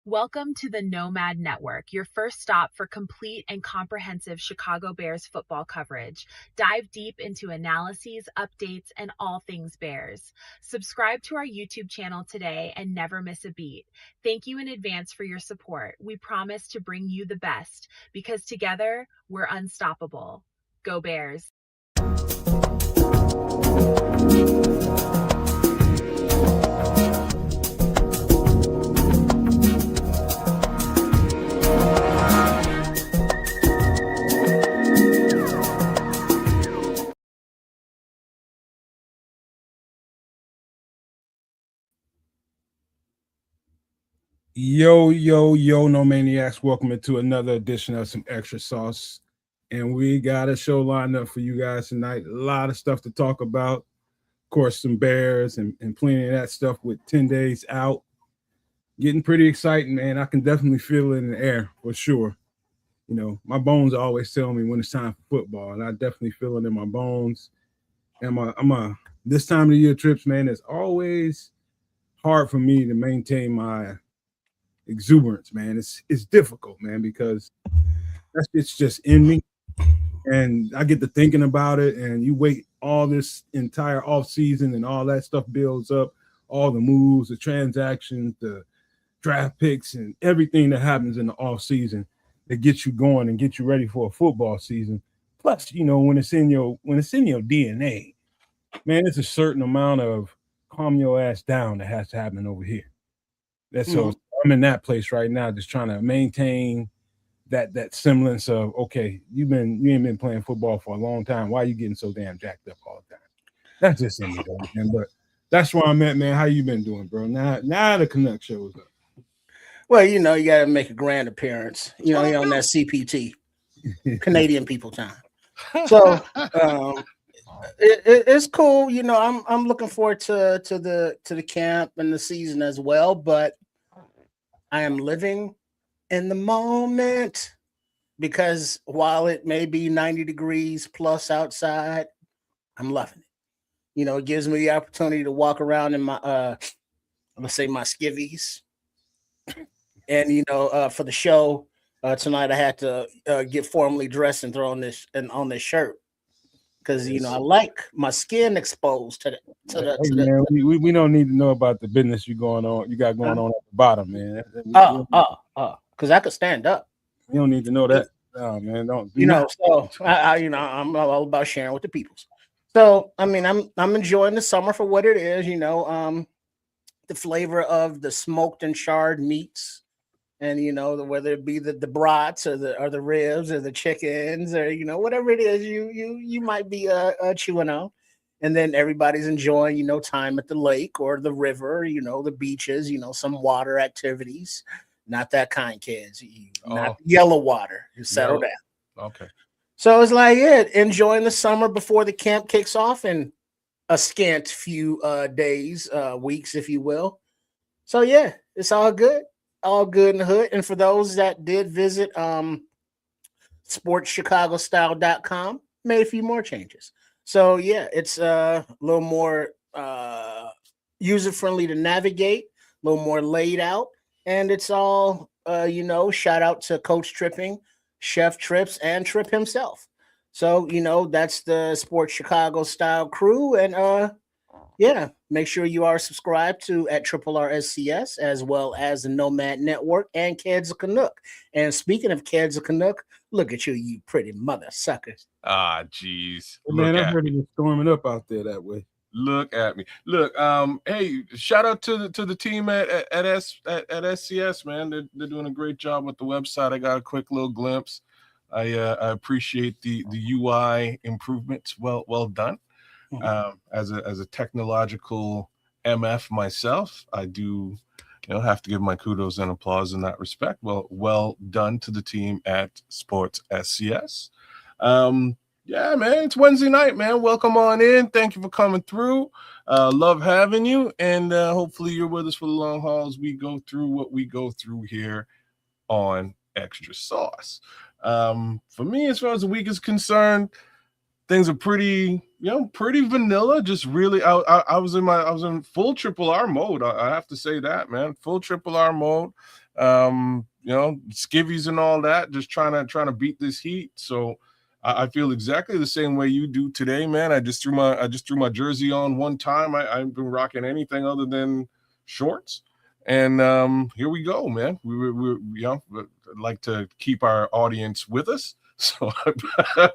Welcome to the Nomad Network, your first stop for complete and comprehensive Chicago Bears football coverage. Dive deep into analyses, updates, and all things Bears. Subscribe to our YouTube channel today and never miss a beat. Thank you in advance for your support. We promise to bring you the best because together we're unstoppable. Go Bears! Yo, no maniacs. Welcome to another edition of Some Extra Sauce. And we got a show lined up for you guys tonight. A lot of stuff to talk about. Of course, some Bears and plenty of that stuff with 10 days out. Getting pretty exciting, man. I can definitely feel it in the air for sure. You know, my bones always tell me when it's time for football, and I definitely feel it in my bones. And this time of the year trips, man, it's always hard for me to maintain my exuberance, man. It's difficult, man, because it's just in me, and I get to thinking about it, and you wait all this entire off season, and all that stuff builds up, all the moves, the transactions, the draft picks, and everything that happens in the off season that gets you going and get you ready for a football season. Plus, you know, when it's in your DNA, man, it's a certain amount of calm your ass down that has to happen over here. So I'm in that place right now, just trying to maintain that semblance of, okay, you ain't been playing football for a long time. Why are you getting so damn jacked up all the time? That's just in me, man. But that's where I'm at, man. How you been doing, bro? Now the Canuck shows up. Well, you know, you got to make a grand appearance. You know, on that CPT, Canadian people time. So it's cool. You know, I'm looking forward to the camp and the season as well. But I am living in the moment because while it may be 90 degrees plus outside, I'm loving it. You know, it gives me the opportunity to walk around in my let's say my skivvies. And you know, for the show tonight, I had to get formally dressed and throw on this shirt because you know I like my skin exposed to the. Man, we don't need to know about the business you got going on at the bottom, man. Because I could stand up. You don't need to know that. No, man, don't. So I'm all about sharing with the peoples. So I mean, I'm enjoying the summer for what it is. You know, the flavor of the smoked and charred meats. And you know, whether it be the brats or the ribs or the chickens or you know whatever it is you might be chewing on, and then everybody's enjoying you know time at the lake or the river, you know the beaches, you know some water activities, not that kind, kids, not yellow water. You settle down. Okay. So it's like enjoying the summer before the camp kicks off in a scant few days, weeks, if you will. So yeah, it's all good. All good in the hood. And for those that did visit sportschicagostyle.com, made a few more changes. So yeah, it's a little more user-friendly to navigate, a little more laid out, and it's all you know, shout out to Coach Tripping, Chef Trips, and Trip himself. So, you know, that's the Sports Chicago Style crew. And yeah, make sure you are subscribed to at RRSCS as well as the Nomad Network and Kids of Canuck. And speaking of Kids of Canuck, look at you, you pretty mother suckers. Geez. Man, I heard it was storming up out there that way. Look at me. Look, hey, shout out to the team at SCS, man. They're doing a great job with the website. I got a quick little glimpse. I appreciate the UI improvements. Well done. As a technological MF myself, I do have to give my kudos and applause in that respect. Well done to the team at Sports SCS. Yeah, man, it's Wednesday night, man. Welcome on in. Thank you for coming through. Love having you, and hopefully you're with us for the long haul as we go through what we go through here on Extra Sauce. For me, as far as the week is concerned, things are pretty vanilla. Just really, I was in full triple R mode. I have to say that, man, full triple R mode. skivvies and all that, just trying to beat this heat. So I feel exactly the same way you do today, man. I just threw my jersey on one time. I haven't been rocking anything other than shorts. And here we go, man. We like to keep our audience with us. So I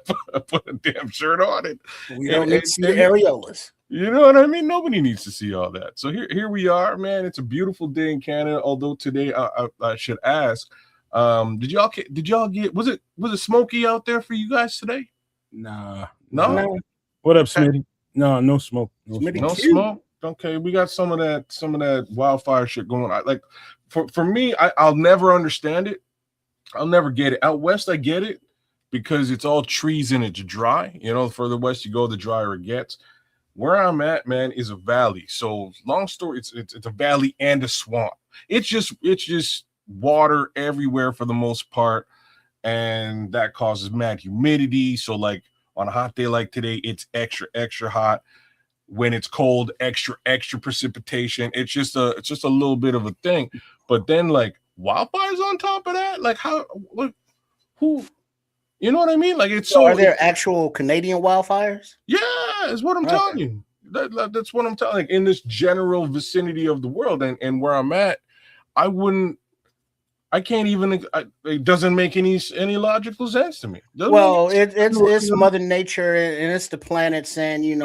put a damn shirt on it. We don't need to see the areolas. You know what I mean? Nobody needs to see all that. So here we are, man. It's a beautiful day in Canada. Although today I should ask, did y'all get was it smoky out there for you guys today? Nah. No. What up, Smitty? No smoke. No smoke. Okay, we got some of that wildfire shit going on. Like for me, I'll never understand it. I'll never get it. Out west, I get it because it's all trees and it's dry. You know, the further west you go, the drier it gets. Where I'm at, man, is a valley. So long story, it's a valley and a swamp. It's just water everywhere for the most part, and that causes mad humidity. So like on a hot day like today, it's extra hot. When it's cold, extra precipitation. It's just a little bit of a thing. But then like wildfires on top of that, like who? You know what I mean? Like it's so. Are there actual Canadian wildfires? Yeah, is what I'm telling you. That's what I'm telling. Like in this general vicinity of the world, and where I'm at, I can't even. It doesn't make any logical sense to me. It's Mother Nature and it's the planet saying,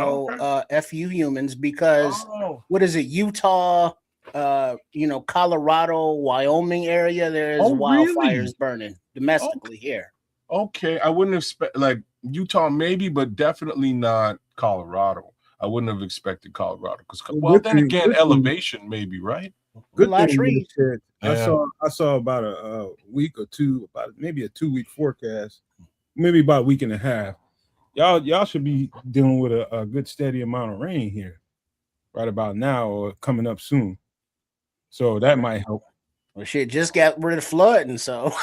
F you humans, because what is it? Utah, Colorado, Wyoming area. There's wildfires burning domestically here. Okay, I wouldn't expect like Utah maybe, but definitely not Colorado. I wouldn't have expected Colorado because then again, elevation maybe, right? Good thing you said. I saw about a week or two, about maybe a 2-week forecast, maybe about a week and a half. Y'all should be dealing with a good steady amount of rain here right about now or coming up soon. So that might help. Well, shit just got rid of flooding, so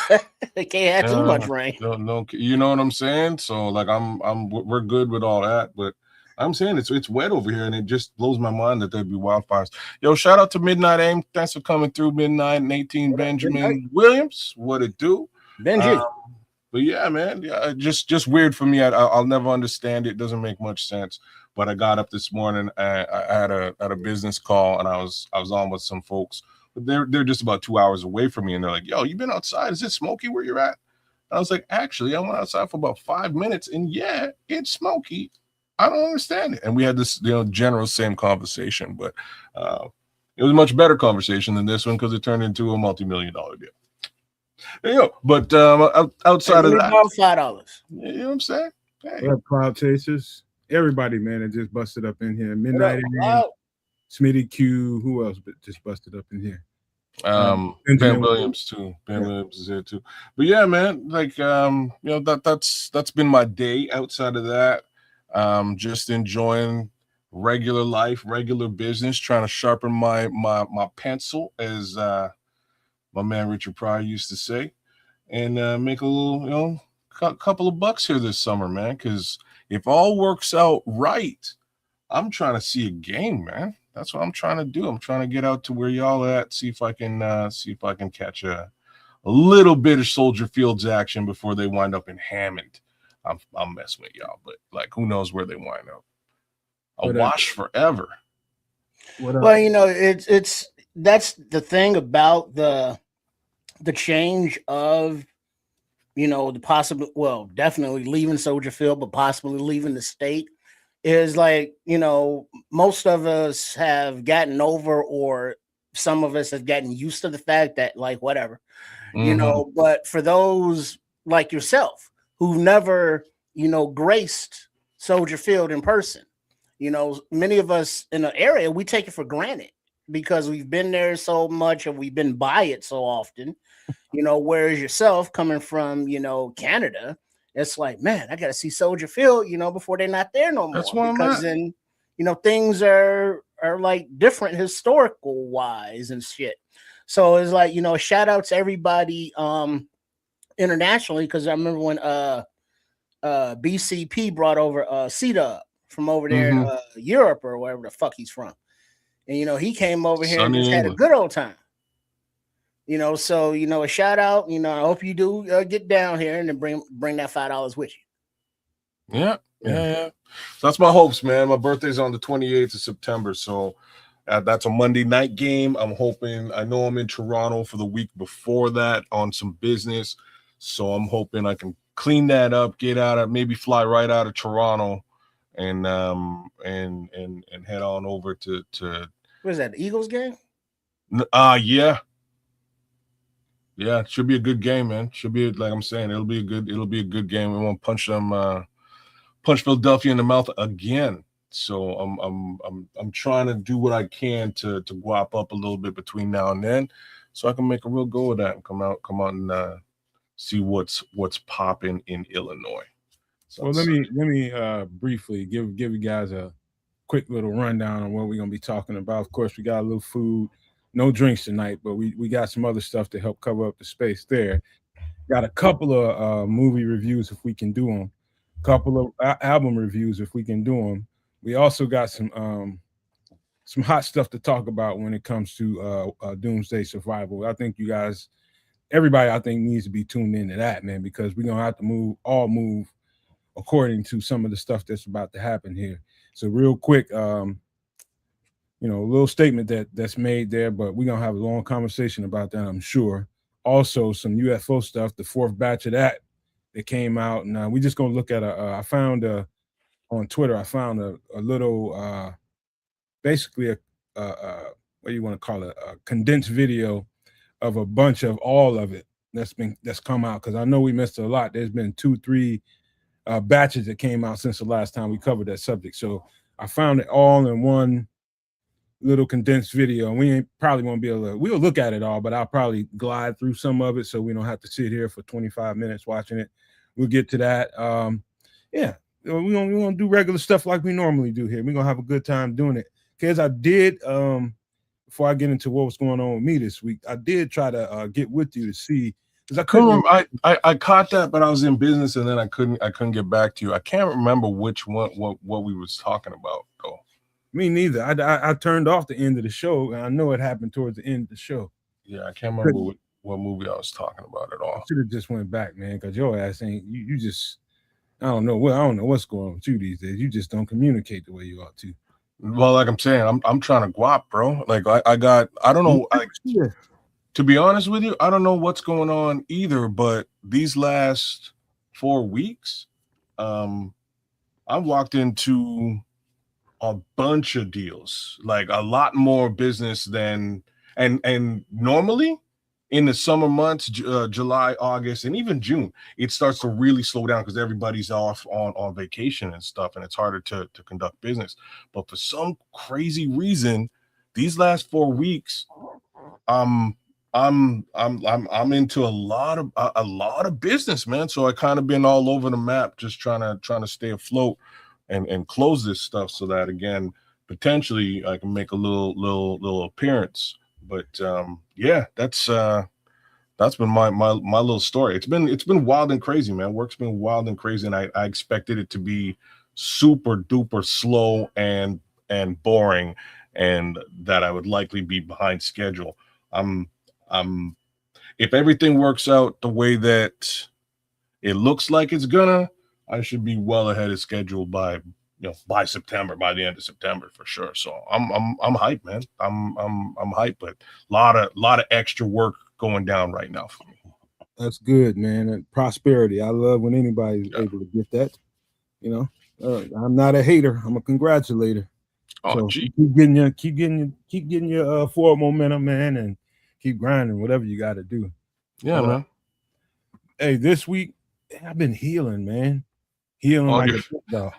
they can't have too much rain. No, you know what I'm saying? So like we're good with all that, but I'm saying it's wet over here, and it just blows my mind that there'd be wildfires. Yo, shout out to Midnight Aim. Thanks for coming through, Midnight and 18 Benjamin Williams. What it do? Benji. But yeah, man, yeah, just weird for me. I'll never understand it. It doesn't make much sense. But I got up this morning. I had a business call, and I was on with some folks. But they're just about 2 hours away from me, and they're like, "Yo, you been outside? Is it smoky where you're at?" And I was like, "Actually, I went outside for about 5 minutes, and yeah, it's smoky. I don't understand it." And we had this, general same conversation, but it was a much better conversation than this one because it turned into a multi-million-dollar deal. There you go. But outside of that, $5. you know what I'm saying? Hey. Cloud chasers, everybody, man, that just busted up in here. Midnight. Smitty Q, who else just busted up in here? Ben Williams too. Ben Williams is here too. But yeah, man, like that's been my day. Outside of that, just enjoying regular life, regular business, trying to sharpen my pencil, as my man Richard Pryor used to say, and make a little, couple of bucks here this summer, man. Because if all works out right, I'm trying to see a game, man. That's what I'm trying to do. I'm trying to get out to where y'all at, see if I can catch a little bit of Soldier Fields action before they wind up in Hammond. I'm messing with y'all, but like, who knows where they wind up? Wash forever. Well, it's that's the thing about the change of the possible, well, definitely leaving Soldier Field, but possibly leaving the state. Is like, most of us have gotten over, or some of us have gotten used to the fact that, like, whatever, but for those like yourself who never, graced Soldier Field in person, many of us in the area, we take it for granted because we've been there so much and we've been by it so often, whereas yourself coming from, Canada, it's like, man, I got to see Soldier Field, before they're not there no more. That's why because then, things are like different historical wise and shit. So it's like, shout out to everybody internationally, because I remember when BCP brought over C-Dub from over there, Europe or wherever the fuck he's from. And, he came over here and just had a good old time. So a shout out. I hope you do get down here and then bring that $5 with you. Yeah. So that's my hopes, man. My birthday's on the 28th of September, so that's a Monday night game. I'm hoping. I know I'm in Toronto for the week before that on some business, so I'm hoping I can clean that up, maybe fly right out of Toronto, and head on over to. What is that? The Eagles game? Yeah. Yeah, it should be a good game, man. Should be, like I'm saying, it'll be a good game. We won't punch Philadelphia in the mouth again. So I'm trying to do what I can to guap up a little bit between now and then, so I can make a real go of that and come out and see what's popping in Illinois. So well, let me briefly give you guys a quick little rundown on what we're gonna be talking about. Of course, we got a little food, no drinks tonight, but we got some other stuff to help cover up the space there. Got a couple of movie reviews if we can do them, couple of album reviews if we can do them. We also got some hot stuff to talk about when it comes to doomsday survival. I think everybody I think needs to be tuned into that, man, because we're gonna have to move according to some of the stuff that's about to happen here. So real quick, a little statement that's made there, but we're gonna have a long conversation about that, I'm sure. Also, some UFO stuff, the fourth batch of that came out, and we're just gonna look at I found on Twitter, I found a little basically a what do you want to call it, a condensed video of a bunch of all of it that's come out, because I know we missed a lot. There's been 2-3 batches that came out since the last time we covered that subject. So I found it all in one little condensed video, and we probably won't be able to. We'll look at it all, but I'll probably glide through some of it so we don't have to sit here for 25 minutes watching it. We'll get to that. Yeah, we're gonna do regular stuff like we normally do here. We're gonna have a good time doing it. Because I did, before I get into what was going on with me this week, I did try to get with you to see, because I couldn't. I caught that, but I was in business, and then I couldn't get back to you. I can't remember which one what we was talking about though. Me neither. I turned off the end of the show, and I know it happened towards the end of the show. Yeah, I can't remember what movie I was talking about at all. I should have just went back, man, because your ass ain't you just. I don't know what's going on with you these days. You just don't communicate the way you ought to. Well, like I'm saying, I'm trying to guap, bro. Like I don't know. To be honest with you, I don't know what's going on either. But these last 4 weeks, I've walked into a bunch of deals, like a lot more business than and normally in the summer months, July, August, and even June, it starts to really slow down because everybody's off on vacation and stuff, and it's harder to conduct business. But for some crazy reason, these last 4 weeks, I'm into a lot of business, man. So I kind of been all over the map, just trying to stay afloat and close this stuff so that again potentially I can make a little appearance. But yeah, that's been my little story. It's been wild and crazy, man. Work's been wild and crazy, and I expected it to be super duper slow and boring, and that I would likely be behind schedule. If everything works out the way that it looks like it's gonna, I should be well ahead of schedule by September, by the end of September for sure. So I'm hyped, man. I'm hyped, but a lot of extra work going down right now for me. That's good, man. And prosperity. I love when anybody's able to get that. I'm not a hater. I'm a congratulator. Oh, so gee. keep getting your forward momentum, man, and keep grinding. Whatever you got to do. Yeah, man. Hey, this week I've been healing, man. Like a dog.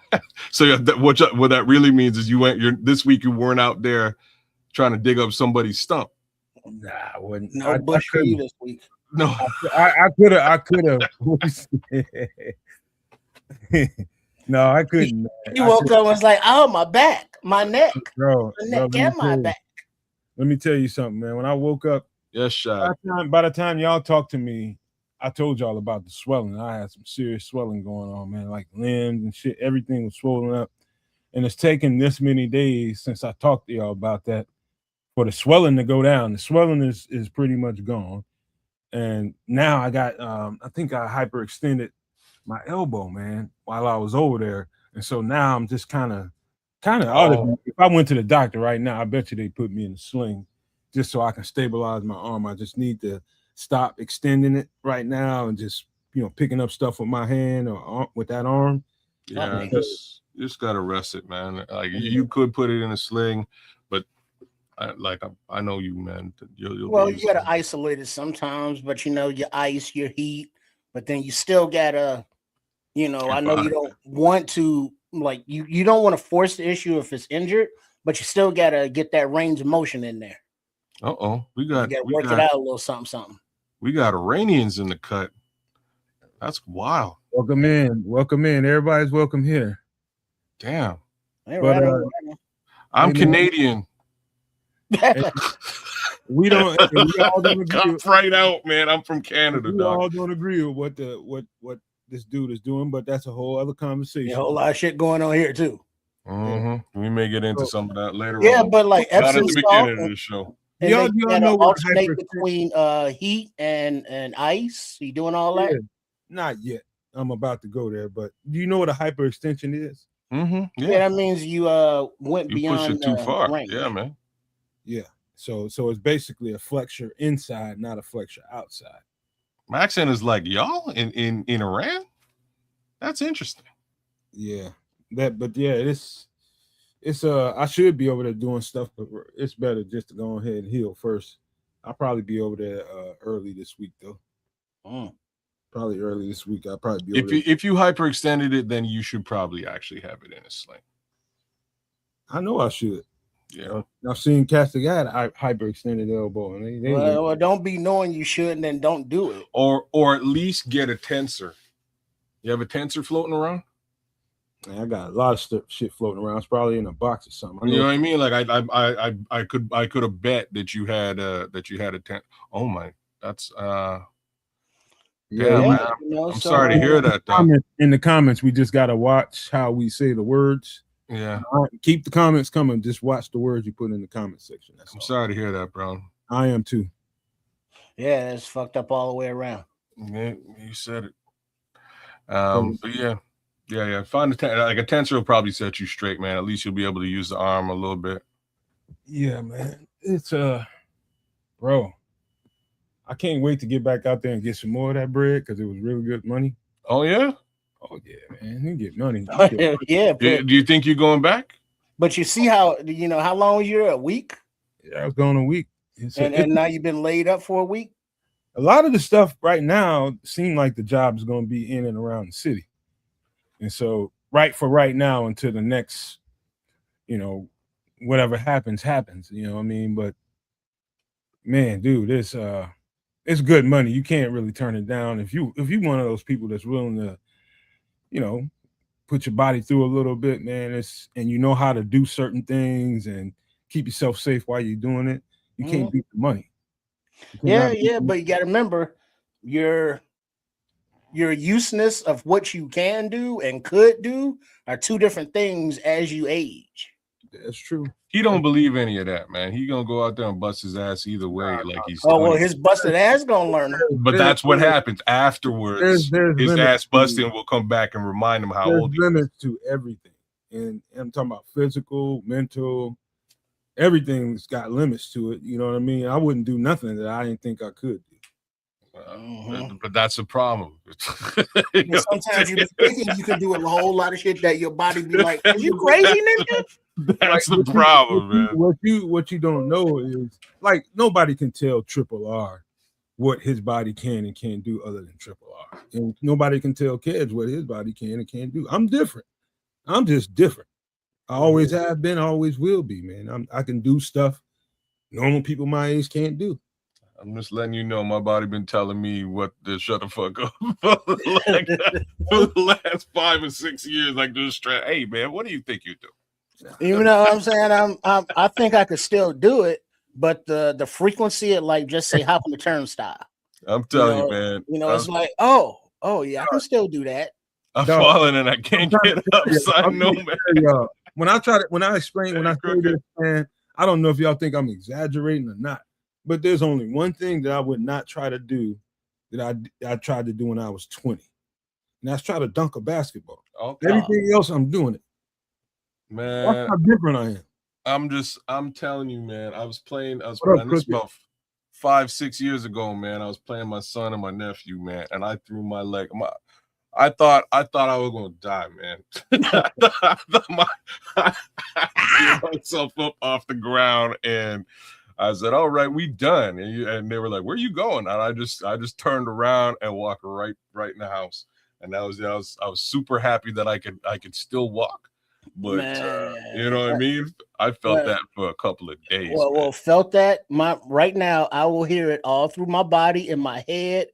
So what that really means is this week you weren't out there trying to dig up somebody's stump. Nah, I wouldn't. No bush for you this week. No, I could have. No, I couldn't. He woke up and was like, "Oh, my back, my neck, bro, my neck and my back." Let me tell you something, man. When I woke up, yes, shot. By the time y'all talked to me, I told y'all about the swelling. I had some serious swelling going on, man, like limbs and shit. Everything was swollen up. And it's taken this many days since I talked to y'all about that for the swelling to go down. The swelling is pretty much gone. And now I got I think I hyperextended my elbow, man, while I was over there. And so now I'm just kind of if I went to the doctor right now, I bet you they put me in a sling just so I can stabilize my arm. I just need to stop extending it right now and just, you know, picking up stuff with my hand or with that arm. Yeah, just gotta rest it, man. Like you could put it in a sling, but I know you, man. You'll you gotta isolate it sometimes, but you know, your ice, your heat, but then you still gotta, you know, I know you don't want to, like, you don't want to force the issue if it's injured, but you still gotta get that range of motion in there. We gotta work it out a little something. We got Iranians in the cut. That's wild. Welcome in. Everybody's welcome here. Damn. But, I'm Canadian. We all don't agree. Come right out, man. I'm from Canada. We all don't agree with what this dude is doing, but that's a whole other conversation. A whole lot of shit going on here too. We may get into some of that later. Yeah, but like not at the beginning of the show. Y'all know alternate between heat and ice. You doing all that? Not yet. I'm about to go there, but do you know what a hyperextension is? Yeah, that means you went beyond push it too far. Range. Yeah, man. Yeah. So it's basically a flexure inside, not a flexure outside. My accent is like y'all in Iran. That's interesting. Yeah. It's I should be over there doing stuff, but it's better just to go ahead and heal first. I'll probably be over there early this week though. Probably early this week. I'll probably be over there. If you hyperextended it, then you should probably actually have it in a sling. I know I should. Yeah. I've seen cats that got hyperextended elbow, and well, don't be knowing you should and then don't do it. Or at least get a tensor. You have a tensor floating around? I got a lot of shit floating around. It's probably in a box or something. You know what I mean? Like I could have bet that you had a tensor. Oh my, that's man. I'm sorry to hear that. In the comments, we just gotta watch how we say the words. Yeah. Keep the comments coming. Just watch the words you put in the comment section. I'm sorry to hear that, bro. I am too. Yeah, it's fucked up all the way around. Yeah, you said it. But yeah. Find a tensor will probably set you straight, man. At least you'll be able to use the arm a little bit. Yeah, man. It's bro. I can't wait to get back out there and get some more of that bread because it was really good money. Oh yeah? Oh yeah, man. You get money. Yeah. Do you think you're going back? But you see how long was you? A week? Yeah, I was going a week. And now you've been laid up for a week? A lot of the stuff right now seem like the job is going to be in and around the city. And so right now until the next, whatever happens, you know what I mean? But man, dude, it's good money. You can't really turn it down. If you one of those people that's willing to, put your body through a little bit, man, and you know how to do certain things and keep yourself safe while you're doing it, you can't beat the money. Yeah, but you got to remember your useness of what you can do and could do are two different things as you age. That's true. He don't believe any of that, man. He gonna go out there and bust his ass either way. Like he's his busted ass gonna learn. But that's what happens afterwards. His ass busting will come back and remind him how old he is. There's limits to everything, and I'm talking about physical, mental. Everything's got limits to it. You know what I mean? I wouldn't do nothing that I didn't think I could do. But that's a problem. Sometimes you be thinking you can do a whole lot of shit that your body be like, "Are you crazy, nigga?" That's the problem, man. What you don't know is like nobody can tell Triple R what his body can and can't do other than Triple R, and nobody can tell Kedge what his body can and can't do. I'm different. I'm just different. I always have been, always will be, man. I can do stuff normal people my age can't do. I'm just letting you know my body been telling me what to shut the fuck up for the last 5 or 6 years. Like just hey man, what do you think you do? You know what I'm saying? I think I could still do it, but the frequency of like just say hop on the turnstile. I'm telling you, man. It's like, oh yeah, I can still do that. I'm falling and I can't get up. So I know, man. When I say this, man, I don't know if y'all think I'm exaggerating or not, but there's only one thing that I would not try to do that I tried to do when I was 20. And that's try to dunk a basketball. Okay. Everything else, I'm doing it. Man, that's how different I am. I'm telling you, man. I was playing this Crooked? about 5-6 years ago, man. I was playing my son and my nephew, man, and I threw my leg. I thought I was gonna die, man. I threw myself up off the ground, and I said, "All right, we done." And they were like, "Where you going?" And I just turned around and walked right in the house. And I was super happy that I could still walk. But you know what I mean? I felt that for a couple of days. Well, felt that. Right now, I will hear it all through my body, in my head,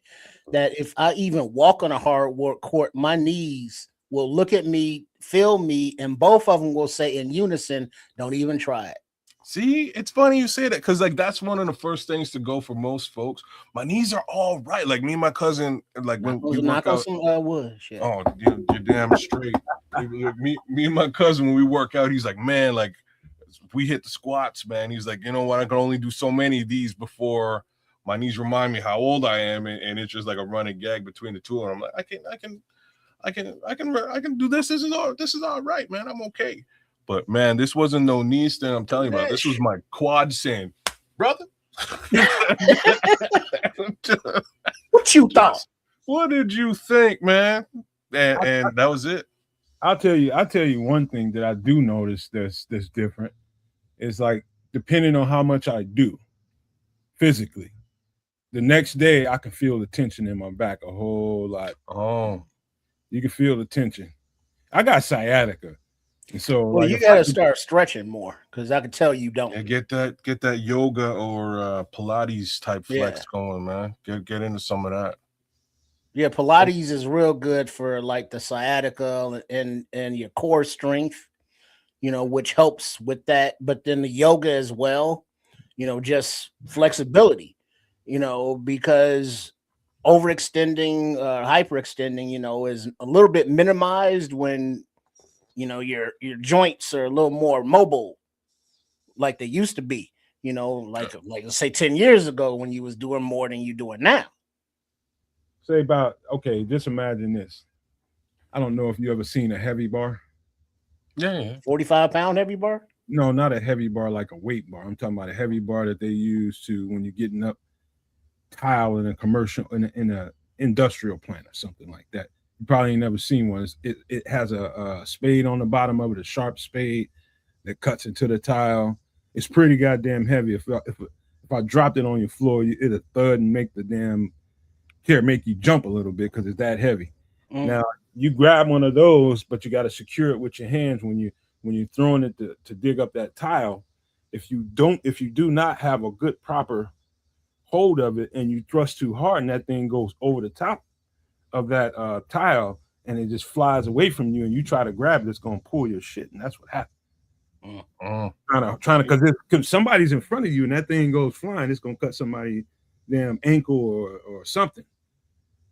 that if I even walk on a hardwood court, my knees will look at me, feel me, and both of them will say in unison, "Don't even try it." See, it's funny you say that, because like that's one of the first things to go for most folks. My knees are all right. Like me and my cousin, like when we work out, some wood. Shit. Oh, you're damn straight. me and my cousin, when we work out, he's like, man, like we hit the squats, man. He's like, you know what? I can only do so many of these before my knees remind me how old I am, and it's just like a running gag between the two. And I'm like, I can do this. This is all right, man. I'm okay. But man, this wasn't no knees thing I'm telling you about. This was my quad saying, brother. What you thought? What did you think, man? And that was it. I'll tell you one thing that I do notice that's different. Is like, depending on how much I do physically, the next day I can feel the tension in my back a whole lot. Oh, you can feel the tension. I got sciatica. And so, well, you got to start stretching more, because I can tell you don't. Yeah, get that yoga or Pilates type flex going, man. Get into some of that. Yeah, Pilates is real good for like the sciatica and your core strength, which helps with that. But then the yoga as well, just flexibility, because overextending, hyperextending, is a little bit minimized when your joints are a little more mobile like they used to be, like let's say 10 years ago when you was doing more than you doing now. Say just imagine this. I don't know if you ever seen a heavy bar. Yeah. 45-pound heavy bar? No, not a heavy bar like a weight bar. I'm talking about a heavy bar that they use to when you're getting up tile in a commercial, in a industrial plant or something like that. You probably ain't never seen one. It has a spade on the bottom of it, a sharp spade that cuts into the tile. It's pretty goddamn heavy. If I dropped it on your floor, it'll thud and make you jump a little bit because it's that heavy. Now you grab one of those, but you got to secure it with your hands when you're throwing it to dig up that tile. If you do not have a good proper hold of it and you thrust too hard and that thing goes over the top of that tile and it just flies away from you and you try to grab it, it's gonna pull your shit, and that's what happened. Trying to, because somebody's in front of you and that thing goes flying, it's gonna cut somebody's damn ankle or something.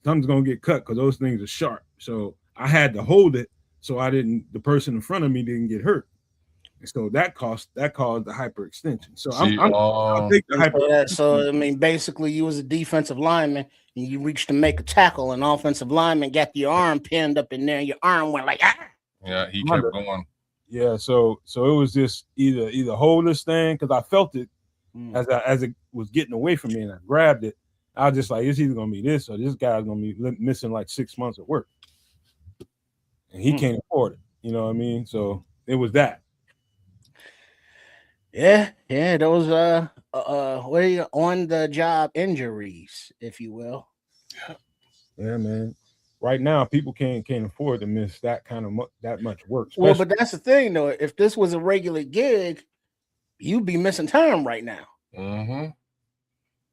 Something's gonna get cut because those things are sharp. So I had to hold it so the person in front of me didn't get hurt. And so that caused the hyperextension. So I'll take the hyperextension. So I mean, basically, you was a defensive lineman and you reached to make a tackle, and offensive lineman got your arm pinned up in there, and your arm went like, ah. Yeah, he kept going. Yeah, so it was just either hold this thing, because I felt it as it was getting away from me, and I grabbed it. I was just like, it's either gonna be this or this guy's gonna be missing like 6 months of work, and he can't afford it. You know what I mean? So it was that. Yeah, those what are you, on the job injuries, if you will. Yeah, man. Right now, people can't afford to miss that kind of that much work. Well, but that's the thing, though. If this was a regular gig, you'd be missing time right now. Mm-hmm.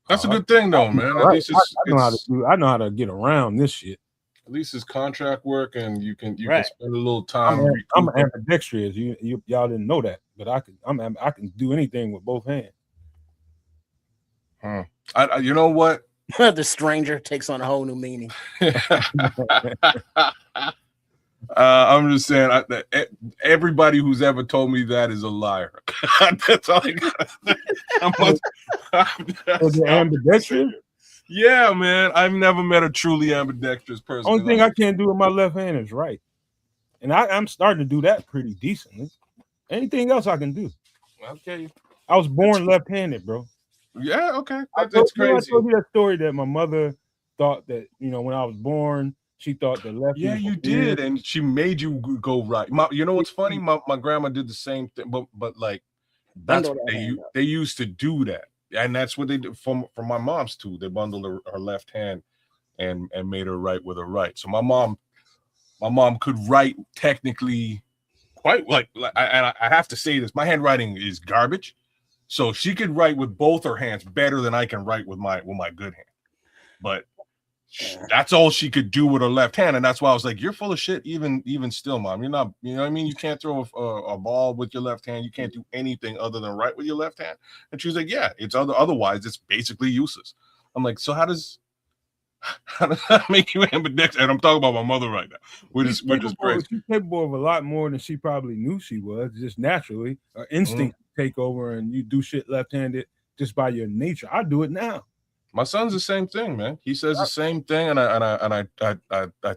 That's a good thing, though, man. At least I know how to get around this shit. At least it's contract work, and you can spend a little time. I'm ambidextrous. Y'all didn't know that, but I can do anything with both hands. You know what? The stranger takes on a whole new meaning. I'm just saying, everybody who's ever told me that is a liar. That's all I got. Ambidextrous? Yeah, man. I've never met a truly ambidextrous person. Only thing I can't do with my left hand is right. And I'm starting to do that pretty decently. Anything else I can do. Okay. I was born left-handed, bro. Yeah, okay. That's crazy. I told you that story that my mother thought that, when I was born, she thought the left. Yeah, you did, and she made you go right. You know what's funny? My grandma did the same thing, but like that's what they used to do that, and that's what they did for my mom's too. They bundled her left hand and made her write with her right. So my mom could write technically quite like I have to say this, my handwriting is garbage. So she could write with both her hands better than I can write with my good hand. But that's all she could do with her left hand, and that's why I was like, "You're full of shit." Even still, Mom, you're not. You know what I mean? You can't throw a ball with your left hand. You can't do anything other than write with your left hand. And she was like, "Yeah, it's otherwise it's basically useless." I'm like, "So how does that make you ambidextrous?" And I'm talking about my mother right now, which is crazy. She's capable of a lot more than she probably knew she was. Just naturally, her instinct take over, and you do shit left-handed just by your nature. I do it now. My son's the same thing, man. He says the same thing, and I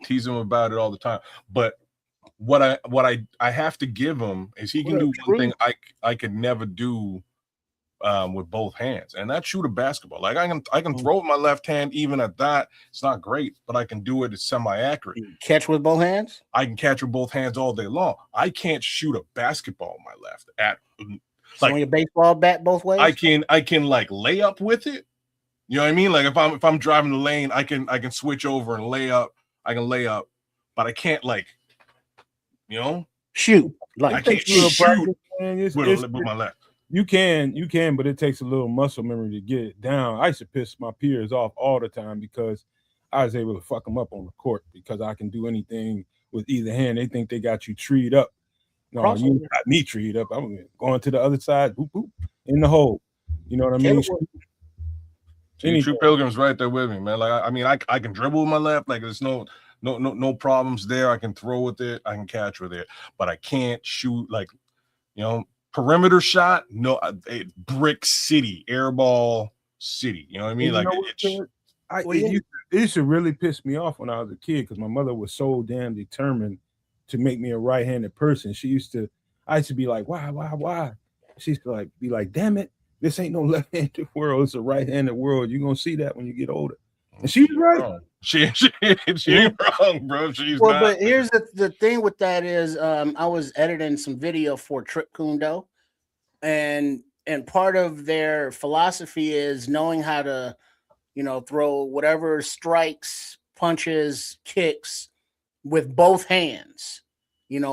tease him about it all the time. But what I have to give him is he can do one thing I could never do with both hands, and that's shoot a basketball. Like I can throw with my left hand. Even at that, it's not great, but I can do it. It's semi-accurate. Catch with both hands? I can catch with both hands all day long. I can't shoot a basketball with my left. Swing a baseball bat both ways? I can like lay up with it. You know what I mean? Like if I'm driving the lane, I can switch over and lay up. I can lay up, but I can't shoot. Like I can't shoot with my left. You can, but it takes a little muscle memory to get it down. I used to piss my peers off all the time because I was able to fuck them up on the court because I can do anything with either hand. They think they got you treed up. No, you got me treed up. I'm going to the other side, boop, boop, in the hole. You know what I mean? True Pilgrim's right there with me, man. Like I can dribble with my left. Like there's no problems there. I can throw with it. I can catch with it, but I can't shoot perimeter shot. No, brick city, airball city. You know what I mean? Like it used to really piss me off when I was a kid because my mother was so damn determined to make me a right-handed person. I used to be like, why? She used to be like, damn it. This ain't no left-handed world. It's a right-handed world. You're gonna see that when you get older. And she was right. She ain't wrong, bro. She's not. But here's the thing with that is I was editing some video for Trip Kundo, and part of their philosophy is knowing how to, throw whatever strikes, punches, kicks with both hands,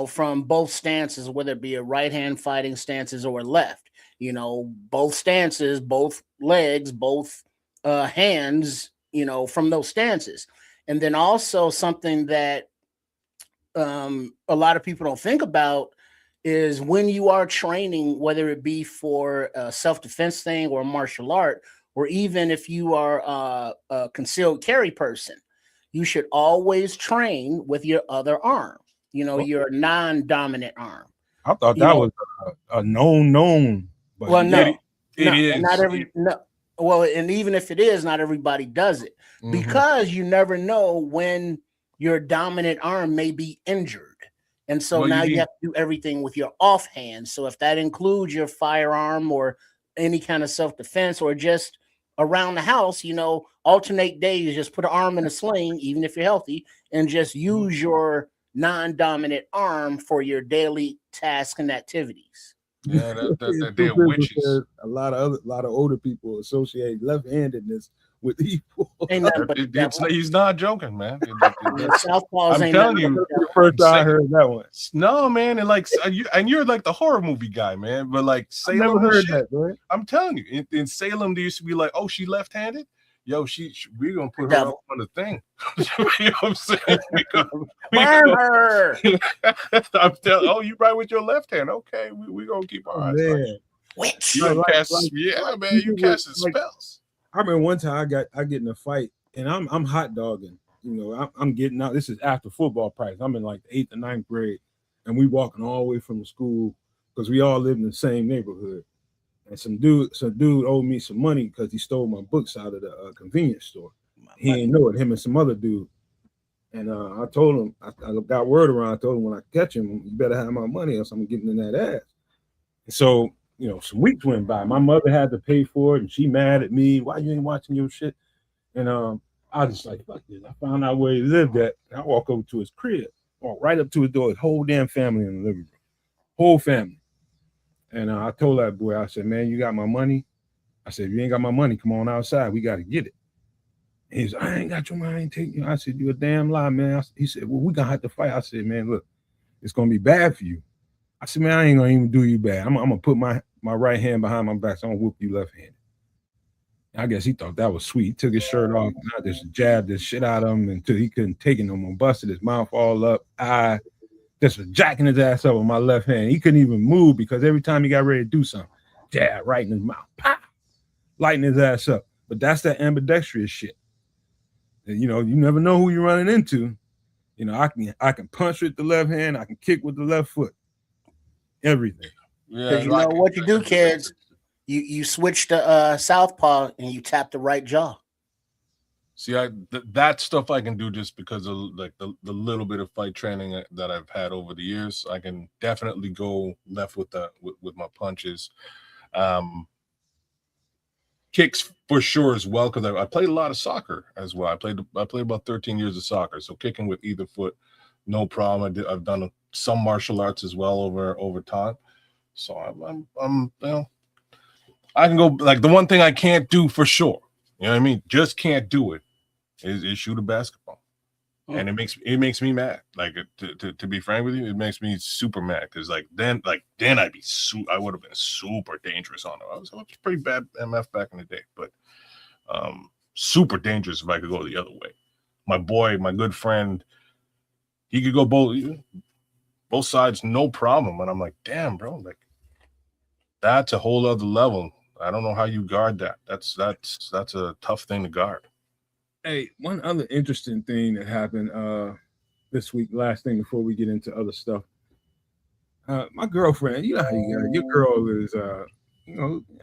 from both stances, whether it be a right hand fighting stances or left. Both stances, both legs, both hands, from those stances. And then also something that a lot of people don't think about is when you are training, whether it be for a self-defense thing or a martial art, or even if you are a concealed carry person, you should always train with your other arm, your non-dominant arm. I thought that was a known. Well, no, it is. Not every well, and even if it is, not everybody does it because you never know when your dominant arm may be injured, and so now you have to do everything with your offhand. So if that includes your firearm or any kind of self-defense or just around the house, alternate days, just put an arm in a sling, even if you're healthy, and just use your non-dominant arm for your daily tasks and activities. Yeah, they're witches. A lot of older people associate left-handedness with evil. He's not joking, man. I'm telling you, the first time I heard that one. No, man, and you're like the horror movie guy, man. But like Salem, I never heard that, right? I'm telling you, in Salem, they used to be like, oh, she left-handed. Yo, we're gonna put her up on the thing. You know what I'm saying? Burn her. I'm telling. You right with your left hand? Okay, we gonna keep our eyes on you. Witch. You casting spells. I remember one time I get in a fight and I'm hot dogging, I'm getting out. This is after football practice. I'm in like the 8th or 9th grade, and we walking all the way from the school because we all live in the same neighborhood. And some dude owed me some money because he stole my books out of the convenience store. He didn't know it. Him and some other dude. And I told him, I got word around. I told him when I catch him, you better have my money, else I'm getting in that ass. And so, some weeks went by. My mother had to pay for it, and she mad at me. Why you ain't watching your shit? And I was just like, fuck this. I found out where he lived at. And I walk over to his crib, walk right up to his door, his whole damn family in the living room, whole family. And I told that boy, I said, man, you got my money? I said, if you ain't got my money, come on outside. We got to get it. And he's like, I ain't got your money. I ain't taking you. I said, you a damn lie, man. He said, well, we going to have to fight. I said, man, look, it's going to be bad for you. I said, man, I ain't going to even do you bad. I'm going to put my right hand behind my back, so I'm going to whoop you left-handed. I guess he thought that was sweet. He took his shirt off, and I just jabbed the shit out of him until he couldn't take it no more. Busted his mouth all up. I just was jacking his ass up with my left hand. He couldn't even move because every time he got ready to do something, jab right in his mouth, pop, lighting his ass up. But that's that ambidextrous shit. And, you never know who you're running into. I can punch with the left hand. I can kick with the left foot. Everything. Because what you do, kids. You switch to southpaw and you tap the right jaw. See, that stuff I can do just because of like the little bit of fight training that I've had over the years. I can definitely go left with my punches. Kicks for sure as well, because I played a lot of soccer as well. I played about 13 years of soccer, so kicking with either foot, no problem. I've done some martial arts as well over time. So I'm I can go, like, the one thing I can't do for sure, you know what I mean? Just can't do it is shoot a basketball. Oh. And it makes me mad. Like, to be frank with you, it makes me super mad because then I would have been super dangerous on it. I was pretty bad MF back in the day, but super dangerous if I could go the other way. My boy, my good friend, he could go both sides, no problem. And I'm like, damn, bro, like, that's a whole other level. I don't know how you guard that. That's a tough thing to guard. Hey, one other interesting thing that happened this week, last thing before we get into other stuff. My girlfriend, you know how you got it. Your girl is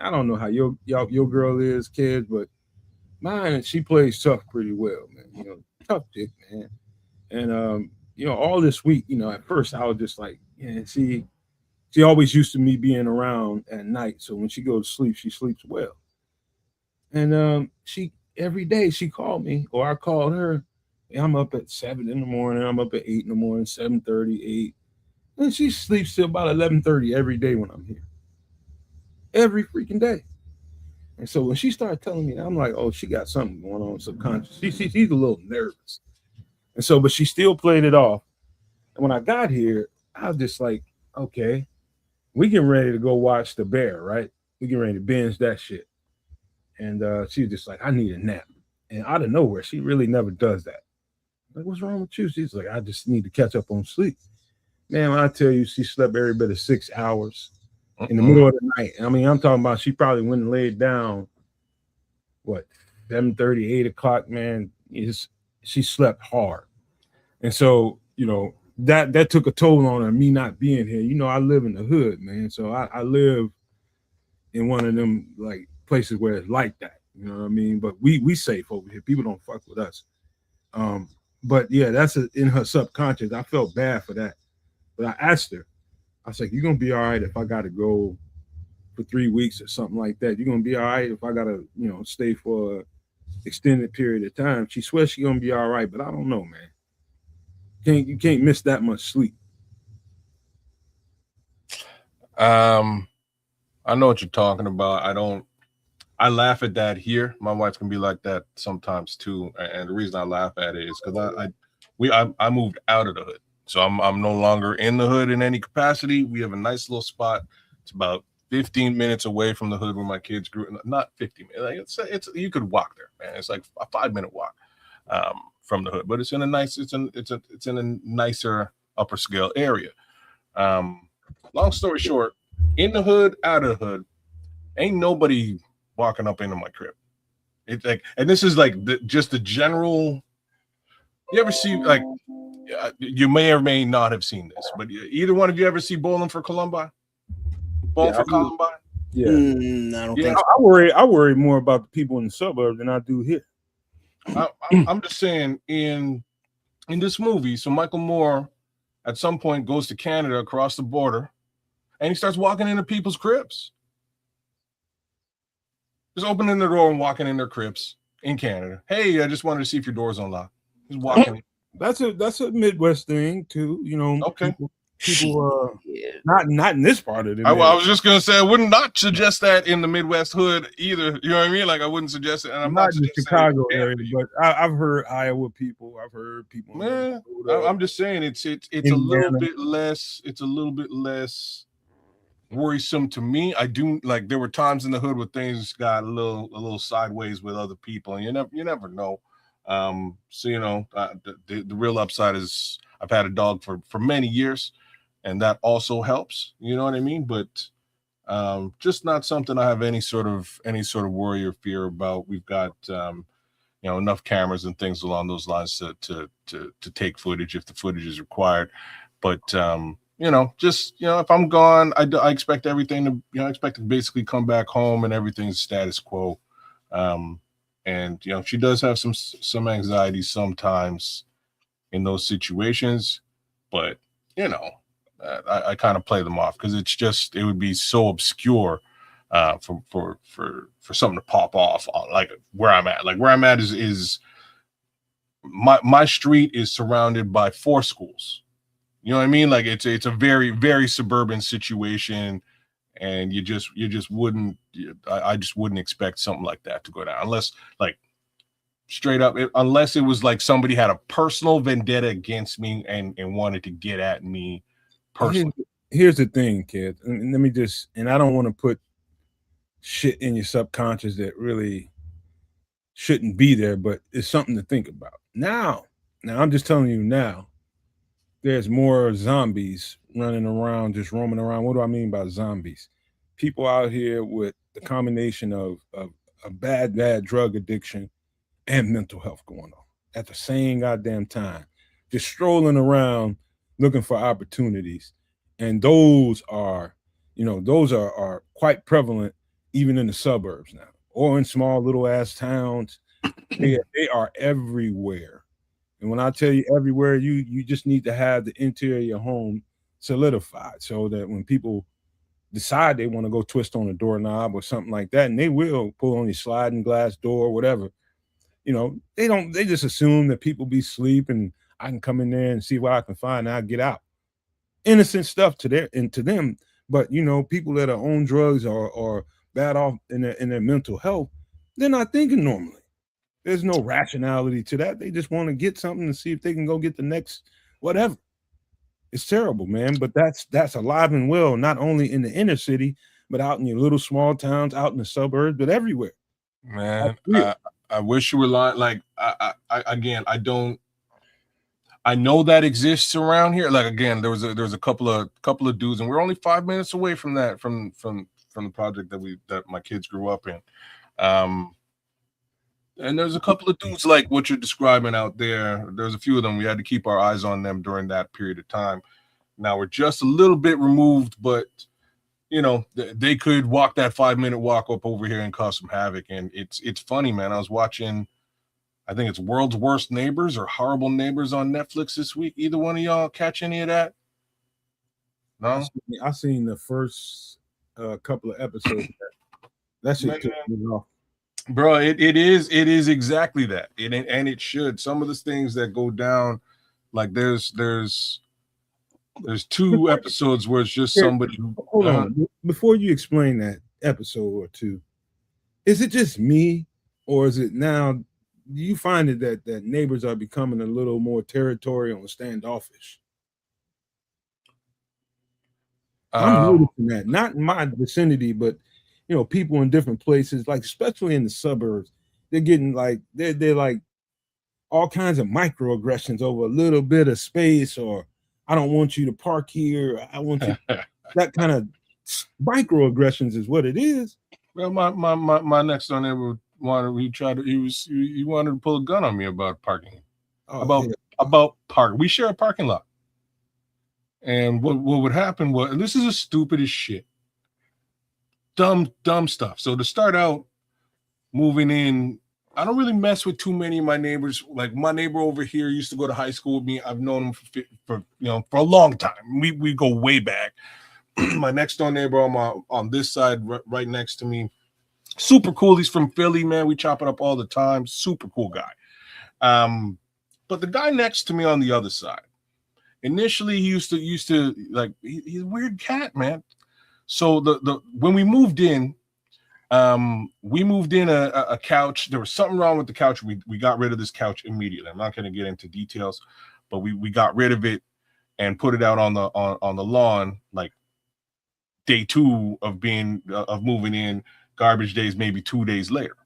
I don't know how your girl is, kids, but mine, she plays tough pretty well, man. Tough chick, man. And all this week, at first I was just like, yeah, she always used to me being around at night. So when she goes to sleep, she sleeps well. And every day she called me or I called her. And I'm up at 7 in the morning. I'm up at 8 in the morning, 7:30, 8. And she sleeps till about 11:30 every day when I'm here. Every freaking day. And so when she started telling me, I'm like, oh, she got something going on subconscious. She's a little nervous. And so, but she still played it off. And when I got here, I was just like, okay. We getting ready to go watch The Bear, right? We getting ready to binge that shit. And she was just like, I need a nap. And out of nowhere, she really never does that. Like, what's wrong with you? She's like, I just need to catch up on sleep. Man, when I tell you she slept every bit of 6 hours in the middle of the night. I mean, I'm talking about she probably went and laid down, 7:30, 8 o'clock, man. She slept hard. And so, that took a toll on her, me not being here. I live in the hood, man. So I live in one of them like places where it's like that. You know what I mean? But we safe over here. People don't fuck with us. But yeah, that's in her subconscious. I felt bad for that. But I asked her, I was like, you're gonna be all right if I gotta go for 3 weeks or something like that. You're gonna be all right if I gotta, stay for an extended period of time. She swears she's gonna be all right, but I don't know, man. You can't miss that much sleep. I know what you're talking about. I laugh at that here. My wife can be like that sometimes too. And the reason I laugh at it is because I moved out of the hood. So I'm no longer in the hood in any capacity. We have a nice little spot. It's about 15 minutes away from the hood where my kids grew. Not 15 minutes. Like it's you could walk there, man. It's like a 5-minute walk. From the hood, but it's in a nicer upper scale area. Long story short, in the hood, out of the hood, ain't nobody walking up into my crib. It's like, and this is like just the general You ever see, like, you may or may not have seen this, but either one of you ever see Bowling for Columbine? Bowling for Columbine? Yeah. I don't think so. I worry more about the people in the suburbs than I do here. I'm just saying, in this movie, so Michael Moore at some point goes to Canada across the border, and he starts walking into people's cribs. Just opening the door and walking in their cribs in Canada. Hey, I just wanted to see if your door's unlocked. Just walking in. That's a Midwest thing too, you know. Okay. People not in this part of the I was just gonna say I would not suggest that in the Midwest hood either. You know what I mean? Like I wouldn't suggest it, and I'm not in the Chicago area, but I've heard Iowa people. I've heard people. Man, I'm just saying it's a little bit less. It's a little bit less worrisome to me. I do, like, there were times in the hood where things got a little sideways with other people, and you never know. So you know, the real upside is I've had a dog for many years, and that also helps. You know what I mean? But just not something I have any sort of worry or fear about. We've got you know, enough cameras and things along those lines to take footage if the footage is required. But you know, just, you know, if I'm gone, I expect everything to, you know, I expect to basically come back home and everything's status quo. And you know, she does have some anxiety sometimes in those situations, but you know, I kind of play them off because it would be so obscure for something to pop off on, like where I'm at. Like where I'm at is my street is surrounded by 4 schools. You know what I mean? Like it's a very, very suburban situation, and you just wouldn't. I just wouldn't expect something like that to go down unless, like, straight up, unless it was like somebody had a personal vendetta against me and wanted to get at me personally. Here's the thing, kids, and let me just, and I don't want to put shit in your subconscious that really shouldn't be there, but it's something to think about. Now I'm just telling you now. There's more zombies running around, just roaming around. What do I mean by zombies? People out here with the combination of a bad drug addiction and mental health going on at the same goddamn time, just strolling around looking for opportunities. And those are quite prevalent even in the suburbs now, or in small little ass towns. They are everywhere. And when I tell you everywhere, you just need to have the interior of your home solidified so that when people decide they want to go twist on a doorknob or something like that, and they will pull on your sliding glass door or whatever, you know, they just assume that people be asleep and I can come in there and see what I can find and I'll get out. Innocent stuff to them. But you know, people that are on drugs or bad off in their mental health, they're not thinking normally. There's no rationality to that. They just want to get something and see if they can go get the next whatever. It's terrible, man. But that's alive and well, not only in the inner city, but out in your little small towns, out in the suburbs, but everywhere. Man, I wish you were lying. Like I don't. I know that exists around here. Like again, there was a couple of dudes, and we're only 5 minutes away from that from the project that my kids grew up in. And there's a couple of dudes like what you're describing out there. There's a few of them. We had to keep our eyes on them during that period of time. Now we're just a little bit removed, but you know, they could walk that 5-minute walk up over here and cause some havoc. And it's funny, man. I was watching, I think it's World's Worst Neighbors or Horrible Neighbors on Netflix this week. Either one of y'all catch any of that? No? I seen the first couple of episodes. That shit took me off. Bro, it is exactly that. And it should. Some of the things that go down, like there's 2 episodes where it's just somebody. Hold on. Before you explain that episode or 2, is it just me, or is it now? Do you find it that neighbors are becoming a little more territorial and standoffish? I'm noticing that, not in my vicinity, but you know, people in different places, like especially in the suburbs, they're getting like they're like all kinds of microaggressions over a little bit of space, or I don't want you to park here. I want you. That kind of microaggressions is what it is. Well, my next door neighbor he wanted to pull a gun on me about parking. Oh, park. We share a parking lot. And what would happen was, and this is the stupidest shit. Dumb stuff. So to start out moving in, I don't really mess with too many of my neighbors. Like my neighbor over here used to go to high school with me. I've known him for for a long time. We go way back. My next door neighbor on this side, right next to me, super cool. He's from Philly, man. We chop it up all the time. Super cool guy. But the guy next to me on the other side, initially he used to like he's a weird cat, man. So the when we moved in a couch. There was something wrong with the couch. We got rid of this couch immediately. I'm not going to get into details, but we got rid of it and put it out on the lawn like day 2 of moving in. Garbage days maybe 2 days later.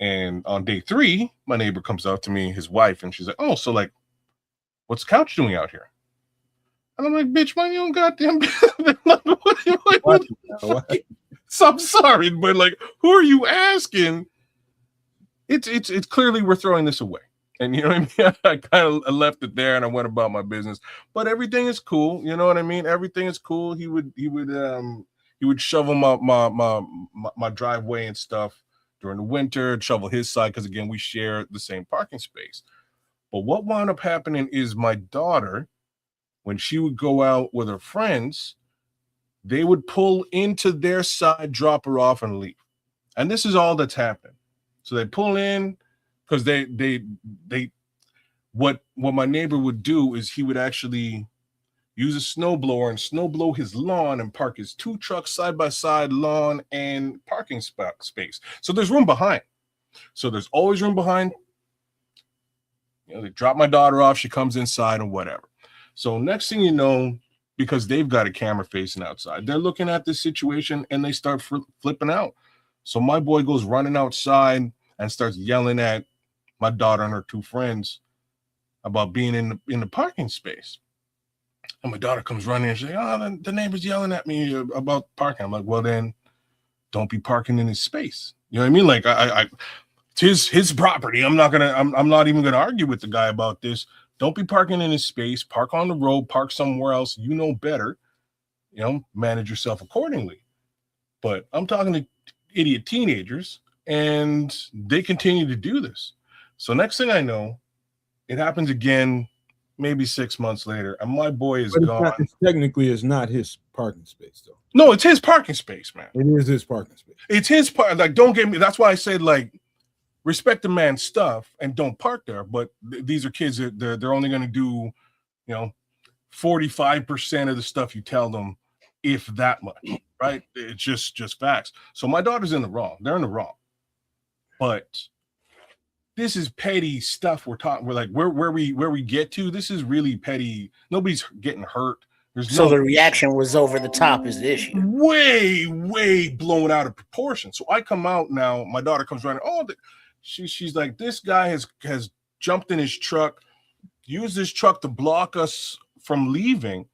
And on day 3, my neighbor comes out to me, his wife, and she's like, "Oh, so like, what's the couch doing out here?" And I'm like, "Bitch, man, you don't goddamn." So I'm sorry, but like, who are you asking? It's clearly we're throwing this away, and you know what I mean. I kind of left it there, and I went about my business. But everything is cool, you know what I mean. Everything is cool. He would shovel my driveway and stuff during the winter, shovel his side because again we share the same parking space. But what wound up happening is my daughter, when she would go out with her friends, they would pull into their side, drop her off, and leave. And this is all that's happening. So they pull in because what my neighbor would do is he would actually use a snowblower and snowblow his lawn and park his 2 trucks side by side, lawn and parking space. So there's room behind. So there's always room behind. They drop my daughter off. She comes inside and whatever. So next thing you know, because they've got a camera facing outside, they're looking at this situation and they start flipping out. So my boy goes running outside and starts yelling at my daughter and her 2 friends about being in the parking space. And my daughter comes running and she's like, "Oh, the neighbor's yelling at me about parking." I'm like, "Well, then don't be parking in his space." You know what I mean? Like it's his property. I'm not even gonna argue with the guy about this. Don't be parking in his space. Park on the road. Park somewhere else. You know better. Manage yourself accordingly. But I'm talking to idiot teenagers, and they continue to do this. So next thing I know, it happens again, maybe 6 months later, and my boy is gone. Technically, it's not his parking space, though. No, it's his parking space, man. It is his parking space. It's his part. Like, don't get me. That's why I said, like, respect the man's stuff and don't park there. But these are kids that they're only going to do, 45% of the stuff you tell them, if that much, right? It's just facts. So my daughter's in the wrong. They're in the wrong. But this is petty stuff we're talking. We're like, where we get to, this is really petty. Nobody's getting hurt. So the reaction was over the top is the issue. Way blown out of proportion. So I come out now, my daughter comes running. Oh, she's like, "This guy has jumped in his truck, used his truck to block us from leaving.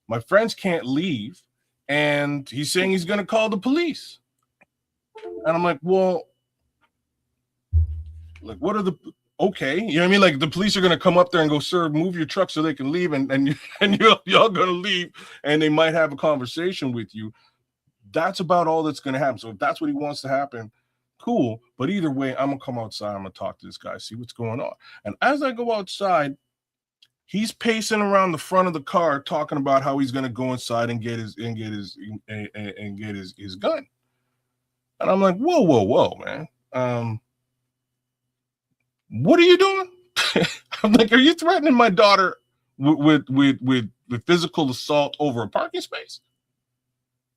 My friends can't leave, and he's saying he's going to call the police." And I'm like, "Well, like, what are the okay? You know what I mean? Like, the police are going to come up there and go, 'Sir, move your truck so they can leave,' and y'all going to leave, and they might have a conversation with you. That's about all that's going to happen. So if that's what he wants to happen, cool. But either way, I'm going to come outside. I'm going to talk to this guy, see what's going on." And as I go outside, he's pacing around the front of the car talking about how he's going to go inside and get his gun. And I'm like, whoa, man. What are you doing? I'm like, are you threatening my daughter with physical assault over a parking space?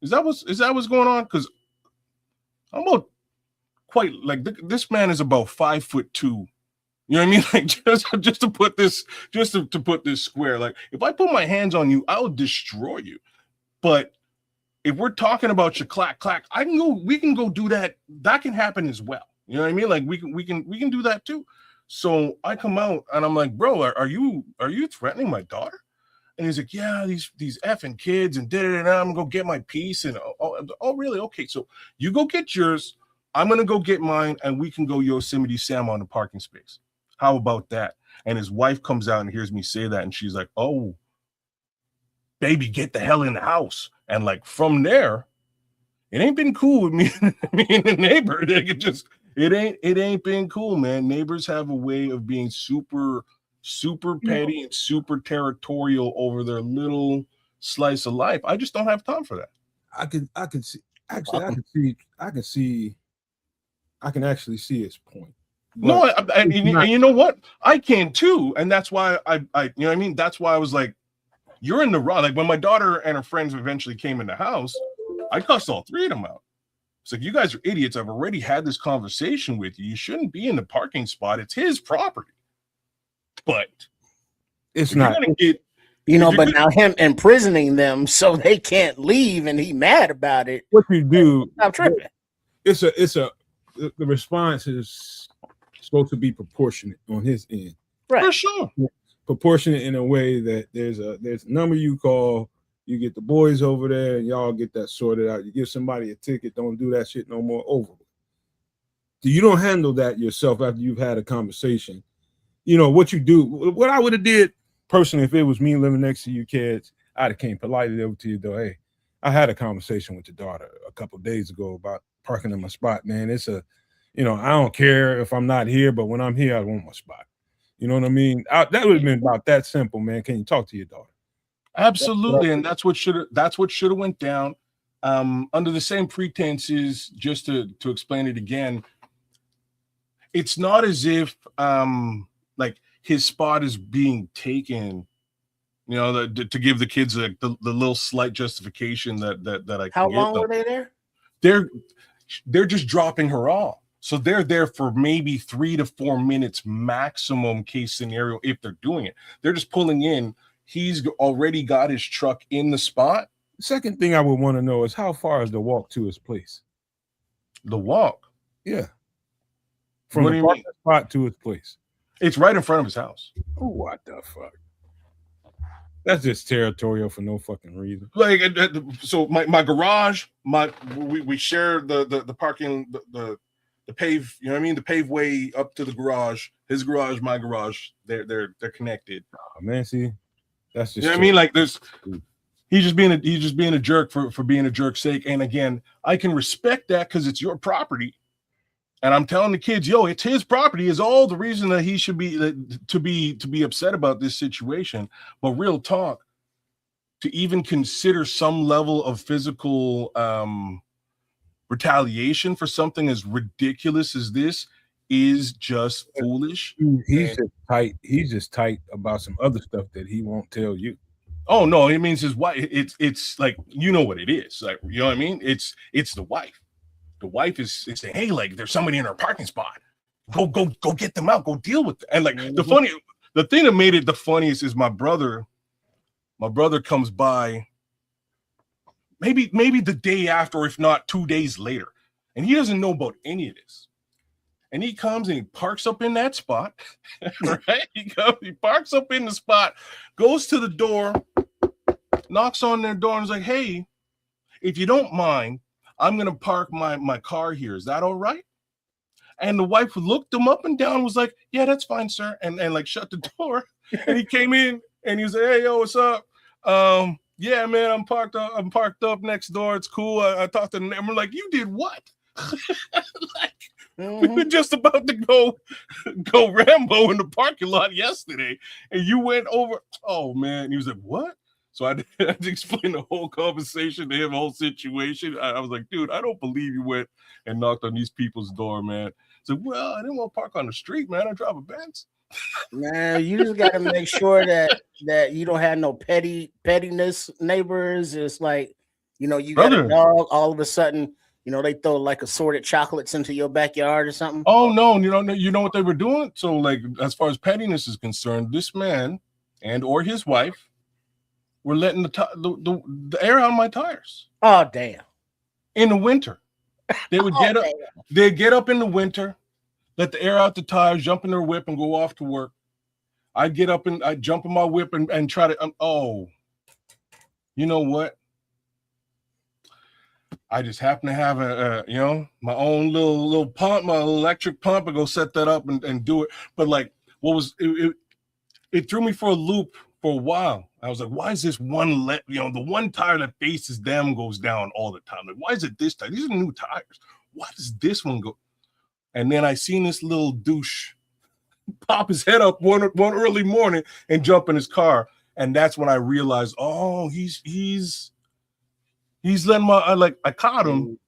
Is that what's going on? Because I'm about quite like this man is about 5'2". You know what I mean? Like, just to put this square. Like, if I put my hands on you, I'll destroy you. But if we're talking about your clack, we can go do that. That can happen as well. You know what I mean? Like, we can do that too. So I come out and I'm like, "Bro, are you threatening my daughter?" And he's like, "Yeah, these effing kids and I'm gonna go get my piece." And oh, really? Okay, so you go get yours. I'm gonna go get mine, and we can go Yosemite Sam on the parking space. How about that? And his wife comes out and hears me say that, and she's like, "Oh, baby, get the hell in the house." And like from there, it ain't been cool with me, me and the neighbor. They could just it ain't been cool, man. Neighbors have a way of being super petty and super territorial over their little slice of life. I just don't have time for that. I can see I can actually see his point. No, and you know what? I can too, and that's why I you know what I mean. That's why I was like, "You're in the wrong." Like when my daughter and her friends eventually came in the house, I cussed all three of them out. It's like, "You guys are idiots. I've already had this conversation with you. You shouldn't be in the parking spot. It's his property." But it's not. But now him imprisoning them so they can't leave, and he mad about it. What you do? I'm tripping. The response is supposed to be proportionate on his end, right? For sure, proportionate in a way that there's a number you call, you get the boys over there, and y'all get that sorted out. You give somebody a ticket, don't do that shit no more. Over. You don't handle that yourself after you've had a conversation. You know what you do. What I would have did personally, if it was me living next to you kids, I'd have came politely over to you though. Hey, I had a conversation with your daughter a couple of days ago about parking in my spot, man. It's I don't care if I'm not here, but when I'm here, I want my spot. You know what I mean? That would have been about that simple, man. Can you talk to your daughter? Absolutely, and that's what should have went down. Under the same pretenses, just to explain it again, it's not as if like his spot is being taken, to give the kids the little slight justification that I can. How long were they there? They're just dropping her off. So they're there for maybe 3 to 4 minutes maximum case scenario if they're doing it. They're just pulling in. He's already got his truck in the spot. The second thing I would want to know is how far is the walk to his place? The walk? Yeah. From the parking spot to his place. It's right in front of his house. Oh, what the fuck? That's just territorial for no fucking reason. Like, so my garage, we share the parking, the pave, you know what I mean? The pave way up to the garage, his garage, my garage, they're connected. Oh, man, see, that's just, you know what I mean? Like he's just being a jerk for being a jerk's sake. And again, I can respect that because it's your property. And I'm telling the kids, yo, it's his property is all the reason that he should be to be upset about this situation. But real talk, to even consider some level of physical retaliation for something as ridiculous as this is just foolish. He's just tight. He's just tight about some other stuff that he won't tell you. Oh no, it means his wife. It's like, you know what it is. Like, you know what I mean? It's the wife. The wife is saying, hey, like there's somebody in our parking spot. Go get them out. Go deal with it. And like the thing that made it the funniest is my brother comes by maybe the day after, or if not 2 days later. And he doesn't know about any of this. And he comes and he parks up in that spot. Right? He parks up in the spot, goes to the door, knocks on their door and is like, hey, if you don't mind, I'm going to park my car here. Is that all right? And the wife looked him up and down and was like, yeah, that's fine, sir. And like shut the door. And he came in and he was like, hey, yo, what's up? Yeah, man, I'm parked up next door. It's cool. I talked to them. And we're like, you did what? We were just about to go Rambo in the parking lot yesterday. And you went over. Oh, man. And he was like, what? So I had to explain the whole conversation to him, the whole situation. I was like, dude, I don't believe you went and knocked on these people's door, man. So, well, I didn't want to park on the street, man. I drive a Benz. Man, you just got to make sure that you don't have no pettiness neighbors. It's like, you got a dog, all of a sudden, they throw like assorted chocolates into your backyard or something. Oh, no. You know what they were doing? So, like, as far as pettiness is concerned, this man and or his wife were letting the air out of my tires. Oh, damn. In the winter. They would get up. They'd get up in the winter, let the air out the tires, jump in their whip and go off to work. I'd get up and I'd jump in my whip and try to, you know what? I just happen to have my own little pump, my electric pump, and go set that up and do it. But like, what was it threw me for a loop for a while. I was like, why is this one the one tire that faces them goes down all the time? Like, why is it this tire? These are new tires. Why does this one go? And then I seen this little douche pop his head up one early morning and jump in his car. And that's when I realized, oh, he's letting I caught him.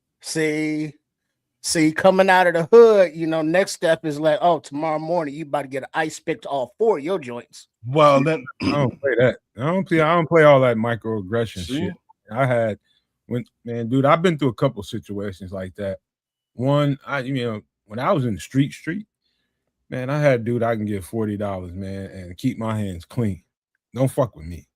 See, coming out of the hood, next step is like, oh, tomorrow morning you about to get an ice pick to all 4 of your joints. Well, then I don't play that. I don't play all that microaggression shit. Dude, I've been through a couple situations like that. One, when I was in the street, man, I had a dude I can give $40, man, and keep my hands clean. Don't fuck with me.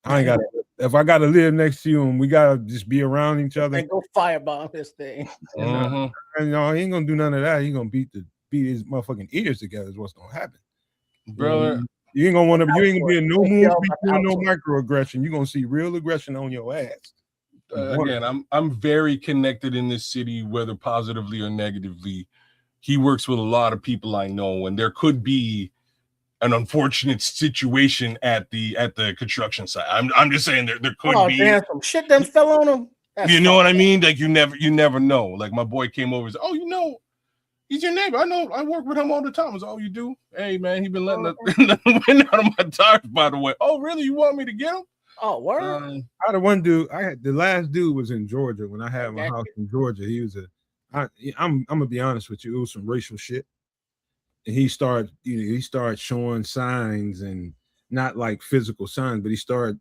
I ain't got to. If I got to live next to you and we got to just be around each other. They go firebomb this thing. He ain't going to do none of that. He going to beat his motherfucking ears together is what's going to happen. Brother. You ain't going to be in no mood to be doing no microaggression. You're going to see real aggression on your ass. Again, I'm very connected in this city, whether positively or negatively. He works with a lot of people I know, and there could be an unfortunate situation at the construction site. I'm just saying there could be. Damn, some shit done fell on him. You know what I mean? Like you never know. Like my boy came over and said, "Oh, he's your neighbor. I know. I work with him all the time." I was, "Oh, you do? Hey, man, he been letting the wind out of my tires, by the way." "Oh, really? You want me to get him?" Oh, word. I had one dude. The last dude was in Georgia when I had my house in Georgia. He was I'm gonna be honest with you. It was some racial shit, and he started showing signs, and not like physical signs, but he started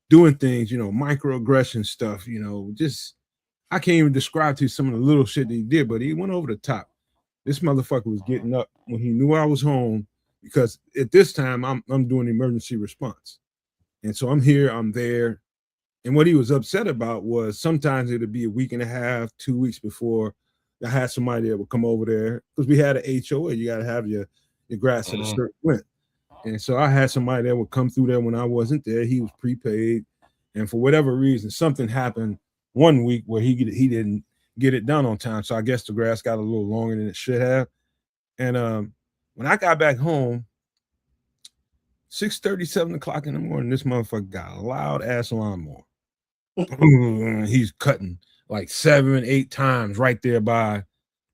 doing things, microaggression stuff. Just I can't even describe to you some of the little shit that he did, but he went over the top. This motherfucker was getting up when he knew I was home, because at this time I'm doing emergency response, and so I'm here, I'm there, and what he was upset about was sometimes it'd be a week and a half, 2 weeks before I had somebody that would come over there, because we had an HOA. You got to have your grass at a certain length. And so I had somebody that would come through there when I wasn't there. He was prepaid. And for whatever reason, something happened one week where he didn't get it done on time. So I guess the grass got a little longer than it should have. And when I got back home, 6:30, 7 o'clock in the morning, this motherfucker got a loud ass lawnmower. He's cutting like 7, 8 times right there by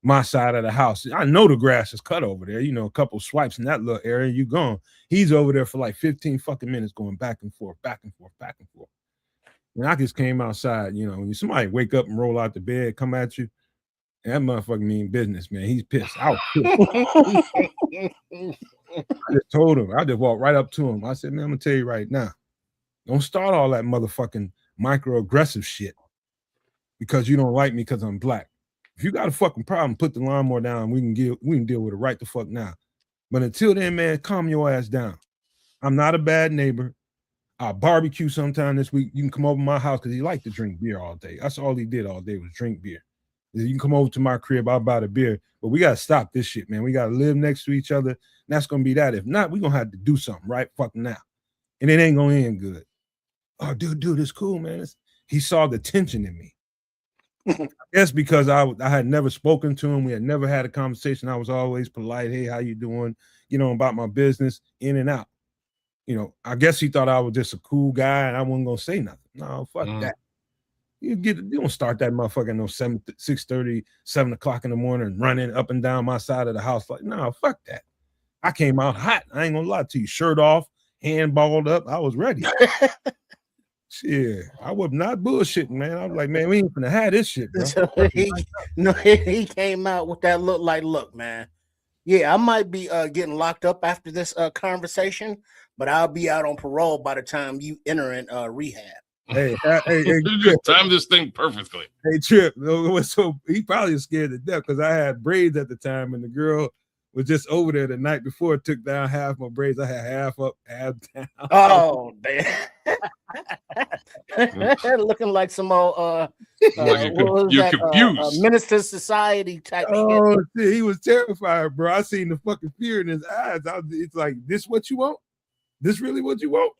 my side of the house. I know the grass is cut over there. A couple swipes in that little area, you gone. He's over there for like 15 fucking minutes going back and forth, back and forth, back and forth. And I just came outside, when somebody wake up and roll out the bed, come at you, and that motherfucker mean business, man. He's pissed. I was pissed. I just told him. I just walked right up to him. I said, man, I'm going to tell you right now, don't start all that motherfucking microaggressive shit because you don't like me because I'm black. If you got a fucking problem, put the lawnmower down. We can deal with it right the fuck now. But until then, man, calm your ass down. I'm not a bad neighbor. I'll barbecue sometime this week. You can come over to my house because he liked to drink beer all day. That's all he did all day was drink beer. You can come over to my crib. I'll buy the beer. But we got to stop this shit, man. We got to live next to each other. And that's going to be that. If not, we're going to have to do something right fucking now. And it ain't going to end good. Oh, dude, it's cool, man. He saw the tension in me. I guess because I had never spoken to him. We had never had a conversation. I was always polite. Hey, how you doing? About my business, in and out. I guess he thought I was just a cool guy and I wasn't going to say nothing. No, fuck that. You don't start that motherfucker no 6:30, 7 o'clock in the morning running up and down my side of the house. Like, no, fuck that. I came out hot. I ain't going to lie to you. Shirt off, hand balled up. I was ready. Shit, I was not bullshitting, man. I was like, man, we ain't gonna have this shit, bro. So he came out with that look, man. Yeah, I might be getting locked up after this conversation, but I'll be out on parole by the time you enter in rehab. Hey, you just timed this thing perfectly. Hey, Trip. So he probably was scared to death because I had braids at the time, and the girl was just over there the night before, took down half my braids. I had half up, half down. Oh, damn. Looking like some old you're confused. Minister Society type shit. Shit, he was terrified, bro. I seen the fucking fear in his eyes. It's like, this what you want? This really what you want?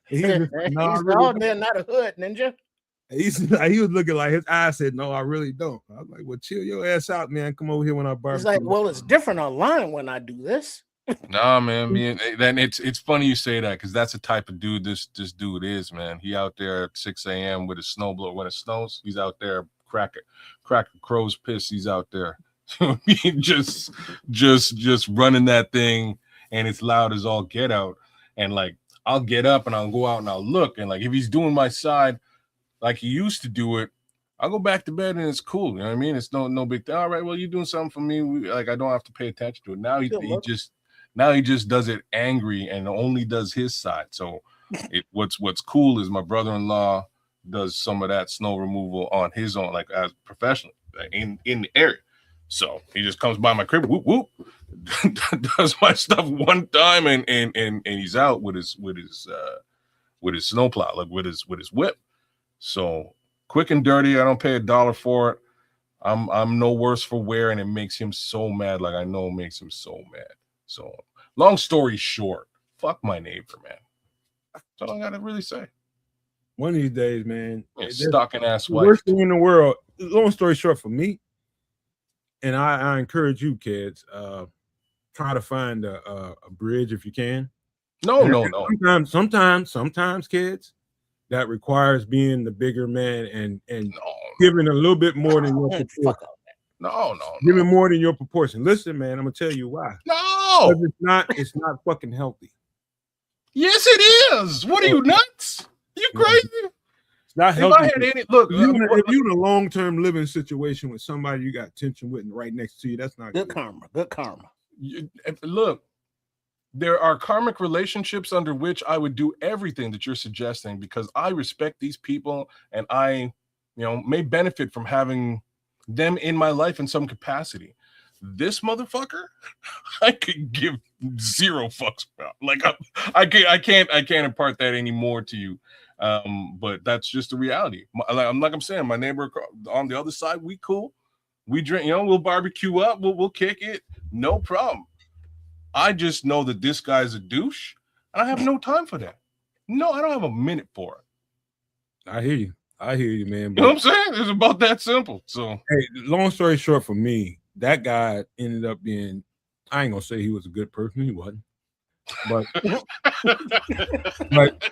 He's really not a hood ninja. He was looking like his eyes said, no, I really don't. I was like, well, chill your ass out, man. Come over here when I barbecue. He's like, well, it's different online when I do this. Nah, man, then it's funny you say that because that's the type of dude this dude is, man. He out there at 6 a.m. with a snowblower. When it snows, he's out there crack a crow's piss. He's out there just running that thing, and it's loud as all get out. And like I'll get up and I'll go out and I'll look, and like if he's doing my side like he used to do it, I'll go back to bed and it's cool. You know what I mean? It's no big thing. All right, well, you're doing something for me. Like I don't have to pay attention to it. Now he just does it angry and only does his side. So what's cool is my brother-in-law does some of that snow removal on his own, like as professional in the area. So he just comes by my crib, whoop whoop, does my stuff one time, and he's out with his snowplow, like with his whip. So quick and dirty. I don't pay $1 for it. I'm no worse for wear, and it makes him so mad. Like I know it makes him so mad. So long story short, fuck my neighbor, man. That's all I gotta really say. One of these days, man. Stalking ass wife. Worst thing in the world. Long story short, for me, and I encourage you kids, try to find a bridge if you can. No. Sometimes kids, that requires being the bigger man and giving a little bit more than your proportion. No. Giving more than your proportion. Listen, man, I'm gonna tell you why. No, it's not fucking healthy. Yes, it is. What are you, nuts? You crazy? It's not healthy. If I had any look, if you in a long-term living situation with somebody you got tension with and right next to you, that's not good karma. Good karma. Look, there are karmic relationships under which I would do everything that you're suggesting because I respect these people and I, may benefit from having them in my life in some capacity. This motherfucker, I could give 0 fucks about. Like I can't impart that anymore to you. But that's just the reality. I'm saying, my neighbor on the other side, we cool. We drink, we'll barbecue up, we'll kick it, no problem. I just know that this guy's a douche, and I have no time for that. No, I don't have a minute for it. I hear you, man. You know what I'm saying? It's about that simple. So, hey, long story short, for me, that guy ended up being, I ain't gonna say he was a good person, he wasn't. But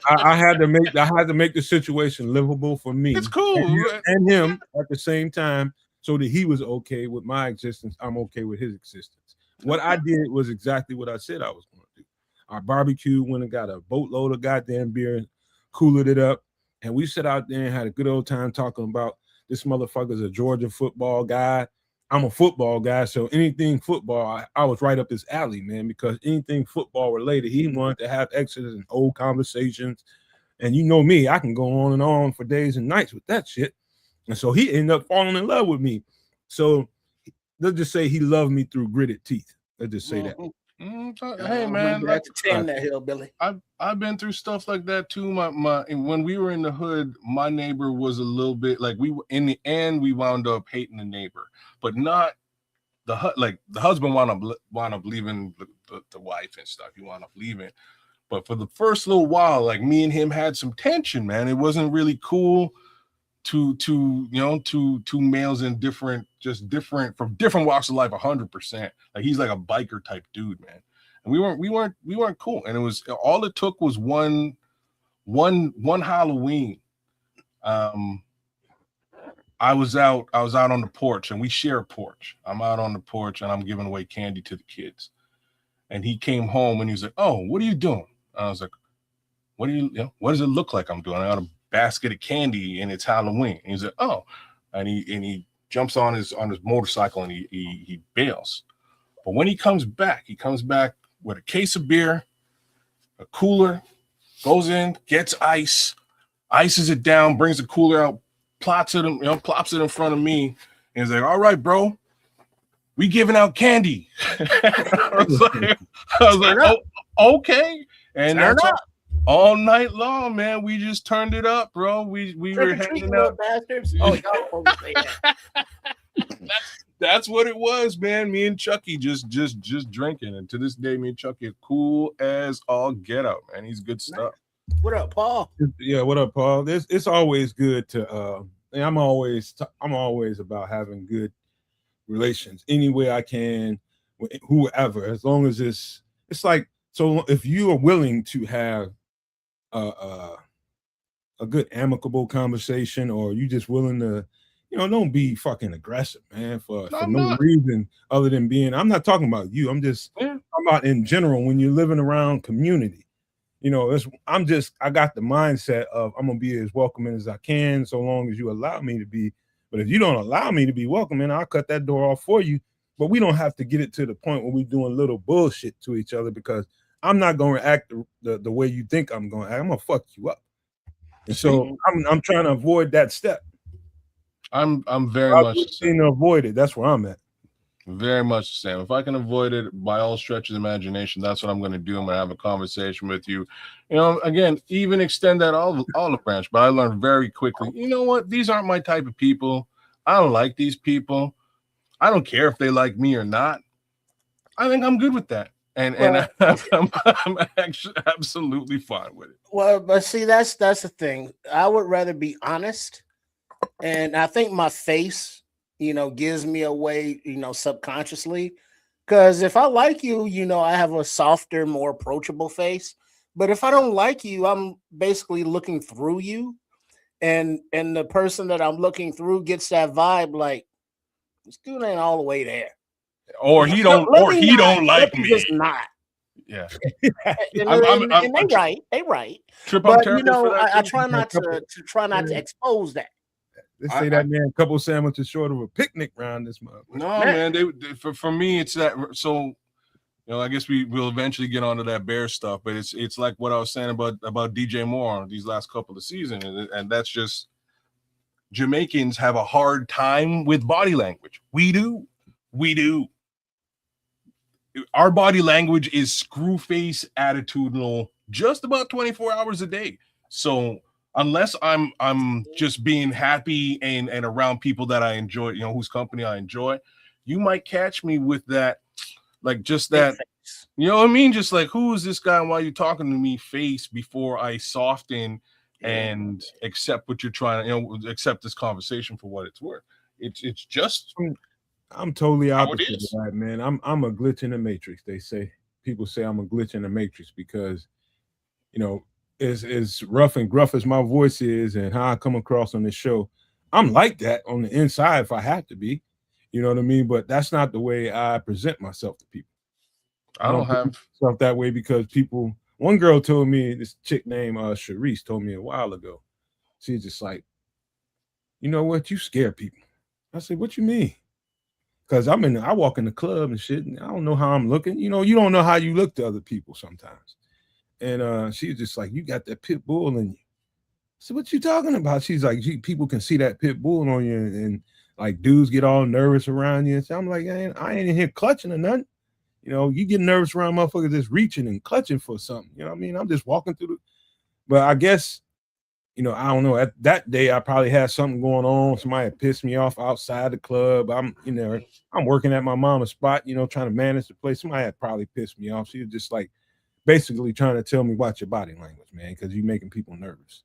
I had to make the situation livable for me. It's cool. And him at the same time, so that he was okay with my existence. I'm okay with his existence. What I did was exactly what I said I was going to do. I barbecued, went and got a boatload of goddamn beer and cooled it up. And we sat out there and had a good old time talking about this motherfucker's a Georgia football guy. I'm a football guy, so anything football, I was right up his alley, man, because anything football related, he wanted to have extras and old conversations. And you know me, I can go on and on for days and nights with that shit. And so he ended up falling in love with me. So let's just say he loved me through gritted teeth. Let's just say that. Hey man, that's that hillbilly. I've been through stuff like that too. When we were in the hood, my neighbor was a little bit like in the end we wound up hating the neighbor, but not the husband wound up leaving the wife and stuff. He wound up leaving, but for the first little while, like me and him had some tension, man. It wasn't really cool. Two males in different from different walks of life 100%. Like he's like a biker type dude, man. And we weren't cool. And it was all it took was one Halloween. I was out on the porch, and we share a porch. I'm out on the porch and I'm giving away candy to the kids. And he came home and he was like, "Oh, what are you doing?" And I was like, what does it look like I'm doing? I got a basket of candy and it's Halloween. And he's like, "Oh," and he jumps on his motorcycle and he bails. But when he comes back with a case of beer, a cooler, goes in, gets ices it down, brings the cooler out, plops it in front of me, and he's like, "All right, bro, we giving out candy." I was like, "Oh, okay." And that's all night long, man. We just turned it up, bro. We were hanging out. Bastards. Oh, y'all say that. That's what it was, man. Me and Chucky just drinking, and to this day, me and Chucky are cool as all get out, man. He's good stuff. What up, Paul? Yeah, what up, Paul? It's always good to. I'm always about having good relations any way I can with whoever, as long as it's it's like, so if you are willing to have a good amicable conversation, or you just willing to, don't be fucking aggressive, man, for I'm no not. reason other than being. I'm not talking about you. I'm about in general when you're living around community. I got the mindset of I'm gonna be as welcoming as I can, so long as you allow me to be. But if you don't allow me to be welcoming, I'll cut that door off for you. But we don't have to get it to the point where we're doing little bullshit to each other, because I'm not going to act the way you think I'm going to act. I'm going to fuck you up. And so I'm trying to avoid that step. I'm very much the same. To avoid it. That's where I'm at. Very much the same. If I can avoid it by all stretches of imagination, that's what I'm going to do. I'm going to have a conversation with you. Again, even extend that olive branch. But I learned very quickly, you know what? These aren't my type of people. I don't like these people. I don't care if they like me or not. I think I'm good with that. And I'm actually absolutely fine with it. Well, but see, that's the thing. I would rather be honest. And I think my face, gives me away, subconsciously. Because if I like you, I have a softer, more approachable face. But if I don't like you, I'm basically looking through you. And the person that I'm looking through gets that vibe like, this dude ain't all the way there. Or he don't like me. Just not. Yeah. And they right. Trip, but I try not to expose that. They say that man a couple sandwiches short of a picnic round this month. No, man. For me, it's that. So, I guess we'll eventually get onto that bear stuff, but it's like what I was saying about DJ Moore these last couple of seasons, and that's just Jamaicans have a hard time with body language. We do. Our body language is screw face attitudinal just about 24 hours a day. So unless I'm just being happy and around people that I enjoy, whose company I enjoy, you might catch me with that, like just that, you know what I mean? Just like, who is this guy and why are you talking to me face before I soften and accept what you're trying to, accept this conversation for what it's worth. It's just I'm totally opposite of that, man. I'm a glitch in the matrix. People say I'm a glitch in the matrix because, as rough and gruff as my voice is and how I come across on this show, I'm like that on the inside if I have to be. You know what I mean? But that's not the way I present myself to people. I don't have myself that way because people. One girl told me, this chick named Sharice told me a while ago. She's just like, you know what? You scare people. I said, what you mean? Because I walk in the club and shit, and I don't know how I'm looking. You don't know how you look to other people sometimes. And she's just like, you got that pit bull in you. So what you talking about? She's like, people can see that pit bull on you, and like dudes get all nervous around you. So I'm like, I ain't in here clutching or nothing. You get nervous around motherfuckers just reaching and clutching for something. You know what I mean? I'm just walking through but I guess, I don't know. At that day, I probably had something going on. Somebody had pissed me off outside the club. I'm working at my mama's spot, trying to manage the place. Somebody had probably pissed me off. She was just like basically trying to tell me, watch your body language, man, because you're making people nervous.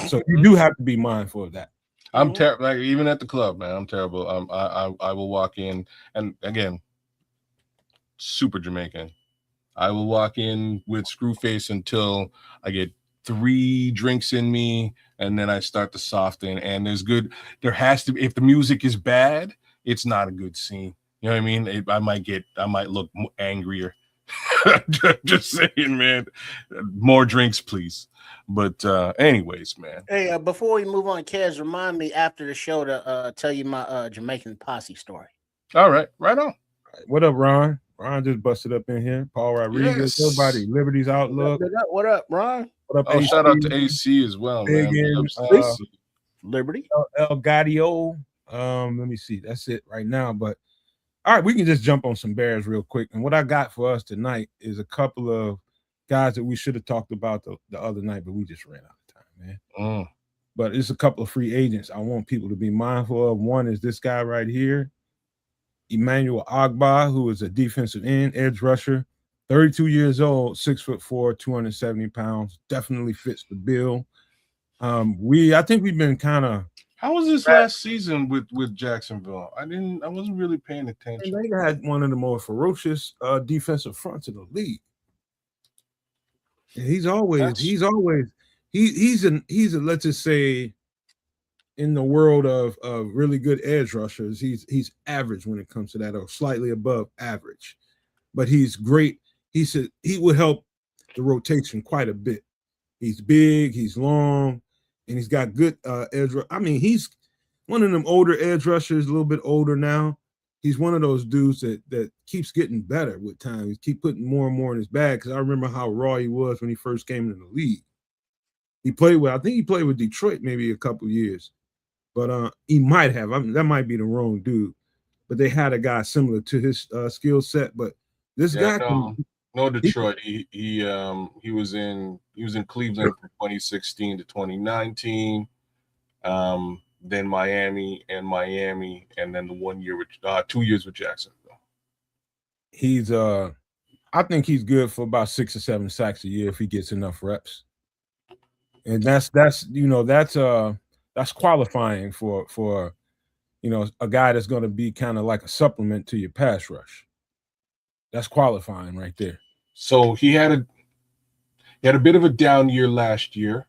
So you do have to be mindful of that. I'm terrible. Like even at the club, man, I'm terrible. I will walk in, and again, super Jamaican. I will walk in with screw face until I get 3 drinks in me, and then I start to soften. And there has to be, if the music is bad, it's not a good scene. You know what I mean? I might look angrier. Just saying, man. More drinks, please. But anyways, man. Hey, before we move on, Kez, remind me after the show to tell you my Jamaican posse story. All right, right on. What up, Ron? Ron just busted up in here. Paul Rodriguez, everybody, Liberty's Outlook. What up, Ron? What up, AC? Shout out to AC as well, man. Liberty. El Gadio. Let me see. That's it right now. But all right, we can just jump on some Bears real quick. And what I got for us tonight is a couple of guys that we should have talked about the other night, but we just ran out of time, man. But it's a couple of free agents I want people to be mindful of. One is this guy right here, Emmanuel Agba, who is a defensive end, edge rusher, 32 years old, 6'4", 270 pounds, definitely fits the bill. I think we've been kind of. How was this last season with Jacksonville? I wasn't really paying attention. They had one of the more ferocious defensive fronts in the league. He's always he's a let's just say in the world of really good edge rushers, he's average when it comes to that, or slightly above average. But he's great. He said he would help the rotation quite a bit. He's big, he's long, and he's got good edge. I mean, he's one of them older edge rushers, a little bit older now. He's one of those dudes that keeps getting better with time. He keep putting more and more in his bag. Because I remember how raw he was when he first came into the league. I think he played with Detroit maybe a couple years, but he might have. I mean, that might be the wrong dude. But they had a guy similar to his skill set. But this guy, no Detroit. He was in Cleveland from 2016 to 2019. Then Miami, and then the 1 year with 2 years with Jacksonville. He's I think he's good for about 6 or 7 sacks a year if he gets enough reps. And that's qualifying for a guy that's going to be kind of like a supplement to your pass rush. That's qualifying right there. So he had a bit of a down year last year.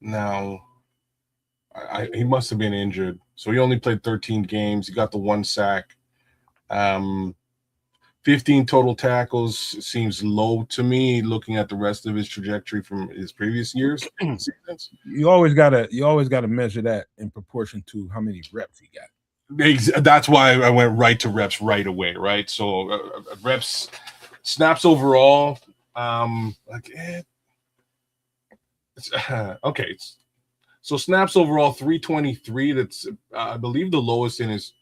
Now, he must have been injured. So he only played 13 games. He got the 1 sack. 15 total tackles seems low to me, looking at the rest of his trajectory from his previous years. You always gotta measure that in proportion to how many reps he got. That's why I went right to reps right away, right? So reps, snaps overall, okay. So snaps overall 323. That's I believe the lowest in his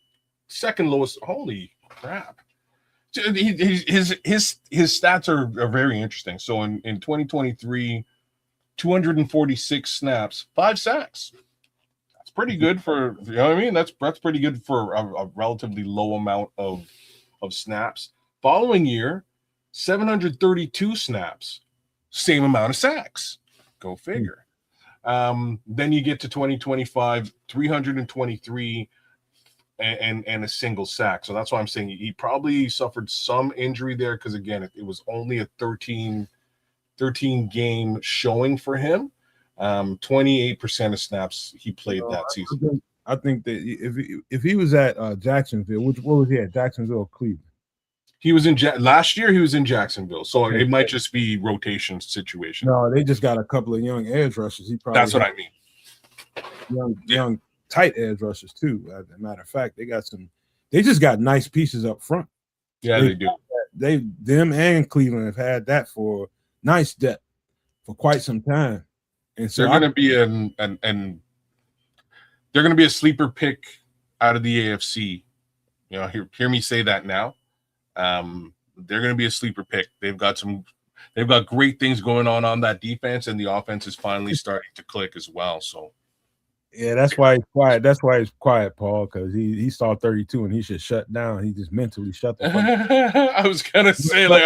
second lowest. Holy crap! His stats are very interesting. So in 2023, 246 snaps, 5 sacks. That's pretty good for, you know what I mean? That's pretty good for a relatively low amount of snaps. Following year, 732 snaps, same amount of sacks. Go figure. Then you get to 2025, 323 and a single sack. So that's why I'm saying he probably suffered some injury there, because again, it was only a 13 game showing for him. 28% of snaps he played that season. I think that if he was at Jacksonville, what was he at, Jacksonville or Cleveland? He was in last year. He was in Jacksonville, so it might just be rotation situation. No, they just got a couple of young edge rushers. That's what I mean. Young tight edge rushers too. As a matter of fact, they just got nice pieces up front. Yeah, they do. Them and Cleveland have had that for nice depth for quite some time, and so they're going to be they're going to be a sleeper pick out of the AFC. You know, hear me say that now. They're going to be a sleeper pick. They've got great things going on that defense, and the offense is finally starting to click as well. So, yeah, that's why he's quiet. That's why he's quiet, Paul, because he saw 32 and he should shut down. He just mentally shut the fuck up. I was gonna say, like,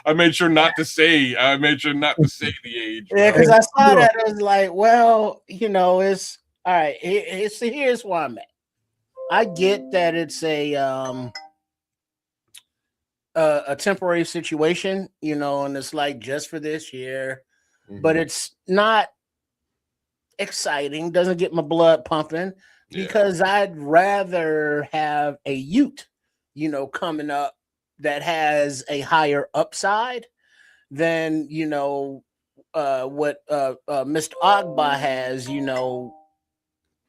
I made sure not to say the age. Yeah, because I saw that, it was like, well, it's all right. Here's where I'm at. I get that it's a temporary situation, and it's like just for this year, but it's not exciting, doesn't get my blood pumping, because I'd rather have a Ute, coming up that has a higher upside than, what Mr. Ogba has,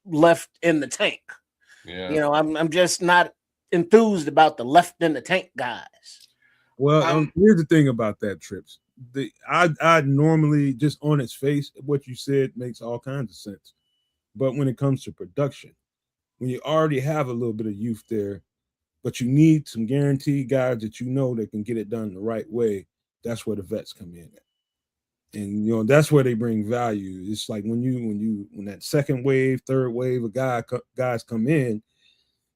left in the tank. Yeah. I'm just not enthused about the left in the tank guys. Well, here's the thing about that, Trips. I normally, just on its face, what you said makes all kinds of sense. But when it comes to production, when you already have a little bit of youth there, but you need some guaranteed guys that that can get it done the right way, that's where the vets come in at. And that's where they bring value. It's like when that second wave, third wave of guys come in,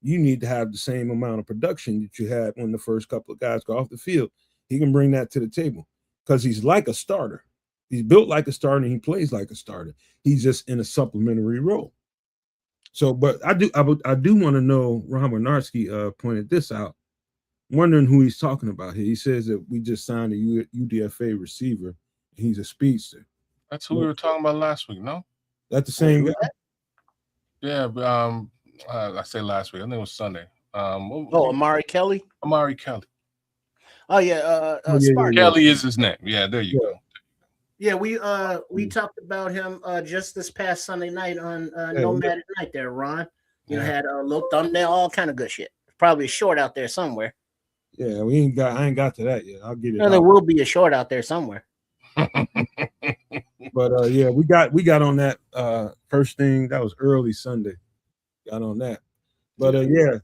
you need to have the same amount of production that you had when the first couple of guys go off the field. He can bring that to the table because he's like a starter. He's built like a starter and he plays like a starter. He's just in a supplementary role. So, but I do want to know, Ron Winarski pointed this out. wondering who he's talking about here. He says that we just signed a UDFA receiver. He's a speedster. That's who we were talking about last week, no? That's the same guy? Yeah, but I say last week. I think it was Sunday. Amari Kelly. Amari Kelly. Oh yeah, Spark. Kelly is his name. Yeah, there you go. Yeah, we talked about him just this past Sunday night on Nomad at Night there, Ron. You know, had a little thumbnail, all kind of good shit. Probably a short out there somewhere. Yeah, I ain't got to that yet. I'll get it. No, there will be a short out there somewhere. But yeah, we got on that first thing. That was early Sunday. Got on that. But yeah,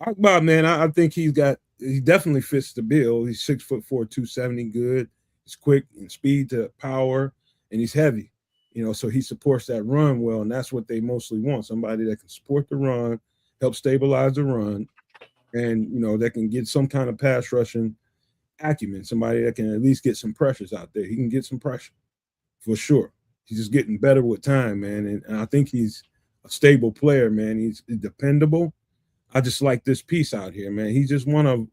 Akbar, man, I think he definitely fits the bill. He's 6'4", 270, good. He's quick and speed to power, and he's heavy. You know, so he supports that run well, and that's what they mostly want. Somebody that can support the run, help stabilize the run, and you know, that can get some kind of pass rushing acumen. Somebody that can at least get some pressures out there. He can get some pressure for sure. He's just getting better with time, man. And I think he's a stable player, man. He's dependable. I just like this piece out here, man. He's just one of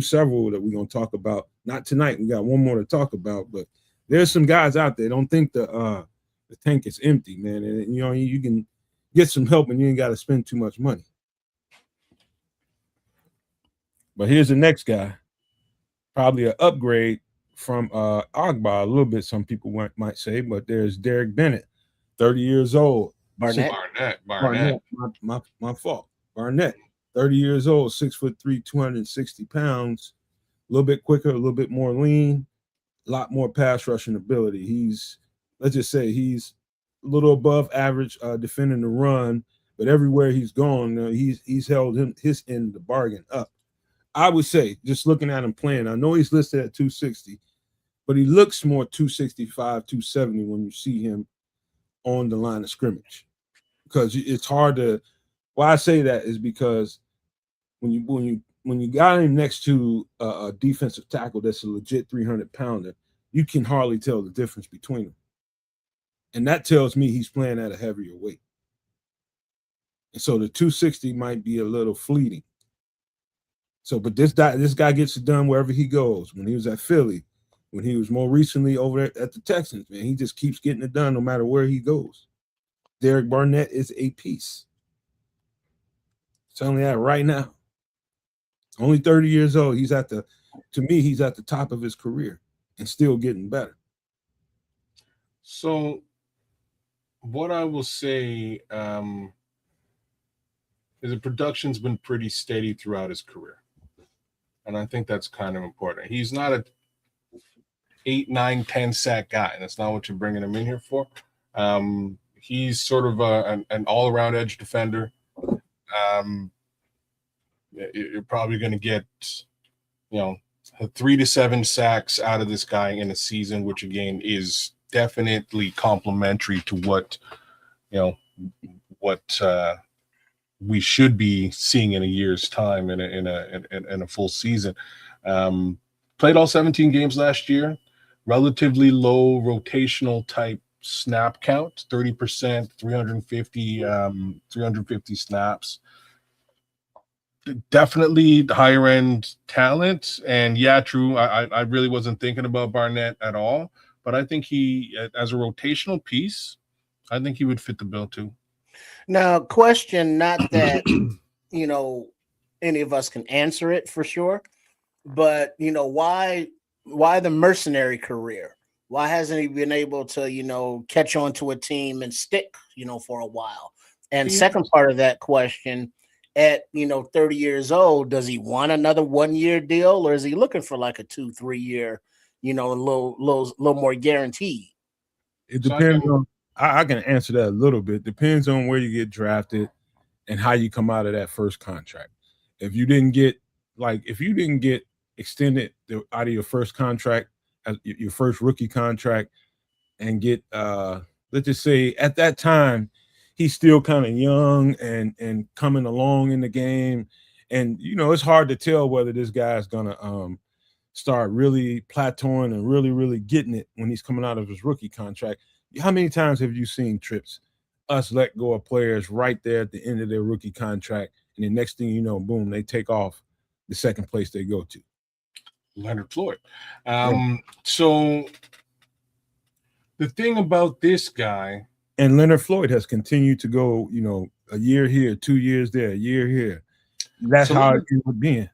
several that we're gonna talk about. Not tonight. We got one more to talk about, but there's some guys out there. Don't think the tank is empty, man. And you know, you can get some help and you ain't got to spend too much money. But here's the next guy, probably an upgrade from Agba a little bit, some people might say, but there's Derek Bennett, 30 years old. Barnett. My fault. Barnett, 30 years old, 6'3", 260 pounds, a little bit quicker, a little bit more lean, a lot more pass rushing ability. Let's just say he's a little above average defending the run, but everywhere he's gone, he's held his end of the bargain up. I would say, just looking at him playing, I know he's listed at 260, but he looks more 265, 270 when you see him on the line of scrimmage. Because it's hard to, why I say that is because when you got him next to a defensive tackle that's a legit 300-pounder, you can hardly tell the difference between them. And that tells me he's playing at a heavier weight. And so the 260 might be a little fleeting. So, but this guy gets it done wherever he goes. When he was at Philly, when he was more recently over at the Texans, man, he just keeps getting it done no matter where he goes. Derek Barnett is a piece. Telling you that right now. Only 30 years old. He's at the top of his career and still getting better. So what I will say is the production's been pretty steady throughout his career. And I think that's kind of important. He's not a 8, 9, 10 sack guy. And that's not what you're bringing him in here for. He's sort of an all-around edge defender. You're probably going to get, 3 to 7 sacks out of this guy in a season, which again is definitely complementary to what we should be seeing in a year's time in a full season. Played all 17 games last year. Relatively low rotational type snap count, 30%, 350 snaps. Definitely higher end talent. And yeah, true. I really wasn't thinking about Barnett at all, but I think he, as a rotational piece, I think he would fit the bill too. Now, question, not that, any of us can answer it for sure, but, why the mercenary career? Why hasn't he been able to, catch on to a team and stick, for a while? And second part of that question, at 30 years old, does he want another 1-year deal, or is he looking for like a 2-3 year, a little more guaranteed? It depends on. I can answer that a little bit. Depends on where you get drafted and how you come out of that first contract. If you didn't get extended out of your first contract, your first rookie contract, and get let's just say at that time he's still kind of young and coming along in the game, and it's hard to tell whether this guy's gonna start really plateauing and really, really getting it when he's coming out of his rookie contract. How many times have you seen trips us let go of players right there at the end of their rookie contract, and the next thing you know, boom, they take off the second place they go to. Leonard Floyd. So the thing about this guy, and Leonard Floyd has continued to go, a year here, 2 years there, a year here. That's how it would be.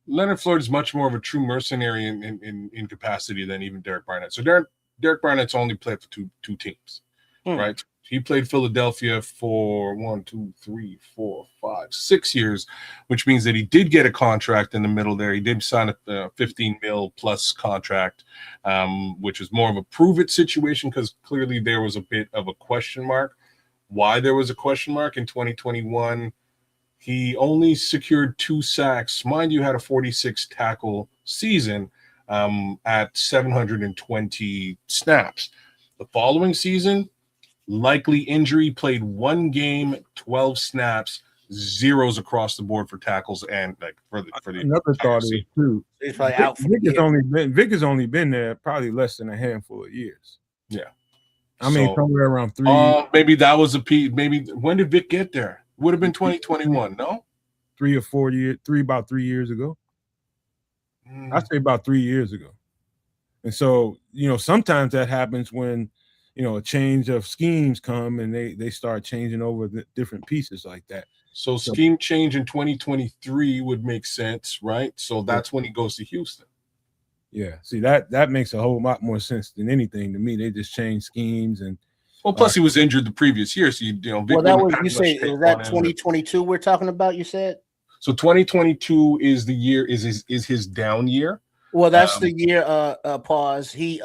Leonard Floyd is much more of a true mercenary in capacity than even Derek Barnett. So Derek Barnett's only played for two teams, right? He played Philadelphia for 6 years, which means that he did get a contract in the middle there. He did sign a 15 mil plus contract, which is more of a prove it situation because clearly there was a bit of a question mark. Why there was a question mark in 2021? He only secured 2 sacks. Mind you, had a 46 tackle season at 720 snaps. The following season, likely injury, played 1 game, 12 snaps, zeros across the board for tackles and for the another thought is too. He's probably out for Vic has only been there probably less than a handful of years. Yeah, I mean somewhere around 3. Maybe that was a peak. Maybe when did Vic get there? Would have been 2021. No, 3 or 4 years. About 3 years ago. I'd say about 3 years ago. And so sometimes that happens when a change of schemes come and they start changing over the different pieces like that. So scheme change in 2023 would make sense, right? So that's when he goes to Houston. Yeah. See, that makes a whole lot more sense than anything to me. They just change schemes and plus he was injured the previous year. So Vic well, that was you say is that 2022 we're talking about? You said so. 2022 is the year is his down year. Well, that's the year. Pause. He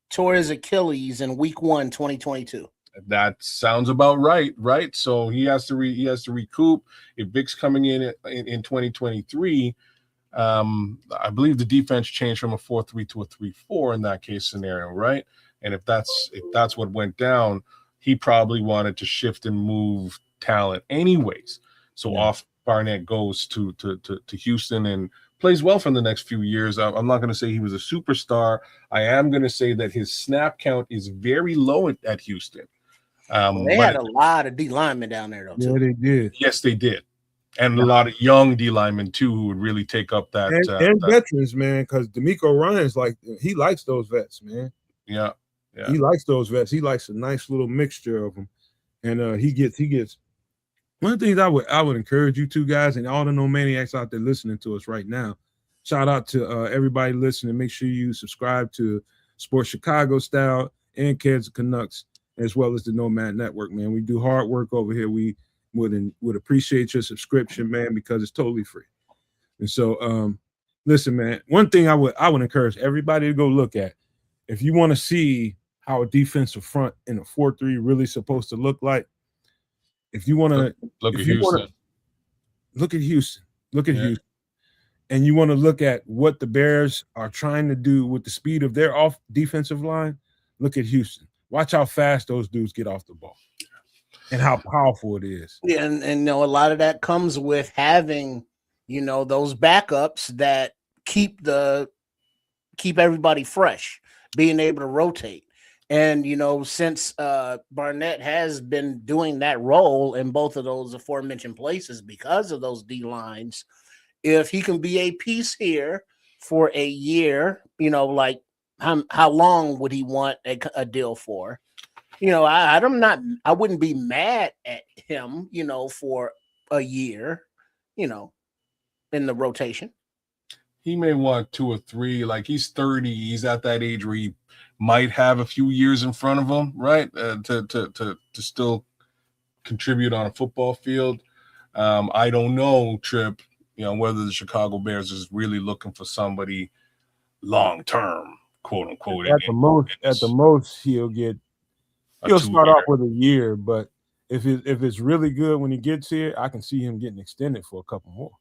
tore his Achilles in week 1, 2022. That sounds about right, right? So he has to recoup. If Vic's coming in 2023, I believe the defense changed from a 4-3 to a 3-4 in that case scenario, right? And if that's what went down, he probably wanted to shift and move talent anyways. So off Barnett goes to Houston and plays well for the next few years. I'm not going to say he was a superstar. I am going to say that his snap count is very low at Houston. They had a lot of D linemen down there, though. Yeah, they did. Yes, they did. And a lot of young D linemen, too, who would really take up that. And veterans, man, because D'Amico Ryan's he likes those vets, man. Yeah. He likes those vets. He likes a nice little mixture of them. And he gets one of the things I would encourage you two guys and all the No Maniacs out there listening to us right now. Shout out to everybody listening. Make sure you subscribe to Sports Chicago Style and Kids Canucks, as well as the Nomad Network, man. We do hard work over here. We would appreciate your subscription, man, because it's totally free. And so, listen, man, one thing I would encourage everybody to go look at, if you want to see how a defensive front in a 4-3 really supposed to look like, if you want to look at Houston, Houston, and you want to look at what the Bears are trying to do with the speed of their off defensive line, look at Houston. Watch how fast those dudes get off the ball and how powerful it is. Yeah, and a lot of that comes with having, those backups that keep everybody fresh, being able to rotate. And, since Barnett has been doing that role in both of those aforementioned places because of those D lines, if he can be a piece here for a year, like how long would he want a deal for? I wouldn't be mad at him, for a year, in the rotation. He may want 2 or 3. Like he's 30. He's at that age where he might have a few years in front of him, right? To still contribute on a football field. I don't know, Trip, whether the Chicago Bears is really looking for somebody long term, quote unquote. At the most, he'll start off with a year, but if it's really good when he gets here, I can see him getting extended for a couple more.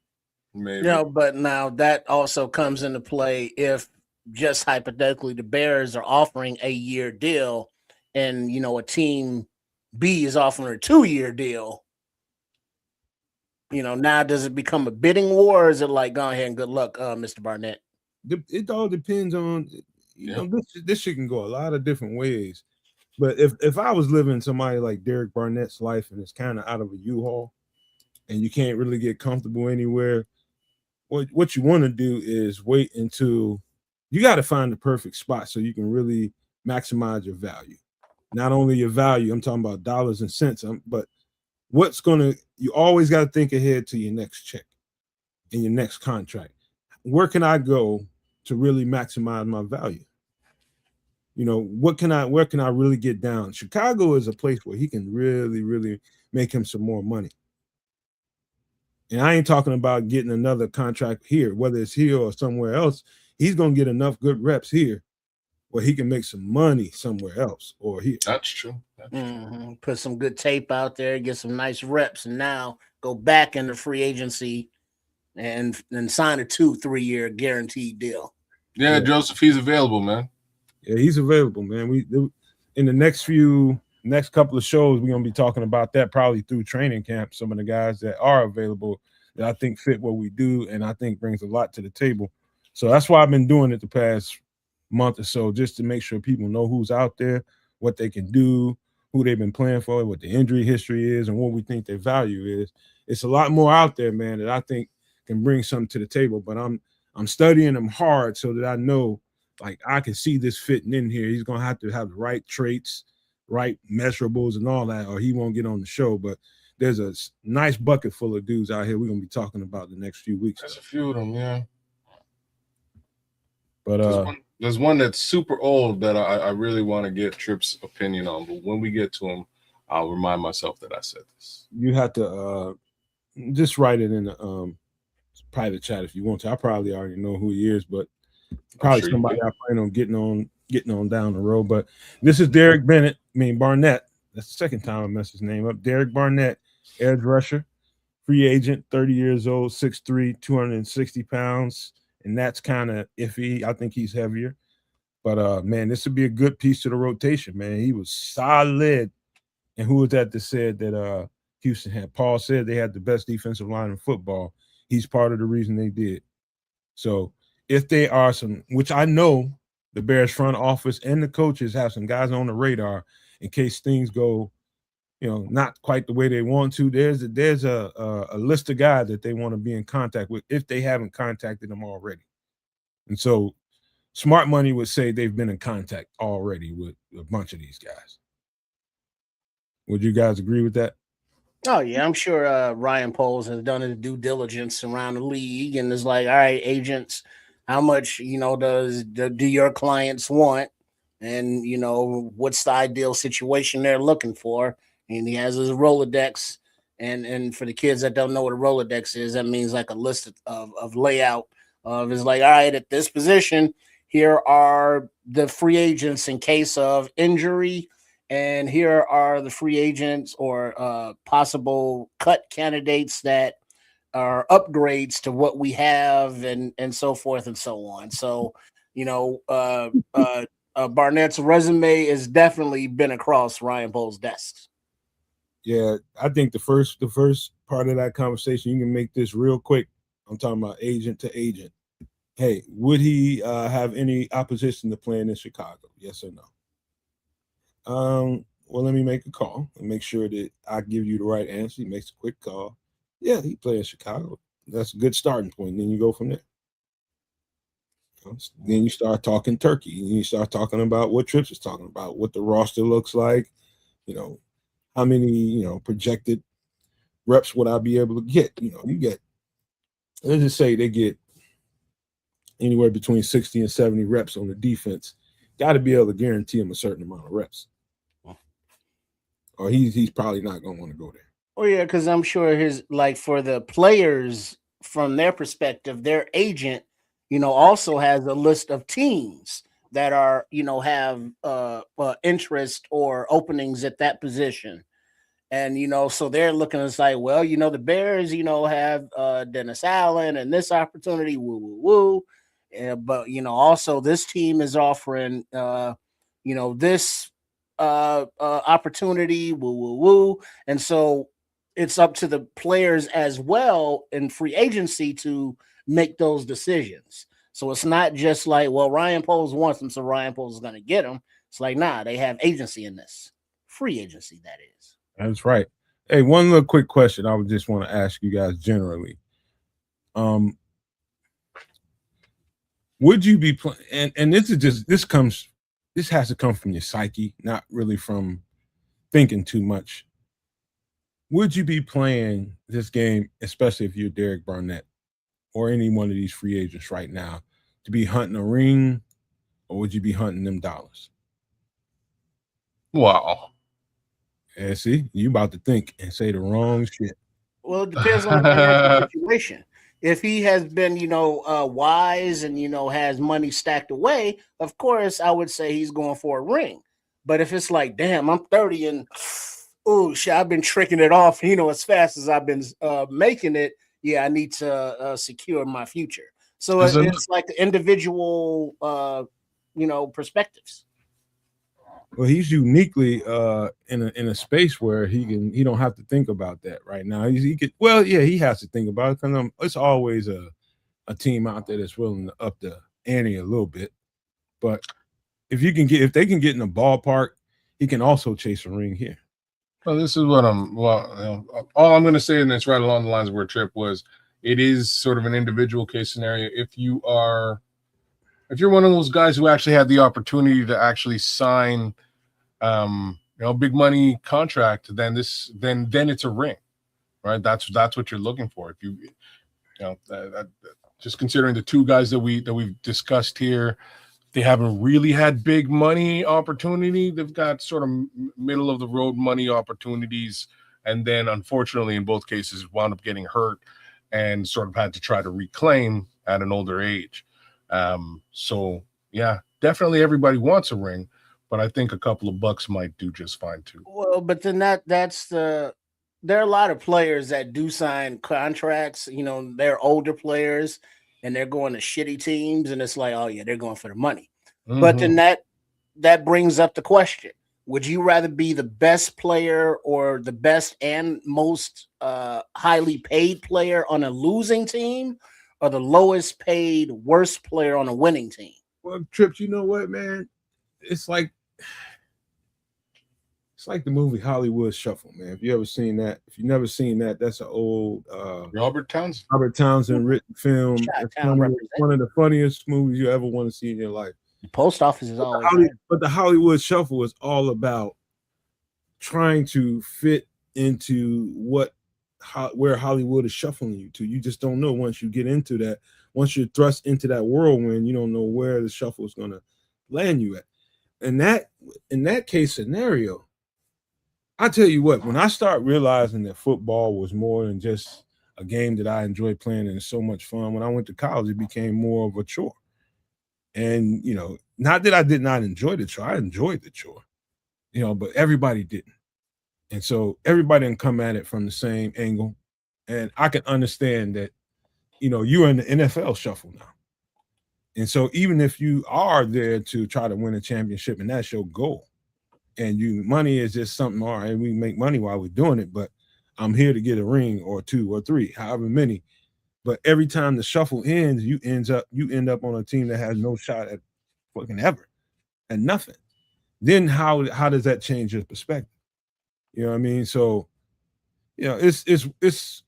Maybe. But now that also comes into play if just hypothetically the Bears are offering a year deal and a team B is offering a 2-year deal. Now does it become a bidding war, or is it like, go ahead and good luck, Mr. Barnett? It all depends on this shit can go a lot of different ways. But if I was living somebody like Derek Barnett's life and it's kind of out of a U-Haul and you can't really get comfortable anywhere, what you want to do is wait until you got to find the perfect spot so you can really maximize your value. Not only your value, I'm talking about dollars and cents, but you always got to think ahead to your next check and your next contract. Where can I go to really maximize my value? Where can I really get down? Chicago is a place where he can really, really make him some more money. And I ain't talking about getting another contract here, whether it's here or somewhere else. He's going to get enough good reps here where he can make some money somewhere else or here. That's true. Put some good tape out there, get some nice reps, and now go back into free agency and sign a 2-3 year guaranteed deal. Yeah, Joseph, he's available, man. Yeah, he's available, man. In the next couple of shows, we're gonna be talking about that probably through training camp. Some of the guys that are available that I think fit what we do, and I think brings a lot to the table. So that's why I've been doing it the past month or so, just to make sure people know who's out there, what they can do, who they've been playing for, what the injury history is, and what we think their value is. It's a lot more out there, man, that I think can bring something to the table. But I'm studying them hard so that I know, like, I can see this fitting in here. He's gonna have to have the right traits, right measurables, and all that, or he won't get on the show. But there's a nice bucket full of dudes out here we're gonna be talking about the next few weeks. There's a few of them, yeah. But there's one that's super old that I really want to get Tripp's opinion on. But when we get to him, I'll remind myself that I said this. You have to just write it in the private chat if you want to. I probably already know who he is, but probably somebody I plan on getting on down the road. But this is Derek Barnett. That's the second time I messed his name up. Derek Barnett, edge rusher, free agent, 30 years old, 6'3", 260 pounds. And that's kind of iffy. I think he's heavier. But, man, this would be a good piece to the rotation, man. He was solid. And who was that said that Houston had? Paul said they had the best defensive line in football. He's part of the reason they did. So if they are which I know the Bears front office and the coaches have some guys on the radar in case things go, not quite the way they want to. There's a list of guys that they want to be in contact with if they haven't contacted them already. And so smart money would say they've been in contact already with a bunch of these guys. Would you guys agree with that? Oh, yeah, I'm sure Ryan Poles has done his due diligence around the league and is like, all right, agents, how much, do your clients want? And, what's the ideal situation they're looking for? And he has his Rolodex. And for the kids that don't know what a Rolodex is, that means like a list of layout of is like, all right, at this position, here are the free agents in case of injury. And here are the free agents or possible cut candidates that are upgrades to what we have and so forth and so on. So, Barnett's resume has definitely been across Ryan Poles' desks. Yeah, I think the first part of that conversation, you can make this real quick. I'm talking about agent to agent. Hey, would he have any opposition to playing in Chicago? Yes or no? Well, let me make a call and make sure that I give you the right answer. He makes a quick call. Yeah, he plays in Chicago. That's a good starting point. And then you go from there. Then you start talking turkey. And you start talking about what Trips is talking about, what the roster looks like, how many, projected reps would I be able to get? You get, let's just say they get anywhere between 60 and 70 reps on the defense. Got to be able to guarantee him a certain amount of reps. Or he's probably not going to want to go there. Oh, yeah, because I'm sure for the players, from their perspective, their agent, also has a list of teams that are, have interest or openings at that position. And, so they're looking at like, well, the Bears, have Dennis Allen and this opportunity, woo. But, also this team is offering, this opportunity, woo. And so it's up to the players as well in free agency to make those decisions. So it's not just like, well, Ryan Poles wants them, so Ryan Poles is going to get them. It's like, nah, they have agency in this. Free agency, that is. That's right. Hey, one little quick question I would just want to ask you guys generally. Would you be playing? And this has to come from your psyche, not really from thinking too much. Would you be playing this game, especially if you're Derek Barnett or any one of these free agents right now, to be hunting a ring, or would you be hunting them dollars? Wow. And see, you about to think and say the wrong shit. Well, it depends on the financial situation. If he has been, wise and has money stacked away, of course, I would say he's going for a ring. But if it's like, damn, I'm 30 and oh shit, I've been tricking it off, as fast as I've been making it. Yeah, I need to secure my future. So it's like the individual, perspectives. Well, he's uniquely in a space where he don't have to think about that right now. He has to think about it because it's always a team out there that's willing to up the ante a little bit. But if they can get in the ballpark, he can also chase a ring here. Well, this is what all I'm going to say, and it's right along the lines of where Trip was. It is sort of an individual case scenario. If you're one of those guys who actually had the opportunity to actually sign, big money contract, then it's a ring, right? That's what you're looking for. If just considering the two guys that we've discussed here, they haven't really had big money opportunity. They've got sort of middle of the road money opportunities, and then unfortunately, in both cases, wound up getting hurt and sort of had to try to reclaim at an older age. So yeah, definitely everybody wants a ring, but I think a couple of bucks might do just fine too. Well, but then there are a lot of players that do sign contracts. They're older players and they're going to shitty teams, and it's like, oh yeah, they're going for the money. Mm-hmm. But then that brings up the question: would you rather be the best player or the best and most highly paid player on a losing team, or the lowest paid, worst player on a winning team? Well, Trips, you know what, man? It's like the movie Hollywood Shuffle, man. If you ever seen that, if you've never seen that, that's an old Robert Townsend written film. It's one of the funniest movies you ever want to see in your life. The post office is always but the Hollywood Shuffle is all about trying to fit into where Hollywood is shuffling you to. You just don't know once you get into that. Once you're thrust into that whirlwind, you don't know where the shuffle is going to land you at. And in that case scenario, I tell you what, when I start realizing that football was more than just a game that I enjoyed playing and it's so much fun, when I went to college, it became more of a chore. And, not that I did not enjoy the chore. I enjoyed the chore, but everybody didn't. And so everybody didn't come at it from the same angle. And I can understand that, you're in the NFL shuffle now. And so even if you are there to try to win a championship and that's your goal, and money is just something, all right, we make money while we're doing it, but I'm here to get a ring or two or three, however many. But every time the shuffle ends, you end up on a team that has no shot at fucking ever and nothing. Then how does that change your perspective? You know what I mean? So, it's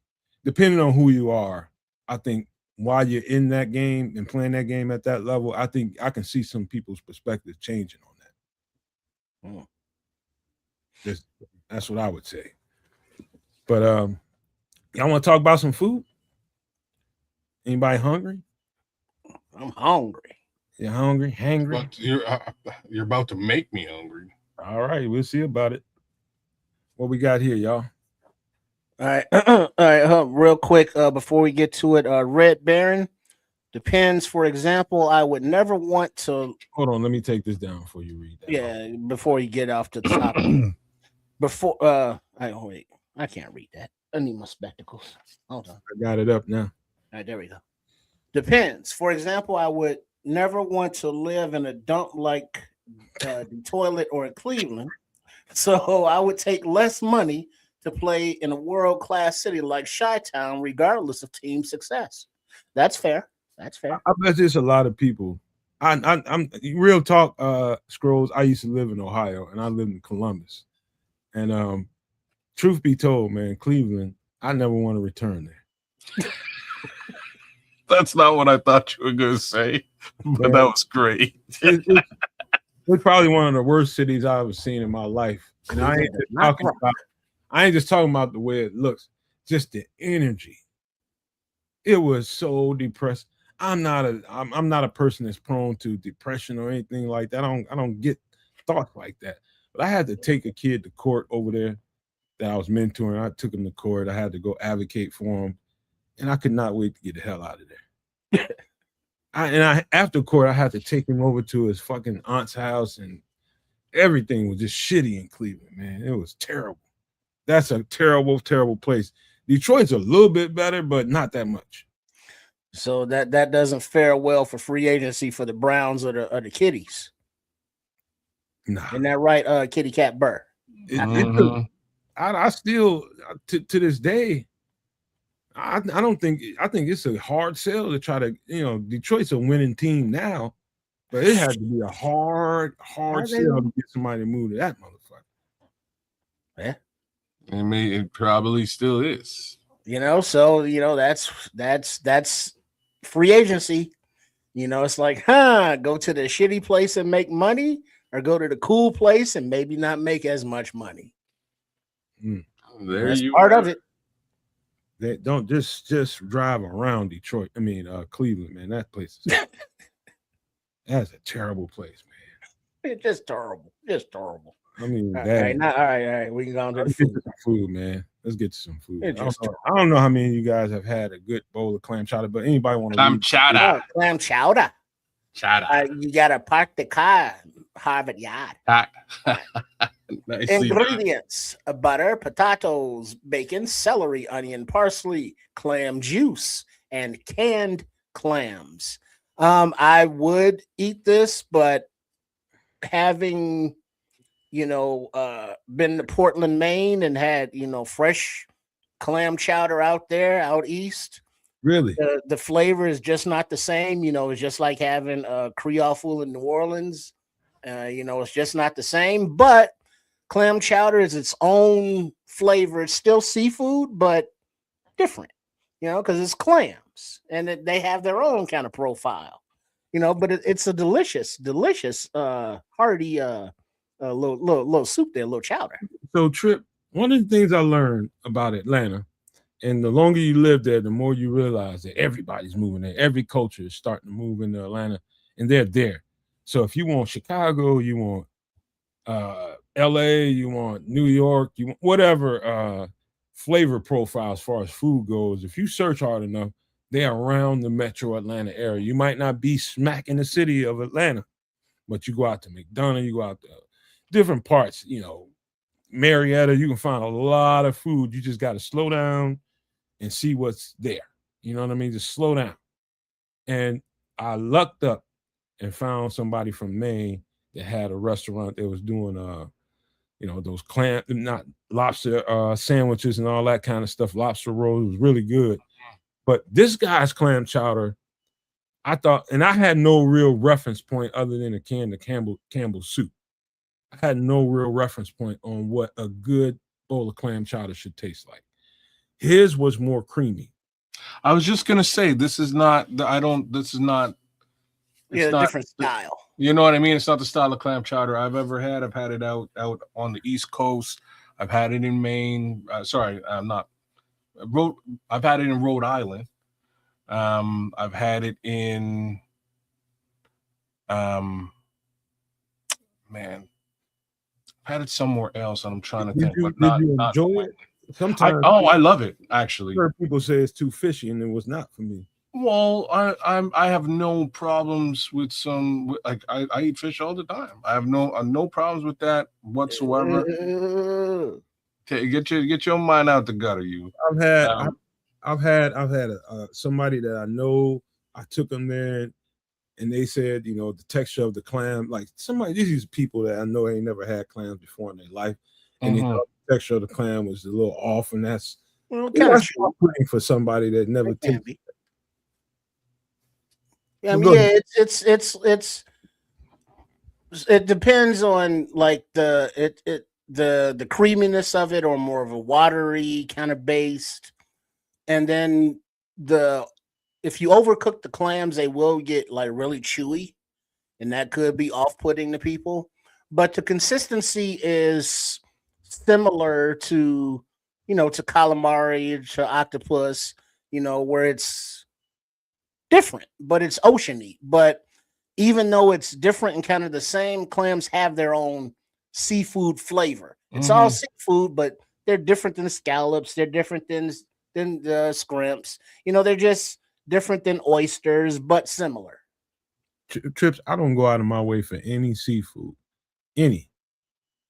depending on who you are. I think while you're in that game and playing that game at that level, I think I can see some people's perspective changing on that. That's what I would say. But y'all want to talk about some food? Anybody hungry? I'm hungry. You're hungry? Hangry? You're about to make me hungry. All right, we'll see about it. What we got here, y'all? All right. All right. Real quick, before we get to it, Red Baron depends. For example, I would never want to. Hold on, let me take this down before you read that. Yeah, before you get off to the topic. Before I can't read that. I need my spectacles. Hold on. I got it up now. All right, there we go. Depends. For example, I would never want to live in a dump like the toilet or in Cleveland. So I would take less money to play in a world-class city like Chi-Town, regardless of team success. That's fair. That's fair. I bet there's a lot of people. I'm real talk, Scrolls. I used to live in Ohio and I lived in Columbus. And truth be told, man, Cleveland, I never want to return there. That's not what I thought you were going to say, but Man, that was great. It's probably one of the worst cities I've ever seen in my life. And I ain't just talking about the way it looks, just the energy. It was so depressed. I'm not a person that's prone to depression or anything like that. I don't get thoughts like that. But I had to take a kid to court over there that I was mentoring. I took him to court. I had to go advocate for him, and I could not wait to get the hell out of there. After court, I had to take him over to his fucking aunt's house, and everything was just shitty in Cleveland, man. It was terrible. That's a terrible, terrible place. Detroit's a little bit better, but not that much. So that doesn't fare well for free agency for the Browns or the Kitties. Nah. Isn't that right, Kitty Cat Burr? I still to this day, I think it's a hard sell to try to, Detroit's a winning team now, but it had to be a hard sell to get somebody to move to that motherfucker. Yeah. It probably still is. So that's free agency. It's like, go to the shitty place and make money, or go to the cool place and maybe not make as much money. That's part of it. They don't just drive around Detroit. I mean, Cleveland, man. That place is that's a terrible place, man. It's just terrible. Just terrible. I mean, all right. We can go on to the food. Some food, man. Let's get to some food. I don't know how many of you guys have had a good bowl of clam chowder, but anybody want to clam chowder? Clam chowder. You gotta park the car, Harvard Yard. Nice. Ingredients: butter, potatoes, bacon, celery, onion, parsley, clam juice, and canned clams. I would eat this, but having been to Portland, Maine, and had fresh clam chowder out east. Really, the flavor is just not the same. It's just like having Creole food in New Orleans. It's just not the same. But clam chowder is its own flavor. It's still seafood, but different. Because it's clams, and they have their own kind of profile. But it's a delicious, hearty little soup there, little chowder. So, Trip, one of the things I learned about Atlanta, and the longer you live there, the more you realize that everybody's moving there. Every culture is starting to move into Atlanta, and they're there. So if you want Chicago, you want LA, you want New York, you want whatever flavor profile as far as food goes, if you search hard enough, they're around the metro Atlanta area. You might not be smack in the city of Atlanta, but you go out to McDonough, you go out to different parts, Marietta, you can find a lot of food. You just got to slow down and see what's there. You know what I mean? Just slow down. And I lucked up and found somebody from Maine that had a restaurant that was doing, those not lobster sandwiches and all that kind of stuff. Lobster rolls was really good. But this guy's clam chowder, I thought, and I had no real reference point other than a can of Campbell's soup. I had no real reference point on what a good bowl of clam chowder should taste like. His was more creamy. I was just gonna say, this is not. This is not. It's not different style. You know what I mean? It's not the style of clam chowder I've ever had. I've had it out on the East Coast. I've had it in Maine. I've had it in Rhode Island. I've had it in. I've had it somewhere else, and I'm trying to think. Did you enjoy it? Sometimes I love it, actually. I've heard people say it's too fishy, and it was not for me. Well, I have no problems with some. Like I eat fish all the time. I have no problems with that whatsoever. Get your mind out the gutter, you. I've had somebody that I know. I took them there, and they said, the texture of the clam, like these people that I know ain't never had clams before in their life, and they thought the texture of the clam was a little off, and that's off-putting for somebody that never tasted. Yeah, I mean, it depends on like the creaminess of it, or more of a watery kind of based, and then the if you overcook the clams, they will get like really chewy, and that could be off-putting to people. But the consistency is similar to, to calamari, to octopus, where it's different, but it's oceany. But even though it's different and kind of the same, clams have their own seafood flavor. It's all seafood, but they're different than scallops. They're different than the scrimps. They're just different than oysters, but similar. Trips, I don't go out of my way for any seafood,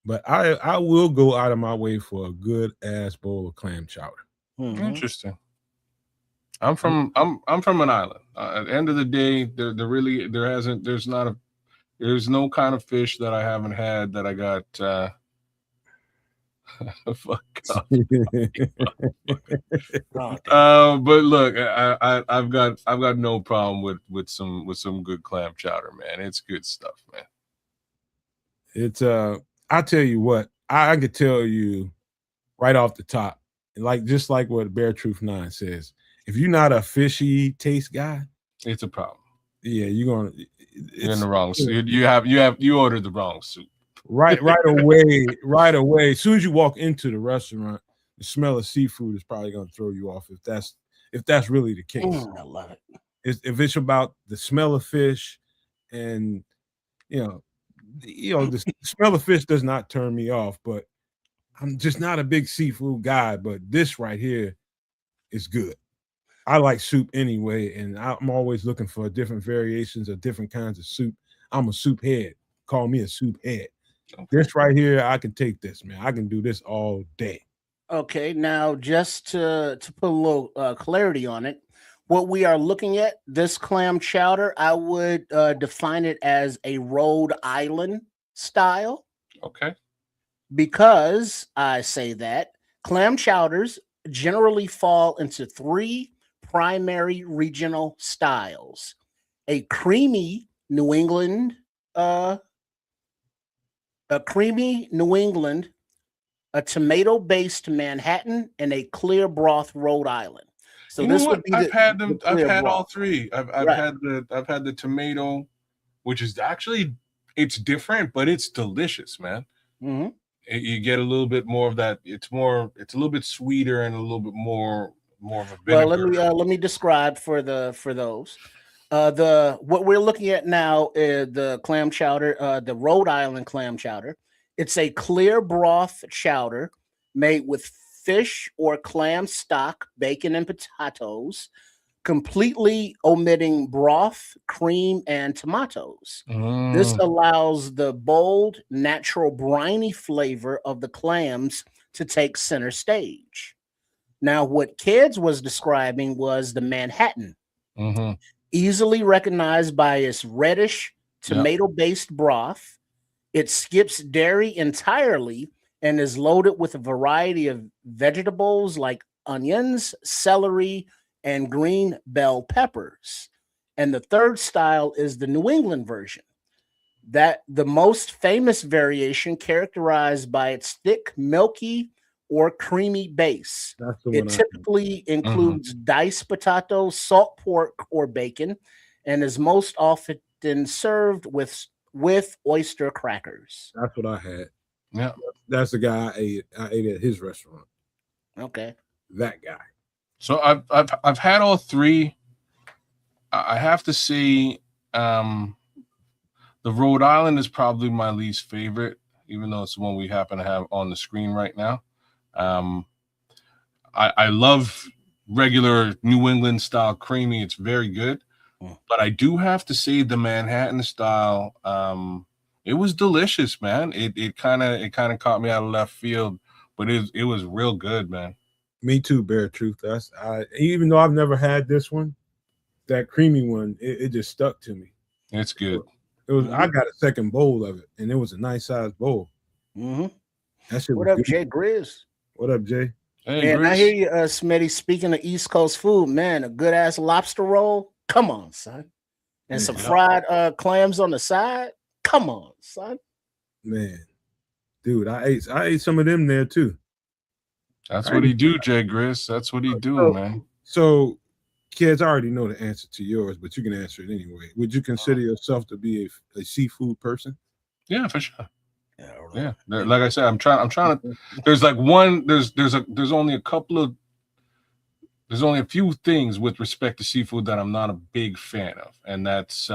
but I will go out of my way for a good ass bowl of clam chowder. Interesting. I'm from an island. At the end of the day, there's no kind of fish that I haven't had that I got. Fuck off. But look, I've got no problem with some good clam chowder, man. It's good stuff, man. It's I tell you what, I could tell you right off the top, just like what Bear Truth 9 says. If you're not a fishy taste guy, it's a problem. Yeah, you're in the wrong soup. You ordered the wrong soup. Right away. As soon as you walk into the restaurant, the smell of seafood is probably going to throw you off if that's really the case. I love it. If it's about the smell of fish, and the smell of fish does not turn me off, but I'm just not a big seafood guy. But this right here is good. I like soup anyway, and I'm always looking for different variations of different kinds of soup. I'm a soup head. Call me a soup head. Okay. This right here, I can take this, man. I can do this all day. Okay, now just to put a little clarity on it, what we are looking at, this clam chowder, I would define it as a Rhode Island style. Okay. Because I say that, clam chowders generally fall into 3 primary regional styles: a creamy New England, a tomato-based Manhattan, and a clear broth Rhode Island. So this would be I've had all 3. I've had the tomato, which is actually, it's different, but it's delicious, man. Mm-hmm. You get a little bit more of that. It's a little bit sweeter and a little bit more of a vinegar. Well, let me describe for those. What we're looking at now is the clam chowder, the Rhode Island clam chowder. It's a clear broth chowder made with fish or clam stock, bacon, and potatoes, completely omitting broth, cream, and tomatoes. This allows the bold, natural, briny flavor of the clams to take center stage. Now, what Kids was describing was the Manhattan, easily recognized by its reddish, tomato-based broth. It skips dairy entirely and is loaded with a variety of vegetables like onions, celery, and green bell peppers. And the third style is the New England version. That the most famous variation, characterized by its thick, milky, or creamy base. It typically includes diced potatoes, salt pork, or bacon, and is most often served with oyster crackers. That's what I had. Yeah, that's the guy I ate at his restaurant. Okay, that guy. So I've had all 3. I have to say, the Rhode Island is probably my least favorite, even though it's the one we happen to have on the screen right now. I love regular New England style creamy. It's very good. But I do have to say the Manhattan style, it was delicious, man. It kind of caught me out of left field, but it was real good, man. Me too, Bear Truth. Even though I've never had this one, that creamy one, it just stuck to me. It's good. It was. I got a second bowl of it, and it was a nice sized bowl. That shit. What up, good. Jay Grizz? What up, Jay? Hey, man, I hear you, Smitty. Speaking of East Coast food, man, a good ass lobster roll. Come on, son. And some fried clams on the side. Come on, son. Man, dude, I ate some of them there too. That's what he do, Jay Grizz. That's what he do, man. So kids, I already know the answer to yours, but you can answer it anyway. Would you consider yourself to be a seafood person? Yeah, for sure. Yeah. Like I said, I'm trying to. There's like one. There's only a couple of. There's only a few things with respect to seafood that I'm not a big fan of, and that's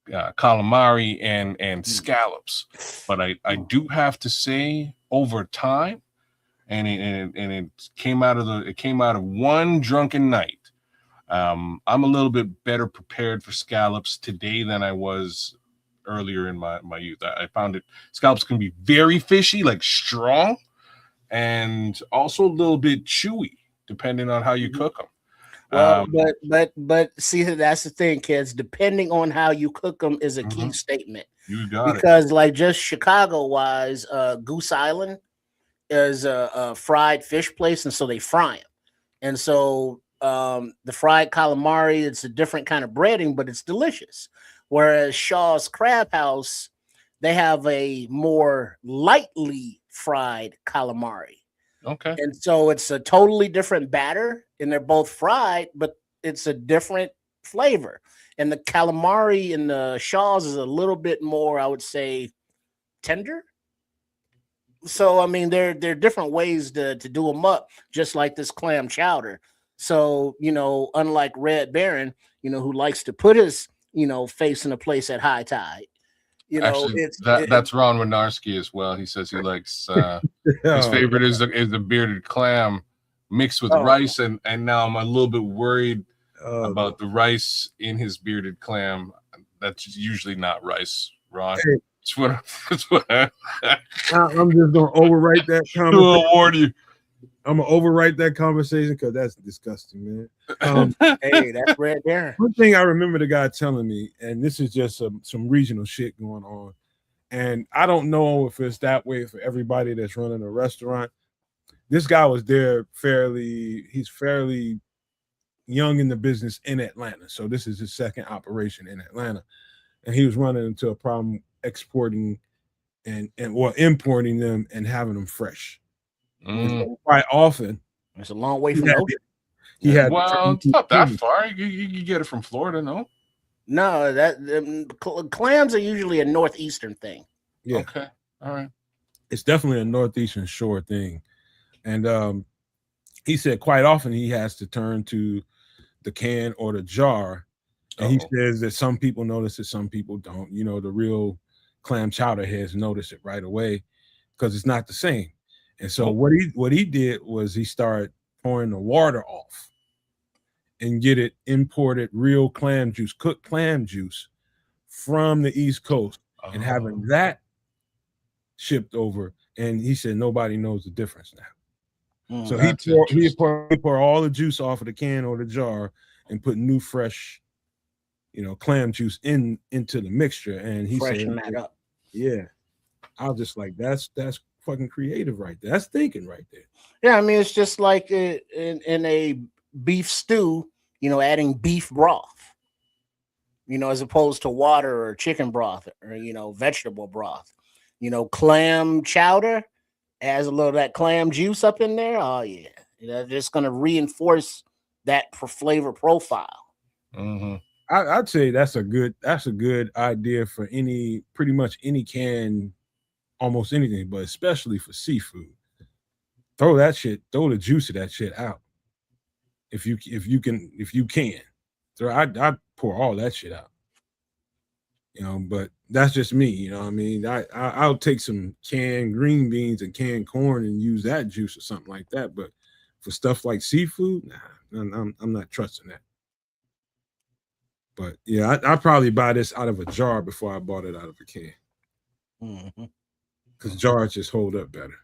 calamari and scallops. But I do have to say, over time, and it came out of one drunken night. I'm a little bit better prepared for scallops today than I was earlier in my youth. I found scallops can be very fishy, like strong, and also a little bit chewy, depending on how you cook them. Well, but see, that's the thing, kids. Depending on how you cook them is a key statement. You got because, like, just Chicago wise, Goose Island is a fried fish place, and so they fry them. And so the fried calamari, it's a different kind of breading, but it's delicious. Whereas Shaw's Crab House, they have a more lightly fried calamari. Okay. And so it's a totally different batter, and they're both fried, but it's a different flavor. And the calamari in the Shaw's is a little bit more, I would say, tender. So I mean, there are different ways to do them up, just like this clam chowder. So, you know, unlike Red Baron, you know, who likes to put his, you know, face in a place at high tide. You know, actually, that's Ron Winarski as well. He says he likes his favorite is the bearded clam mixed with rice, and now I'm a little bit worried about the rice in his bearded clam. That's usually not rice, Ron. Hey. That's what I'm just gonna overwrite that conversation. Award you. I'm gonna overwrite that conversation because that's disgusting, man. Hey, that's Red Baron. One thing I remember the guy telling me, and this is just some regional shit going on, and I don't know if it's that way for everybody that's running a restaurant. This guy was there he's fairly young in the business in Atlanta, so this is his second operation in Atlanta, and he was running into a problem exporting and importing them and having them fresh. So quite often, it's a long way from the ocean. He had it's not that far. You get it from Florida, no? No, that clams are usually a northeastern thing. Yeah. Okay. All right. It's definitely a northeastern shore thing, and he said quite often he has to turn to the can or the jar, and he says that some people notice it, some people don't. You know, the real clam chowder heads notice it right away because it's not the same. And so what he did was he started pouring the water off and get it imported real clam juice, cooked clam juice from the East Coast, and having that shipped over. And he said nobody knows the difference now. So he pour all the juice off of the can or the jar and put new fresh, you know, clam juice into the mixture. And he freshen said, that up. Yeah. I was just like, that's fucking creative right there. That's thinking right there. Yeah, I mean, it's just like in a beef stew, you know, adding beef broth, you know, as opposed to water or chicken broth or, you know, vegetable broth. You know, clam chowder has a little of that clam juice up in there. Oh yeah, they're just going to reinforce that flavor profile. I'd say that's a good idea for pretty much any can, almost anything, but especially for seafood. Throw the juice of that shit out. If you can. So I'd pour all that shit out. You know, but that's just me, you know what I mean? I'll take some canned green beans and canned corn and use that juice or something like that. But for stuff like seafood, nah, I'm not trusting that. But yeah, I'd probably buy this out of a jar before I bought it out of a can. Because jars just hold up better.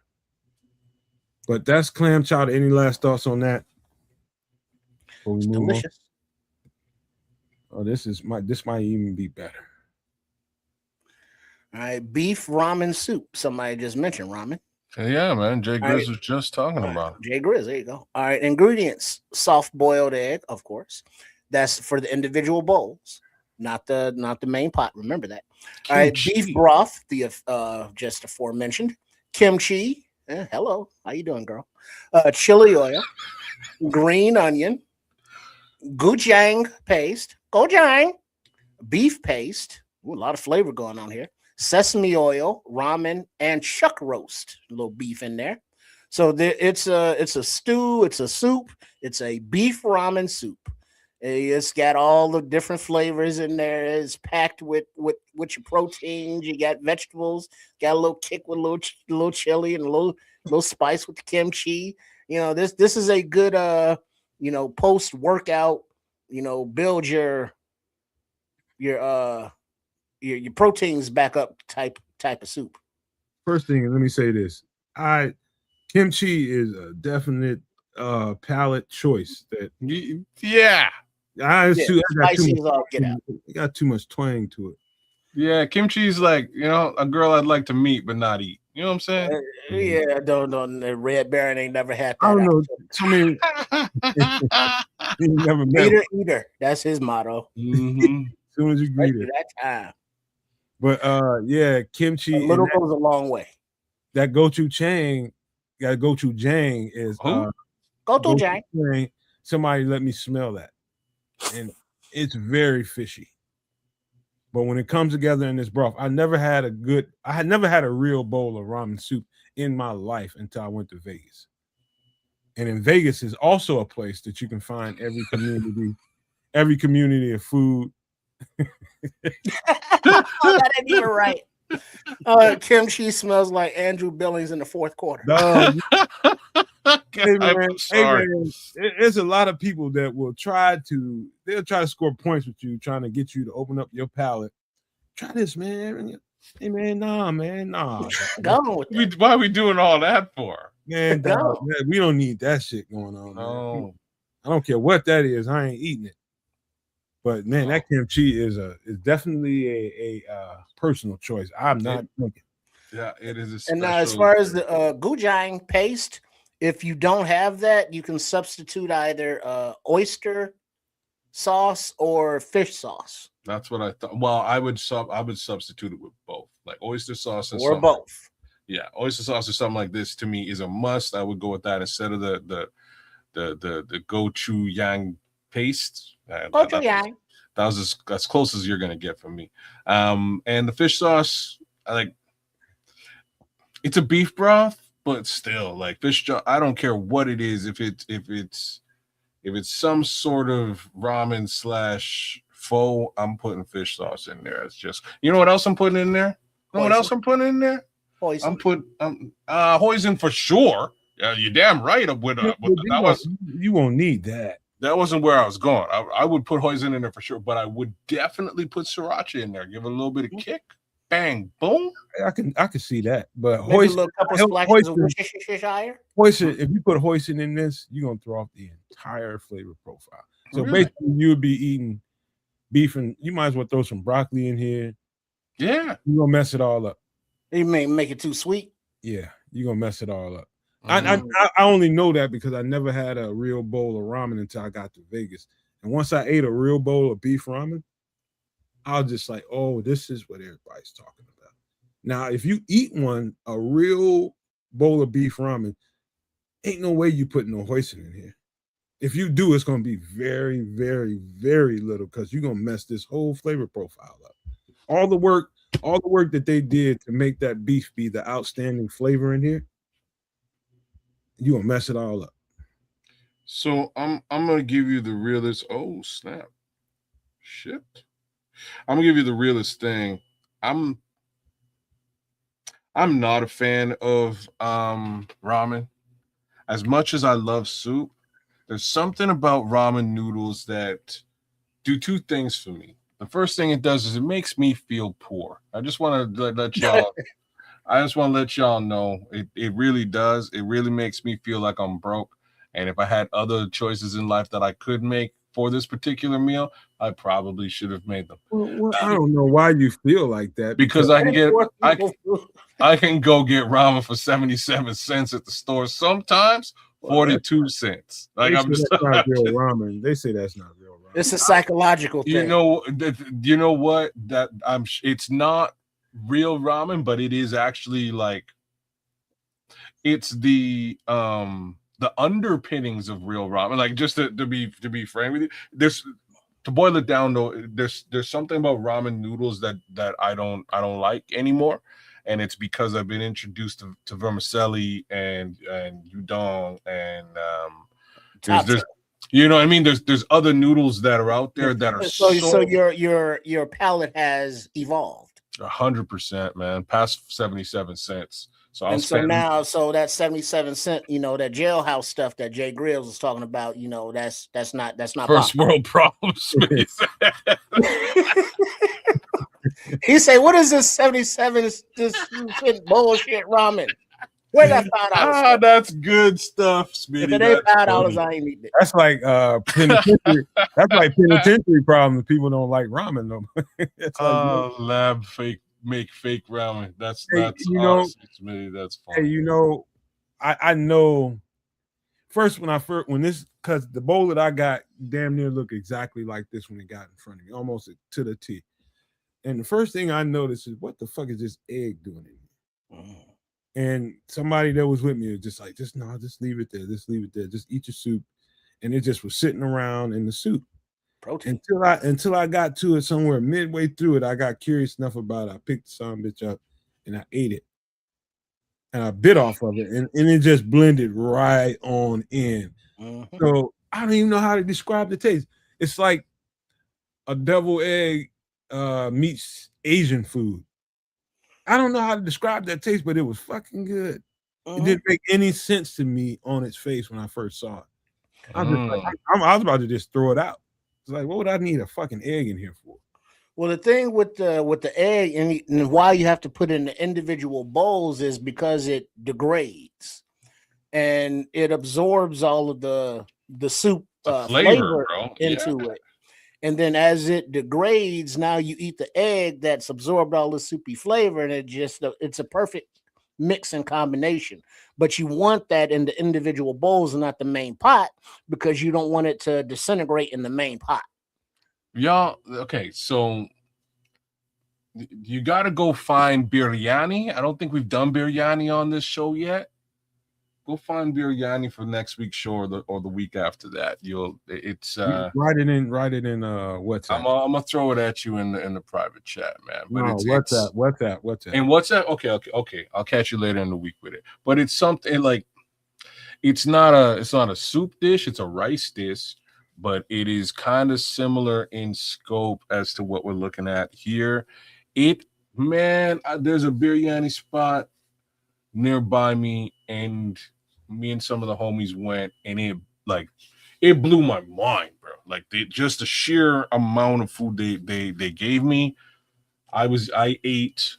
But that's clam chowder. Any last thoughts on that? It's delicious. Oh, this might even be better. All right, beef ramen soup. Somebody just mentioned ramen. Yeah, man. Jay Grizz was just talking about it. Jay Grizz, there you go. All right, ingredients: soft-boiled egg, of course. That's for the individual bowls, not the main pot. Remember that. All right, beef broth, the just aforementioned. Kimchi. Hello, how you doing, girl? Chili oil, green onion, gochujang paste, gochujang, beef paste. Ooh, a lot of flavor going on here. Sesame oil, ramen, and chuck roast. A little beef in there. So it's a stew. It's a soup. It's a beef ramen soup. It's got all the different flavors in there. It's packed with your proteins. You got vegetables. Got a little kick with a little chili and a little spice with the kimchi. You know, this is a good post workout. Build your proteins back up type of soup. First thing, let me say this: kimchi is a definite palate choice. That yeah, it got too much twang to it. Yeah, kimchi's like, a girl I'd like to meet but not eat. You know what I'm saying? Yeah, don't the Red Baron ain't never had that. I don't know. I mean, never met eater. That's his motto. Mm-hmm. As soon as you greet it. That time. But yeah, kimchi. A little goes a long way. That gochujang is gochujang. Somebody let me smell that, and it's very fishy. But when it comes together in this broth, I had never had a real bowl of ramen soup in my life until I went to Vegas. And in Vegas is also a place that you can find every community of food. That ain't even right. Kimchi smells like Andrew Billings in the fourth quarter. Hey man, there's a lot of people that will try to score points with you, trying to get you to open up your palate. Try this, man. Hey man, nah. Why are we doing all that for? Man, we don't need that shit going on. No. I don't care what that is. I ain't eating it. But man, that kimchi is definitely a personal choice. I'm not drinking. Yeah, it is. And now, as far as the gochujang paste, if you don't have that, you can substitute either oyster sauce or fish sauce. That's what I thought. Well, I would substitute it with both, like oyster sauce or both. Yeah, oyster sauce or something like this to me is a must. I would go with that instead of the gochujang paste. Gochujang. That was as close as you're gonna get from me. And the fish sauce, it's a beef broth, but still, like fish. I don't care what it is. If it's some sort of ramen / pho, I'm putting fish sauce in there. It's just, you know what else I'm putting in there? You know what else I'm putting in there? Hoisin. I'm putting hoisin for sure. Yeah, you're damn right. You won't need that. That wasn't where I was going. I would put hoisin in there for sure, but I would definitely put sriracha in there. Give it a little bit of kick. Bang, boom. I can see that. But hoisin, if you put hoisin in this, you're gonna throw off the entire flavor profile. So really? Basically, you would be eating beef, and you might as well throw some broccoli in here. Yeah, you're gonna mess it all up. You may make it too sweet. Yeah, you're gonna mess it all up. Mm-hmm. I only know that because I never had a real bowl of ramen until I got to Vegas. And once I ate a real bowl of beef ramen, I was just like, oh, this is what everybody's talking about. Now, if you eat a real bowl of beef ramen, ain't no way you put no hoisin in here. If you do, it's going to be very, very, very little because you're going to mess this whole flavor profile up. All the work that they did to make that beef be the outstanding flavor in here, you're going to mess it all up. So I'm going to give you the realest. Oh, snap. Shit. I'm going to give you the realest thing. I'm not a fan of ramen. As much as I love soup, there's something about ramen noodles that do two things for me. The first thing it does is it makes me feel poor. I just want to let y'all know it really does. It really makes me feel like I'm broke. And if I had other choices in life that I could make for this particular meal, I probably should have made them. Well, I don't know why you feel like that. Because I can go get ramen for 77 cents at the store. Sometimes 42 cents. Like I'm just not real ramen. They say that's not real ramen. It's a psychological thing. You know what? It's not real ramen, but it is actually like it's the the underpinnings of real ramen. Like, just to be frank with you, to boil it down though, there's something about ramen noodles that I don't like anymore, and it's because I've been introduced to vermicelli and udon and there's you know what I mean, there's other noodles that are out there that are so your palate has evolved 100%, man, past 77 cents. So and so now, so that 77 cent, that jailhouse stuff that Jay Grills was talking about, that's not first world problems. He said, "What is this 77 this bullshit ramen? Where's that $5? That's good stuff, Smitty. If it ain't $5, I ain't eating it." That's like penitentiary. That's like penitentiary problems. People don't like ramen no more. It's like, lab make fake ramen. That's you awesome, Smitty. That's fun. Hey, I know. When this, because the bowl that I got damn near looked exactly like this when it got in front of me, almost to the T. And the first thing I noticed is, what the fuck is this egg doing in here? And somebody that was with me was just like, just leave it there. Just leave it there. Just eat your soup. And it just was sitting around in the soup. Protein. Until I got to it somewhere midway through it, I got curious enough about it. I picked the son bitch up and I ate it. And I bit off of it, and it just blended right on in. Mm-hmm. So I don't even know how to describe the taste. It's like a deviled egg meets Asian food. I don't know how to describe that taste, but it was fucking good. Mm-hmm. It didn't make any sense to me on its face when I first saw it. I was about to just throw it out. It's like, what would I need a fucking egg in here for? Well, the thing with the egg and why you have to put it in the individual bowls is because it degrades and it absorbs all of the soup flavor into it. And then as it degrades, now you eat the egg that's absorbed all the soupy flavor, and it's a perfect mix and combination. But you want that in the individual bowls and not the main pot, because you don't want it to disintegrate in the main pot. Y'all, okay, so you got to go find biryani. I don't think we've done biryani on this show yet. Go find biryani for next week's show or the week after that. Write it in WhatsApp. I'm gonna throw it at you in the private chat, man. But WhatsApp. And WhatsApp. Okay. I'll catch you later in the week with it. But it's something like it's not a soup dish. It's a rice dish. But it is kind of similar in scope as to what we're looking at here. There's a biryani spot nearby me, and me and some of the homies went, and it blew my mind, bro. Like, just the sheer amount of food they gave me. I ate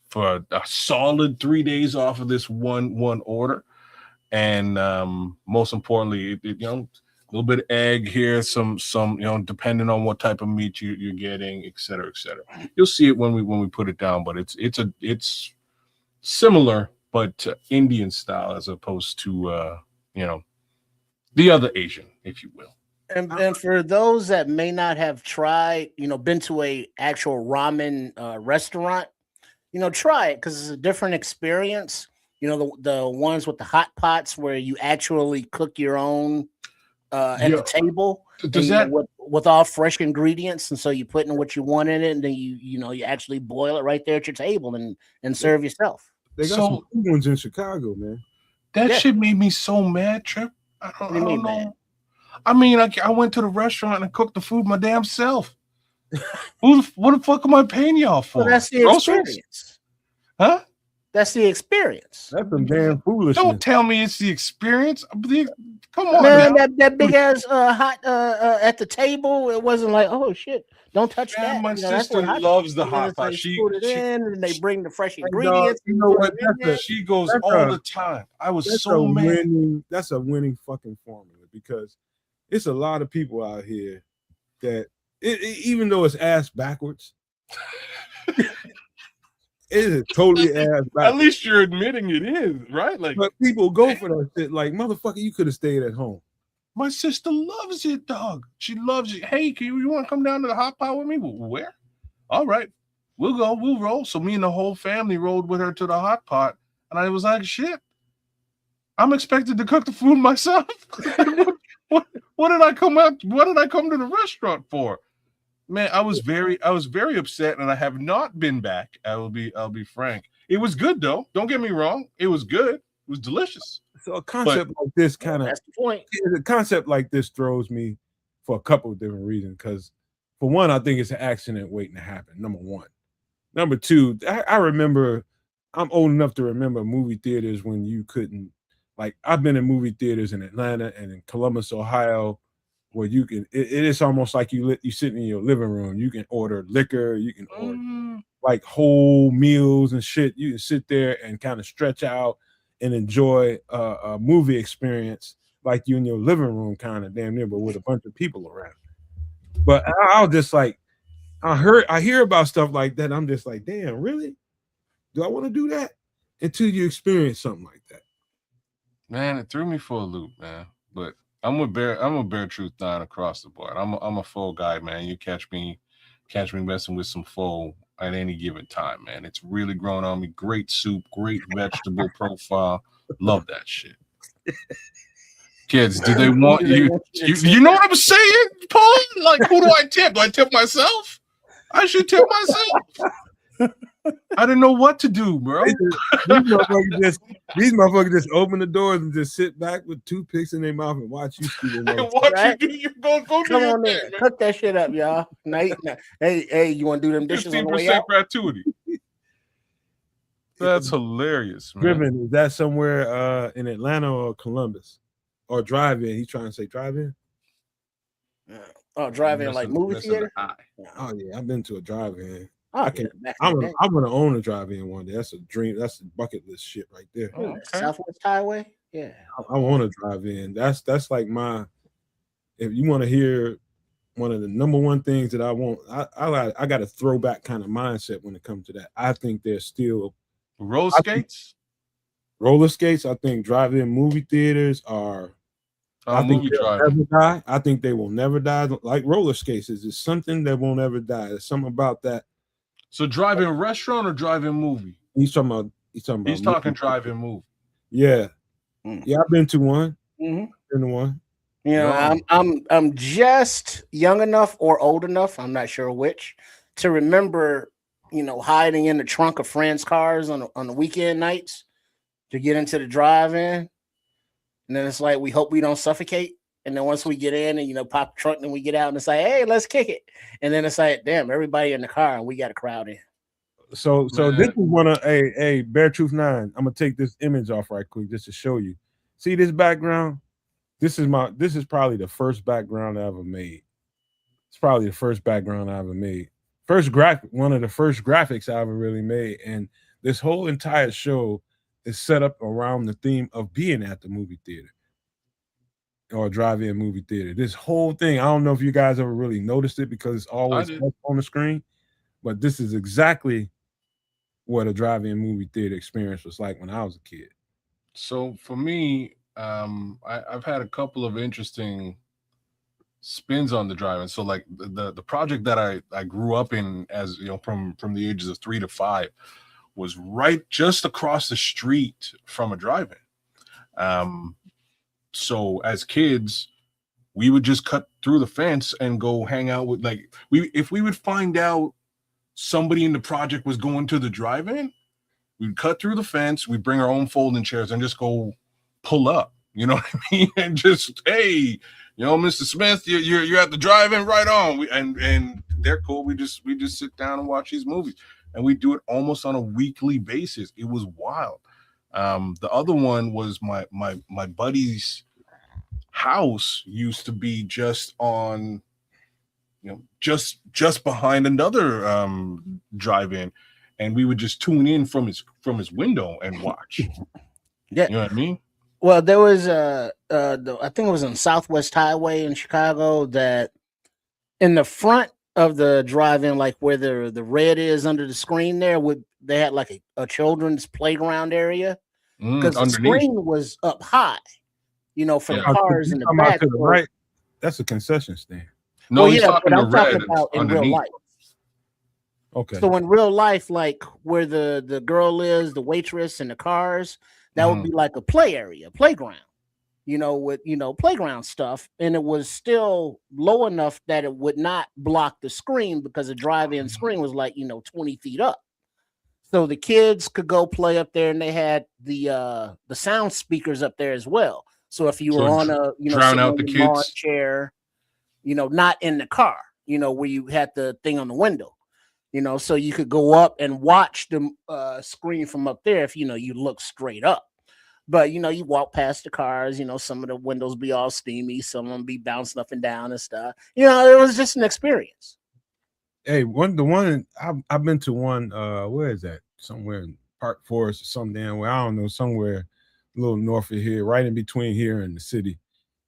for a solid 3 days off of this one order, and most importantly, a little bit of egg here, some depending on what type of meat you're getting, et cetera, et cetera. You'll see it when we put it down, but it's similar, but Indian style as opposed to the other Asian, if you will. And for those that may not have tried, been to a actual ramen restaurant, try it, because it's a different experience. The ones with the hot pots where you actually cook your own at the table, with all fresh ingredients, and so you put in what you want in it, and then you actually boil it right there at your table and serve yourself. They got some good ones in Chicago, man. That shit made me so mad, Trip. I don't know. Man? I mean, I went to the restaurant and cooked the food my damn self. What the fuck am I paying y'all for? Well, that's the experience. Huh? That's the experience. That's some damn foolishness. Don't tell me it's the experience. Come on, man. That big ass hot at the table. It wasn't like, oh shit, don't touch that. My sister loves the hot pot. She put it in, and they bring the fresh ingredients. You know what? She goes all the time. I was so mad. That's a winning fucking formula, because it's a lot of people out here that even though it's ass backwards. It is totally ass backwards. At least you're admitting it is, right? Like, but people go for that shit. Like, motherfucker, you could have stayed at home. My sister loves it, dog. She loves it. Hey, you want to come down to the hot pot with me? Where? All right, we'll go. We'll roll. So me and the whole family rolled with her to the hot pot, and I was like, shit. I'm expected to cook the food myself. What did I come out? What did I come to the restaurant for? Man, I was very upset, and I have not been back. I'll be frank. It was good though. Don't get me wrong. It was good. It was delicious. So a concept like this kind of That's the point. a concept like this throws me for a couple of different reasons. Because for one, I think it's an accident waiting to happen. Number one. Number two, I remember. I'm old enough to remember movie theaters when you couldn't. Like I've been in movie theaters in Atlanta and in Columbus, Ohio, where you can. It is almost like you sitting in your living room. You can order liquor. You can order like whole meals and shit. You can sit there and kind of stretch out and enjoy a movie experience like you in your living room, kind of damn near, but with a bunch of people around. But I was just like, I hear about stuff like that. I'm just like, damn, really? Do I want to do that? Until you experience something like that. Man, it threw me for a loop, man. But I'm a Bear Truth 9 across the board. I'm a full guy, man. You catch me messing with some pho at any given time, man. It's really grown on me. Great soup, great vegetable profile. Love that shit. Kids, do they want you? You know what I'm saying, Paul? Like, who do I tip? Do I tip myself? I should tip myself. I didn't know what to do, bro. These motherfuckers just open the doors and just sit back with toothpicks in their mouth and watch you scoot in. Right? You do. You go Come on there, cook that shit up, y'all. Hey, you want to do them dishes on the way 15% out? gratuity. That's hilarious, man. Driven, is that somewhere in Atlanta or Columbus? Or drive-in? He's trying to say drive-in? Oh, drive-in like movie theater? Oh, yeah, I've been to a drive-in. Oh, I'm gonna own a drive-in one day. That's a dream. That's a bucket list shit right there. Oh, okay. Southwest Highway. Yeah, I want to drive in. That's like my. If you want to hear one of the number one things that I want, I got a throwback kind of mindset when it comes to that. I think there's still roller skates. Roller skates. I think drive-in movie theaters are. I think they'll never die. I think they will never die. Like roller skates is something that won't ever die. There's something about that. So drive-in restaurant or drive-in movie? He's talking drive-in movie. Yeah. Yeah, I've been to one. Mm-hmm. Been to one. You know, I'm just young enough or old enough, I'm not sure which, to remember, hiding in the trunk of friends' cars on the weekend nights to get into the drive-in. And then it's like, we hope we don't suffocate. And then once we get in and, pop the trunk, and we get out and it's like, hey, let's kick it. And then it's like, damn, everybody in the car and we got a crowd in. So this is one of Bear Truth 9. I'm gonna take this image off right quick just to show you. See this background? This is probably the first background I ever made. It's probably the first background I ever made. One of the first graphics I ever really made. And this whole entire show is set up around the theme of being at the movie theater. Or drive-in movie theater. This whole thing, I don't know if you guys ever really noticed it because it's always on the screen, but this is exactly what a drive-in movie theater experience was like when I was a kid. So for me, I've had a couple of interesting spins on the drive-in. So like the project that I grew up in, as from the ages of 3 to 5, was right just across the street from a drive-in. So as kids, we would just cut through the fence and go hang out with if we would find out somebody in the project was going to the drive-in, we'd cut through the fence, we'd bring our own folding chairs and just go pull up, you know what I mean? And just, hey, Mr. Smith, you're at the drive-in, right on. And they're cool. We just sit down and watch these movies. And we do it almost on a weekly basis. It was wild. The other one was my buddy's house used to be just on, just behind another drive-in, and we would just tune in from his window and watch. Yeah, you know what I mean. Well, there was I think it was on Southwest Highway in Chicago, that in the front of the drive-in, like where the red is under the screen there, they had like a children's playground area. Because the screen was up high, for the cars in the back. Right, that's a concession stand. No, he's talking I'm talking about in real life. Okay. So in real life, like where the girl is, the waitress, and the cars, That would be like a play area, playground, with playground stuff, and it was still low enough that it would not block the screen because the drive-in screen was like 20 feet up. So the kids could go play up there, and they had the sound speakers up there as well. So if you were on a drown out the sitting on kids chair, not in the car, where you had the thing on the window, so you could go up and watch the screen from up there if you look straight up. But you walk past the cars, some of the windows be all steamy, some of them be bouncing up and down and stuff. It was just an experience. Hey, I've been to one. Where is that? Somewhere in Park Forest or some damn where, I don't know, somewhere a little north of here, right in between here and the city.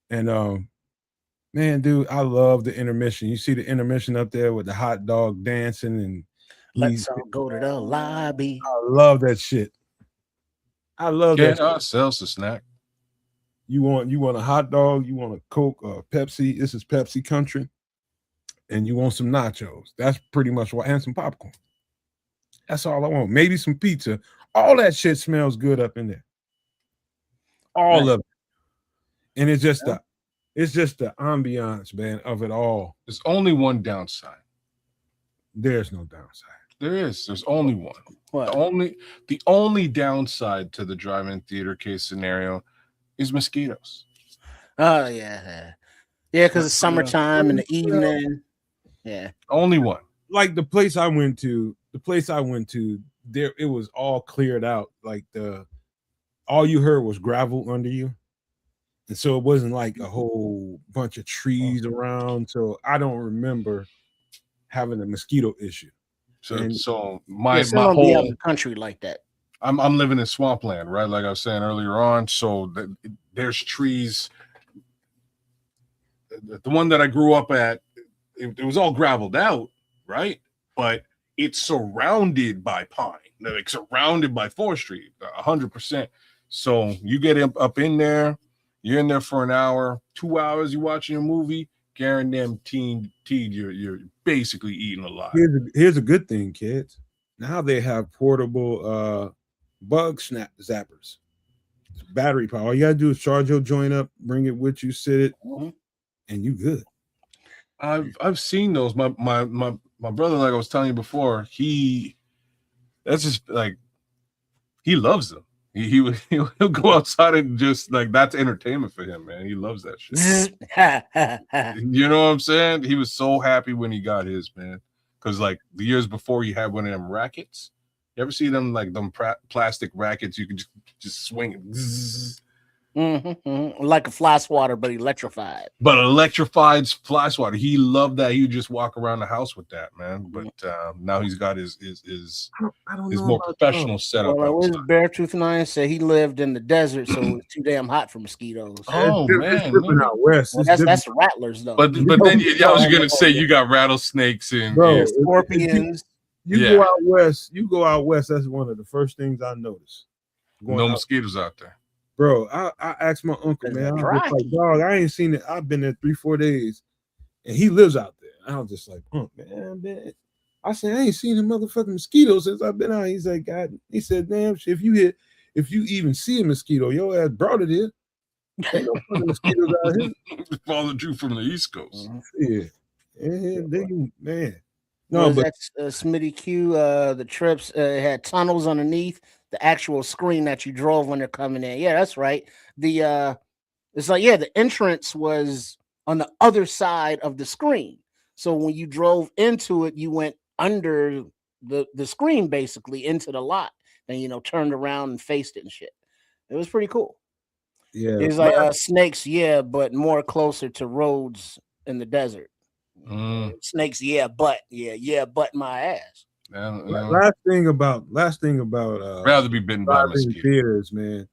And man, dude, I love the intermission. You see the intermission up there with the hot dog dancing, and let's all go to the lobby. I love that shit. I love that. Get ourselves a snack. You want a hot dog? You want a Coke or Pepsi? This is Pepsi country. And you want some nachos. That's pretty much what, and some popcorn. That's all I want. Maybe some pizza. All that shit smells good up in there. All of it. And it's just the ambiance, man, of it all. There's only one downside. There's no downside. There is. There's only one. What? The only downside to the drive-in theater case scenario is mosquitoes. Oh yeah, because it's summertime in the evening. Yeah, only one. Like the place I went to, there it was all cleared out. Like all you heard was gravel under you, and so it wasn't like a whole bunch of trees around. So I don't remember having a mosquito issue. So my whole whole country like that. I'm living in swampland, right? Like I was saying earlier on. So there's trees. The one that I grew up at, it was all graveled out, right? But it's surrounded by pine, like surrounded by forestry, 100%. So you get up in there, you're in there for an hour, 2 hours, you're watching a movie, guaranteed you're basically eating a lot. Here's a good thing, kids. Now they have portable bug snap zappers. It's battery power. All you gotta do is charge your joint up, bring it with you, sit it, and you good. I've seen those. My brother, like I was telling you before, that's just like he loves them. He'll go outside and just like that's entertainment for him, man. He loves that shit. You know what I'm saying? He was so happy when he got his, man. Because like the years before, he had one of them rackets. You ever see them like them plastic rackets? You can just swing it. Like a fly swatter, but electrified. But electrified fly swatter. He loved that. He would just walk around the house with that, man. But now he's got his more professional setup. Well, his Beartooth 9 said he lived in the desert, so it was too damn hot for mosquitoes. Oh man, it's different out west. Well, that's rattlers though. But then I was gonna say you got rattlesnakes and scorpions. You go out west. That's one of the first things I noticed. No mosquitoes out there. Bro, I asked my uncle, man. I was just like, dog, I ain't seen it. I've been there 3-4 days, and he lives out there. I was just like, man. I said, I ain't seen a motherfucking mosquito since I've been out. He's like, God, he said, damn, if you even see a mosquito, your ass brought it in. Ain't no fucking mosquitoes out here. Followed you from the East Coast. Yeah, man. No, but that's Smitty Q. The trips had tunnels underneath the actual screen that you drove when they're coming in. Yeah, that's right. It's like, the entrance was on the other side of the screen. So when you drove into it, you went under the screen basically into the lot and turned around and faced it and shit. It was pretty cool. Yeah, it's like snakes, but more closer to roads in the desert. Snakes, but my ass. Last thing about rather be bitten by mosquitoes. Theaters, man.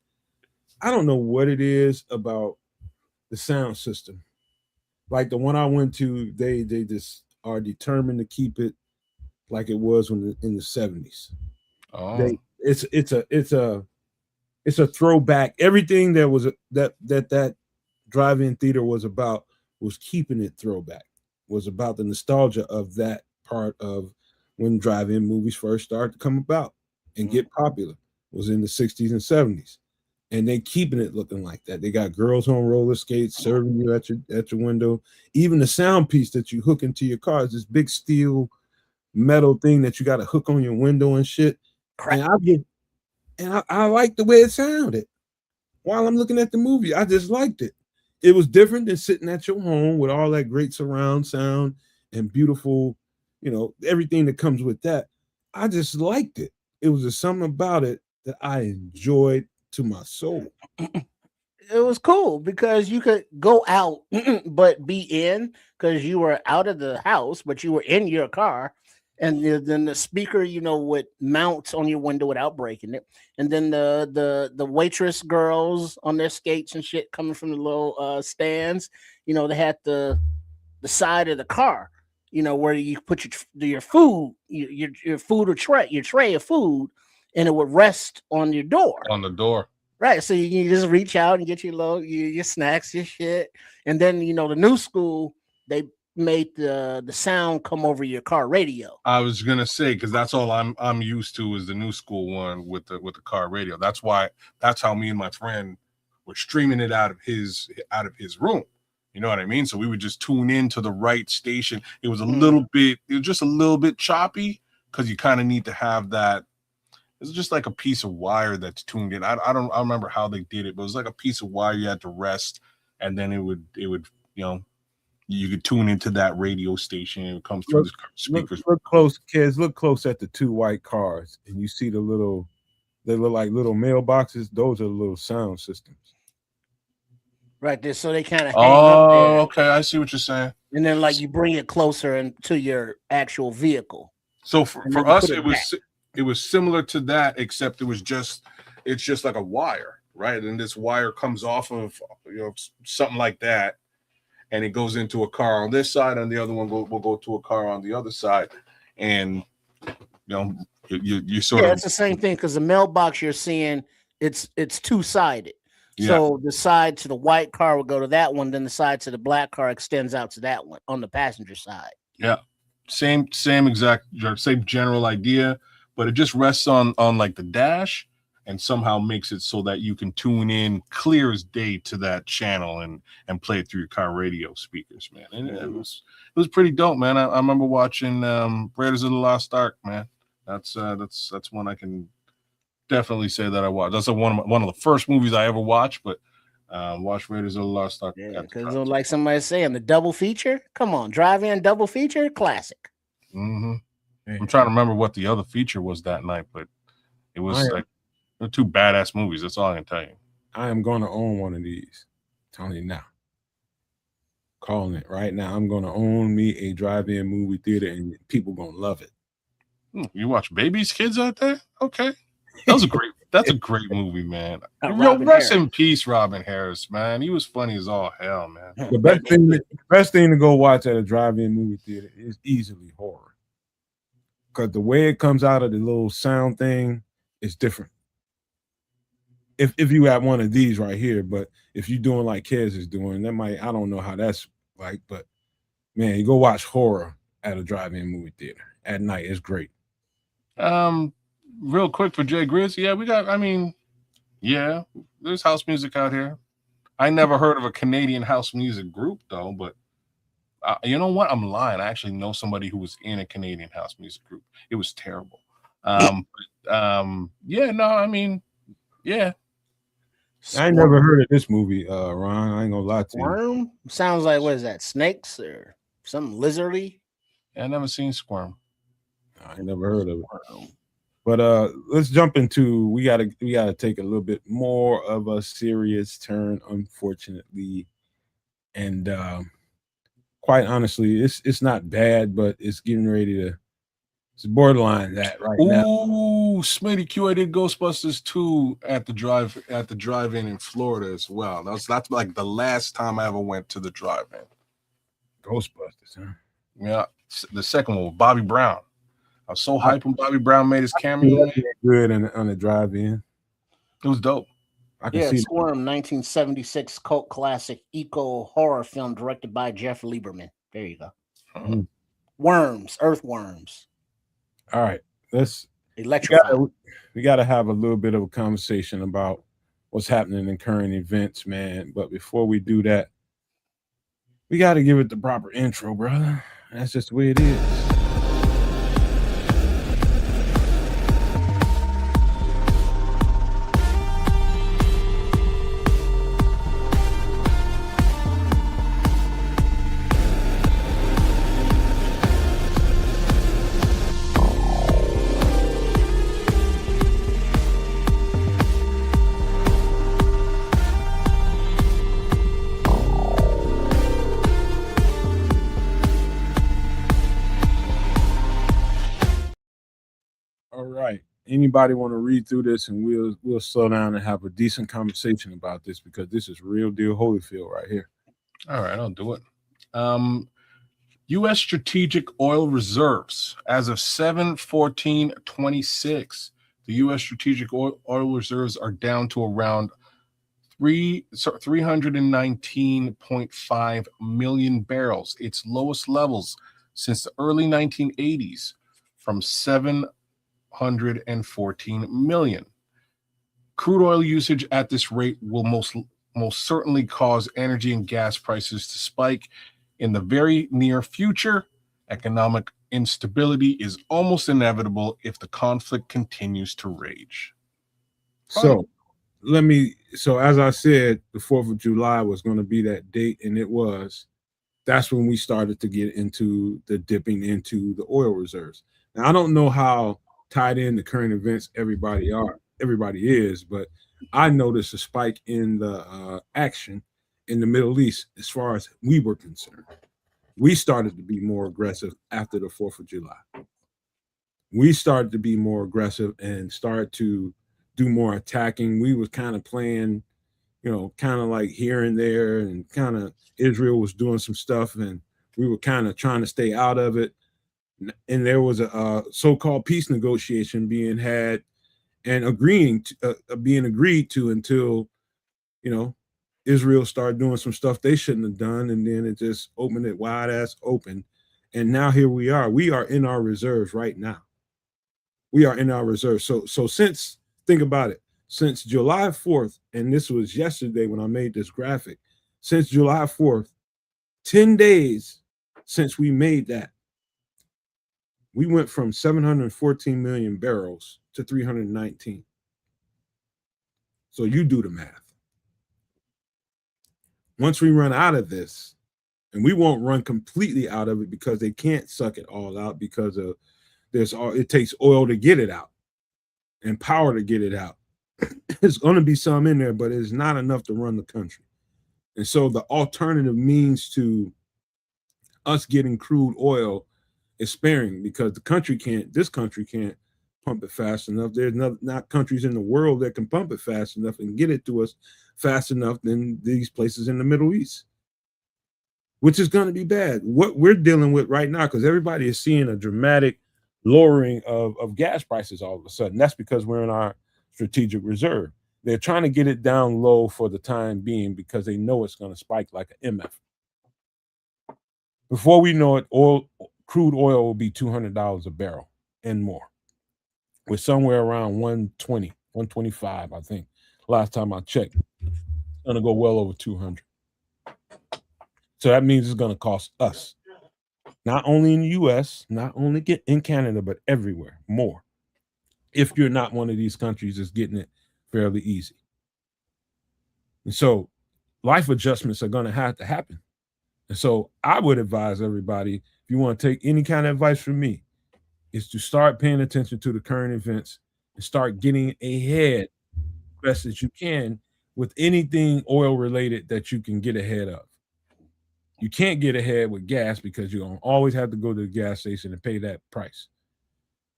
I don't know what it is about the sound system. Like the one I went to, they just are determined to keep it like it was in the 70s. Oh, it's a throwback. Everything that was that drive-in theater was about was keeping it throwback. Was about the nostalgia of that part of when drive-in movies first started to come about and get popular. Was in the 60s and 70s. and they keeping it looking like that. They got girls on roller skates serving you at your window. Even the sound piece that you hook into your car is this big steel metal thing that you got to hook on your window and shit. Crap. And I like the way it sounded while I'm looking at the movie. I just liked it. It was different than sitting at your home with all that great surround sound and beautiful, everything that comes with that. I just liked it. It was just something about it that I enjoyed to my soul. It was cool because you could go out but be in, because you were out of the house but you were in your car, and then the speaker would mount on your window without breaking it, and then the waitress girls on their skates and shit coming from the little stands, they had the side of the car, where you put your food, your food or your tray of food, and it would rest on your door. On the door. Right. So you just reach out and get your snacks, your shit. And then, the new school, they made the sound come over your car radio. I was gonna say, because that's all I'm used to is the new school one with the car radio. That's how me and my friend were streaming it out of his room. You know what I mean? So we would just tune into the right station. It was just a little bit choppy because you kind of need to have that. It's just like a piece of wire that's tuned in. I don't remember how they did it, but it was like a piece of wire you had to rest, and then it would you could tune into that radio station and it comes through the speakers. Look close, kids. Look close at the two white cars, and you see they look like little mailboxes. Those are the little sound systems. Right there, so they kind of hang up there. Okay, I see what you're saying. And then you bring it closer to your actual vehicle. So for us, it was similar to that, except it's just like a wire, right? And this wire comes off of something like that, and it goes into a car on this side, and the other one will go to a car on the other side, and you sort of it's the same thing, because the mailbox you're seeing, it's two-sided. So the side to the white car will go to that one, then the side to the black car extends out to that one on the passenger side. Yeah, same general idea. But it just rests on like the dash and somehow makes it so that you can tune in clear as day to that channel and play it through your car radio speakers, man. And it was pretty dope, man. I remember watching Raiders of the Lost Ark, man. That's one I can definitely say that I watched. That's one of the first movies I ever watched, but watch Raiders of the Lost Ark. Yeah, because like somebody's saying, the double feature. Come on, drive-in double feature, classic. Mm-hmm. I'm trying to remember what the other feature was that night, but it was they're two badass movies. That's all I can tell you. I am going to own one of these. I'm telling you now. Calling it right now. I'm going to own me a drive-in movie theater, and people going to love it. You watch Baby's Kids out there? Okay. That's a great movie, man. Rest in peace, Robin Harris, man. He was funny as all hell, man. The best thing to go watch at a drive-in movie theater is easily horror. Because the way it comes out of the little sound thing is different. If you have one of these right here, but if you're doing like Kez is doing, I don't know how that's like, but man, you go watch horror at a drive-in movie theater at night. It's great. Real quick for Jay Grizz, there's house music out here. I never heard of a Canadian house music group though, but you know what? I'm lying. I actually know somebody who was in a Canadian house music group. It was terrible. I never heard of this movie, Ron. I ain't gonna lie to you. Squirm? Sounds like, what is that? Snakes or something lizardy? I never seen Squirm. I ain't never heard of it. But let's jump into we gotta take a little bit more of a serious turn, unfortunately. And quite honestly, it's not bad, but it's getting ready to. It's borderline that right now. Ooh, Smitty Q, I did Ghostbusters 2 at the drive-in in Florida as well. That's like the last time I ever went to the drive-in. Ghostbusters, huh? Yeah, the second one with Bobby Brown. I was so hyped when Bobby Brown made his cameo. Good on the drive-in. It was dope. I can see Squirm, 1976 cult classic eco horror film directed by Jeff Lieberman. There you go. Mm-hmm. Worms, earthworms. All right, let's electrify. We got to have a little bit of a conversation about what's happening in current events, man. But before we do that, we got to give it the proper intro, brother. That's just the way it is. All right. Anybody want to read through this, and we'll slow down and have a decent conversation about this, because this is real deal Holyfield right here. All right, I'll do it. U.S. strategic oil reserves as of 7/14/26. The U.S. strategic oil reserves are down to around 319.5 million barrels, its lowest levels since the early 1980s, from 714 million. Crude oil usage at this rate will most certainly cause energy and gas prices to spike in the very near future. Economic instability is almost inevitable if the conflict continues to rage. So as I said, the 4th of July was going to be that date, and it was. That's when we started to get into the dipping into the oil reserves. Now, I don't know how tied in the current events everybody is, but I noticed a spike in the action in the Middle East as far as we were concerned. We started to be more aggressive after the 4th of July. We started to be more aggressive and started to do more attacking. We was kind of playing, kind of like here and there, and kind of Israel was doing some stuff, and we were kind of trying to stay out of it. And there was a so-called peace negotiation being had and being agreed to until, Israel started doing some stuff they shouldn't have done, and then it just opened it wide ass open. And now here we are. We are in our reserves right now. We are in our reserves. So think about it. Since July 4th, and this was yesterday when I made this graphic, since July 4th, 10 days since we made that, we went from 714 million barrels to 319. So you do the math. Once we run out of this, and we won't run completely out of it because they can't suck it all out, because of it takes oil to get it out and power to get it out. There's going to be some in there, but it's not enough to run the country. And so the alternative means to us getting crude oil is sparing, because this country can't pump it fast enough. There's not countries in the world that can pump it fast enough and get it to us fast enough than these places in the Middle East, which is going to be bad. What we're dealing with right now, because everybody is seeing a dramatic lowering of gas prices all of a sudden. That's because we're in our strategic reserve. They're trying to get it down low for the time being, because they know it's going to spike like an MF. Before we know it, crude oil will be $200 a barrel and more. We're somewhere around 120, 125, I think. Last time I checked, it's going to go well over 200. So that means it's going to cost us, not only in the U.S., not only in Canada, but everywhere, more. If you're not one of these countries that's getting it fairly easy. And so life adjustments are going to have to happen. And so I would advise everybody, if you want to take any kind of advice from me, is to start paying attention to the current events and start getting ahead best as you can with anything oil related that you can get ahead of. You can't get ahead with gas, because you're going to always have to go to the gas station and pay that price.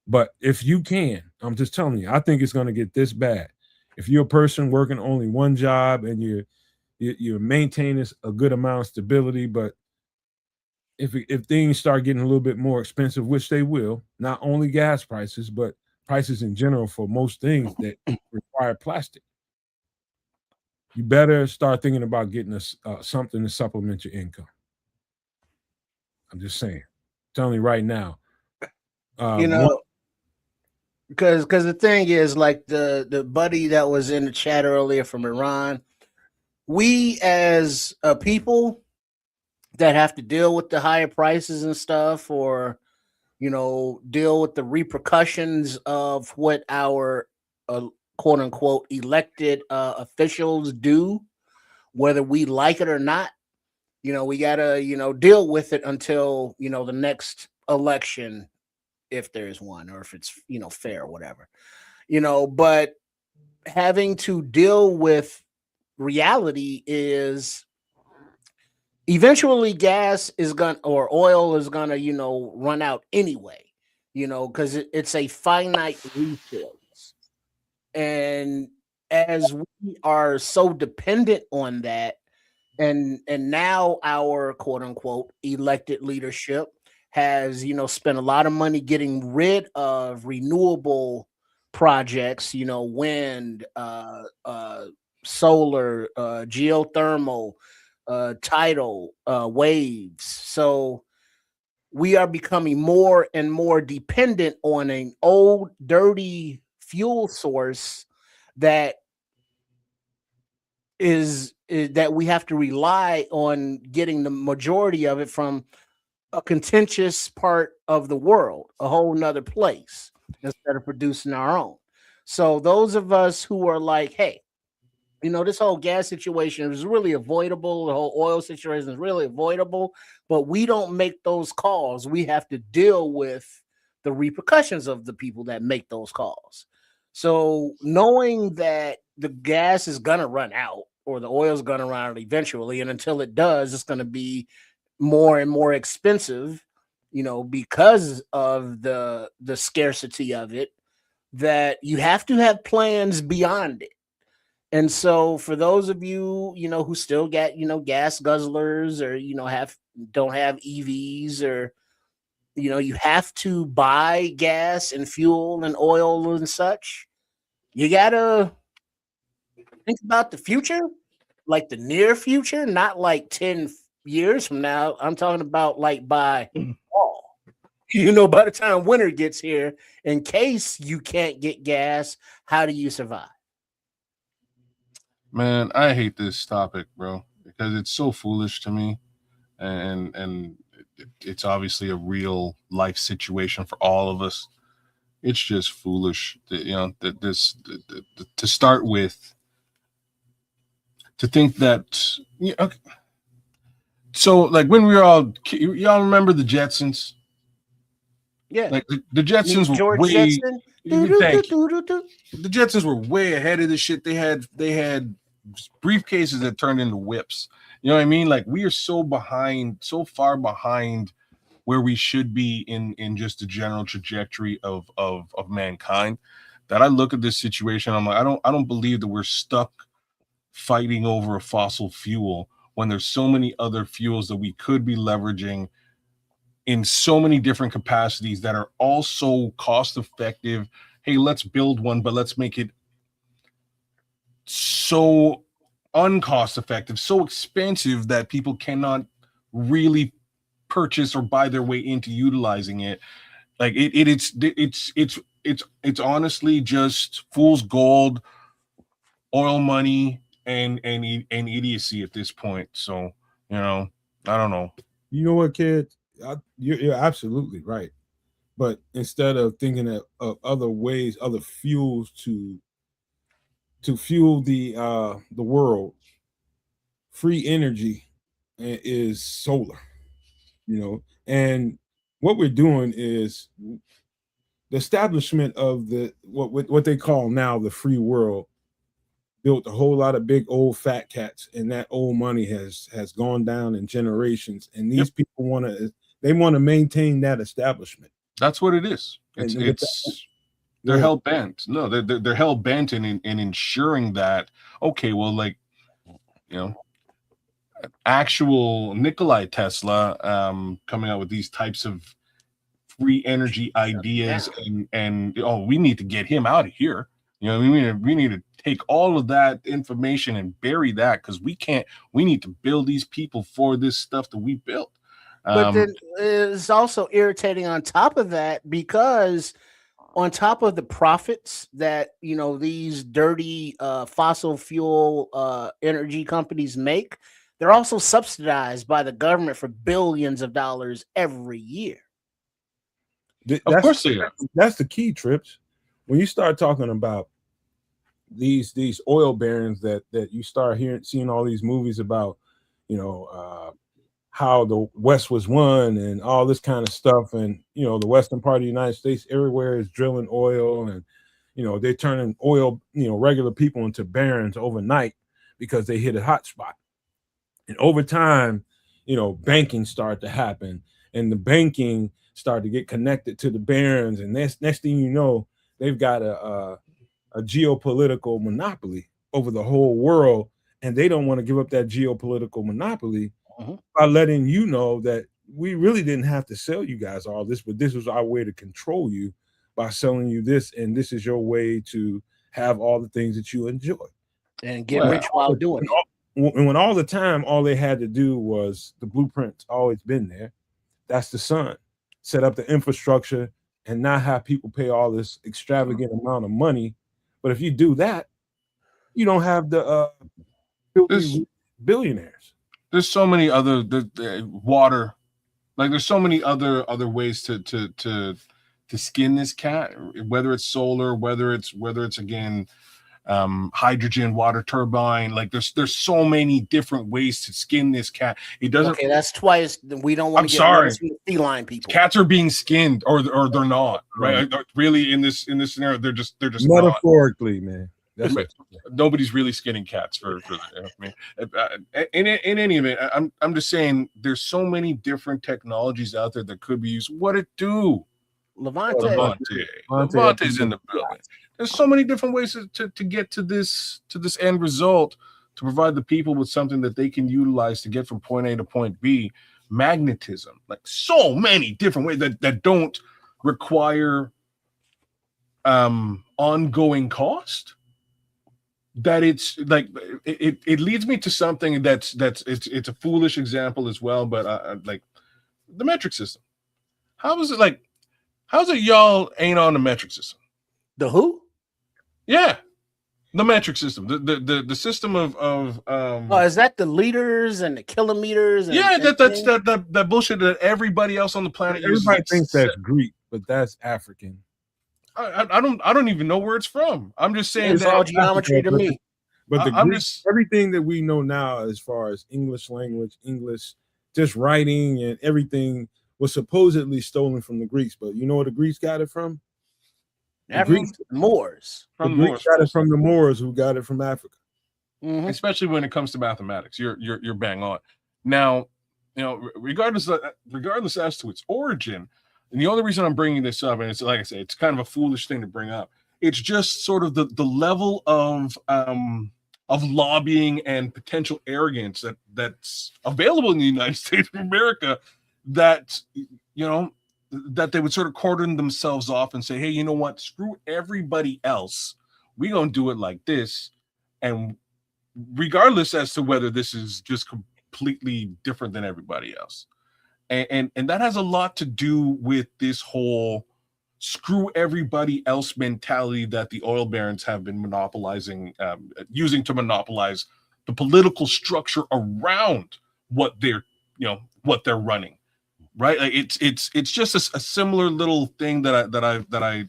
But if you can, I'm just telling you, I think it's going to get this bad. If you're a person working only one job and you're maintaining a good amount of stability, but if things start getting a little bit more expensive, which they will, not only gas prices, but prices in general for most things that require plastic, you better start thinking about getting something to supplement your income. I'm just saying. I'm telling you right now. because the thing is, like the buddy that was in the chat earlier from Iran, we as a people that have to deal with the higher prices and stuff, or deal with the repercussions of what our quote unquote elected officials do, whether we like it or not. We gotta deal with it until the next election, if there's one, or if it's fair or whatever. But having to deal with reality is eventually gas is gonna, or oil is gonna run out anyway, because it's a finite resource. And as we are so dependent on that, and now our quote unquote elected leadership has spent a lot of money getting rid of renewable projects, wind, solar, geothermal, tidal, waves. So we are becoming more and more dependent on an old dirty fuel source that is that we have to rely on getting the majority of it from a contentious part of the world, a whole nother place, instead of producing our own. So those of us who are like, hey, this whole gas situation is really avoidable, the whole oil situation is really avoidable, but we don't make those calls. We have to deal with the repercussions of the people that make those calls. So knowing that the gas is going to run out, or the oil is going to run out eventually, and until it does, it's going to be more and more expensive, because of the scarcity of it, that you have to have plans beyond it. And so for those of you, who still get, gas guzzlers, or, don't have EVs, or, you have to buy gas and fuel and oil and such, you gotta think about the future, like the near future, not like 10 years from now. I'm talking about like by fall, by the time winter gets here, in case you can't get gas, how do you survive? Man, I hate this topic, bro, because it's so foolish to me, and it's obviously a real life situation for all of us. It's just foolish that that to start with, to think that okay. So like when we were y'all remember the Jetsons? Yeah. Like the Jetsons Meet were George way. Jetson. Thank you. The Jetsons were way ahead of the shit. They had briefcases that turned into whips. You know what I mean? Like we are so behind, so far behind where we should be in just the general trajectory of mankind, that I look at this situation. I'm like, I don't believe that we're stuck fighting over a fossil fuel when there's so many other fuels that we could be leveraging in so many different capacities that are also cost effective. Hey, let's build one, but let's make it so uncost effective, so expensive that people cannot really purchase or buy their way into utilizing it. Like it's honestly just fool's gold, oil money, and idiocy at this point. So I don't know. You know what, kid? You're absolutely right. But instead of thinking of other ways, other fuels to fuel the world, free energy is solar. And what we're doing is the establishment of what they call now the free world built a whole lot of big old fat cats, and that old money has gone down in generations, and these people want to maintain that establishment. That's what it is. They're hell bent. No, they're hell bent in ensuring that, okay, well, like actual Nikolai Tesla coming out with these types of free energy ideas, and we need to get him out of here. We need to take all of that information and bury that, because we need to build these people for this stuff that we built. But then it's also irritating on top of that, because on top of the profits that these dirty fossil fuel energy companies make, they're also subsidized by the government for billions of dollars every year. Of course they are. That's the key, Trips. When you start talking about these oil barons that you start seeing all these movies about, how the West was won and all this kind of stuff, and the western part of the United States, everywhere is drilling oil, and they're turning oil, regular people into barons overnight because they hit a hot spot. And over time, banking started to happen, and the banking started to get connected to the barons, and next thing you know, they've got a geopolitical monopoly over the whole world, and they don't want to give up that geopolitical monopoly by letting you know that we really didn't have to sell you guys all this, but this was our way to control you by selling you this, and this is your way to have all the things that you enjoy and get rich while doing it. And when all the time, all they had to do was the blueprint's always been there. That's the sun. Set up the infrastructure and not have people pay all this extravagant amount of money. But if you do that, you don't have the billionaires. There's so many other water, like there's so many other ways to skin this cat, whether it's solar, whether it's again hydrogen, water turbine. Like there's so many different ways to skin this cat. It doesn't. Okay, that's twice. We don't want to get nervous with feline people. Cats are being skinned, or they're not. Right? Really, in this scenario, they're just metaphorically, not. Man. That's Nobody's really skinning cats for in any event. I'm just saying there's so many different technologies out there that could be used. What it do? Levante's in the building. There's so many different ways to get to this end result, to provide the people with something that they can utilize to get from point A to point B. Magnetism, like so many different ways that don't require ongoing cost. That it's like it leads me to something that's it's a foolish example as well, but like the metric system. How's it y'all ain't on the metric system? The who? Yeah, the metric system. The system of is that the liters and the kilometers? And that's that bullshit that everybody else on the planet uses. Everybody thinks that's Greek, but that's African. I don't even know where it's from. I'm just saying it's all geometry to me. But everything that we know now, as far as English language, English, just writing and everything, was supposedly stolen from the Greeks. But you know where the Greeks got it from? The Moors. The Greeks got it from the Moors, who got it from Africa. Mm-hmm. Especially when it comes to mathematics, you're bang on. Now, regardless as to its origin. And the only reason I'm bringing this up, and it's like I say, it's kind of a foolish thing to bring up. It's just sort of the level of lobbying and potential arrogance that's available in the United States of America. That that they would sort of cordon themselves off and say, hey, you know what? Screw everybody else. We're gonna do it like this, and regardless as to whether this is just completely different than everybody else. And that has a lot to do with this whole screw everybody else mentality that the oil barons have been monopolizing, using to monopolize the political structure around what they're running, right? Like it's just a similar little thing that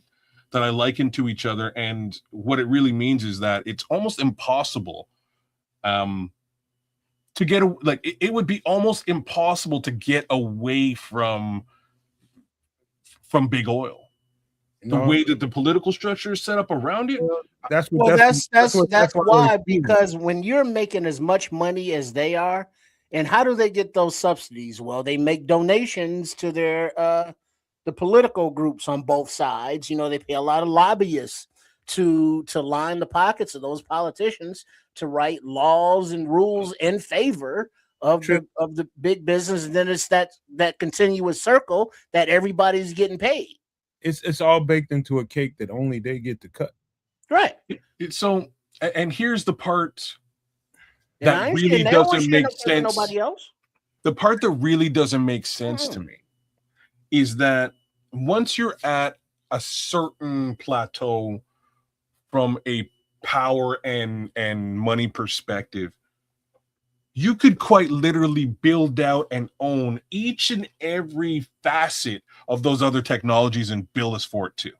I liken to each other, and what it really means is that it's almost impossible. To get it would be almost impossible to get away from big oil. The way that the political structure is set up around it. That's why, because when you're making as much money as they are, and how do they get those subsidies? Well, they make donations to their the political groups on both sides. They pay a lot of lobbyists to line the pockets of those politicians to write laws and rules in favor of the big business, and then it's that continuous circle that everybody's getting paid. It's all baked into a cake that only they get to cut. Right. So, and here's the part that really doesn't make sense. Nobody else. The part that really doesn't make sense to me is that once you're at a certain plateau from a power and money perspective, you could quite literally build out and own each and every facet of those other technologies and bill us for it too.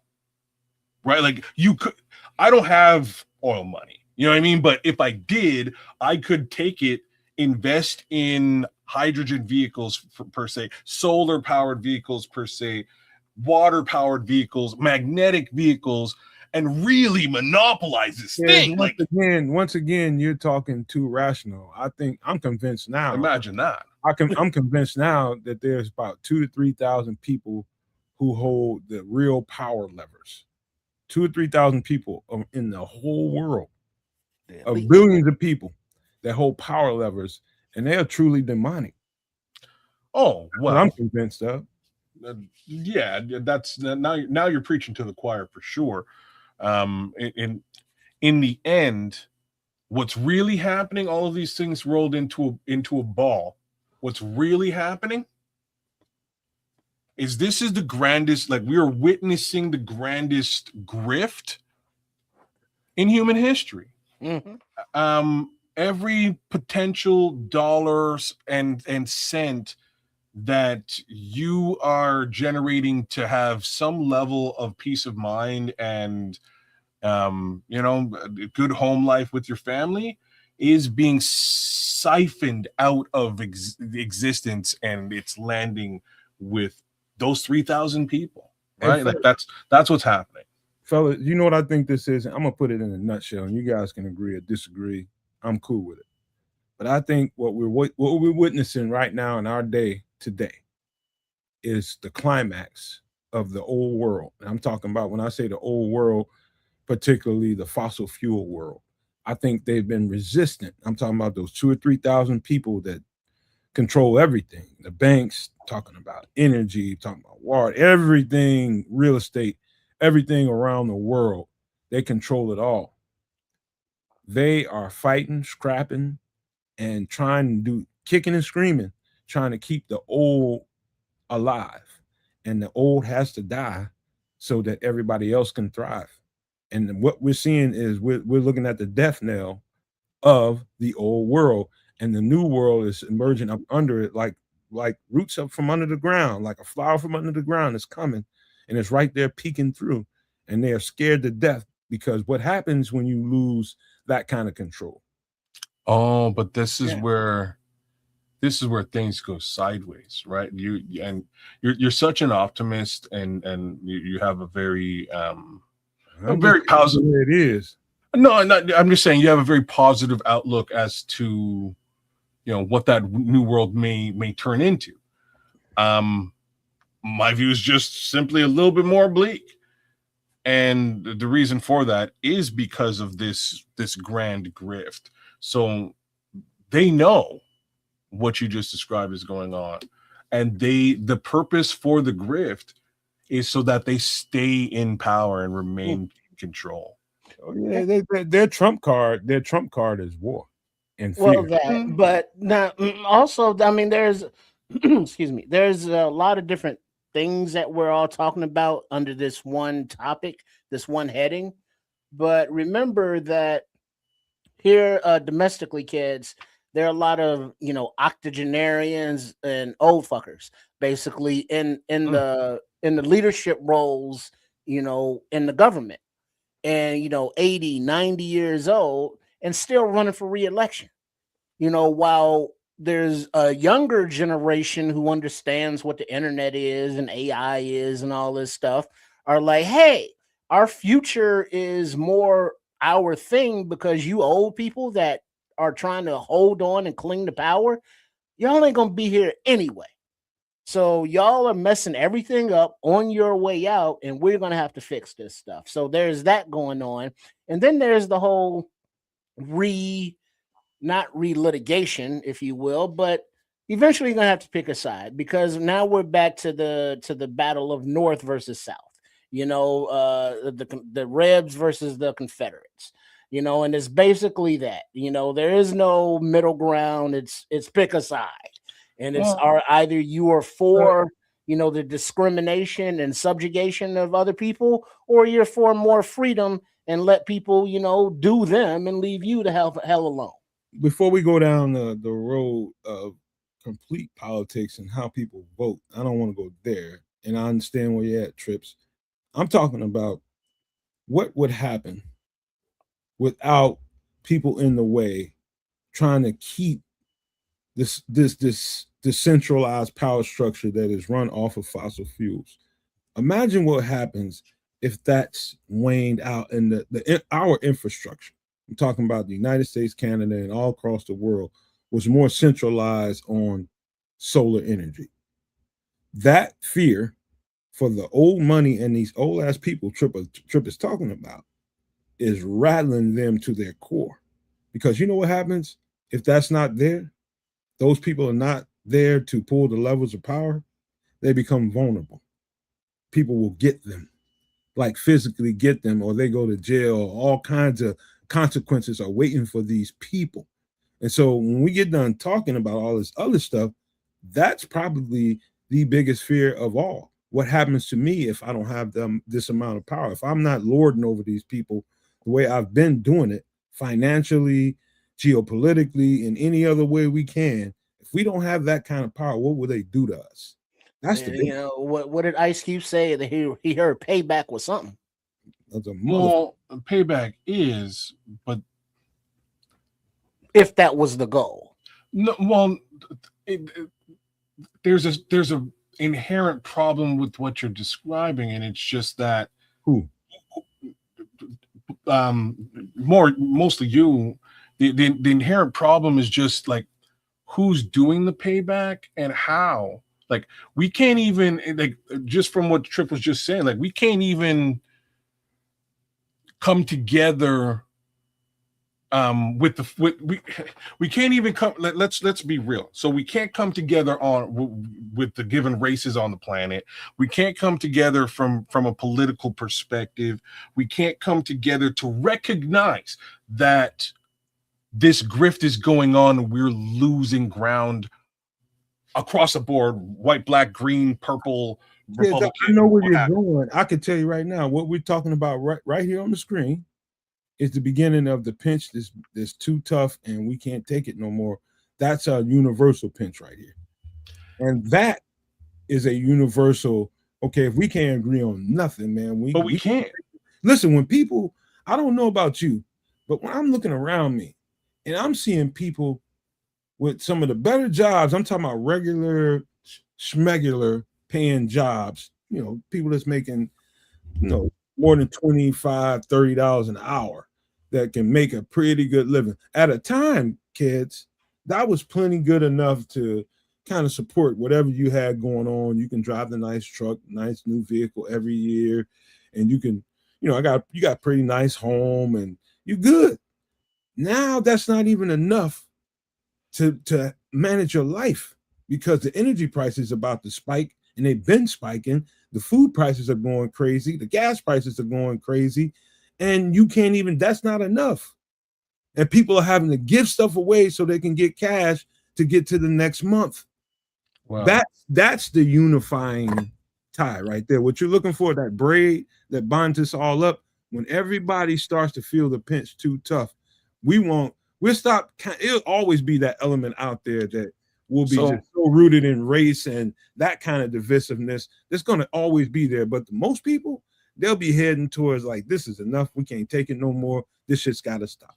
Right? Like you could, I don't have oil money, you know what I mean? But if I did, I could take it, invest in hydrogen vehicles per se, solar powered vehicles per se, water powered vehicles, magnetic vehicles, and really monopolize this thing. Like, once again, you're talking too rational. I think I'm convinced now. Imagine that. I'm convinced now that there's about 2,000 to 3,000 people who hold the real power levers. 2,000 to 3,000 people in the whole world, of billions of people that hold power levers, and they are truly demonic. Oh, well, I'm convinced of. Yeah, that's now you're preaching to the choir for sure. In the end, what's really happening, all of these things rolled into a ball. What's really happening is this is the grandest, like we are witnessing the grandest grift in human history. Mm-hmm. Every potential dollars and cent that you are generating to have some level of peace of mind and good home life with your family is being siphoned out of existence, and it's landing with those 3,000 people, right? Hey, like that's what's happening. Fellas, you know what I think this is? I'm gonna put it in a nutshell, and you guys can agree or disagree. I'm cool with it. But I think what we're witnessing right now in our day today is the climax of the old world. And I'm talking about, when I say the old world, particularly the fossil fuel world. I think they've been resistant. I'm talking about those 2,000 or 3,000 people that control everything. The banks, talking about energy, talking about water, everything, real estate, everything around the world. They control it all. They are fighting, scrapping, and trying to do kicking and screaming, trying to keep the old alive. And the old has to die so that everybody else can thrive. And what we're seeing is we're looking at the death knell of the old world, and the new world is emerging up under it, like roots up from under the ground, like a flower from under the ground is coming, and it's right there peeking through, and they are scared to death, because what happens when you lose that kind of control? Oh, but this is where things go sideways, right? You're such an optimist, and you have a very very positive. It is. No, I'm just saying you have a very positive outlook as to what that new world may turn into. My view is just simply a little bit more bleak, and the reason for that is because of this grand grift. So they know what you just described is going on, and the purpose for the grift is so that they stay in power and remain in control. Oh, yeah, their trump card is war and fear. Well, but now also, I mean, there's excuse me, there's a lot of different things that we're all talking about under this one topic, this one heading. But remember that here, domestically, kids, there are a lot of octogenarians and old fuckers, basically in the leadership roles, in the government, and 80, 90 years old and still running for re-election. While there's a younger generation who understands what the internet is and AI is and all this stuff, are like, hey, our future is more our thing, because you old people that are trying to hold on and cling to power, y'all ain't gonna be here anyway. So y'all are messing everything up on your way out, and we're gonna have to fix this stuff. So there's that going on. And then there's the whole not re-litigation, if you will, but eventually you're gonna have to pick a side, because now we're back to the battle of North versus South. The Rebs versus the Confederates. And it's basically that. There is no middle ground. It's pick a side, and it's either you are for the discrimination and subjugation of other people, or you're for more freedom and let people, do them and leave you the hell alone. Before we go down the road of complete politics and how people vote, I don't want to go there. And I understand where you're at, Trips. I'm talking about what would happen without people in the way trying to keep this decentralized power structure that is run off of fossil fuels. Imagine what happens if that's waned out in our infrastructure. I'm talking about the United States, Canada, and all across the world was more centralized on solar energy. That fear for the old money and these old ass people Trip is talking about is rattling them to their core. Because you know what happens if that's not there? Those people are not there to pull the levels of power. They become vulnerable. People will get them, like physically get them, or they go to jail. All kinds of consequences are waiting for these people. And so when we get done talking about all this other stuff, that's probably the biggest fear of all. What happens to me if I don't have this amount of power? If I'm not lording over these people the way I've been doing it financially, geopolitically, in any other way we can, if we don't have that kind of power, what will they do to us? That's the what did Ice Cube say? That he heard payback was something. That's a Well, payback is, but if that was the goal, no. Well, there's a inherent problem with what you're describing, and it's just that mostly you. The inherent problem is just like who's doing the payback and how. Like we can't even, like, just from what Trip was just saying, like we can't even come together we can't even come, let's be real. So we can't come together with the given races on the planet. We can't come together from a political perspective. We can't come together to recognize that this grift is going on and we're losing ground across the board, white, black, green, purple, Republican. I know where you're going. I can tell you right now, what we're talking about right here on the screen is the beginning of the pinch that's too tough and we can't take it no more. That's a universal pinch right here. And that is a universal, okay, if we can't agree on nothing, man, we can't. Listen, when people, I don't know about you, but when I'm looking around me and I'm seeing people with some of the better jobs, I'm talking about regular, schmegular paying jobs, people that's making, more than $25, $30 an hour that can make a pretty good living. At a time, kids, that was plenty good enough to kind of support whatever you had going on. You can drive the nice truck, nice new vehicle every year, and you can, you got pretty nice home and you're good. Now that's not even enough to manage your life because the energy price is about to spike and they've been spiking. The food prices are going crazy. The gas prices are going crazy. And you can't even, that's not enough. And people are having to give stuff away so they can get cash to get to the next month. Wow. That's the unifying tie right there. What you're looking for, that braid that binds us all up, when everybody starts to feel the pinch too tough, it'll always be that element out there that will be just so rooted in race and that kind of divisiveness. That's going to always be there. But most people, they'll be heading towards like, this is enough. We can't take it no more. This shit's got to stop.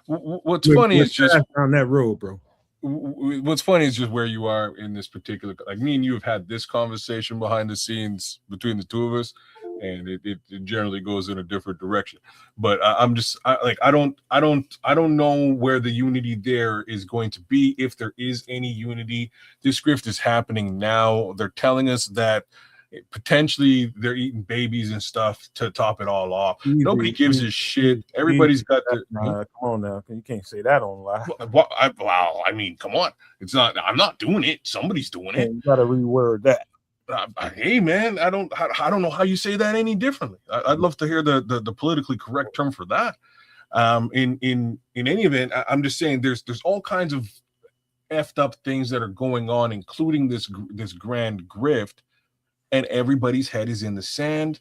What's funny is just on that road, bro. What's funny is just where you are in this particular, like me and you have had this conversation behind the scenes between the two of us, and it generally goes in a different direction. But I don't know where the unity there is going to be, if there is any unity. This grift is happening now. They're telling us that potentially they're eating babies and stuff to top it all off. Nobody gives a shit. Everybody's got the come on now. You can't say that on live. I mean, come on. It's not. I'm not doing it. Somebody's doing it. You got to reword that. Hey man, I don't know how you say that any differently. I'd love to hear the politically correct term for that. In any event, I'm just saying there's all kinds of effed up things that are going on, including this grand grift and everybody's head is in the sand,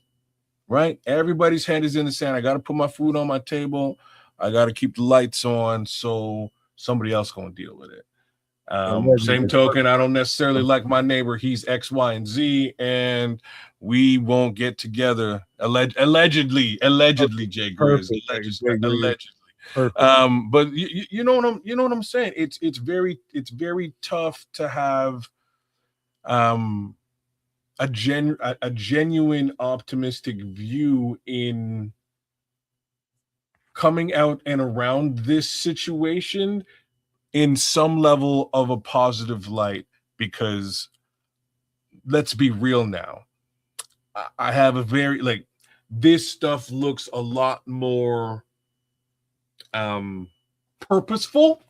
right? Everybody's head is in the sand. I got to put my food on my table. I got to keep the lights on, so somebody else going to deal with it. Same token, I don't necessarily like my neighbor. He's X, Y, and Z, and we won't get together. Allegedly, Jay Grizz. Allegedly. But you know what I'm saying. It's very tough to have a genuine optimistic view in coming out and around this situation in some level of a positive light, because let's be real now. I have a very, like, this stuff looks a lot more purposeful.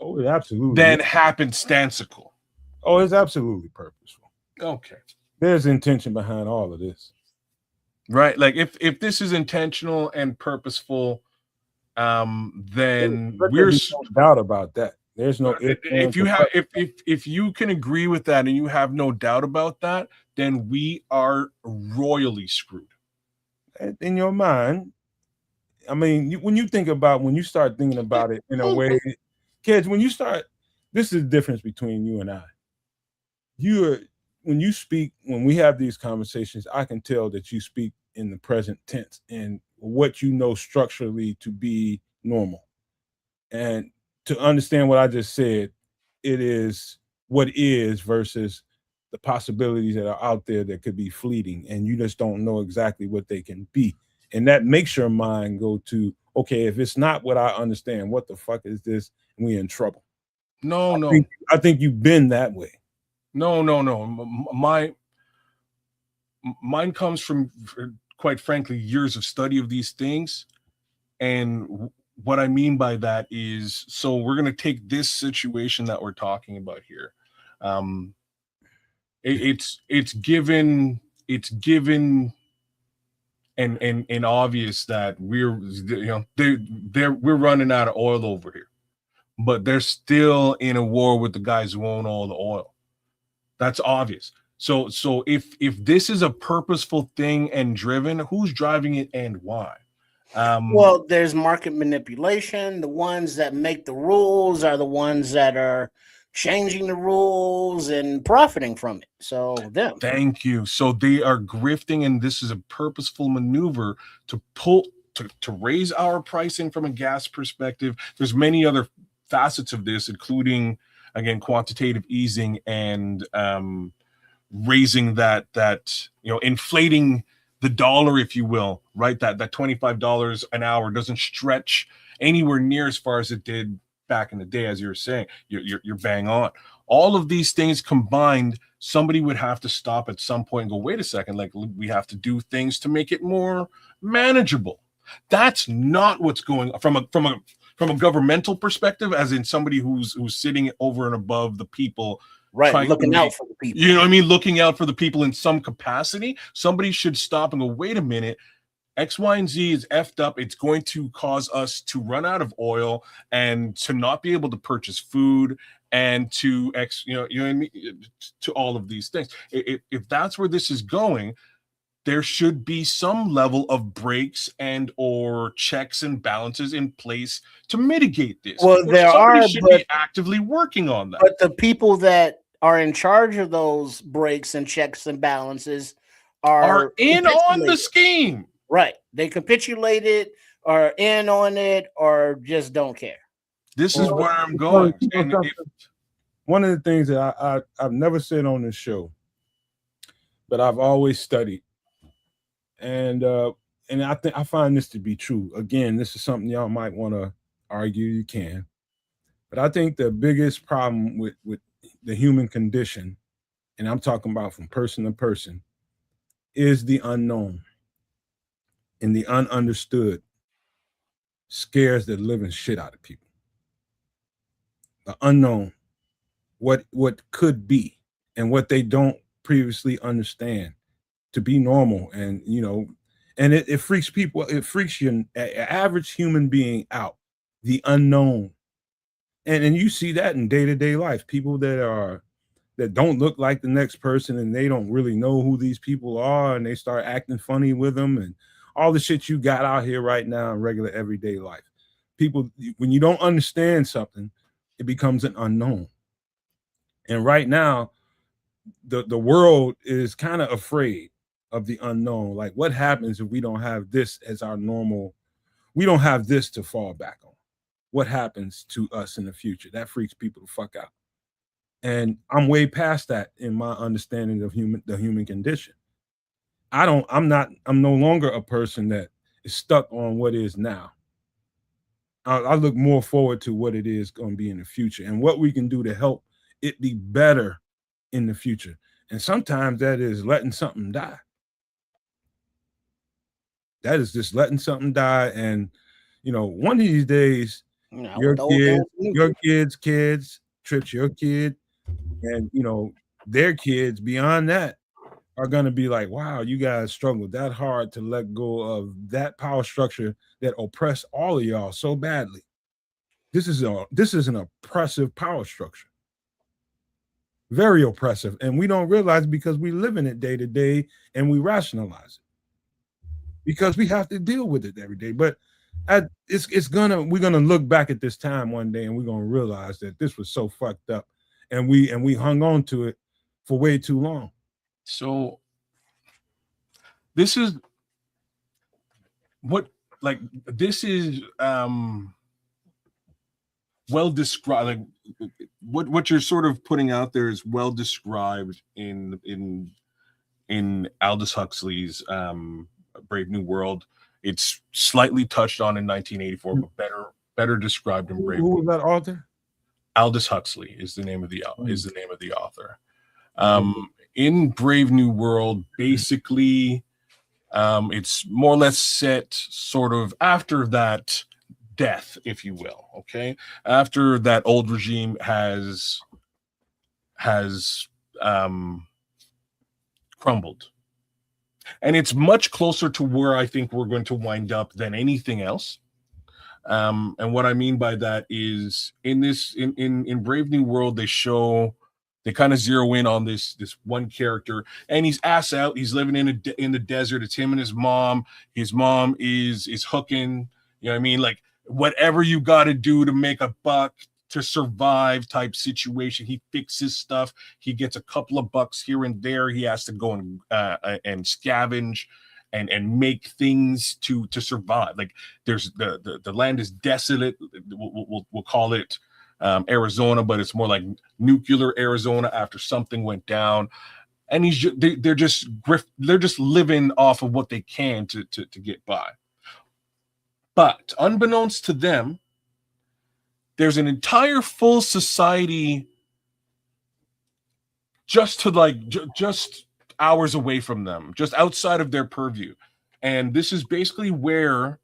Oh, absolutely. Than happenstantical. Oh, it's absolutely purposeful. Okay. There's intention behind all of this. Right? Like if this is intentional and purposeful, then there's no doubt about that. There's no if you can agree with that and you have no doubt about that, then we are royally screwed. In your mind, I mean, when you start thinking about it in a way, kids, when this is the difference between you and I. When you speak, when we have these conversations, I can tell that you speak in the present tense and what you know structurally to be normal. And to understand what I just said, it is what is versus the possibilities that are out there that could be fleeting, and you just don't know exactly what they can be. And that makes your mind go to, okay, if it's not what I understand, what the fuck is this? And we're in trouble. I think you've been that way. No. Mine comes from, quite frankly, years of study of these things. And what I mean by that is, so we're going to take this situation that we're talking about here. It's given and obvious that we're running out of oil over here, but they're still in a war with the guys who own all the oil. That's obvious. So if this is a purposeful thing and driven, who's driving it and why? Well, there's market manipulation. The ones that make the rules are the ones that are changing the rules and profiting from it. So them. Thank you. So they are grifting, and this is a purposeful maneuver to pull to raise our pricing from a gas perspective. There's many other facets of this, including, again, quantitative easing and raising that inflating the dollar, if you will, right? That $25 an hour doesn't stretch anywhere near as far as it did back in the day, as you were saying. You're bang on. All of these things combined, somebody would have to stop at some point and go, wait a second, like, we have to do things to make it more manageable. That's not what's going on from a governmental perspective, as in somebody who's sitting over and above the people. Right, looking out for the people. You know what I mean? Looking out for the people in some capacity. Somebody should stop and go, wait a minute, X, Y, and Z is effed up. It's going to cause us to run out of oil and to not be able to purchase food and to to all of these things. If that's where this is going, there should be some level of breaks and or checks and balances in place to mitigate this. Well, somebody should be actively working on that. But the people that are in charge of those breaks and checks and balances are in on the scheme. Right. They capitulated, are in on it, or just don't care. This is where I'm going. One of the things that I've never said on this show, but I've always studied, and I find this to be true. Again, this is something y'all might want to argue. You can, but I think the biggest problem with the human condition, and I'm talking about from person to person, is the unknown. And the ununderstood scares the living shit out of people. The unknown, what could be, and what they don't previously understand to be normal, and and it freaks people. It freaks your average human being out. The unknown, and you see that in day-to-day life. People that that don't look like the next person, and they don't really know who these people are, and they start acting funny with them, and all the shit you got out here right now in regular everyday life. People, when you don't understand something, it becomes an unknown. And right now, the world is kind of afraid of the unknown. Like, what happens if we don't have this as our normal? We don't have this to fall back on. What happens to us in the future? That freaks people the fuck out. And I'm way past that in my understanding of the human condition. I'm no longer a person that is stuck on what is now. I look more forward to what it is going to be in the future and what we can do to help it be better in the future. And sometimes that is letting something die. That is just letting something die. And, you know, one of these days, your kids, Trips, your kid, and, you know, their kids beyond that are going to be like, wow, you guys struggled that hard to let go of that power structure that oppressed all of y'all so badly. This is an oppressive power structure. Very oppressive. And we don't realize because we live in it day to day and we rationalize it because we have to deal with it every day. But we're gonna look back at this time one day and we're gonna realize that this was so fucked up and we hung on to it for way too long. So this is well described. Like what you're sort of putting out there is well described in Aldous Huxley's Brave New World. It's slightly touched on in 1984, but better described in Brave. Who was that author? Aldous Huxley is the name of the author. In Brave New World, basically, it's more or less set sort of after that death, if you will. Okay, after that old regime has crumbled, and it's much closer to where I think we're going to wind up than anything else. And what I mean by that is in Brave New World, they kind of zero in on this one character, and he's ass out. He's living in the desert. It's him and his mom. His mom is hooking. You know what I mean? Like whatever you got to do to make a buck to survive type situation. He fixes stuff. He gets a couple of bucks here and there. He has to go and scavenge and make things to survive. Like there's the land is desolate. We'll call it Arizona, but it's more like nuclear Arizona after something went down. And they're just living off of what they can to get by. But unbeknownst to them, there's an entire full society just hours away from them, just outside of their purview. And this is basically where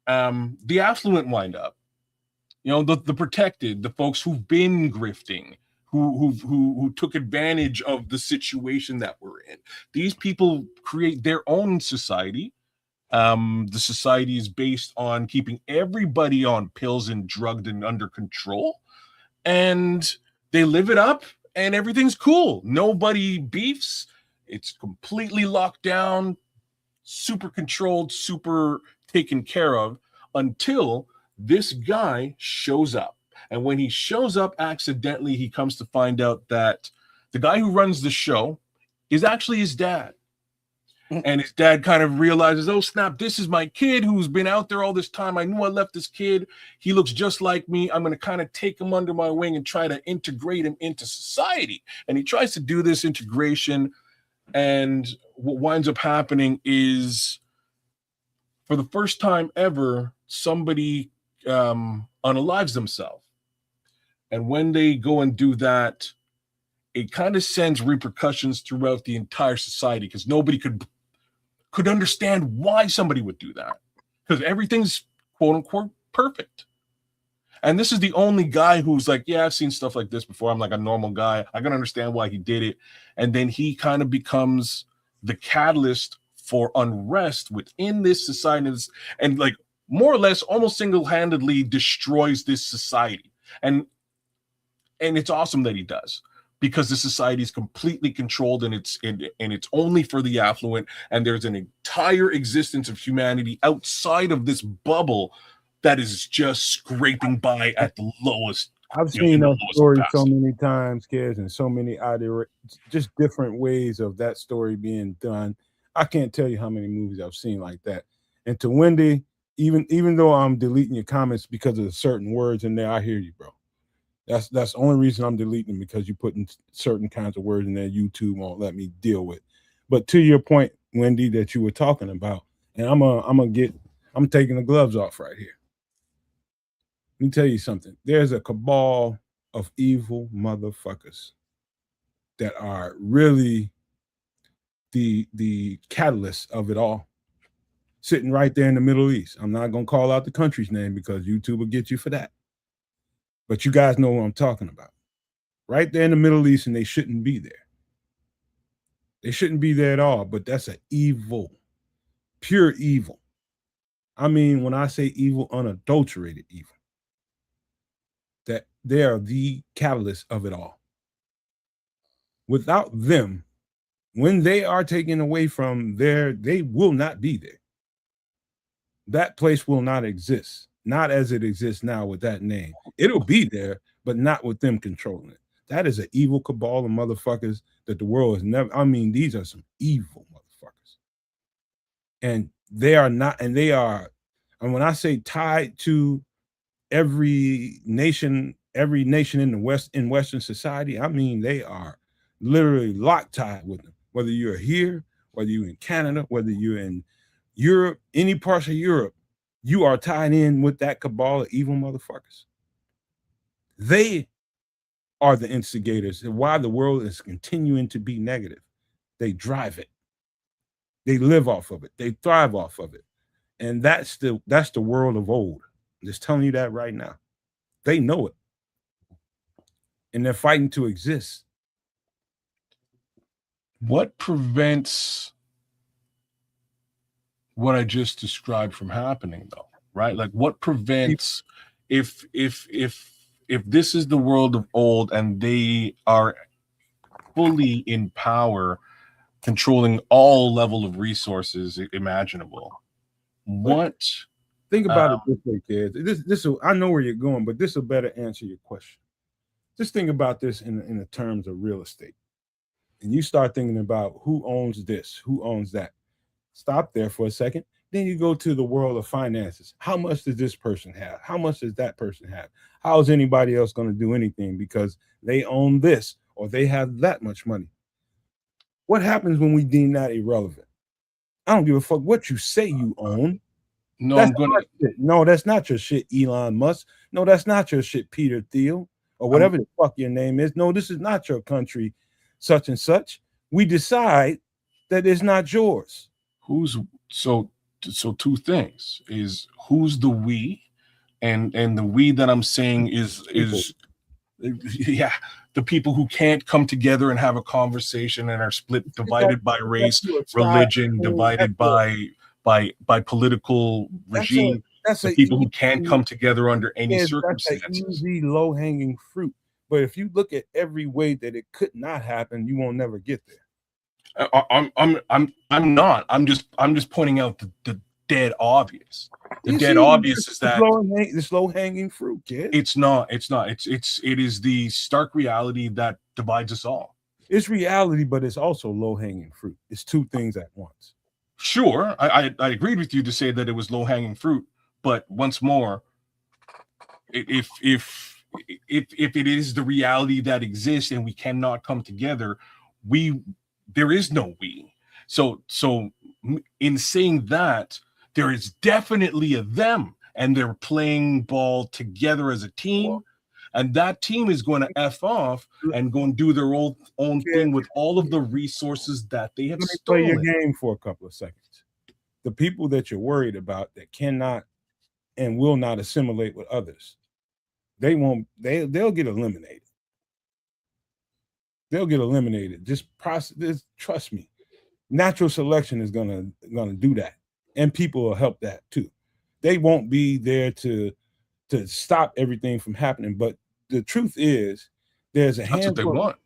the affluent wind up. You know, the protected, the folks who've been grifting, who took advantage of the situation that we're in. These people create their own society. The society is based on keeping everybody on pills and drugged and under control. And they live it up and everything's cool. Nobody beefs. It's completely locked down, super controlled, super taken care of until this guy shows up. And when he shows up accidentally, he comes to find out that the guy who runs the show is actually his dad. And his dad kind of realizes, oh, snap, this is my kid who's been out there all this time. I knew I left this kid. He looks just like me. I'm going to kind of take him under my wing and try to integrate him into society. And he tries to do this integration. And what winds up happening is, for the first time ever, somebody unalives themselves. And when they go and do that, it kind of sends repercussions throughout the entire society because nobody could understand why somebody would do that because everything's quote unquote perfect. And this is the only guy who's like, yeah, I've seen stuff like this before. I'm like a normal guy. I can understand why he did it. And then he kind of becomes the catalyst for unrest within this society and like more or less almost single-handedly destroys this society. And it's awesome that he does. because the society is completely controlled and it's only for the affluent, and there's an entire existence of humanity outside of this bubble that is just scraping by at the lowest. I've You know, seen in the that lowest story so capacity. many times, kids, and so many other just different ways of that story being done. I can't tell you how many movies I've seen like that. And to Wendy, even though I'm deleting your comments because of certain words in there, I hear you, bro. That's the only reason I'm deleting them, because you putting certain kinds of words in there YouTube won't let me deal with. But to your point, Wendy, that you were talking about, and I'm taking the gloves off right here. Let me tell you something. There's a cabal of evil motherfuckers that are really the catalyst of it all, sitting right there in the Middle East. I'm not gonna call out the country's name because YouTube will get you for that. But you guys know what I'm talking about. Right there in the Middle East, and they shouldn't be there. They shouldn't be there at all, but that's an evil, pure evil. I mean, when I say evil, unadulterated evil, that they are the catalyst of it all. Without them, when they are taken away from there, they will not be there. That place will not exist, not as it exists now with that name. It'll be there, but not with them controlling it. That is an evil cabal of motherfuckers that the world has never. I mean, these are some evil motherfuckers. And they are not, and they are, and when I say tied to every nation in the West, in Western society, I mean they are literally locked tied with them. Whether you're here, whether you're in Canada, whether you're in Europe, any parts of Europe, you are tied in with that cabal of evil motherfuckers. They are the instigators and why the world is continuing to be negative. They drive it. They live off of it. They thrive off of it. And that's the world of old. I'm just telling you that right now. They know it. And they're fighting to exist. What prevents what I just described from happening, though? Right? Like, what prevents if this is the world of old and they are fully in power, controlling all level of resources imaginable? What? Think about it this way, kids. This I know where you're going, but this will better answer your question. Just think about this in the terms of real estate. And you start thinking about who owns this, who owns that. Stop there for a second. Then you go to the world of finances. How much does this person have? How much does that person have? How is anybody else going to do anything because they own this or they have that much money? What happens when we deem that irrelevant? I don't give a fuck what you say you own. No, That's I'm gonna. No, that's not your shit, Elon Musk. No, that's not your shit, Peter Thiel, or whatever the fuck your name is. No, this is not your country, such and such. We decide that it's not yours. Who's so two things is who's the we, and the we that I'm saying is yeah, the people who can't come together and have a conversation and are split, divided by race, religion, divided by political regime. That's the people who can't come together under any circumstances. That's an easy, low-hanging fruit. But if you look at every way that it could not happen, you won't never get there. I'm not. I'm just pointing out the dead obvious. The dead obvious is that this low-hanging fruit, kid. It's not. It is the stark reality that divides us all. It's reality, but it's also low-hanging fruit. It's two things at once. Sure, I agreed with you to say that it was low-hanging fruit, but once more, if it is the reality that exists and we cannot come together, there is no we. So in saying that, there is definitely a them, and they're playing ball together as a team, and that team is going to F off and go and do their own thing with all of the resources that they have stolen. Play your game for a couple of seconds. The people that you're worried about that cannot and will not assimilate with others, they'll get eliminated. They'll get eliminated. Trust me. Natural selection is gonna do that, and people will help that too. They won't be there to stop everything from happening. But the truth is, there's a handful. That's what they want.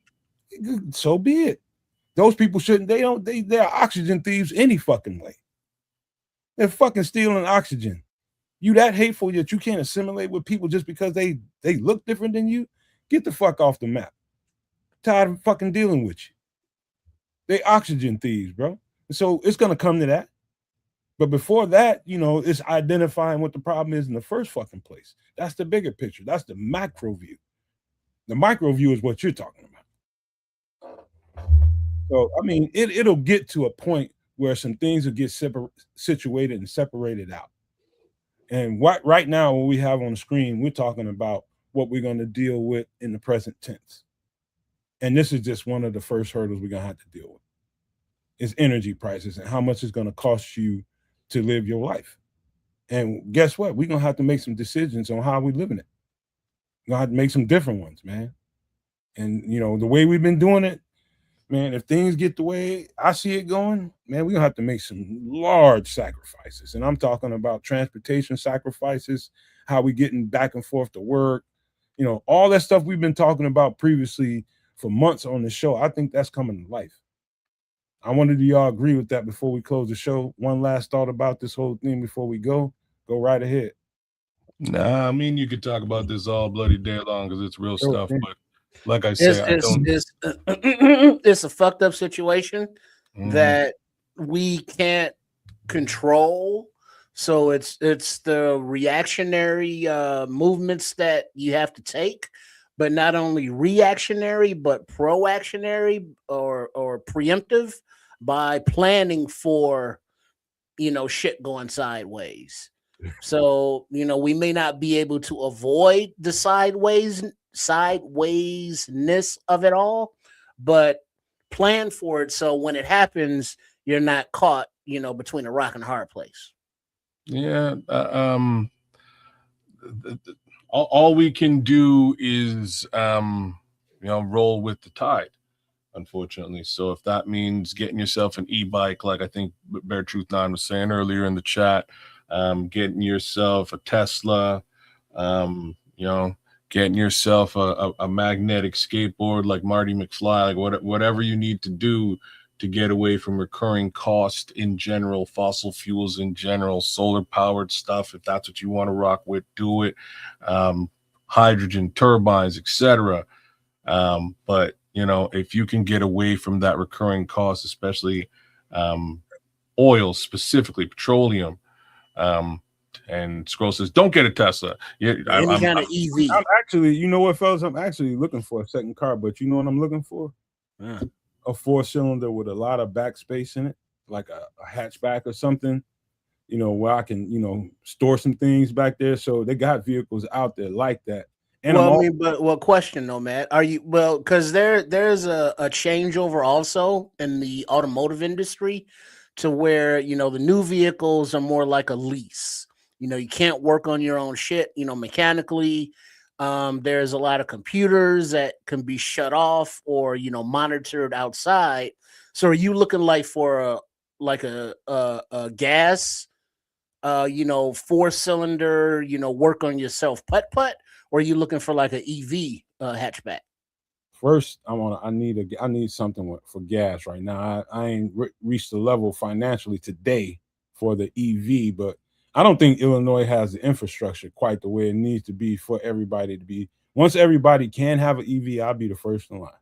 So be it. Those people shouldn't. They're oxygen thieves any fucking way. They're fucking stealing oxygen. You that hateful that you can't assimilate with people just because they look different than you? Get the fuck off the map. Tired of fucking dealing with you. They oxygen thieves, bro. So it's gonna come to that. But before that, it's identifying what the problem is in the first fucking place. That's the bigger picture. That's the macro view. The micro view is what you're talking about. So, I mean, it'll get to a point where some things will get situated and separated out. And right now, what we have on the screen, we're talking about what we're going to deal with in the present tense. And this is just one of the first hurdles we're going to have to deal with. Is energy prices and how much it's going to cost you to live your life. And guess what? We're going to have to make some decisions on how we're living it. We're going to have to make some different ones, man. And, the way we've been doing it, man, if things get the way I see it going, man, we're going to have to make some large sacrifices. And I'm talking about transportation sacrifices, how we getting back and forth to work, all that stuff we've been talking about previously for months on the show. I think that's coming to life. I wonder, do y'all agree with that before we close the show? One last thought about this whole thing before we go. Go right ahead. Nah, I mean, you could talk about this all bloody day long because it's real stuff. Man. But like I said, it's a fucked up situation that we can't control. So it's the reactionary movements that you have to take, but not only reactionary, but proactionary or preemptive by planning for, shit going sideways. So, we may not be able to avoid the sidewaysness of it all, but plan for it. So when it happens, you're not caught, between a rock and a hard place. Yeah. All we can do is, roll with the tide, unfortunately. So if that means getting yourself an e-bike, like I think Bear Truth 9 was saying earlier in the chat, getting yourself a Tesla, getting yourself a magnetic skateboard like Marty McFly, like whatever you need to do to get away from recurring cost in general, fossil fuels in general, solar powered stuff. If that's what you want to rock with, do it. Hydrogen turbines, etc. But if you can get away from that recurring cost, especially oil, specifically petroleum, and Scroll says, don't get a Tesla. Yeah, Any kind of EV. I'm actually, you know what, fellas? I'm actually looking for a second car, but you know what I'm looking for? A 4-cylinder with a lot of backspace in it, like a hatchback or something, where I can, store some things back there. So they got vehicles out there like that. And question though, Matt, are you, because there's a changeover also in the automotive industry to where, the new vehicles are more like a lease. You can't work on your own shit, mechanically. There's a lot of computers that can be shut off or, monitored outside. So are you looking like for a gas, 4-cylinder, work on yourself putt, or are you looking for like an EV hatchback? First, I need something for gas right now. I ain't reached the level financially today for the EV, but I don't think Illinois has the infrastructure quite the way it needs to be for everybody to be. Once everybody can have an EV, I'll be the first in line.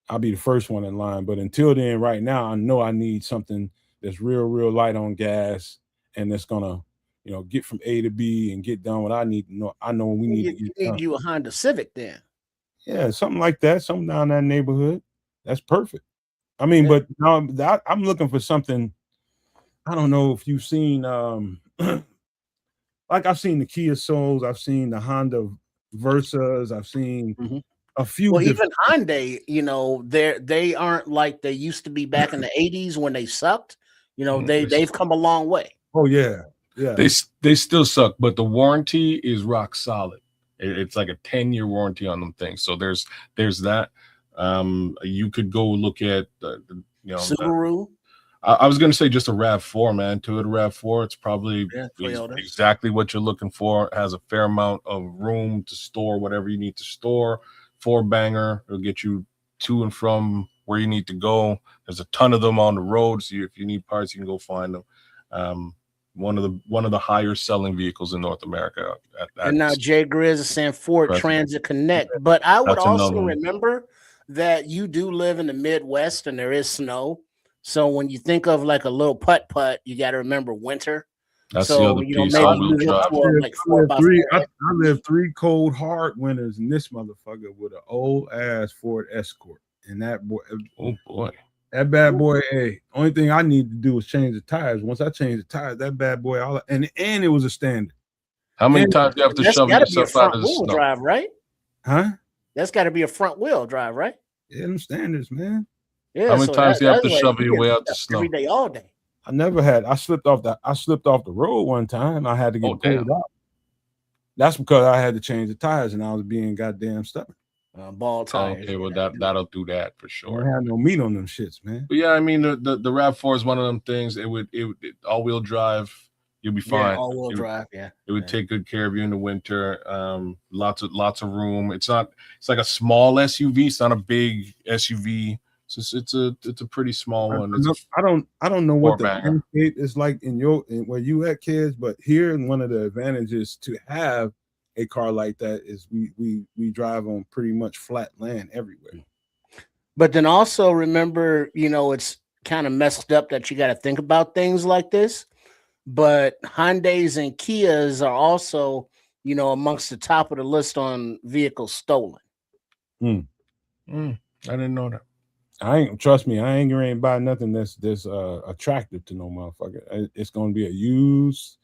I'll be the first one in line. But until then, right now, I know I need something that's real light on gas and that's gonna, get from A to B and get done what I need to know. I know we need to get you done. need you a Honda Civic then. Yeah, something like that, something down that neighborhood. That's perfect. I mean, yeah. But now I'm looking for something. I don't know if you've seen, like I've seen the Kia Souls, I've seen the Honda Versas, I've seen a few. Well, even Hyundai, they aren't like they used to be back in the 80s when they sucked. They've come a long way. Oh yeah. They still suck, but the warranty is rock solid. It's like a 10-year warranty on them things. So there's that. You could go look at Subaru. I was going to say just a RAV4, man. Toyota RAV4. It's probably exactly what you're looking for. It has a fair amount of room to store whatever you need to store. 4-banger. It'll get you to and from where you need to go. There's a ton of them on the road, so if you need parts, you can go find them. One of the higher selling vehicles in North America. And now Jay Grizz is saying Ford Present. Transit Connect. But I would That's another also one. remember that you do live in the Midwest and there is snow. So when you think of like a little putt-putt, you got to remember winter. That's so, the other you know, piece. maybe All-wheel you look drive. for like 4x4. I lived 3 cold, hard winters in this motherfucker with an old ass Ford Escort. And that boy, Oh boy. that bad boy, hey, only thing I need to do was change the tires. Once I changed the tires, that bad boy, and it was a standard. How many times do you have to shove That's got to be a yourself out front of the wheel snow? drive, right? Huh? That's got to be a front wheel drive, right? Yeah, them standards, man. Yeah. How many times do you have to shove your way out the snow? Every day, all day. I never had. I slipped off the road one time. I had to get pulled out. That's because I had to change the tires and I was being goddamn stubborn. Ball tires. Okay, well that'll do that for sure. I had no meat on them shits, man. But yeah, I mean the RAV4 is one of them things. It would all-wheel drive. You'll be fine. Yeah, all-wheel drive. Yeah, it would take good care of you in the winter. Lots of room. It's like a small SUV. It's not a big SUV. It's a pretty small one. I don't know what the landscape is like in where you at, kids, but here one of the advantages to have a car like that is we drive on pretty much flat land everywhere. But then also remember, you know, it's kind of messed up that you got to think about things like this. But Hyundais and Kias are also, you know, amongst the top of the list on vehicles stolen. I didn't know that. I ain't gonna buy nothing that's attractive to no motherfucker. It's gonna be a used,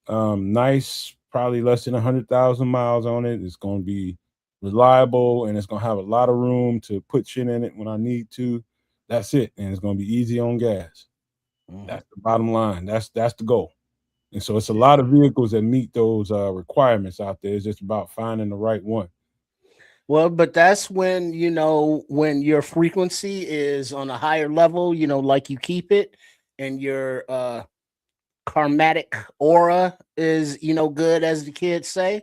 nice, probably less than 100,000 miles on it. It's gonna be reliable and it's gonna have a lot of room to put shit in it when I need to. That's it, and it's gonna be easy on gas. That's the bottom line. That's the goal. And so it's a lot of vehicles that meet those requirements out there. It's just about finding the right one. Well, but that's when, you know, when your frequency is on a higher level, you know, like you keep it, and your karmatic aura is, you know, good, as the kids say,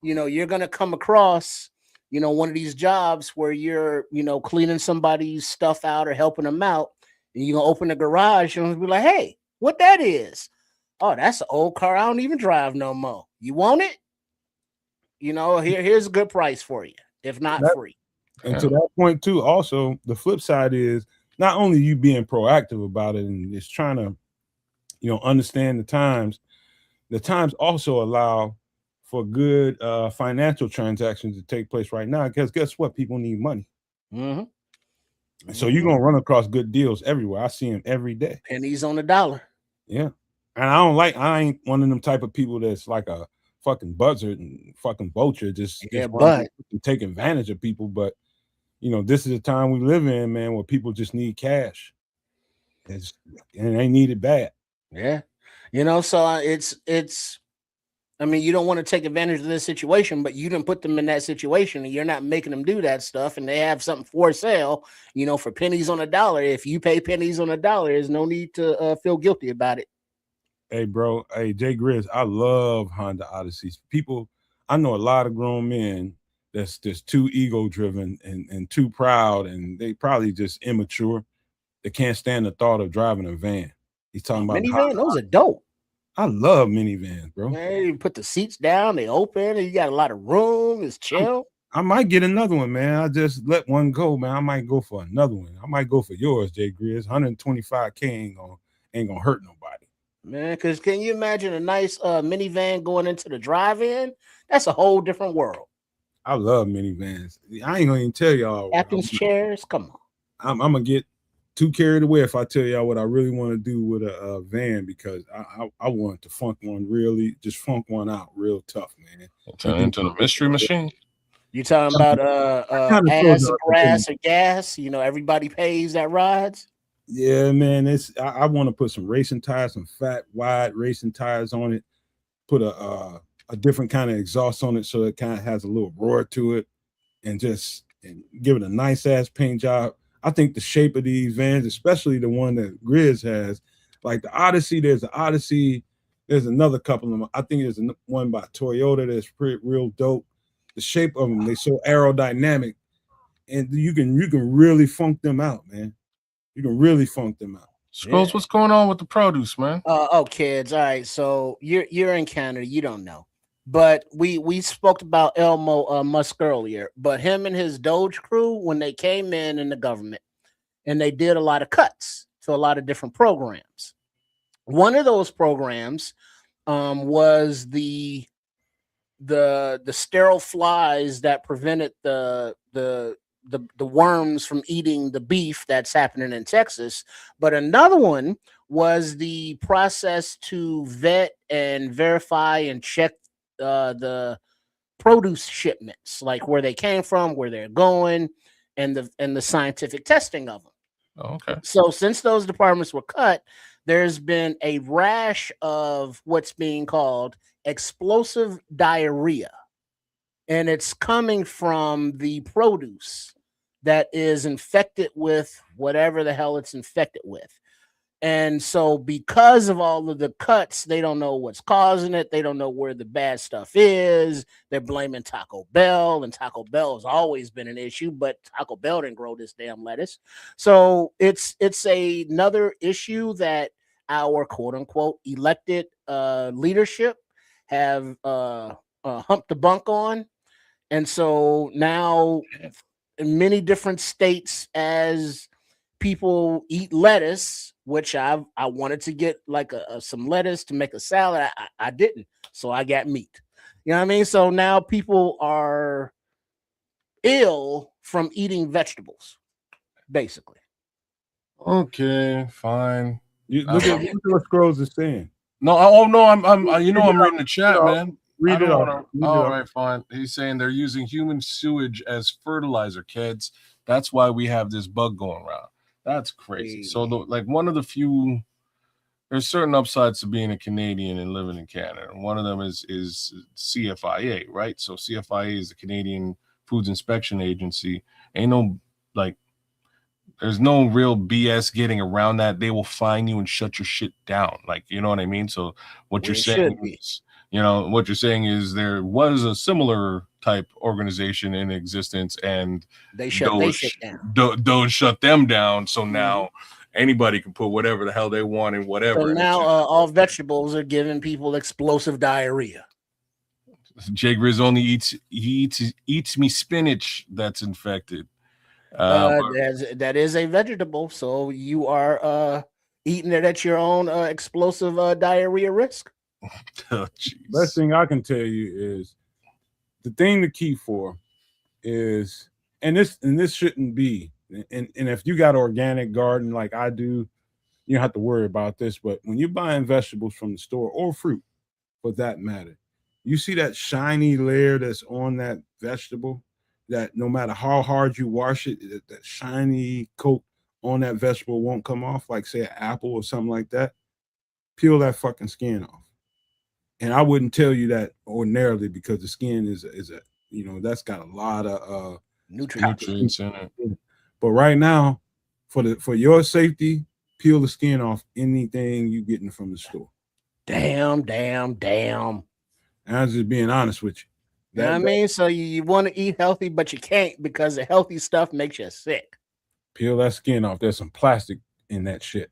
you know, you're going to come across, you know, one of these jobs where you're, you know, cleaning somebody's stuff out or helping them out. And you're going to open the garage and be like, hey, what that is? Oh, that's an old car I don't even drive no more. You want it? You know, here's a good price for you, if not free. And to that point too, also the flip side is not only you being proactive about it and just trying to, you know, understand the times also allow for good financial transactions to take place right now, because guess what? People need money. So you're gonna run across good deals everywhere. I see them every day. Pennies on the dollar. Yeah. And I ain't one of them type of people that's like a fucking buzzard and fucking vulture, just take advantage of people. But you know, this is the time we live in, man, where people just need cash. And they need it bad. Yeah. You know, so it's I mean, you don't want to take advantage of this situation, but you didn't put them in that situation and you're not making them do that stuff, and they have something for sale, you know, for pennies on a dollar. If you pay pennies on a dollar, there's no need to feel guilty about it. Hey, bro. Hey, Jay Grizz, I love Honda Odysseys. I know a lot of grown men that's just too ego-driven and too proud, and they probably just immature. They can't stand the thought of driving a van. He's talking about minivan. Those are dope. I love minivans, bro. Man, you put the seats down, they open, and you got a lot of room. It's chill. I might get another one, man. I just let one go, man. I might go for another one. I might go for yours, Jay Grizz. 125K ain't gonna hurt nobody. Man, because can you imagine a nice minivan going into the drive-in? That's a whole different world. I love minivans. I ain't gonna even tell y'all. Captain's chairs, come on. I'm gonna get too carried away if I tell y'all what I really want to do with a van, because I want to funk one out real tough, man. Turn into the mystery machine. You talking about ass, grass, or gas? You know, everybody pays that rides. Yeah, man. I want to put some racing tires, some fat, wide racing tires on it. Put a different kind of exhaust on it so it kind of has a little roar to it, and give it a nice ass paint job. I think the shape of these vans, especially the one that Grizz has, like the Odyssey, there's another couple of them. I think there's one by Toyota that's real dope. The shape of them, they're so aerodynamic, and you can really funk them out, man. You can really funk them out. Scrolls, what's going on with the produce, man? Oh, kids. All right. So you're in Canada. You don't know, but we spoke about Elmo Musk earlier. But him and his Doge crew, when they came in the government, and they did a lot of cuts to a lot of different programs. One of those programs was the sterile flies that prevented the worms from eating the beef that's happening in Texas. But another one was the process to vet and verify and check the produce shipments, like where they came from, where they're going, and the scientific testing of them. Oh, okay. So since those departments were cut, there's been a rash of what's being called explosive diarrhea. And it's coming from the produce that is infected with whatever the hell it's infected with. And so because of all of the cuts, they don't know what's causing it. They don't know where the bad stuff is. They're blaming Taco Bell, and Taco Bell has always been an issue, but Taco Bell didn't grow this damn lettuce. So it's another issue that our quote unquote elected leadership have humped the bunk on. And so now in many different states, as people eat lettuce, which I wanted to get like some lettuce to make a salad. I didn't. So I got meat. You know what I mean? So now people are ill from eating vegetables, basically. Okay, fine. Look at what Scrolls is saying. No, I'm reading the chat, man. Read it off. All right, fine. He's saying they're using human sewage as fertilizer, kids. That's why we have this bug going around. That's crazy. So, one of the few, there's certain upsides to being a Canadian and living in Canada. And one of them is CFIA, right? So CFIA is the Canadian Foods Inspection Agency. Ain't no, there's no real BS getting around that. They will fine you and shut your shit down. You know what I mean? So what you're saying is, there was a similar type organization in existence, and they shut down. Doge shut them down. So now anybody can put whatever the hell they want in whatever. So now all vegetables are giving people explosive diarrhea. Jay Grizz only eats me spinach that's infected. That is a vegetable, so you are eating it at your own explosive diarrhea risk. Oh, best thing I can tell you is the thing to keep for is, and this shouldn't be, and if you got an organic garden like I do, you don't have to worry about this. But when you're buying vegetables from the store, or fruit for that matter, you see that shiny layer that's on that vegetable, that no matter how hard you wash it, that shiny coat on that vegetable won't come off, like say an apple or something like that. Peel that fucking skin off. And I wouldn't tell you that ordinarily, because the skin is a that's got a lot of nutrients in it. But right now, for your safety, peel the skin off anything you getting from the store. Damn. And I'm just being honest with you. You know what I mean? So you want to eat healthy, but you can't, because the healthy stuff makes you sick. Peel that skin off. There's some plastic in that shit.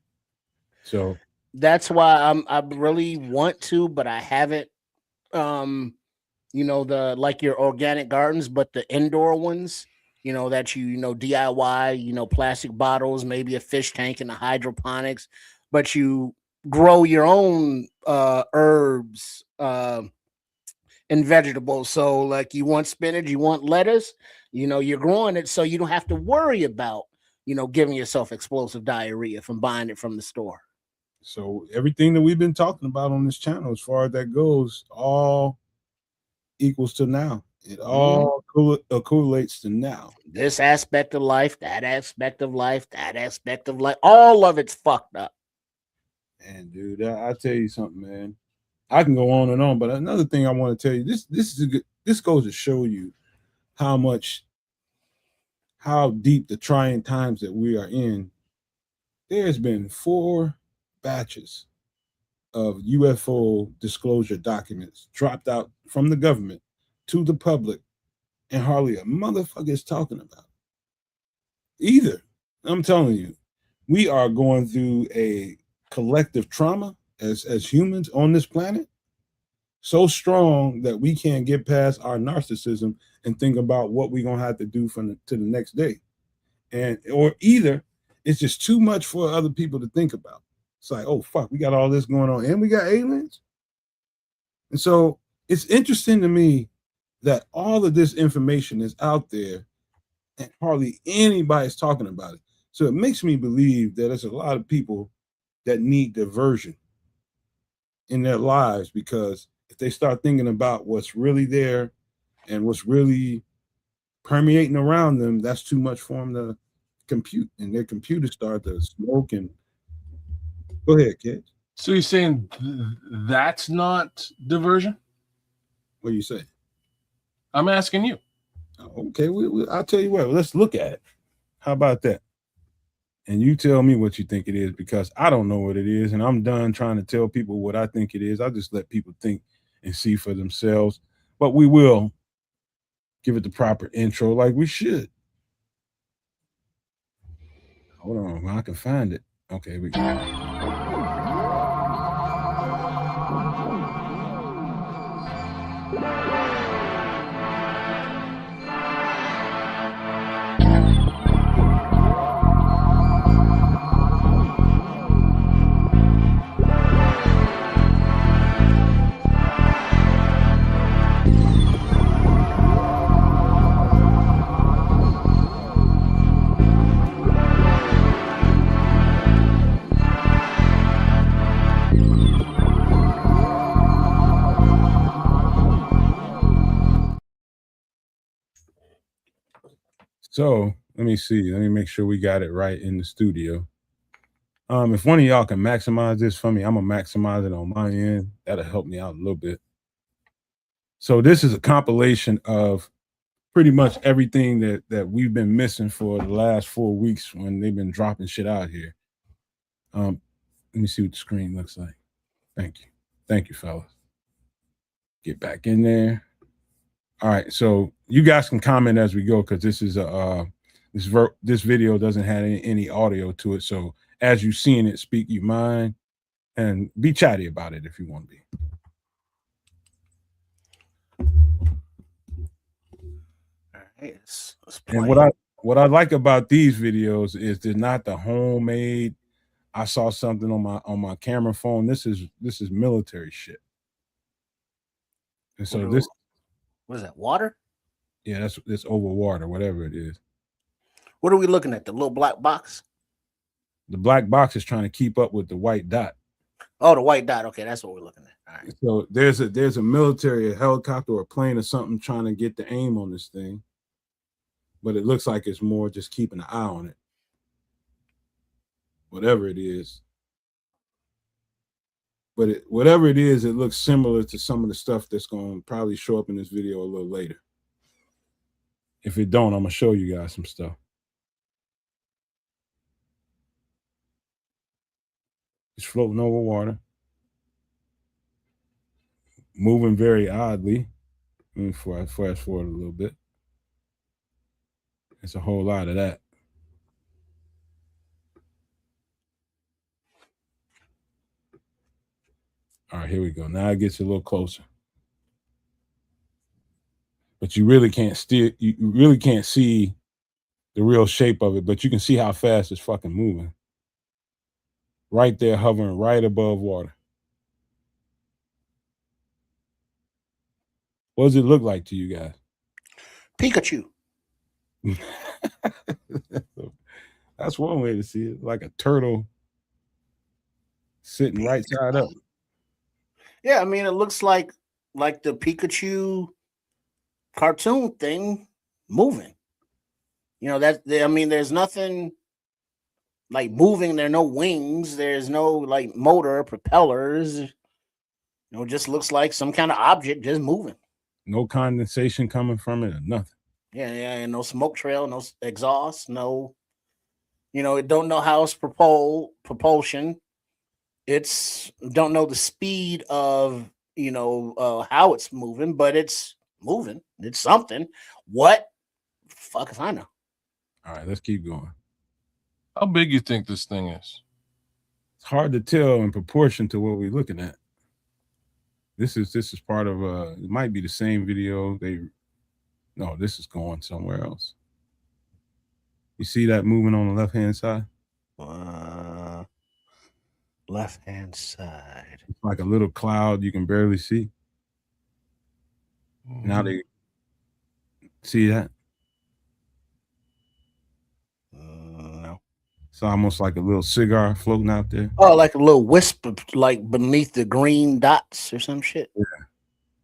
So that's why I really want to, but I haven't. Your organic gardens, but the indoor ones, that DIY, plastic bottles, maybe a fish tank and a hydroponics, but you grow your own herbs and vegetables. So like you want spinach, you want lettuce, you're growing it, so you don't have to worry about, giving yourself explosive diarrhea from buying it from the store. So everything that we've been talking about on this channel, as far as that goes, all equals to now. It all correlates to now. This aspect of life, that aspect of life, that aspect of life, all of it's fucked up. And dude, I tell you something, man. I can go on and on, but another thing I want to tell you, this goes to show you how deep the trying times that we are in. There's been 4 batches of UFO disclosure documents dropped out from the government to the public, and hardly a motherfucker is talking about it. Either. I'm telling you, we are going through a collective trauma as humans on this planet, so strong that we can't get past our narcissism and think about what we're gonna have to do to the next day. And or either it's just too much for other people to think about. It's like, oh fuck, we got all this going on and we got aliens. And so it's interesting to me that all of this information is out there and hardly anybody's talking about it. So it makes me believe that there's a lot of people that need diversion in their lives, because if they start thinking about what's really there and what's really permeating around them, that's too much for them to compute, and their computers start to smoke. And go ahead, kids. So you're saying that's not diversion? What do you say? I'm asking you. Okay, I'll tell you what. Let's look at it. How about that? And you tell me what you think it is, because I don't know what it is, and I'm done trying to tell people what I think it is. I just let people think and see for themselves. But we will give it the proper intro like we should. Hold on, I can find it. Okay, we go. So let me see. Let me make sure we got it right in the studio. If one of y'all can maximize this for me, I'm gonna maximize it on my end. That'll help me out a little bit. So this is a compilation of pretty much everything that we've been missing for the last 4 weeks when they've been dropping shit out here. Let me see what the screen looks like. Thank you, fellas. Get back in there. All right, so you guys can comment as we go, because this is this video doesn't have any audio to it. So as you seeing it, speak your mind and be chatty about it if you want to be. All right, let's And what I like about these videos is they're not the homemade. I saw something on my camera phone. This is military shit. And so what is that, water? Yeah, that's over water, whatever it is. What are we looking at? The little black box? The black box is trying to keep up with the white dot. Oh, the white dot. Okay, that's what we're looking at. All right. So there's a military, a helicopter or a plane or something trying to get the aim on this thing. But it looks like it's more just keeping an eye on it. Whatever it is. But whatever it is, it looks similar to some of the stuff that's going to probably show up in this video a little later. If it don't, I'm going to show you guys some stuff. It's floating over water. Moving very oddly. Let me fast forward a little bit. It's a whole lot of that. All right, here we go. Now it gets a little closer. But you really can't see the real shape of it, but you can see how fast it's fucking moving. Right there, hovering right above water. What does it look like to you guys? Pikachu. That's one way to see it, like a turtle sitting right side up. Yeah, I mean, it looks like the Pikachu cartoon thing moving. You know, there's nothing like moving. There are no wings. There's no like motor, propellers. You know, it just looks like some kind of object just moving. No condensation coming from it or nothing. Yeah, and no smoke trail, no exhaust, no. You know, it don't know how it's propulsion. It's don't know the speed of how it's moving, but it's moving. It's something. What? Fuck if I know. All right, let's keep going. How big you think this thing is? It's hard to tell in proportion to what we're looking at. This is part of it might be the same video. No, this is going somewhere else. You see that moving on the left hand side? Left hand side. It's like a little cloud you can barely see. Now they see that? No. It's almost like a little cigar floating out there. Oh, like a little wisp, like beneath the green dots or some shit.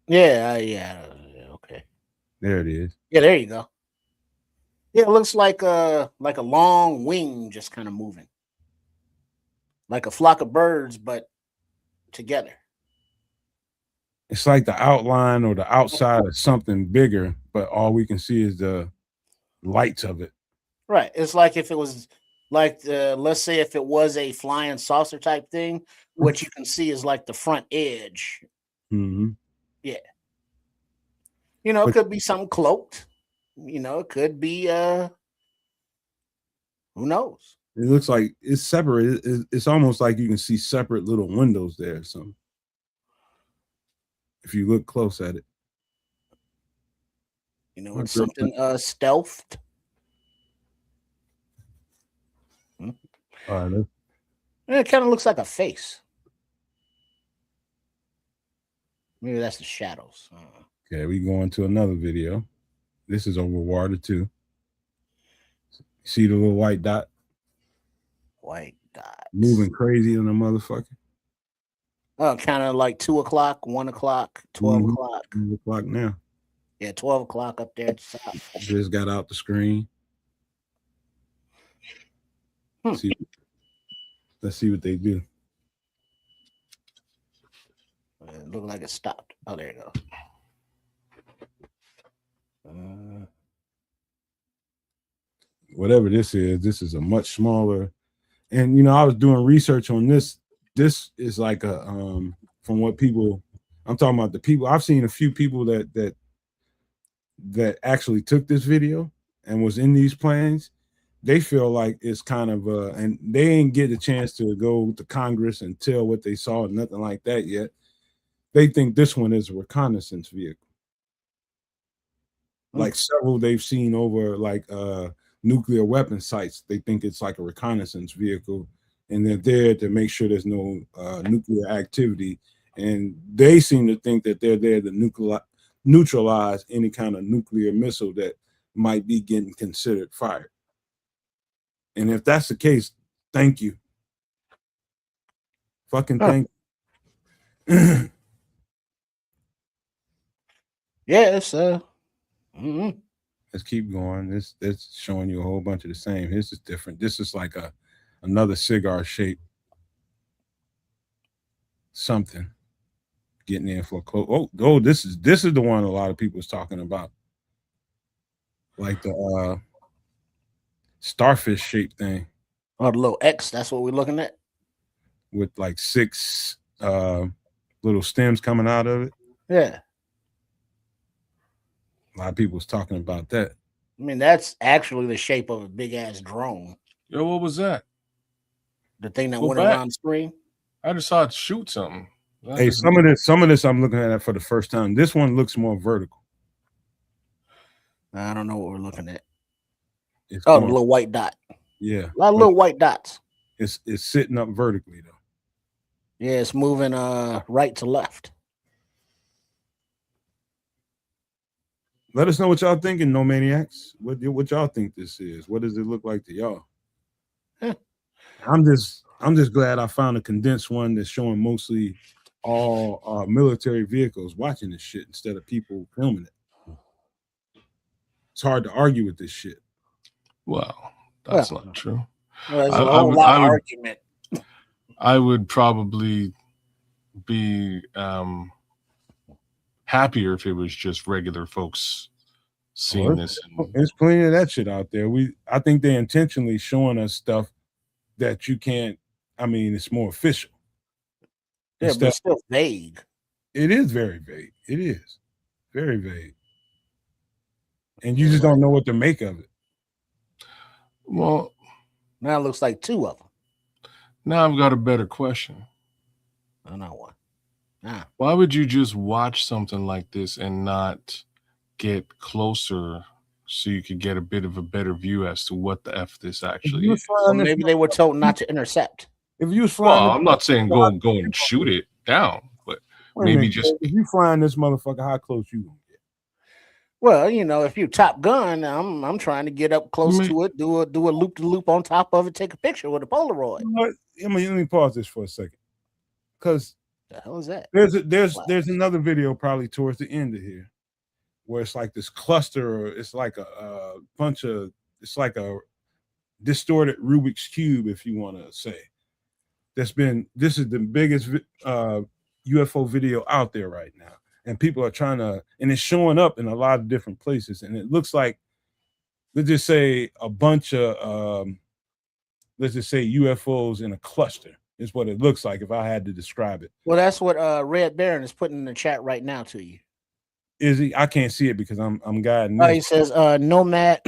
Yeah. Yeah. Okay. There it is. Yeah, there you go. Yeah, it looks like a long wing just kind of moving, like a flock of birds, but together. It's like the outline or the outside of something bigger, but all we can see is the lights of it. Right. It's like if it was like let's say if it was a flying saucer type thing, what you can see is like the front edge. Mm-hmm. Yeah. You know, it could be something cloaked. You know, it could be who knows? It looks like it's separate. It's almost like you can see separate little windows there or something. If you look close at it. You know, it's something stealthed. All right. It kind of looks like a face. Maybe that's the shadows. Okay, we go into another video. This is over water too. See the little white dot? White dot. Moving crazy on the motherfucker. Oh, kind of like 2 o'clock, 1 o'clock, 12 o'clock. 12 o'clock now. Yeah, 12 o'clock up there at the top. Just got out the screen. Let's see what they do. It looked like it stopped. Oh, there you go. Whatever this is a much smaller. And I was doing research on this. This is like a from what people, I'm talking about the people. I've seen a few people that actually took this video and was in these planes. They feel like it's kind of and they ain't get a chance to go to Congress and tell what they saw, nothing like that yet. They think this one is a reconnaissance vehicle. Like several they've seen over like nuclear weapon sites. They think it's like a reconnaissance vehicle, and they're there to make sure there's no nuclear activity. And they seem to think that they're there to neutralize any kind of nuclear missile that might be getting considered fired. And if that's the case, thank you. Fucking thank you. Yeah, it's Let's keep going. That's showing you a whole bunch of the same. This is different. This is like another cigar shape. Something getting in for a close. Oh, this is the one a lot of people is talking about. Like the starfish shaped thing. Oh, the little X, that's what we're looking at. With like 6 little stems coming out of it. Yeah. A lot of people was talking about that. I mean, that's actually the shape of a big ass drone. Yo, what was that? The thing that went around the screen. I just saw it shoot something. Hey, some of this I'm looking at it for the first time. This one looks more vertical. I don't know what we're looking at. It's the little white dot. Yeah. A lot of little white dots. It's sitting up vertically though. Yeah, it's moving right to left. Let us know what y'all thinking, No Maniacs. What y'all think this is? What does it look like to y'all? I'm just glad I found a condensed one that's showing mostly all military vehicles watching this shit instead of people filming it. It's hard to argue with this shit. Well, that's not true. Well, there's a whole lot of argument. I would probably be happier if it was just regular folks seeing this. There's plenty of that shit out there. I think they intentionally showing us stuff that you can't. I mean, it's more official. Yeah, but it's still vague. It is very vague. It is very vague, and you just don't know what to make of it. Well, Now it looks like two of them. now I've got a better question. Oh, not one. Nah. Why would you just watch something like this and not get closer so you could get a bit of a better view as to what the F this If actually you was is? Or flying this, maybe they were told not to intercept. if you was flying Well, this, I'm not saying go and shoot it down, but wait a maybe minute, just if you flying this motherfucker, how close you gonna get? Well, you know, if you Top Gun, I'm trying to get up close May- to it, do a loop to loop on top of it, take a picture with a Polaroid. You know what? Let me pause this for a second, because The hell is that? there's another video probably towards the end of here where it's like this cluster, or it's like a bunch of, it's like a distorted Rubik's cube, if you want to say. This is the biggest UFO video out there right now, and people are trying to, and it's showing up in a lot of different places, and it looks like, let's just say a bunch of let's just say UFOs in a cluster is what it looks like if I had to describe it. Well, that's what Red Baron is putting in the chat right now to you. Is he? I can't see it because I'm guiding He this. says, Nomad,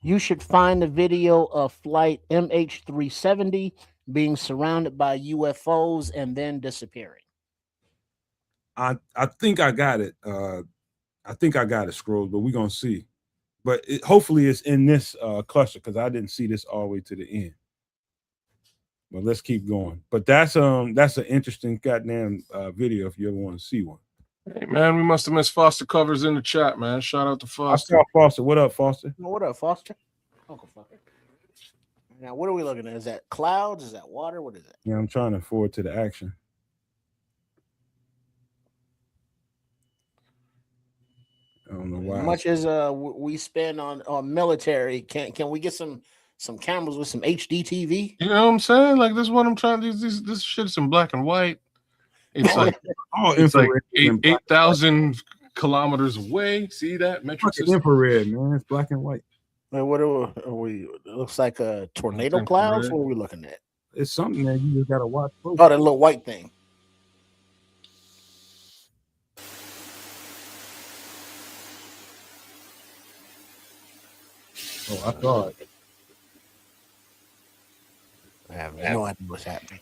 you should find the video of flight MH370 being surrounded by UFOs and then disappearing. I think I got it. I think I got it scrolled, but we're gonna see. But hopefully it's in this cluster, because I didn't see this all the way to the end. But let's keep going. But that's an interesting goddamn video if you ever want to see one. Hey man, we must have missed Foster Covers in the chat, man. Shout out to I Foster. saw Foster. What up, Foster? What up, Foster? Uncle Foster. Now, what are we looking at? Is that clouds? Is that water? What is it? Yeah, I'm trying to forward to the action. I don't know why. As much as we spend on military, can we get some cameras with some HD TV? You know what I'm saying? Like this is what I'm trying to do. This shit's in black and white. It's like it's like infrared, 8,000 kilometers away. See that metric It's system? infrared, man. It's black and white. What are we? It looks like a tornado It's clouds. infrared. What are we looking at? It's something that you just gotta watch. Oh, that little white thing. Oh, I saw it. I have no idea what's happening.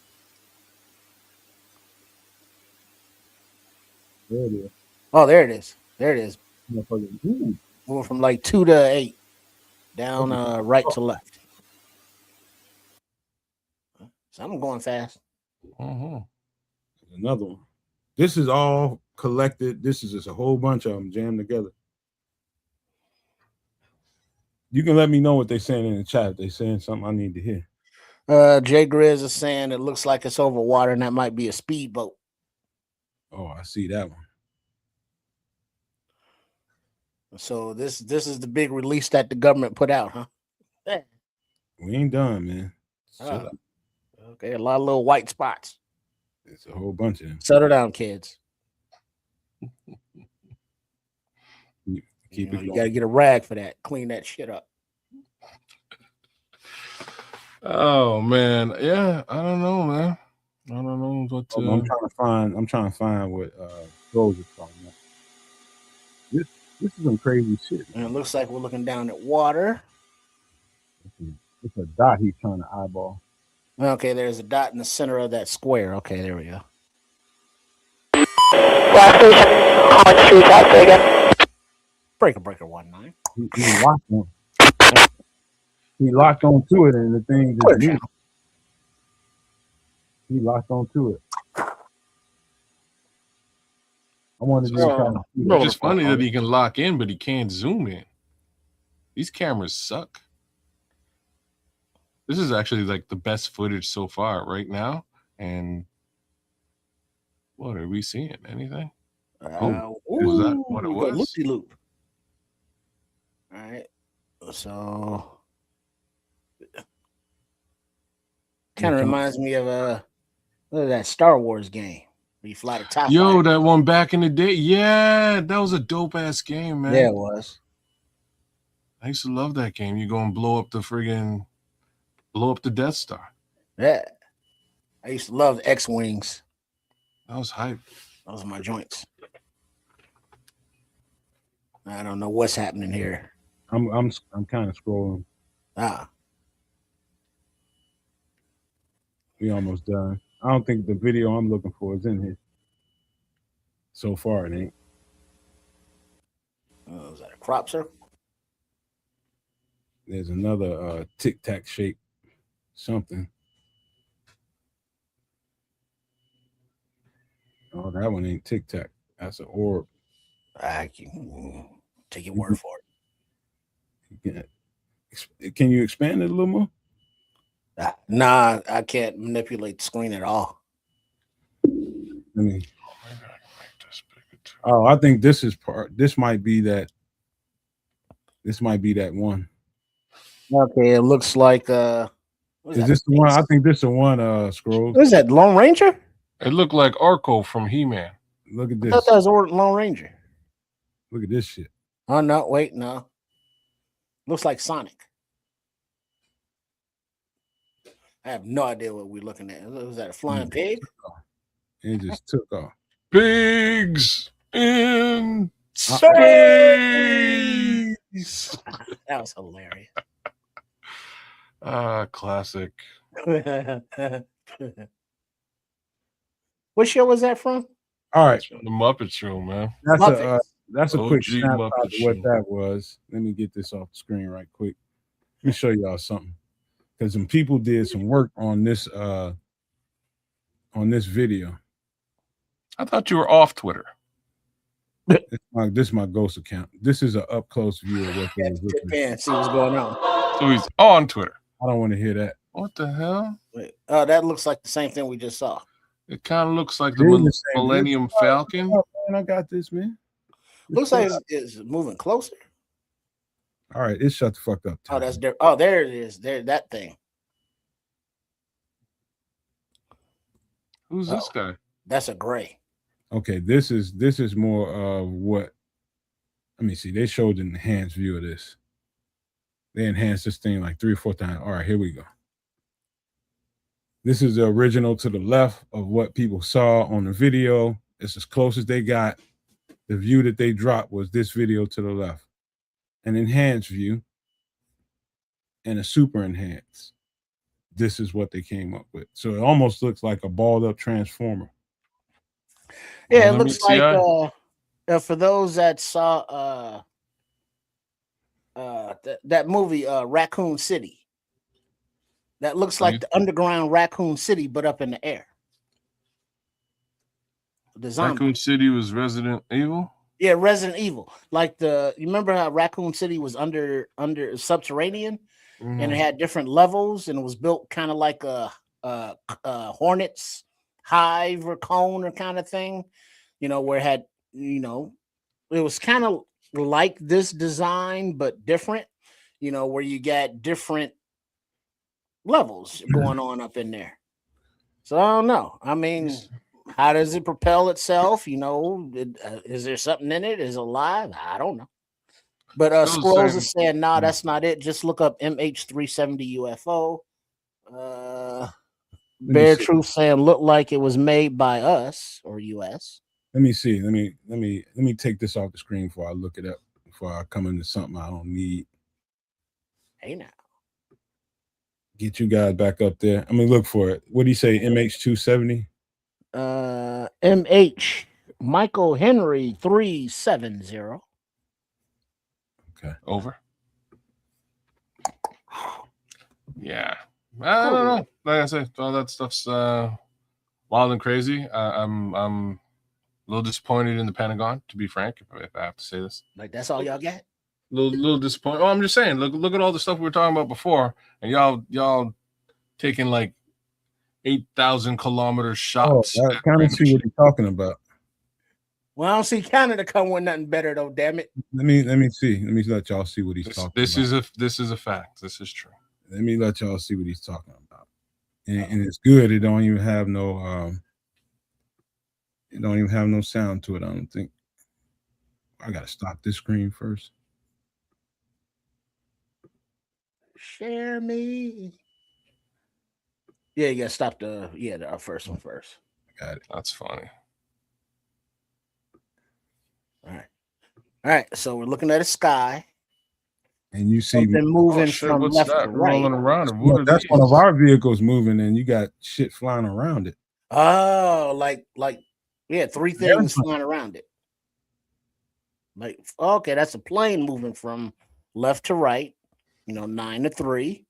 There it is. Oh, there it is. There it is. Ooh. Moving from like 2 to 8, down right to left. So I'm going fast. Another one. This is all collected. This is just a whole bunch of them jammed together. You can let me know what they're saying in the chat. If they're saying something I need to hear. Jay Grizz is saying it looks like it's over water, and that might be a speedboat. Oh, I see that one. So this is the big release that the government put out, huh? Yeah. We ain't done, man. Okay, a lot of little white spots. It's a whole bunch of them. Settle down, kids. Keep it You going. got to get a rag for that. Clean that shit up. Oh man, yeah. I don't know, man. I don't know what. I'm trying to find what Rose is talking about. This is some crazy shit. And it looks like we're looking down at water. It's a dot he's trying to eyeball. Okay, there's a dot in the center of that square. Okay, there we go. Last station, calling street taxi again. Breaker 19. He locked on. He locked onto it, and the thing just moved. He locked onto it. I wanted to try It's just funny that he can lock in, but he can't zoom in. These cameras suck. This is actually like the best footage so far right now. And what are we seeing? Anything? Is that what it was? Loop-de-loop. All right. So kind of reminds me of that Star Wars game where you fly the TIE Yo, fighter. that one back in the day. Yeah, that was a dope ass game, man. Yeah, it was. I used to love that game. You go and blow up the Death Star. Yeah. I used to love the X-Wings. That was hype. Those are my joints. I don't know what's happening here. I'm kind of scrolling. We almost done. I don't think the video I'm looking for is in here. So far, it ain't. Is that a crop circle? There's another tic tac shape something. Oh, that one ain't tic tac. That's an orb. I can take your word for it. Can you expand it a little more? Nah, I can't manipulate the screen at all. Let me. Oh, I think this is part. This might be that. This might be that one. Okay, it looks like Is this the one? I think this is the one. Scroll. What is that? Lone Ranger? It looked like Arco from He-Man. Look at I this. thought that was Lone Ranger. Look at this shit. Oh no! Wait, no. Looks like Sonic. I have no idea what we're looking at. Was that a flying pig? It just took off. Pigs in space. That was hilarious. Classic. What show was that from? All right, The Muppet Show, man. That's a quick OG snapshot Muppet of what Show. that was. Let me get this off the screen right quick. Let me show y'all something. Because some people did some work on this video. I thought you were off Twitter. This is my ghost account. This is an up close view of what they was looking at. See what's going on. So he's on Twitter. I don't want to hear that. What the hell? Wait, that looks like the same thing we just saw. It kind of looks like It is the same. Millennium Falcon. Oh, man, I got this, man. Looks like it's moving closer. All right, it shut the fuck up. Oh, that's there. Oh, there it is. There, that thing. Who's this guy? That's a gray. Okay, this is more of what. Let me see. They showed an enhanced view of this. They enhanced this thing like 3 or 4 times. All right, here we go. This is the original to the left of what people saw on the video. It's as close as they got. The view that they dropped was this video to the left. An enhanced view and a super enhanced. This is what they came up with. So it almost looks like a balled up transformer. Yeah, it looks like for those that saw that movie Raccoon City. That looks like the underground Raccoon City, but up in the air. The zombie. Raccoon City was Resident Evil? Yeah, Resident Evil. Like you remember how Raccoon City was under subterranean, and it had different levels, and it was built kind of like a hornet's hive or cone or kind of thing, where it had, it was kind of like this design, but different, where you got different levels going on up in there. So I don't know. I mean, how does it propel itself? Is there something in it? Is it alive? I don't know. But Squirrels is saying, nah, that's not it. Just look up MH370 UFO. Bear Truth saying looked like it was made by us or US. Let me see. Let me take this off the screen before I look it up, before I come into something I don't need. Hey now. Get you guys back up there. I mean, look for it. What do you say? MH270? MH Michael Henry 370. Okay. Over. Yeah. I don't know. Like I said, all that stuff's wild and crazy. I'm a little disappointed in the Pentagon, to be frank, if I have to say this. Like that's all y'all got? Little disappointed. Oh, I'm just saying, look at all the stuff we were talking about before, and y'all taking like 8,000 kilometer shots. I kind of see what you're talking about. Well, I don't see Canada come with nothing better though. Damn it. Let me see. Let me let y'all see what he's talking about. This is a fact. This is true. Let me let y'all see what he's talking about. And it's good. It don't even have no sound to it. I don't think. I gotta stop this screen first. Share me. Yeah, you gotta stop our first one first. Got it. That's funny. All right. So we're looking at a sky. and you see something Oh moving shit! from What's left that to right. rolling around? What are that's these? one of our vehicles moving, and you got shit flying around it. Oh, like yeah, three things Airplane. flying around it. Like, okay, that's a plane moving from left to right, 9 to 3.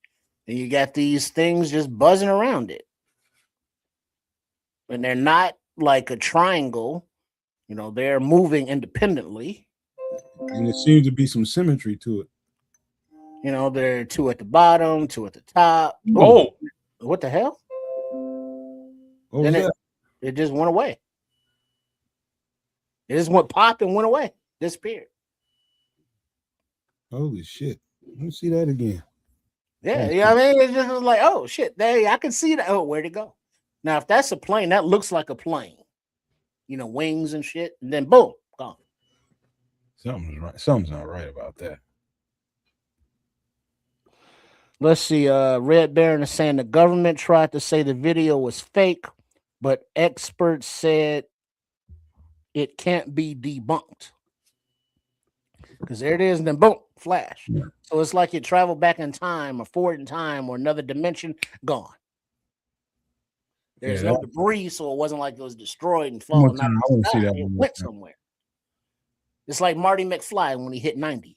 And you got these things just buzzing around it. And they're not like a triangle, they're moving independently. And it seems to be some symmetry to it. There are 2 at the bottom, 2 at the top. Oh, What the hell? What was Then that? it just went away. It just went pop and went away, disappeared. Holy shit. Let me see that again. Yeah, you know what I mean? It just was like, oh shit, there I can see that. Oh, where'd it go? Now, if that's a plane, that looks like a plane, wings and shit, and then boom, gone. Something's right. Something's not right about that. Let's see. Red Baron is saying the government tried to say the video was fake, but experts said it can't be debunked. Because there it is, and then boom, flash. Yeah. So it's like it traveled back in time, or forward in time, or another dimension, gone. There's no debris, so it wasn't like it was destroyed and falling out. I want to see that. It went somewhere. It's like Marty McFly when he hit 90.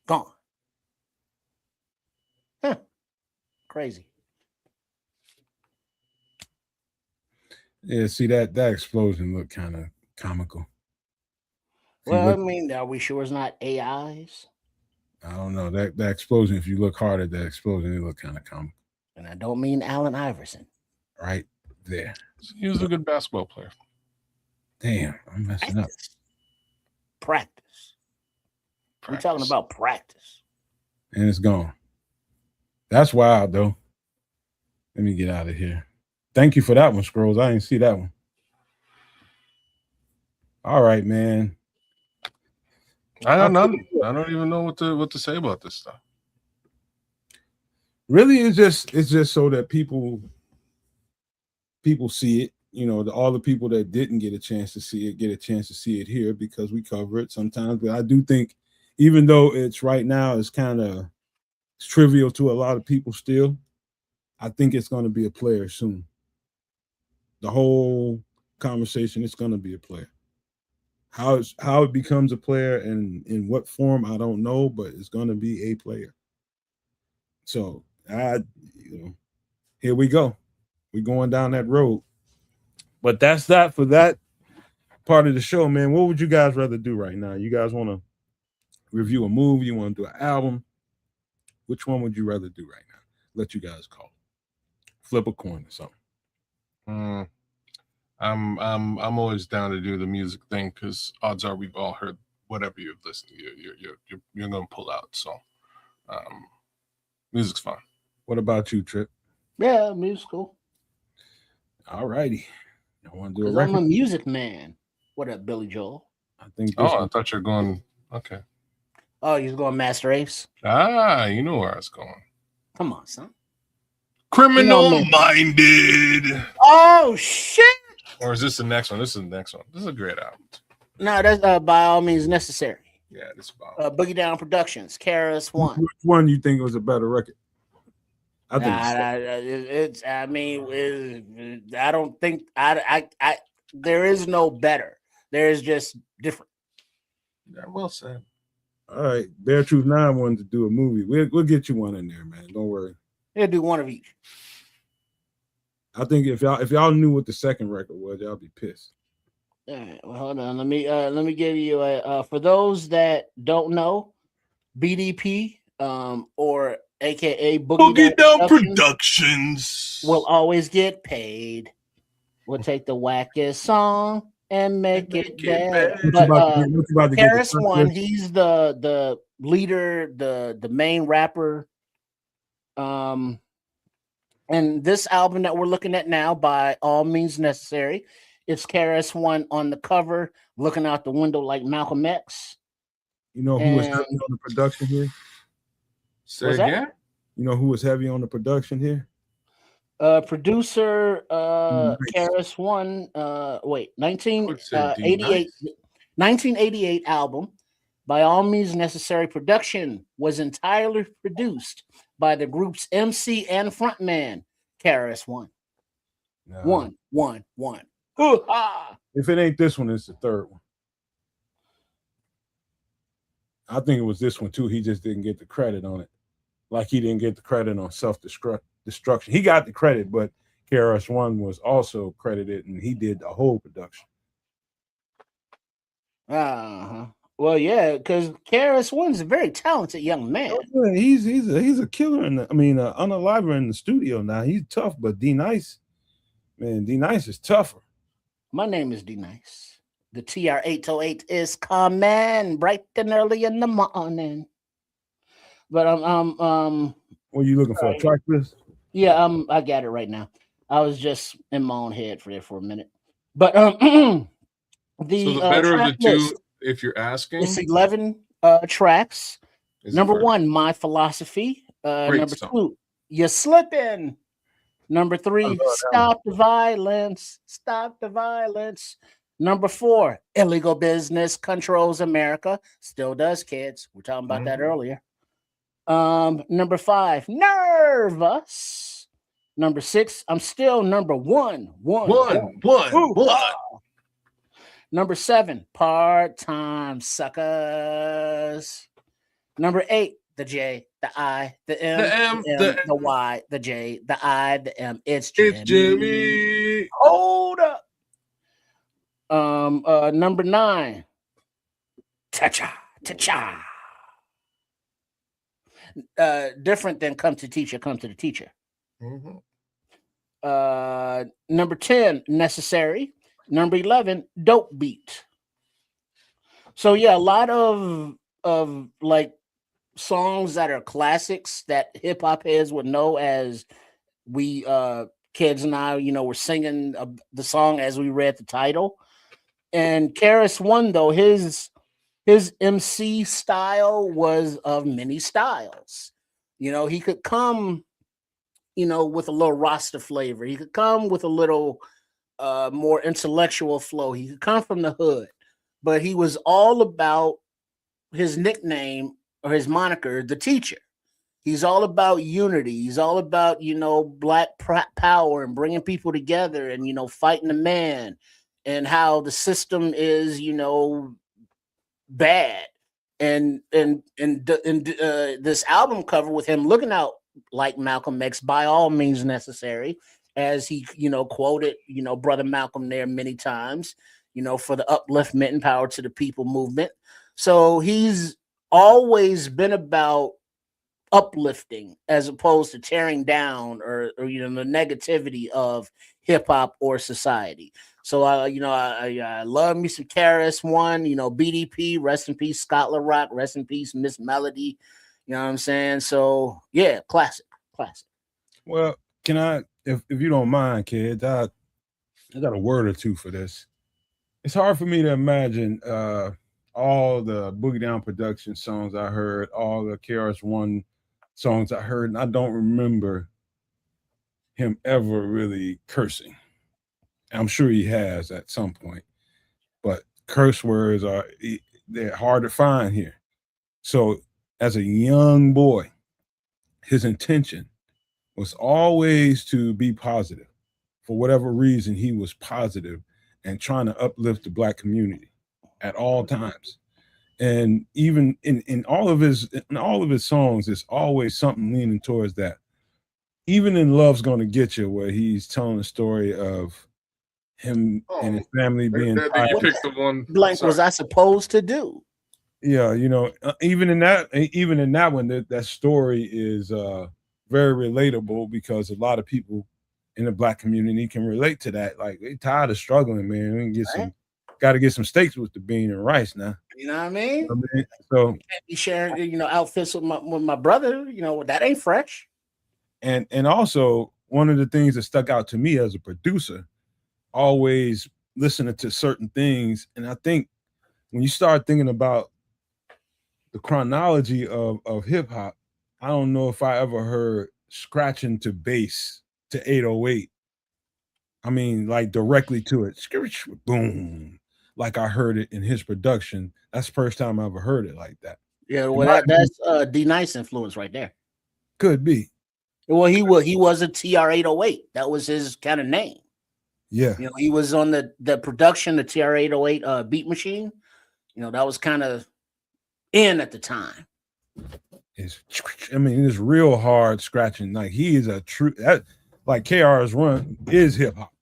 Gone. Huh. Crazy. Yeah, see that explosion looked kind of comical. Well, I mean, are we sure it's not AIs? I don't know. That explosion, if you look hard at that explosion, it looked kind of comical. And I don't mean Allen Iverson. Right there. he was a good basketball player. Damn, I'm messing up. Practice. We're talking about practice. And it's gone. That's wild, though. Let me get out of here. Thank you for that one, Scrolls. I didn't see that one. All right, man. I got nothing. I don't even know what to say about this stuff. Really, it's just so that people see it. All the people that didn't get a chance to see it get a chance to see it here because we cover it sometimes. But I do think, even though it's right now, it's kind of trivial to a lot of people still, I think it's going to be a player soon. The whole conversation, it's going to be a player. How it becomes a player and in what form, I don't know, but it's going to be a player. So, here we go. We're going down that road. But that's that for that part of the show, man. What would you guys rather do right now? You guys want to review a movie? You want to do an album? Which one would you rather do right now? Let you guys call. Flip a coin or something. I'm always down to do the music thing because odds are we've all heard whatever you've listened to. You're gonna pull out. So music's fun. What about you, Trip? Yeah, music's cool. All righty. I want to do a record. I'm a record. music man. What up, Billy Joel? I think. I thought you were going. Okay. Oh, you're going Master Ace? You know where I was going. Come on, son. Criminal Minded. Oh shit! Or is this the next one? This is the next one. This is a great album. No, that's By All Means Necessary. Yeah, this is about Boogie Down Productions. KRS One. Which one you think was a better record? I think I don't think there is no better. There is just different. Yeah, well said. All right, Bear Truth 9 wanted to do a movie. We'll get you one in there, man. Don't worry. He'll do one of each. I think if y'all knew what the second record was, y'all be pissed. All right, well, hold on. Let me give you a for those that don't know, BDP or AKA Boogie Down Productions will always get paid. We'll take the wackest song and make it better. But KRS One, he's the leader, the main rapper. And this album that we're looking at now, By All Means Necessary, it's KRS One on the cover, looking out the window like Malcolm X. You know who was heavy on the production here? Say again? You know who was heavy on the production here? Producer KRS One. 1988 album. By All Means Necessary production was entirely produced by the group's MC and frontman, KRS-One. Nah. One. Hoo-ha! If it ain't this one, it's the third one. I think it was this one too. He just didn't get the credit on it. Like he didn't get the credit on self-destruction. He got the credit, but KRS-One was also credited, and he did the whole production. Well, yeah, because KRS-One's a very talented young man. Oh, yeah, he's a killer unaliver in the studio now. He's tough, but D Nice is tougher. My name is D Nice. The TR-808 is coming bright and early in the morning. But what are you looking for? A track list? Yeah, I got it right now. I was just in my own head for a minute. But the better of the two, list, if you're asking, it's 11 tracks. Number 1, My Philosophy. Number song. 2, You're Slipping. Number 3, Stop the Violence. Stop the Violence. Number 4, Illegal Business Controls America. Still does, kids. We're talking about that earlier. Number 5, Nervous. Number 6, I'm still number 1. Number 7, Part-Time Suckers. Number 8, the J, the I, the M, the Y, the J, the I, the M. It's Jimmy. Hold up. Number 9, Ta-cha. Different than Come to the Teacher. Number 10, Necessary. Number 11, Dope Beat. So yeah, a lot of like songs that are classics that hip hop heads would know, as we kids and I, were singing the song as we read the title. And KRS-One, though, his MC style was of many styles. He could come, with a little Rasta flavor. He could come with a little more intellectual flow. He could come from the hood, but he was all about his nickname or his moniker, the Teacher. He's all about unity. He's all about, black power and bringing people together and, fighting the man, and how the system is, bad. And this album cover with him looking out like Malcolm X, By All Means Necessary, as he, quoted, Brother Malcolm there many times, for the upliftment and power to the people movement. So he's always been about uplifting as opposed to tearing down or the negativity of hip hop or society. So I love me some KRS-One, BDP, rest in peace, Scott LaRock, rest in peace, Miss Melody. You know what I'm saying? So yeah, classic. Well, can I, if you don't mind, kids, I got a word or two for this. It's hard for me to imagine all the Boogie Down Production songs I heard, all the KRS-One songs I heard, and I don't remember him ever really cursing. I'm sure he has at some point, but curse words they're hard to find here. So as a young boy, his intention was always to be positive. For whatever reason, he was positive and trying to uplift the Black community at all times. And even in all of his songs, there's always something leaning towards that. Even in Love's Gonna Get You, where he's telling the story of him and his family being you picked the one blank was I supposed to do. Yeah, even in that one, that story is very relatable, because a lot of people in the Black community can relate to that. Like, they tired of struggling, man. We can got to get some steaks with the bean and rice now. You know what I mean? So you can't be sharing, outfits with my brother. That ain't fresh. And also, one of the things that stuck out to me as a producer, always listening to certain things, and I think when you start thinking about the chronology of hip hop, I don't know if I ever heard scratching to bass to 808. I mean, like directly to it, boom. like I heard it in his production. That's the first time I ever heard it like that. Yeah, well, that's D Nice influence right there. Could be. Well, he was a TR-808. That was his kind of name. Yeah. You know, he was on the production, the TR-808 beat machine. You know, that was kind of in at the time. It's real hard scratching. Like he is a true like KR's run is hip hop.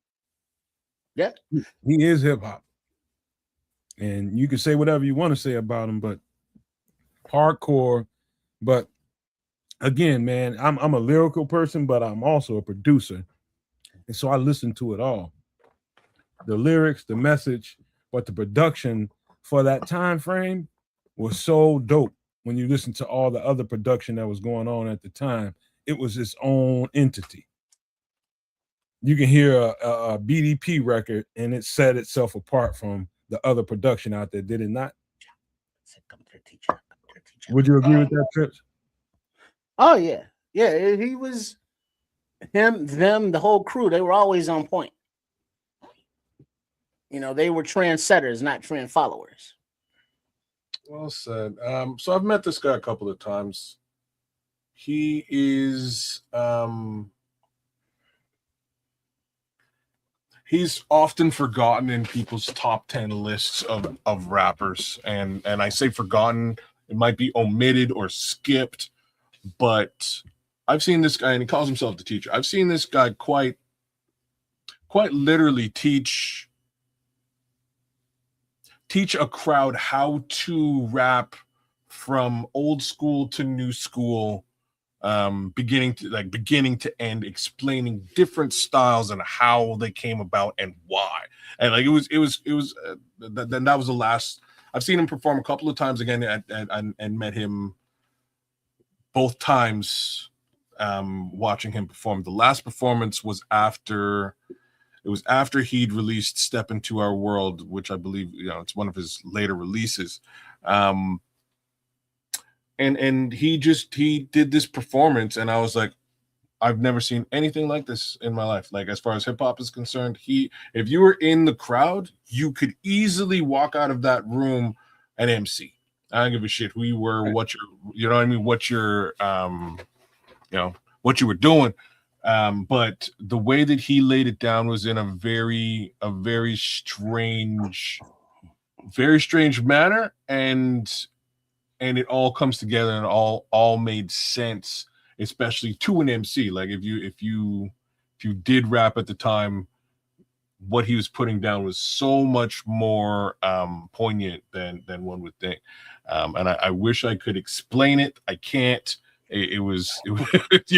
Yeah. He is hip hop. And you can say whatever you want to say about him, but hardcore. But again, man, I'm a lyrical person, but I'm also a producer. And so I listen to it all. The lyrics, the message, but the production for that time frame was so dope. When you listen to all the other production that was going on at the time, it was its own entity. You can hear a BDP record and it set itself apart from the other production out there, did it not? Would you agree with that, Trips? Oh, yeah. Yeah, he was them, the whole crew, they were always on point. You know, they were trendsetters, not trend followers. Well said. So I've met this guy a couple of times. He is he's often forgotten in people's top 10 lists of rappers. And I say forgotten, it might be omitted or skipped, but I've seen this guy, and he calls himself the teacher. I've seen this guy quite literally teach a crowd how to rap from old school to new school, beginning to end, explaining different styles and how they came about and why. And like that was the last. I've seen him perform a couple of times again and met him both times, watching him perform. The last performance was after he'd released Step Into Our World, which I believe, it's one of his later releases. And he did this performance, and I was like, I've never seen anything like this in my life. Like, as far as hip hop is concerned, if you were in the crowd, you could easily walk out of that room and MC. I don't give a shit who you were, what you were doing. But the way that he laid it down was in a very strange manner, and it all comes together and all made sense, especially to an MC. Like if you did rap at the time, what he was putting down was so much more poignant than one would think. And I wish I could explain it. I can't. It was you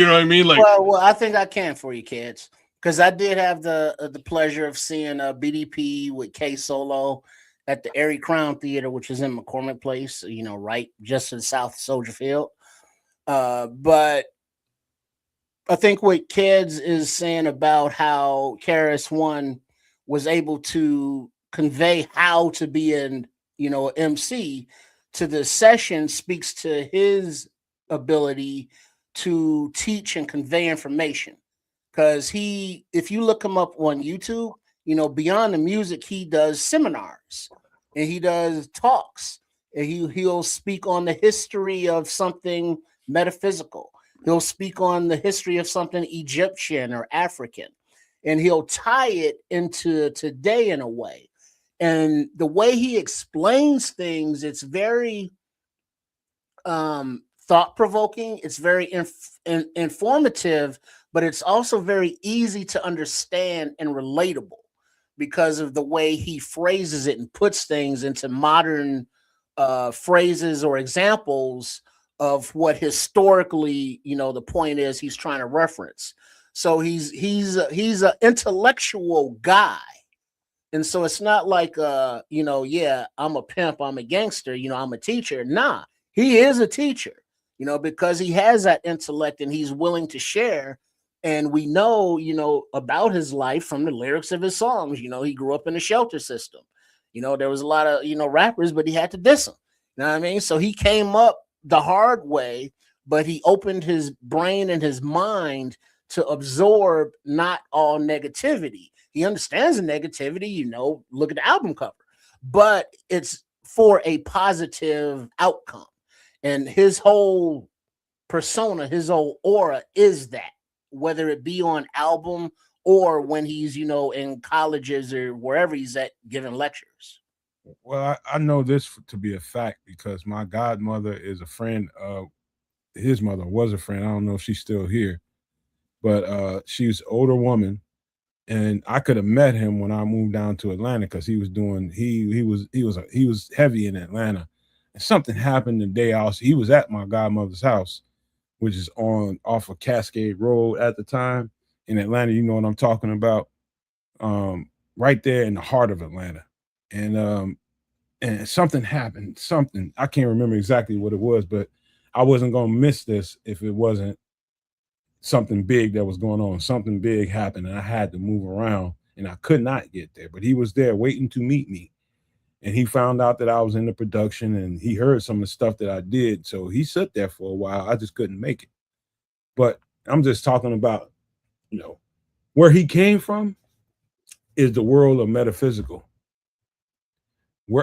know what I mean? Like, well, I think I can for you kids, because I did have the pleasure of seeing BDP with K Solo at the Airy Crown Theater, which is in McCormick Place, right just to the south of Soldier Field. But I think what Kids is saying about how KRS-One was able to convey how to be an MC to the session speaks to his ability to teach and convey information. Because if you look him up on YouTube, beyond the music, he does seminars and he does talks, and he'll speak on the history of something metaphysical. He'll speak on the history of something Egyptian or African, and he'll tie it into today in a way. And the way he explains things, it's very thought-provoking. It's very informative, but it's also very easy to understand and relatable because of the way he phrases it and puts things into modern phrases or examples of what historically, the point is he's trying to reference. So he's an intellectual guy. And so it's not like, I'm a pimp, I'm a gangster, I'm a teacher. Nah, he is a teacher, because he has that intellect and he's willing to share. And we know, about his life from the lyrics of his songs. He grew up in a shelter system. There was a lot of, rappers, but he had to diss them. You know what I mean? So he came up the hard way, but he opened his brain and his mind to absorb not all negativity. He understands the negativity, look at the album cover. but it's for a positive outcome. And his whole persona, his whole aura is that, whether it be on album or when he's, in colleges or wherever he's at giving lectures. Well, I know this to be a fact because my godmother is a friend of his mother, was a friend. I don't know if she's still here, but she's an older woman, and I could have met him when I moved down to Atlanta because he was doing he was heavy in Atlanta, and something happened the day he was at my godmother's house, which is off of Cascade Road at the time in Atlanta. You know what I'm talking about, right there in the heart of Atlanta, and something happened. Something I can't remember exactly what it was, but I wasn't gonna miss this if it wasn't something big that was going on. Something big happened, and I had to move around, and I could not get there. But he was there waiting to meet me, and he found out that I was in the production, and he heard some of the stuff that I did. So he sat there for a while. I just couldn't make it. But I'm just talking about, where he came from is the world of metaphysical.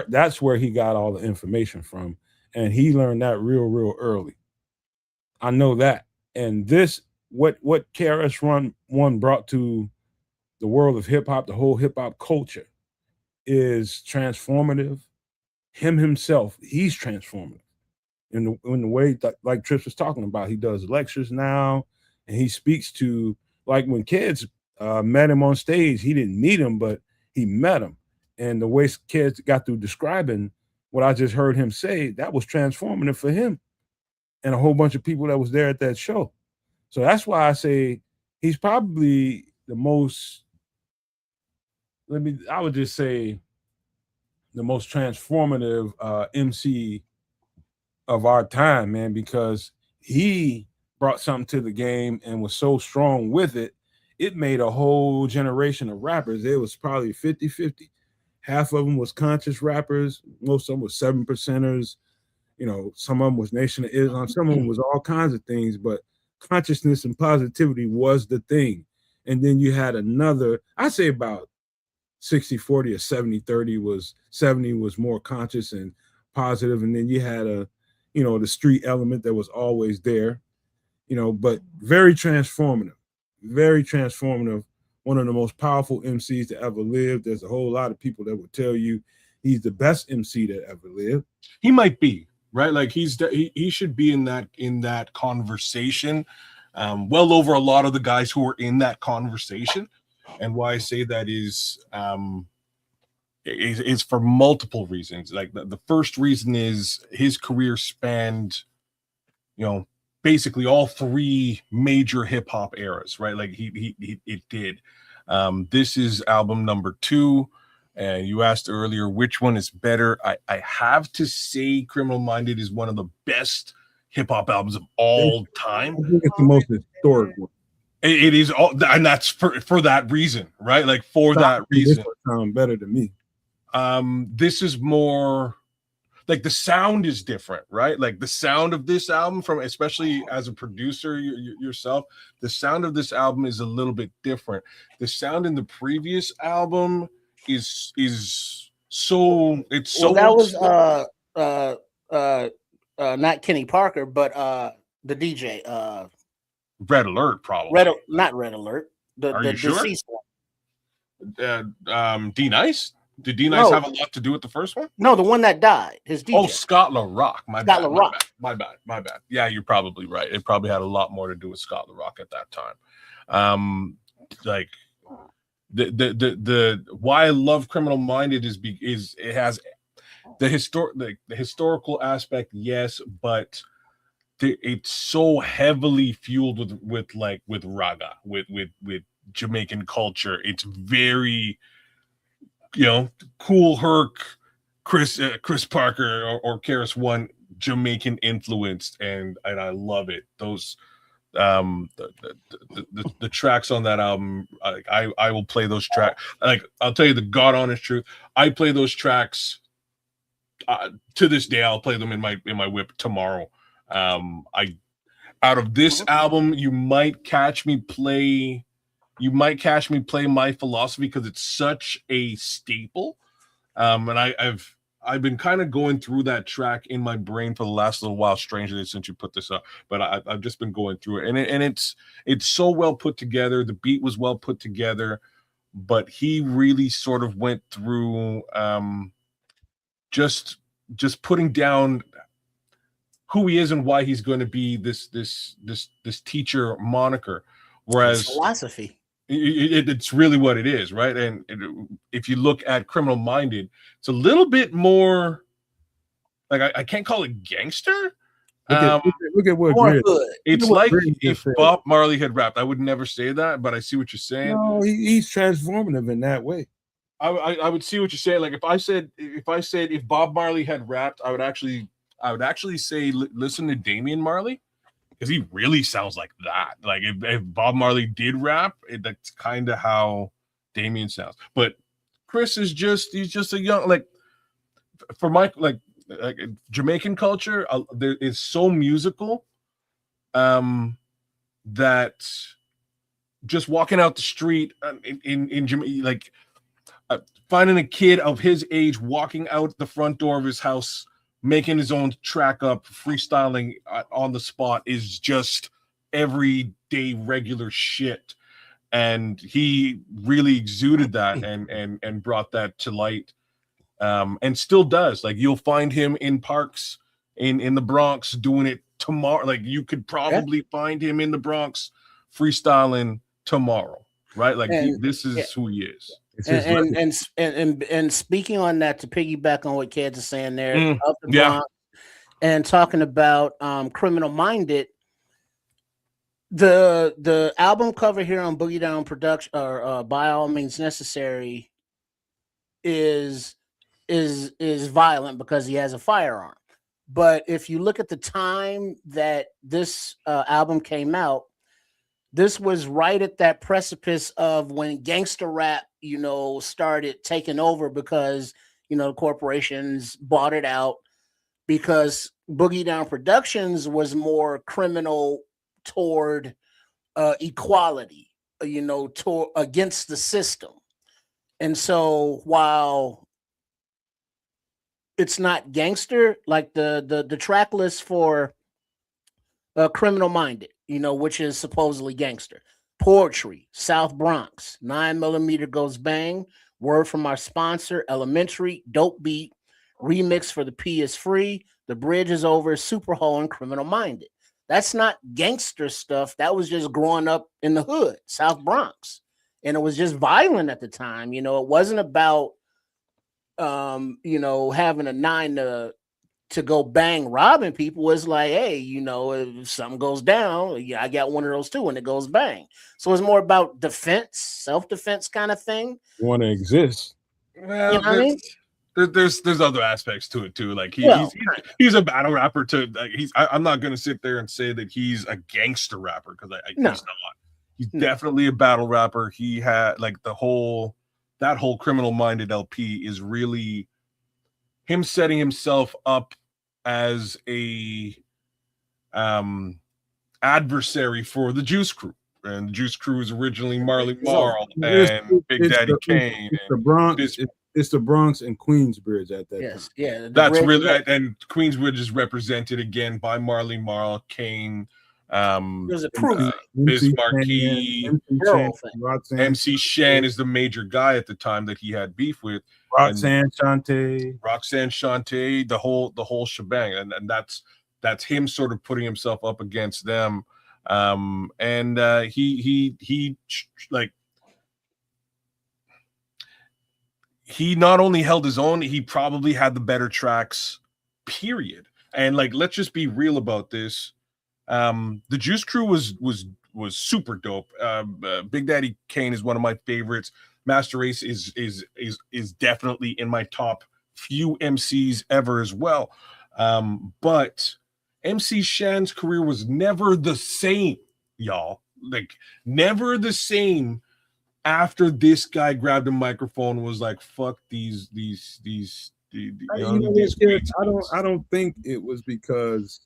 That's where he got all the information from, and he learned that real early. I know that. And this, what KRS-One brought to the world of hip hop, the whole hip hop culture, is transformative. Him himself, he's transformative in the way that, like Trips was talking about. He does lectures now, and he speaks to, like, when kids met him on stage, he didn't meet him, but he met him. And the way kids got through describing what I just heard him say, that was transformative for him and a whole bunch of people that was there at that show. So that's why I say he's probably the most, I would just say the most transformative MC of our time, man, because he brought something to the game and was so strong with it. It made a whole generation of rappers. It was probably 50-50. Half of them was conscious rappers. Most of them was 7%ers. Some of them was Nation of Islam. Some of them was all kinds of things, but consciousness and positivity was the thing. And then you had another, I say about 60-40 or 70-30 was 70 was more conscious and positive. And then you had the street element that was always there, but very transformative, very transformative. One of the most powerful MCs that ever lived. There's a whole lot of people that would tell you he's the best MC that ever lived. He might be, right? Like he should be in that conversation, well over a lot of the guys who are in that conversation. And why I say that is for multiple reasons. Like the first reason is his career spanned, basically all three major hip hop eras, right? Like it did. This is album number 2. And you asked earlier which one is better. I have to say Criminal Minded is one of the best hip hop albums of all time. I think it's the most historic one. It is all, and that's for that reason, right? Like for that reason. This one sounds better to me. This is more like the sound is different, right? Like the sound of this album, from especially as a producer yourself, the sound of this album is a little bit different. The sound in the previous album is so, it's so. Well, that was not Kenny Parker, but the DJ. Red Alert, probably. Not Red Alert. Are you sure? Deceased one. D Nice. Did D Nice have a lot to do with the first one? No, the one that died. His DJ. Oh, Scott LaRock. My bad. My bad. Yeah, you're probably right. It probably had a lot more to do with Scott LaRock at that time. Like the why I love Criminal Minded is it has the historical aspect, yes, but it's so heavily fueled with raga, with Jamaican culture. It's very, Cool Herc, Chris Parker or KRS-One Jamaican influenced, and I love it. Those the tracks on that album, I will play those tracks. Like, I'll tell you the God honest truth, I play those tracks to this day. I'll play them in my whip tomorrow. Out of this album, you might catch me play My Philosophy because it's such a staple. And I've been kind of going through that track in my brain for the last little while. Strangely, since you put this up, but I've just been going through it, and it's so well put together. The beat was well put together, but he really sort of went through just putting down who he is and why he's going to be this teacher moniker. Whereas philosophy, it's really what it is, right? And if you look at Criminal Minded, it's a little bit more like I can't call it gangster. Look at what more Grid. good. It's like if Bob Marley had rapped. I would never say that, but I see what you're saying. No, he's transformative in that way. I would see what you're saying. Like if I said if Bob Marley had rapped, I would actually say listen to Damian Marley, because he really sounds like that. Like if Bob Marley did rap, that's kind of how Damian sounds. But Chris he's just a young, like for my like Jamaican culture, there is so musical that just walking out the street in Jamaica, like finding a kid of his age walking out the front door of his house, making his own track up, freestyling on the spot is just everyday regular shit. And he really exuded that and brought that to light, and still does. Like you'll find him in parks in the Bronx doing it tomorrow. Like you could probably find him in the Bronx freestyling tomorrow, right? Like this is who he is. And speaking on that, to piggyback on what Keds is saying there, of the Bronx, and talking about Criminal Minded, the album cover here on Boogie Down Production, or By All Means Necessary, is violent because he has a firearm. But if you look at the time that this album came out, this was right at that precipice of when gangster rap, started taking over, because, corporations bought it out, because Boogie Down Productions was more criminal toward equality, against the system. And so while it's not gangster, like the track list for Criminal Minded, which is supposedly gangster. Poetry, South Bronx, 9mm Goes Bang, Word from Our Sponsor, Elementary, Dope Beat, Remix for the P is Free, The Bridge is Over, Super Hole, and Criminal Minded. That's not gangster stuff. That was just growing up in the hood, South Bronx. And it was just violent at the time. It wasn't about, having a 9 to go bang robbing people. Was like, hey, if something goes down, I got one of those too, and it goes bang. So it's more about defense, self-defense kind of thing. You want to exist. Well, you know what I mean? There's other aspects to it too. Like he's a battle rapper too. Like I'm not gonna sit there and say that he's a gangster rapper, because he's not. He's definitely a battle rapper. He had like that whole Criminal Minded LP is really him setting himself up as a adversary for the Juice Crew. And the Juice Crew is originally Marley Marl and Big Daddy Kane. It's the Bronx. It's the Bronx and Queensbridge at that time. Yeah, that's really, and Queensbridge is represented again by Marley Marl, Kane, there's a proof. Biz Marquis, MC Shan is the major guy at the time that he had beef with. Roxanne Shante, the whole shebang, and that's him sort of putting himself up against them. He not only held his own, he probably had the better tracks, period. And like, let's just be real about this. The Juice Crew was super dope. Big Daddy Kane is one of my favorites. Master Ace is definitely in my top few MCs ever as well. But MC Shan's career was never the same, y'all. Like, never the same after this guy grabbed a microphone and was like, fuck these I don't think it was because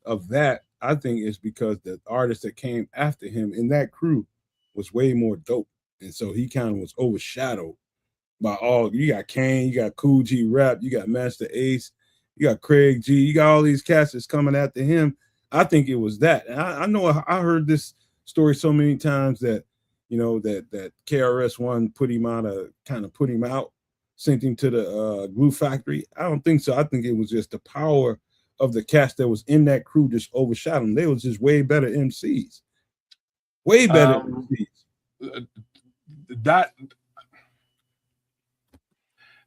of that. I think it's because the artist that came after him in that crew was way more dope. And so he kind of was overshadowed by all. You got Kane, you got Cool G Rap, you got Master Ace, you got Craig G, you got all these cats that's coming after him. I think it was that. And I know I heard this story so many times that, that KRS-One put him out, sent him to the glue factory. I don't think so. I think it was just the power of the cast that was in that crew just overshadowed them. They was just way better MCs. Way better MCs.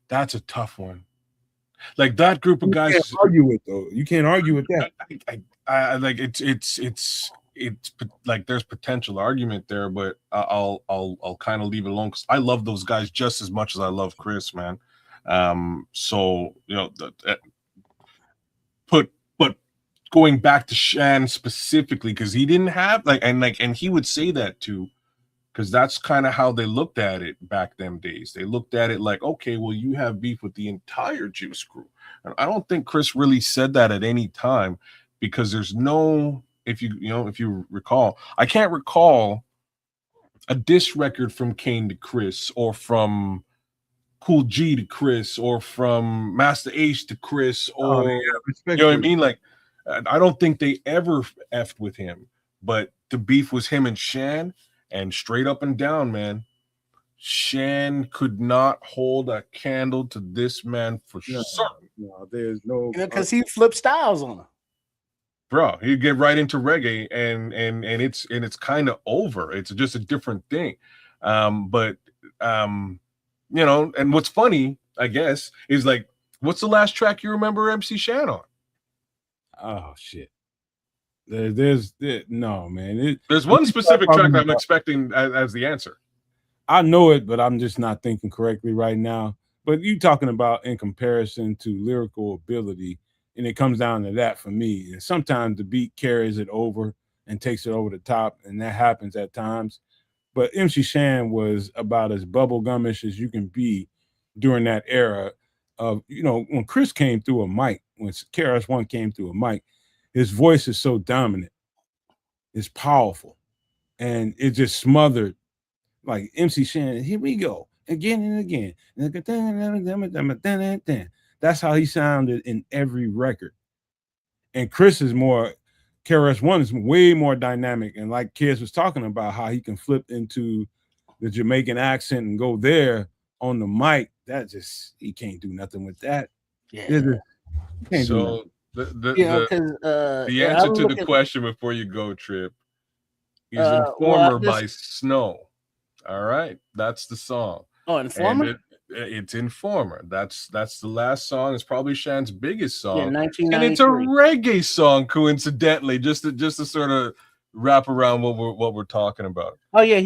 That's a tough one. Like that group of guys. You can't argue with though. You can't argue with that. I like it's like there's potential argument there, but I'll kind of leave it alone because I love those guys just as much as I love Chris, man. So but going back to Shan specifically, because he didn't have and he would say that too, because that's kind of how they looked at it back them days. They looked at it like, okay, well, you have beef with the entire Juice Crew. And I don't think Chris really said that at any time, because there's no, if you recall, I can't recall a diss record from Kane to Chris, or from Cool G to Chris, or from Master Ace to Chris, or you know what I mean? Like, I don't think they ever effed with him, but the beef was him and Shan, and straight up and down, man, Shan could not hold a candle to this man for certain. No, there's no, because he flipped styles on him. Bro, he'd get right into reggae, and it's kind of over. It's just a different thing. But and what's funny, I guess, is like, what's the last track you remember MC Shan on? Oh shit. There's no, man. There's one specific track that I'm expecting as the answer. I know it, but I'm just not thinking correctly right now. But you talking about in comparison to lyrical ability, and it comes down to that for me. And sometimes the beat carries it over and takes it over the top, and that happens at times. But MC Shan was about as bubblegumish as you can be during that era of, when Chris came through a mic, when KRS-One came through a mic, his voice is so dominant. It's powerful. And it just smothered, like MC Shan, here we go, again and again. That's how he sounded in every record. And KRS-One is way more dynamic. And like Kids was talking about, how he can flip into the Jamaican accent and go there on the mic. He can't do nothing with that. Yeah. So the answer to the question before you go, Trip, is Informer by Snow. All right, that's the song. Oh, Informer? It's Informer. That's the last song. It's probably Shan's biggest song. Yeah, 1993. And it's a reggae song, coincidentally, just to sort of wrap around what we're talking about. Oh yeah,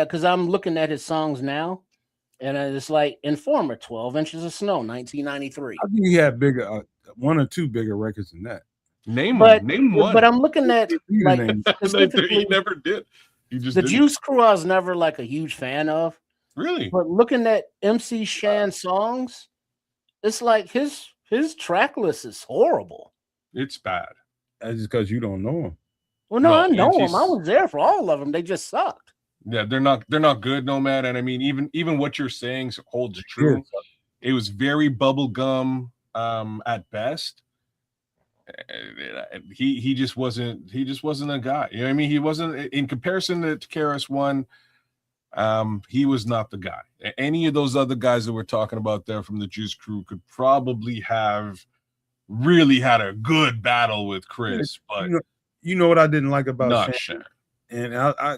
because I'm looking at his songs now, and it's like Informer, 12 Inches of Snow, 1993. I think he had bigger, one or two bigger records than that. Name one. But I'm looking at like he never did. The Juice Crew I was never like a huge fan of. Really? But looking at MC Shan songs, it's like his track list is horrible. It's bad. That's just because you don't know him. Well, no, I know him. I was there for all of them. They just sucked. Yeah, they're not good, Nomad. And I mean, even what you're saying holds true. It was very bubblegum at best. He just wasn't a guy. You know what I mean? He wasn't, in comparison to KRS-One. He was not the guy. Any of those other guys that we're talking about there from the Juice Crew could probably have really had a good battle with Chris, but you know what I didn't like about Shan. And I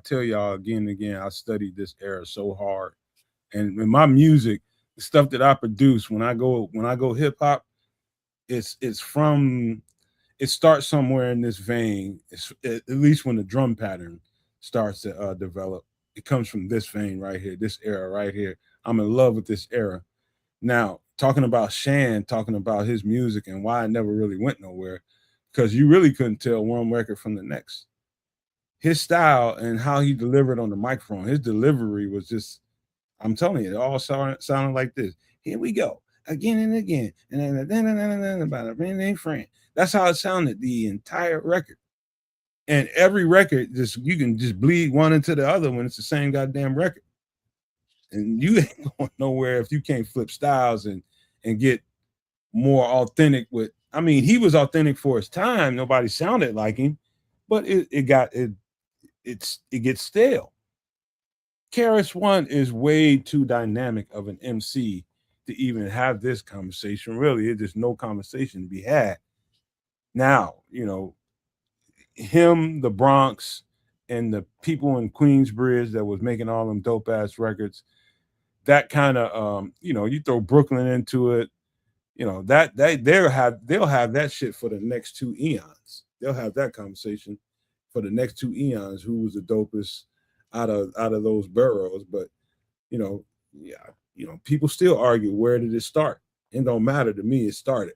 tell y'all again and again, I studied this era so hard, and in my music, the stuff that I produce when I go hip hop, it starts somewhere in this vein. It's at least when the drum pattern starts to develop. It comes from this vein right here, this era right here. I'm in love with this era. Now, talking about Shan, talking about his music and why it never really went nowhere, because you really couldn't tell one record from the next. His style and how he delivered on the microphone, his delivery was just, I'm telling you, it all sounded like this. Here we go, again and again. And then about a named friend. That's how it sounded the entire record. And every record, you can just bleed one into the other when it's the same goddamn record. and you ain't going nowhere if you can't flip styles and get more authentic with. I mean, he was authentic for his time. Nobody sounded like him, but it gets stale. Karis One is way too dynamic of an MC to even have this conversation. Really, there's just no conversation to be had. Now, you know, him, the Bronx, and the people in Queensbridge that was making all them dope ass records, that kind of you know, you throw Brooklyn into it, you know, that they'll have that shit for the next 2 eons. They'll have that conversation for the next 2 eons. Who was the dopest out of those boroughs? But you know, yeah, you know, people still argue, where did it start? It don't matter to me. It started.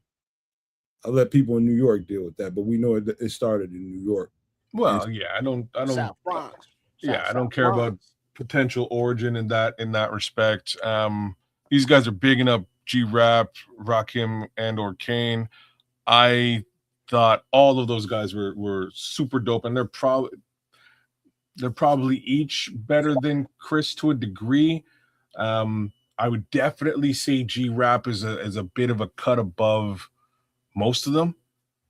I'll let people in New York deal with that, but we know it started in New York. Well, yeah, I don't. South Bronx. Yeah, I don't care about potential origin in that respect. These guys are bigging up G-Rap, Rakim, and or Kane. I thought all of those guys were super dope, and they're probably each better than Chris to a degree. I would definitely say G-Rap is a bit of a cut above most of them.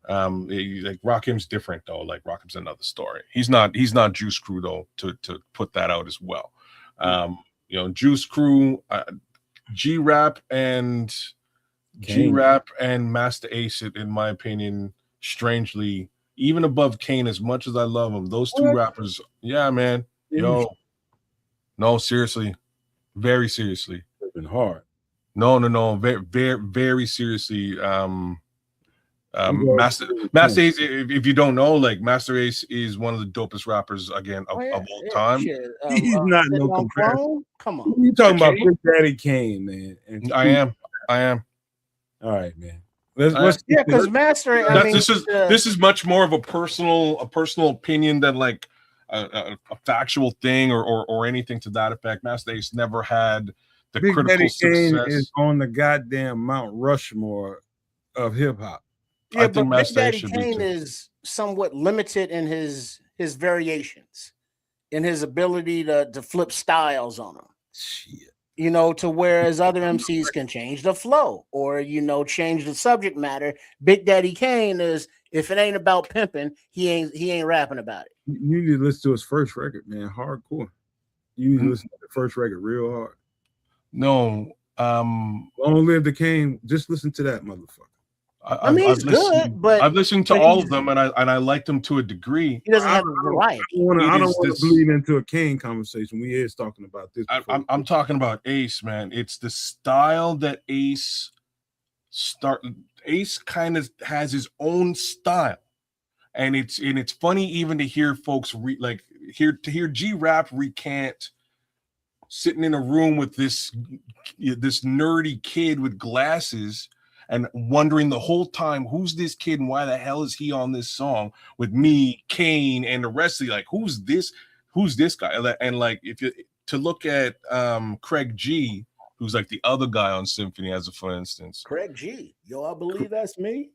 Like Rakim's different though. Like Rakim's another story. He's not Juice Crew though, to put that out as well. You know, Juice Crew, G-Rap and Master Ace, in my opinion, strangely, even above Kane, as much as I love him, those two rappers, yeah, man. Yo, no, seriously, very seriously. It's been hard. No, very seriously. Master Ace, if you don't know, like Master Ace is one of the dopest rappers again of all time. He's not no comparison. Come on, you talking about Big Daddy Kane, man? And I am. All right, man. Because Master. This is much more of a personal opinion than like a factual thing or anything to that effect. Master Ace never had the Big critical Daddy success. Kane is on the goddamn Mount Rushmore of hip hop. Yeah, but Big Daddy Kane is somewhat limited in his variations, in his ability to flip styles on them. Shit. You know, to whereas other MCs can change the flow or, you know, change the subject matter. Big Daddy Kane is, if it ain't about pimping, he ain't rapping about it. You need to listen to his first record, man. Hardcore. You need to listen to the first record real hard. No. Long Live the Kane. Just listen to that motherfucker. I mean, it's good, but I've listened to all of them, and I liked them to a degree. He doesn't have a variety. I don't want to bleed into a Kane conversation. We is talking about this. I'm talking about Ace, man. It's the style that Ace kind of has his own style, and it's funny even to hear folks hear G-Rap recant sitting in a room with this nerdy kid with glasses. And wondering the whole time, who's this kid and why the hell is he on this song with me, Kane, and the rest of you? Like, who's this guy? And like, if you to look at Craig G, who's like the other guy on Symphony, for instance. Craig G, yo, I believe that's me.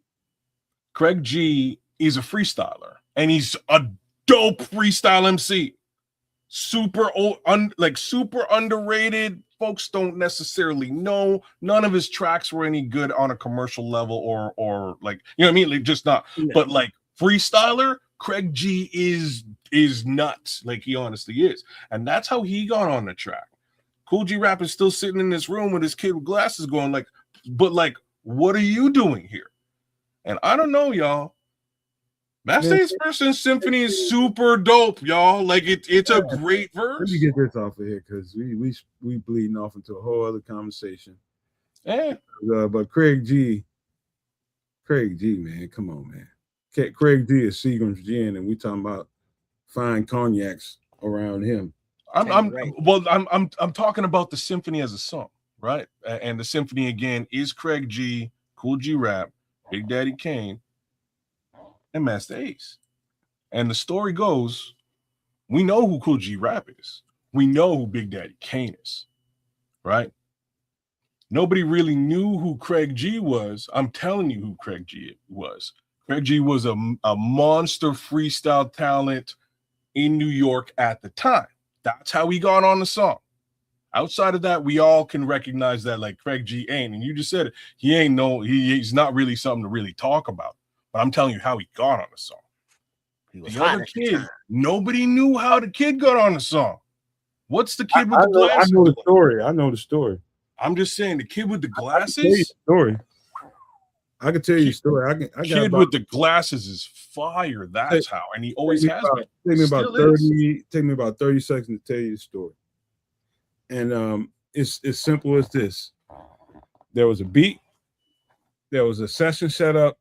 Craig G is a freestyler, and he's a dope freestyle MC. Super underrated. Folks don't necessarily know. None of his tracks were any good on a commercial level or like, you know what I mean? Like, just not. Yeah. But like freestyler, Craig G is nuts. Like, he honestly is. And that's how he got on the track. Cool G Rap is still sitting in this room with his kid with glasses going like, but like, what are you doing here? And I don't know, y'all. Master Ace version Symphony is super dope, y'all. Like it's a great verse. Let me get this off of here because we bleeding off into a whole other conversation. Yeah. But Craig G, man, come on, man. Craig G is Seagram's gin, and we talking about fine cognacs around him. I'm talking about the Symphony as a song, right? And the Symphony again is Craig G, Cool G Rap, Big Daddy Kane, and Master Ace. And the story goes, we know who Cool G Rap is. We know who Big Daddy Kane is, right? Nobody really knew who Craig G was. I'm telling you who Craig G was. Craig G was a monster freestyle talent in New York at the time. That's how he got on the song, Outside of that, we all can recognize that like Craig G ain't, and you just said it. He's not really something to really talk about. But I'm telling you how he got on the song. The other kid, nobody knew how the kid got on the song. What's the kid with the glasses? I know the story. I know the story. I'm just saying the kid with the glasses. I can tell you the story. I kid with the glasses is fire. That's how, and he always has been. Take me about 30 seconds to tell you the story. And it's as simple as this. There was a beat. There was a session set up.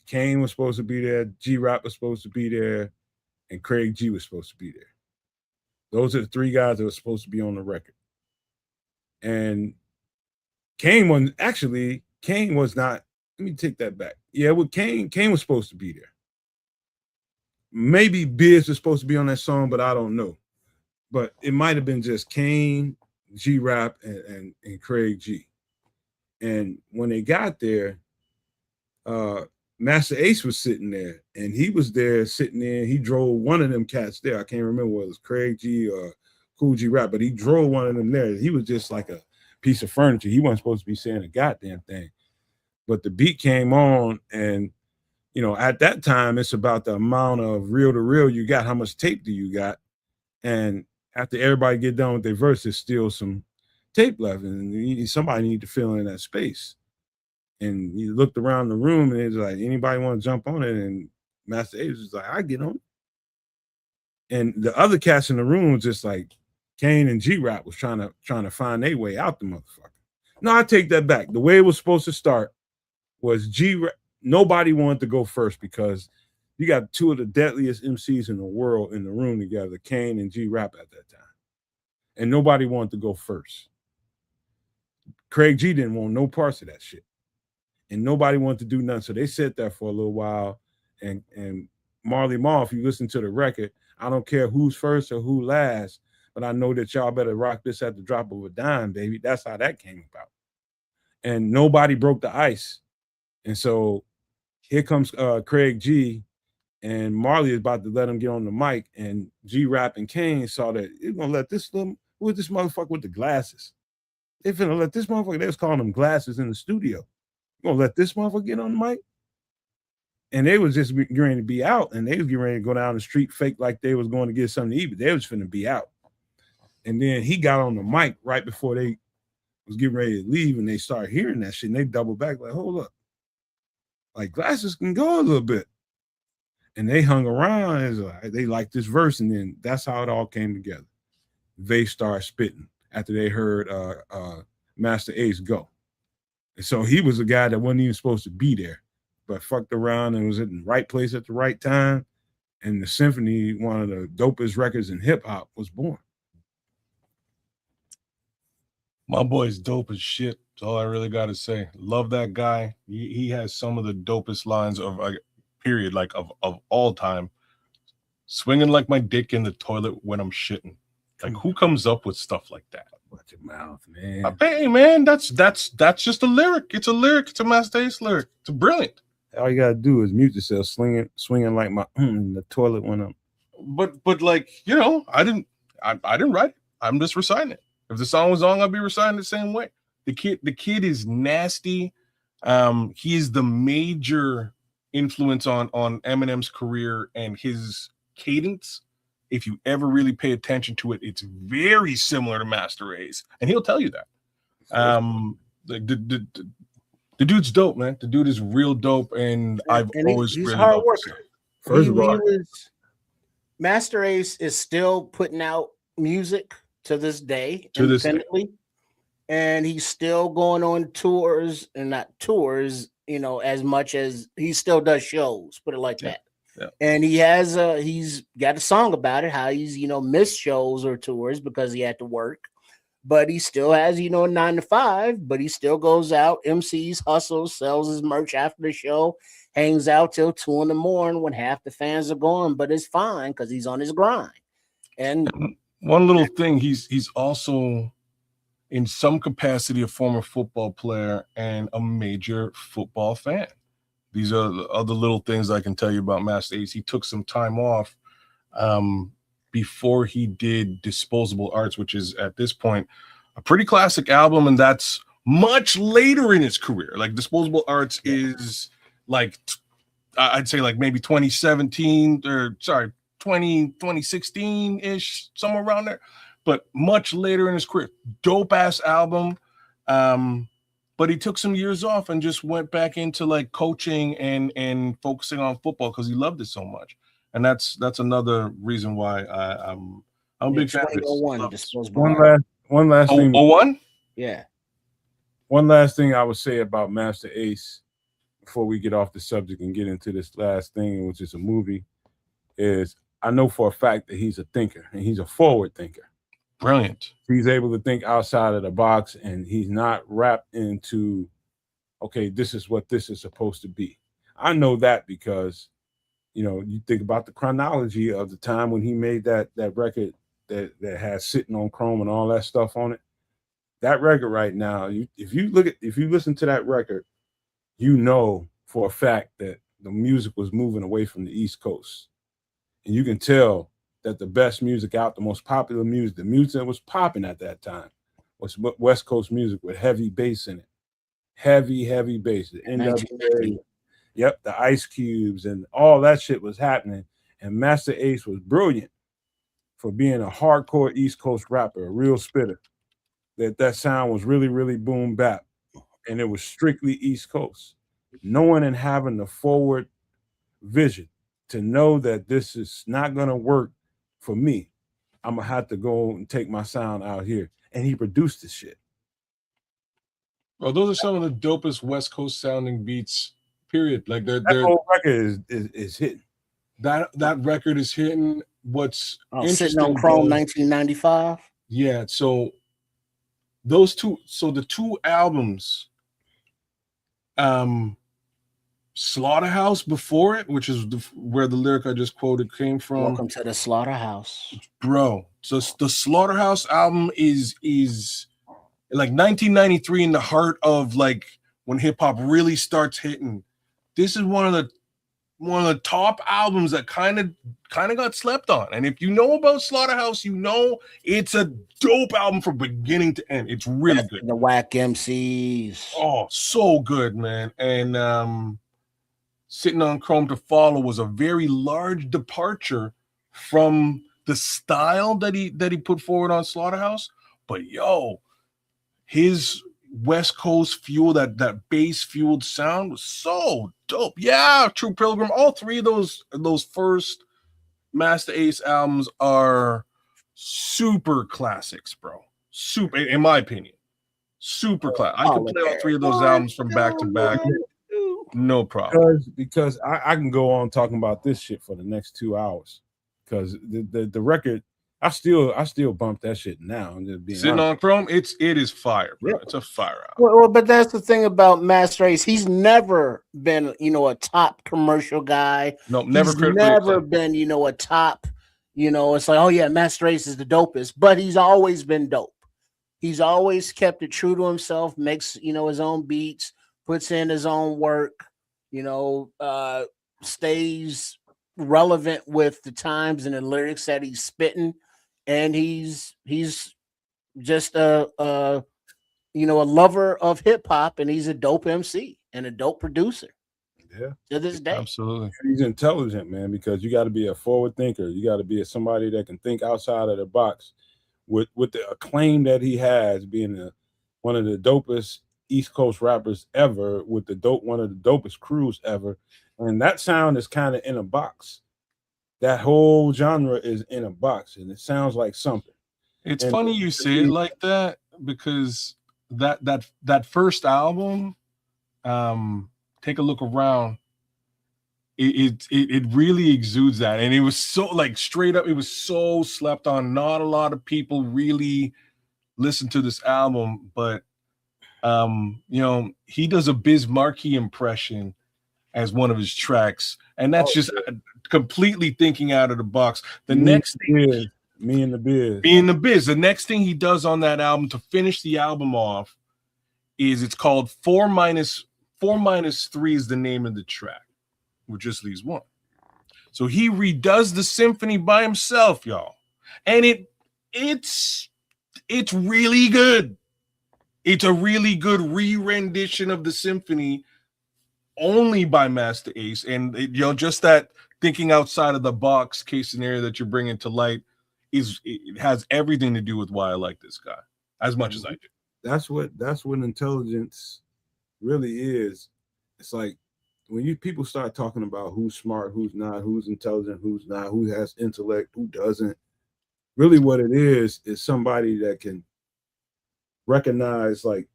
Kane was supposed to be there. G-Rap was supposed to be there. And Craig G was supposed to be there. Those are the three guys that were supposed to be on the record. And Kane was not. Let me take that back. Yeah, well, Kane was supposed to be there. Maybe Biz was supposed to be on that song, but I don't know. But it might have been just Kane, G-Rap, and Craig G. And when they got there, Master Ace was sitting there, and he was there sitting there. He drove one of them cats there. I can't remember whether it was Craig G or Cool G-Rap, but he drove one of them there. He was just like a piece of furniture. He wasn't supposed to be saying a goddamn thing. But the beat came on, and at that time, it's about the amount of reel to reel you got. How much tape do you got? And after everybody get done with their verse, there's still some tape left, and somebody need to fill in that space. And you looked around the room, and it's like, anybody want to jump on it? And Master Ace was like, I get on it. And the other cats in the room was just like Kane and G-Rap was trying to find their way out the motherfucker. No, I take that back. The way it was supposed to start was G-Rap. Nobody wanted to go first because you got two of the deadliest MCs in the world in the room together, Kane and G-Rap at that time. And nobody wanted to go first. Craig G didn't want no parts of that shit. And nobody wanted to do nothing. So they sat there for a little while. And Marley Marl, if you listen to the record, I don't care who's first or who last, but I know that y'all better rock this at the drop of a dime, baby. That's how that came about. And nobody broke the ice. And so here comes Craig G, and Marley is about to let him get on the mic, and G-Rap and Kane saw that they're going to let this motherfucker with the glasses. They're finna let this motherfucker, they was calling them glasses in the studio. You're going to let this motherfucker get on the mic? And they was just getting ready to be out, and they was getting ready to go down the street fake like they was going to get something to eat, but they was finna be out. And then he got on the mic right before they was getting ready to leave, and they started hearing that shit, and they doubled back like, hold up. Like, glasses can go a little bit. And they hung around, and they liked this verse, and then that's how it all came together. They started spitting after they heard Master Ace go. And so he was a guy that wasn't even supposed to be there, but fucked around and was in the right place at the right time. And the Symphony, one of the dopest records in hip-hop, was born. My boy's dope as shit. That's all I really got to say. Love that guy. He has some of the dopest lines of period, like of all time. Swinging like my dick in the toilet when I'm shitting. Like, who comes up with stuff like that? Watch your mouth, man. Hey, man, that's just a lyric. It's a lyric. It's a Master Ace lyric. It's brilliant. All you gotta do is mute yourself, swinging like my in the toilet when I'm. But like, I didn't write it. I'm just reciting it. If the song was on, I'd be reciting the same way. The kid is nasty. He is the major influence on Eminem's career and his cadence. If you ever really pay attention to it, it's very similar to Master Ace, and he'll tell you that. The dude's dope, man. The dude is real dope, and I've always he's really hard loved worker. First of all, Master Ace is still putting out music to this day, independently, and he's still going on tours, and not tours, as much as he still does shows. Put it like that. Yeah. And he's got a song about it, how he's missed shows or tours because he had to work, but he still has a 9 to 5, but he still goes out, MCs, hustles, sells his merch after the show, hangs out till 2 a.m. when half the fans are gone, but it's fine because he's on his grind. And one little thing, he's also in some capacity a former football player and a major football fan. These are the other little things I can tell you about Master Ace. He took some time off before he did Disposable Arts, which is at this point a pretty classic album, and that's much later in his career. Like Disposable Arts is like, I'd say like maybe 2017 or 2016 ish, somewhere around there, but much later in his career. Dope ass album. But he took some years off and just went back into like coaching and focusing on football because he loved it so much. And that's another reason why I'm a big fan of this. 2001 Disposable One Art. last thing. 01? Yeah. One last thing I would say about Master Ace before we get off the subject and get into this last thing, which is a movie, is I know for a fact that he's a thinker and he's a forward thinker. Brilliant. He's able to think outside of the box, and he's not wrapped into, okay, this is what this is supposed to be. I know that because, you know, you think about the chronology of the time when he made that record that has Sitting on Chrome and all that stuff on it. That record right now, if you listen to that record, you know for a fact that the music was moving away from the East Coast. And you can tell that the best music out, the most popular music, the music that was popping at that time was West Coast music with heavy bass in it. Heavy bass. The NWA, yep, the Ice Cubes and all that shit was happening. And Master Ace was brilliant for being a hardcore East Coast rapper, a real spitter. That sound was really, really boom bap. And it was strictly East Coast. Knowing and having the forward vision to know that this is not going to work for me, I'm gonna have to go and take my sound out here. And he produced this shit. Well, those are some of the dopest West Coast sounding beats, period. Like That whole record is hitting. That record is hitting. What's interesting, Sitting on Chrome 1995. Yeah, so those two, so the two albums, Slaughterhouse before it, which is where the lyric I just quoted came from. Welcome to the Slaughterhouse, bro. So the Slaughterhouse album is like 1993 in the heart of like when hip hop really starts hitting. This is one of the top albums that kind of got slept on. And if you know about Slaughterhouse, you know it's a dope album from beginning to end. It's really good. The Whack MCs. Oh, so good, man. And Sitting on Chrome to Follow was a very large departure from the style that he put forward on Slaughterhouse. But yo, his West Coast fuel, that bass fueled sound was so dope. Yeah, True Pilgrim. All three of those first Master Ace albums are super classics, bro. Super, in my opinion, super classic. I could play all three of those albums from back to back. No problem. Because I can go on talking about this shit for the next 2 hours. Because the record, I still bump that shit now. I'm just being Sitting honest. on Chrome, it is fire, bro. Yeah. It's a fire album. Well, but that's the thing about Master Ace. He's never been, a top commercial guy. No, never. He's never been, a top. It's like, oh yeah, Master Ace is the dopest, but he's always been dope. He's always kept it true to himself. Makes his own beats. Puts in his own work, stays relevant with the times and the lyrics that he's spitting, and he's just a lover of hip hop, and he's a dope MC and a dope producer. Yeah, to this day, absolutely. He's intelligent, man, because you got to be a forward thinker. You got to be somebody that can think outside of the box. With the acclaim that he has, being one of the dopest East Coast rappers ever, with one of the dopest crews ever, and that sound is kind of in a box. That whole genre is in a box, and it sounds like something. It's funny you say it like that, because that first album, Take a Look Around, it really exudes that, and it was so like straight up, it was so slept on. Not a lot of people really listened to this album, but he does a Biz Markie impression as one of his tracks, and that's just completely thinking out of the box. The next thing is Me and the Biz. The next thing he does on that album to finish the album off is it's called 4 minus 3 is the name of the track, which just leaves one. So he redoes the symphony by himself, y'all, and It's really good. It's a really good re-rendition of the symphony only by Master Ace. And just that thinking outside of the box case scenario that you're bringing to light it has everything to do with why I like this guy as much as I do. That's what intelligence really is. It's like when people start talking about who's smart, who's not, who's intelligent, who's not, who has intellect, who doesn't. Really what it is somebody that can recognize like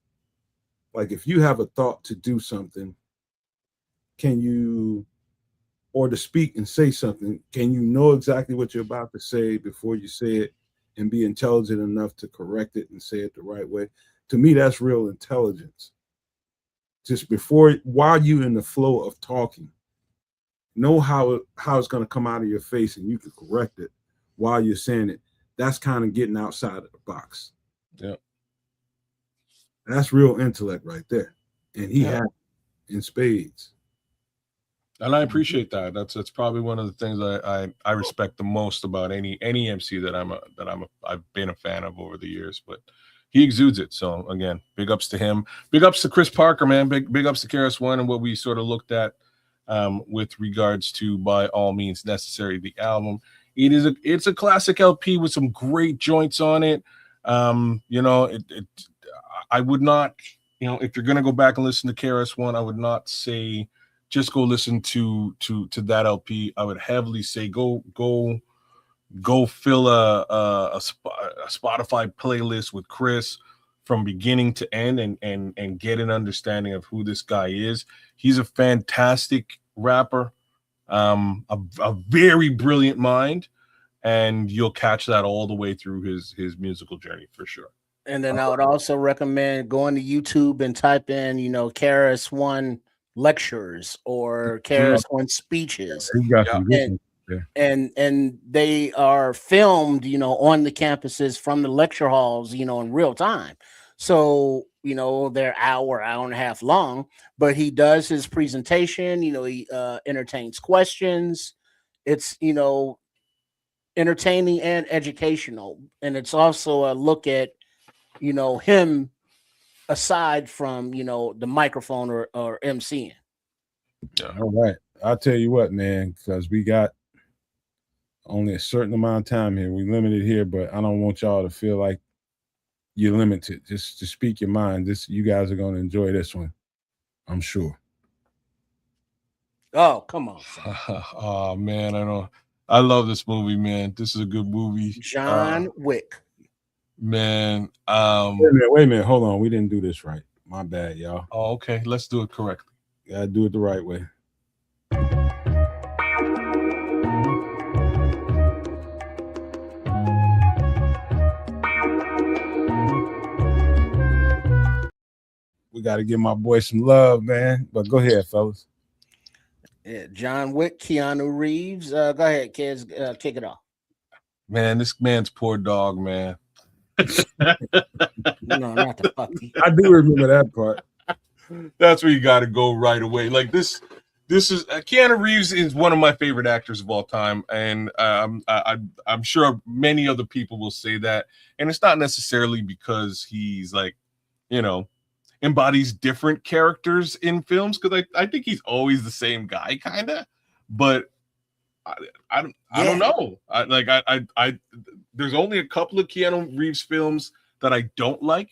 if you have a thought to do something, or to speak and say something, can you know exactly what you're about to say before you say it and be intelligent enough to correct it and say it the right way? To me, that's real intelligence. Just while you're in the flow of talking, know how it's going to come out of your face and you can correct it while you're saying it. That's kind of getting outside of the box. Yeah. That's real intellect right there. And he had it in spades. And I appreciate that. That's probably one of the things I respect the most about any MC that I've been a fan of over the years. But he exudes it. So again, big ups to him. Big ups to Chris Parker, man. Big ups to KRS-One and what we sort of looked at with regards to By All Means Necessary, the album. It's a classic LP with some great joints on it. I would not, if you're gonna go back and listen to KRS-One, I would not say just go listen to that LP. I would heavily say go fill a Spotify playlist with Chris from beginning to end and get an understanding of who this guy is. He's a fantastic rapper, a very brilliant mind, and you'll catch that all the way through his musical journey for sure. And then I would also recommend going to YouTube and type in, KRS-One lectures or KRS-One speeches. And they are filmed, on the campuses from the lecture halls, in real time. So, they're hour and a half long, but he does his presentation, he entertains questions. It's, entertaining and educational. And it's also a look at, him aside from, the microphone or MCing. Yeah. All right. I'll tell you what, man, because we got only a certain amount of time here. We limited here, but I don't want y'all to feel like you're limited. Just to speak your mind. You guys are going to enjoy this one, I'm sure. Oh, come on. Oh man, I love this movie, man. This is a good movie. John Wick. Man, wait a minute, hold on. We didn't do this right. My bad, y'all. Oh, okay. Let's do it correctly. Gotta do it the right way. We got to give my boy some love, man. But go ahead, fellas. Yeah, John Wick, Keanu Reeves. Go ahead, kids. Kick it off. Man, this man's poor dog, man. No, not the puppy. I do remember that part. That's where you got to go right away. Like this is Keanu Reeves is one of my favorite actors of all time, and I'm sure many other people will say that. And it's not necessarily because he's like, embodies different characters in films, because I think he's always the same guy, kind of. But I don't know. I there's only a couple of Keanu Reeves films that I don't like.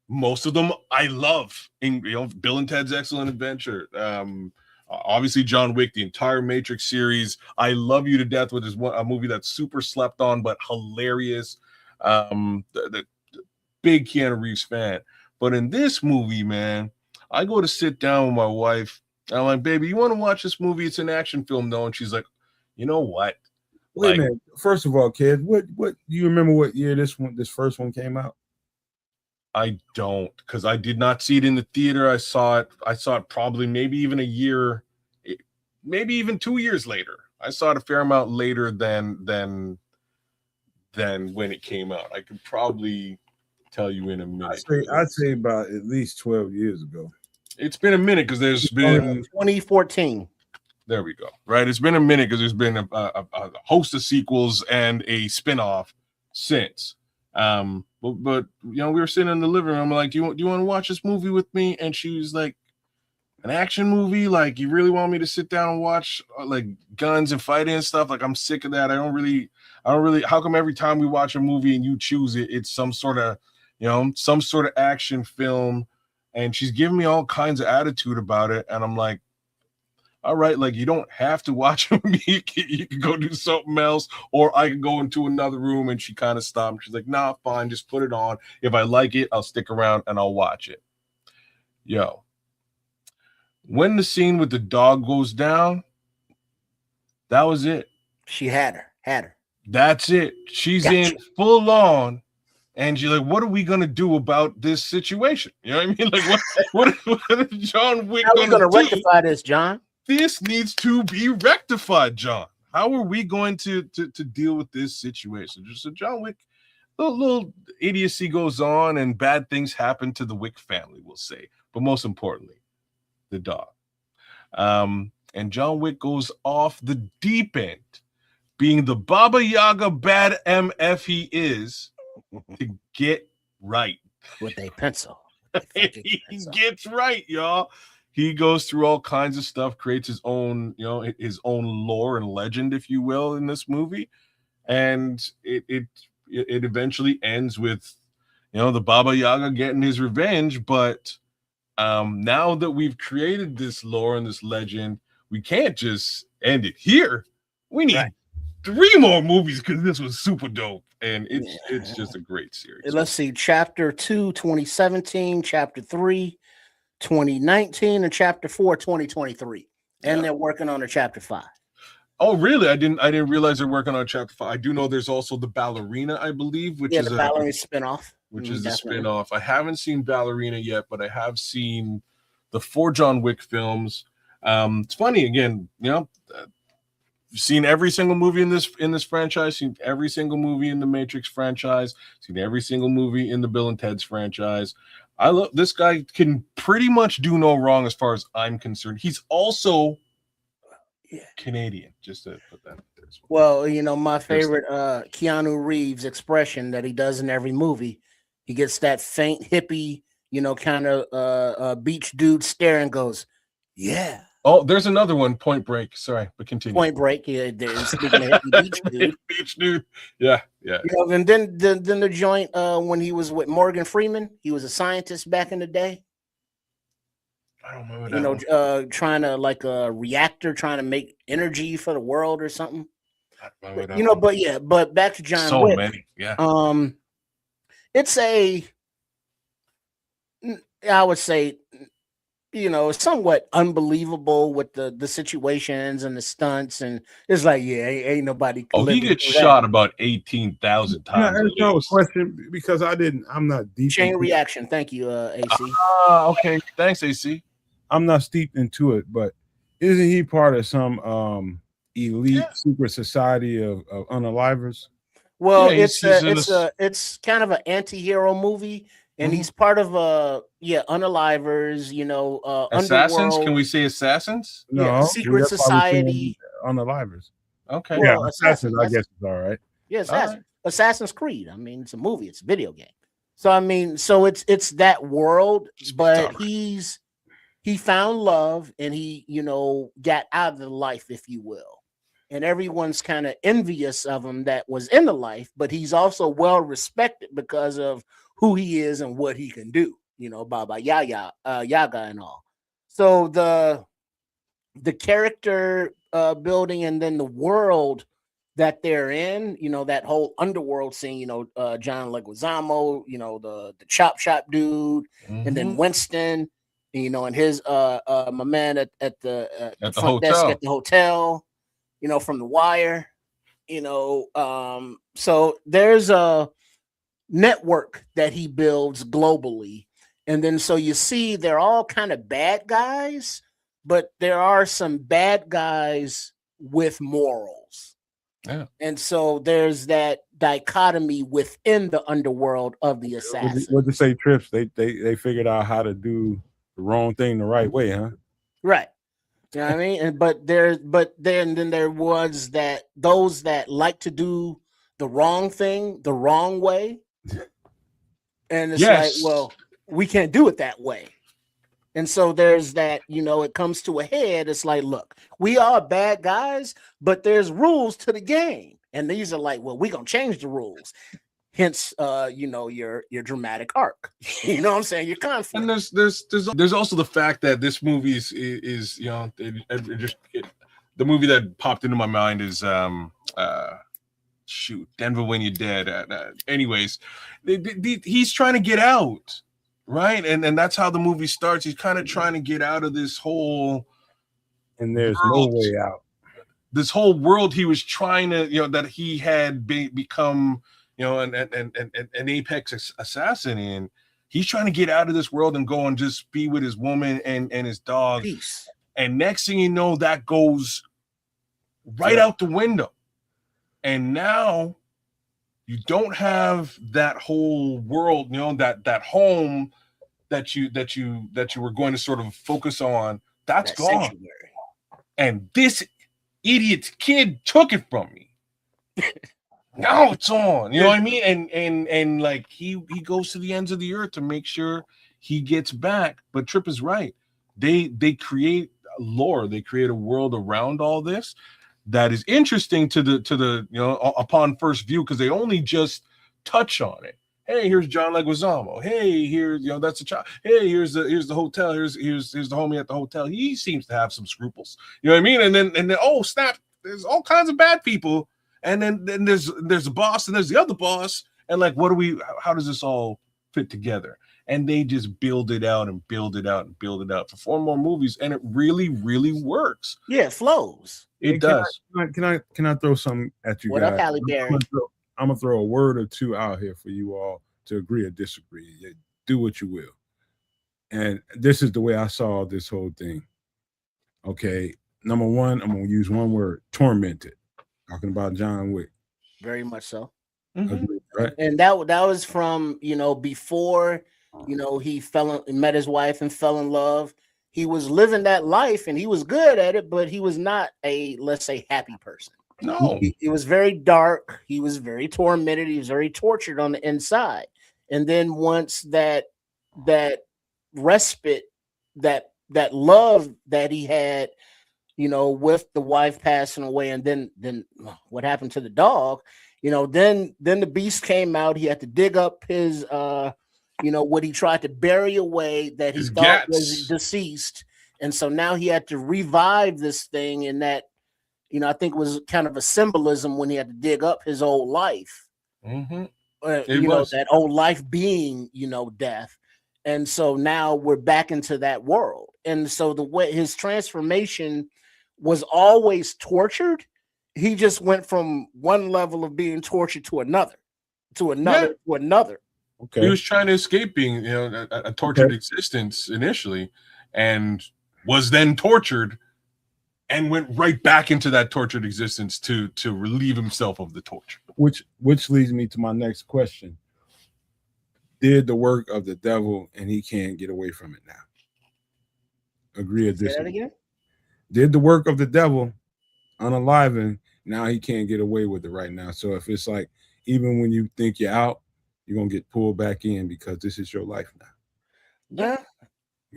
Most of them I love. Bill and Ted's Excellent Adventure. Obviously John Wick, the entire Matrix series. I Love You to Death, which is a movie that's super slept on but hilarious. The big Keanu Reeves fan. But in this movie, man, I go to sit down with my wife. I'm like, baby, you want to watch this movie? It's an action film, though. And she's like, you know what? Wait a minute. First of all, kid, what do you remember what year this first one came out? I don't, because I did not see it in the theater. I saw it probably maybe even a year, maybe even 2 years later. I saw it a fair amount later than when it came out. I could probably tell you in a minute. I'd say about at least 12 years ago. It's been a minute because there's been 2014. There we go. Right. It's been a minute because there's been a host of sequels and a spinoff since. But you know, we were sitting in the living room. I'm like, do you want to watch this movie with me? And she was like, an action movie? Like, you really want me to sit down and watch like guns and fighting and stuff? Like, I'm sick of that. I don't really. How come every time we watch a movie and you choose it, it's some sort of, you know, some sort of action film? And she's giving me all kinds of attitude about it, and I'm like, all right, like, you don't have to watch it with me. You can go do something else, or I can go into another room. And she kind of stopped. She's like, nah, fine, just put it on. If I like it, I'll stick around and I'll watch it. Yo, when the scene with the dog goes down, that was it. She had her. That's it. She's in full on. And she's like, what are we going to do about this situation? You know what I mean? Like, what is John Wick going to rectify this, John? This needs to be rectified, John. How are we going to deal with this situation? Just so John Wick, little idiocy goes on and bad things happen to the Wick family, we'll say. But most importantly, the dog. And John Wick goes off the deep end, being the Baba Yaga bad MF he is, to get right. With a pencil. He gets right, y'all. He goes through all kinds of stuff, creates his own, you know, his own lore and legend, if you will, in this movie. And it eventually ends with, you know, the Baba Yaga getting his revenge. But now that we've created this lore and this legend, we can't just end it here. We need 3 more movies because this was super dope. And it's just a great series. Let's see. Chapter 2, 2017. Chapter 3, 2019. And Chapter 4, 2023. And they're working on a Chapter 5. Oh, really? I didn't realize they're working on Chapter 5. I do know there's also the Ballerina, I believe, which is the Ballerina spinoff. Which is the spinoff. I haven't seen Ballerina yet, but I have seen the 4 John Wick films. It's funny, again, you know, seen every single movie in this franchise, seen every single movie in the Matrix franchise, seen every single movie in the Bill and Ted's franchise. I love this guy, can pretty much do no wrong as far as I'm concerned. He's also Canadian, just to put that there as well. Well, you know, my favorite Keanu Reeves expression that he does in every movie, he gets that faint hippie, you know, kind of beach dude stare and goes, yeah. Oh, there's another one, Point Break. Sorry, but continue. Point Break, yeah. Speaking of beach dude. Beach dude. Yeah. You know, and then the joint when he was with Morgan Freeman, he was a scientist back in the day. I don't remember that. You know, trying to like a reactor, trying to make energy for the world or something. You know, but back to John so Wick. Many, yeah. It's I would say, you know, somewhat unbelievable with the situations and the stunts, and it's like, ain't nobody. Oh, he gets shot about 18,000 times. There's no question because I'm not deep. Chain reaction. Thank you, AC. Okay, thanks, AC. I'm not steeped into it, but isn't he part of some elite secret society of unalivers? Well, it's kind of an anti-hero movie. And he's part of unalivers, you know, assassins. Underworld. Can we say assassins? No, secret society. Unalivers. Okay. Well, assassins, I guess is all right. Yeah, Assassin's Creed. I mean, it's a movie, it's a video game. So I mean, so it's that world, but he found love and he, you know, got out of the life, if you will. And everyone's kind of envious of him that was in the life, but he's also well respected because of who he is and what he can do, you know, Baba Yaga and all. So the character building and then the world that they're in, you know, that whole underworld scene, you know, John Leguizamo, you know, the chop shop dude, and then Winston, you know, and his my man at the front desk at the hotel, you know, from The Wire, you know, so there's a network that he builds globally, and then so you see they're all kind of bad guys, but there are some bad guys with morals, and so there's that dichotomy within the underworld of the assassins. What to say, Trips? They figured out how to do the wrong thing the right way, huh? Right. You know what I mean? And but then there was those that like to do the wrong thing the wrong way. And it's like, Yes. well, we can't do it that way. And so there's that, it comes to a head. It's like, look, we are bad guys, but there's rules to the game. And these are like, well, we're gonna change the rules. Hence, your dramatic arc. You know what I'm saying? Your conflict. And there's also the fact that this movie is the movie that popped into my mind is Denver When You're Dead. Anyways, he's trying to get out, right? And that's how the movie starts. He's kind of trying to get out of this whole, and there's world, no way out. This whole world he was trying to, that he had become, an apex assassin in. He's trying to get out of this world and go and just be with his woman and his dog. Peace. And next thing you know, that goes right out the window. And now you don't have that whole world, that home that you were going to sort of focus on. That's gone. Sanctuary. And this idiot kid took it from me. Now it's on. You know what I mean? And like he goes to the ends of the earth to make sure he gets back. But Tripp is right. They create lore. They create a world around all this that is interesting to the upon first view, because they only just touch on it. Hey, here's John Leguizamo. Hey, here's that's a child. Hey, here's the hotel. Here's the homie at the hotel. He seems to have some scruples. You know what I mean? And then oh snap, there's all kinds of bad people. And then there's a boss and there's the other boss. And like, how does this all fit together? And they just build it out and build it out and build it out for 4 more movies, and it really, really works. Yeah, it flows. It does. Can I throw something at you what guys? Up, Halle Berry? I'm gonna throw a word or two out here for you all to agree or disagree. Do what you will. And this is the way I saw this whole thing. Okay, number one, I'm gonna use one word: tormented. Talking about John Wick. Very much so. Mm-hmm. Right. And that was from before he met his wife and fell in love. He was living that life and he was good at it, but he was not a, let's say, happy person. No, it was very dark. He was very tormented. He was very tortured on the inside. And then once that respite, that love that he had, with the wife passing away, and then what happened to the dog, then the beast came out. He had to dig up his what he tried to bury away that he thought was deceased. And so now he had to revive this thing, and that, I think was kind of a symbolism when he had to dig up his old life. Mm-hmm. That old life being, death. And so now we're back into that world. And so the way his transformation was always tortured, he just went from one level of being tortured to another. Okay. He was trying to escape being, a tortured existence initially, and was then tortured, and went right back into that tortured existence to relieve himself of the torture. Which leads me to my next question. Did the work of the devil, and he can't get away from it now? Agree or disagree? Say that again? Did the work of the devil unaliven, now he can't get away with it right now. So if it's like, even when you think you're out, you're gonna get pulled back in because this is your life now. Yeah,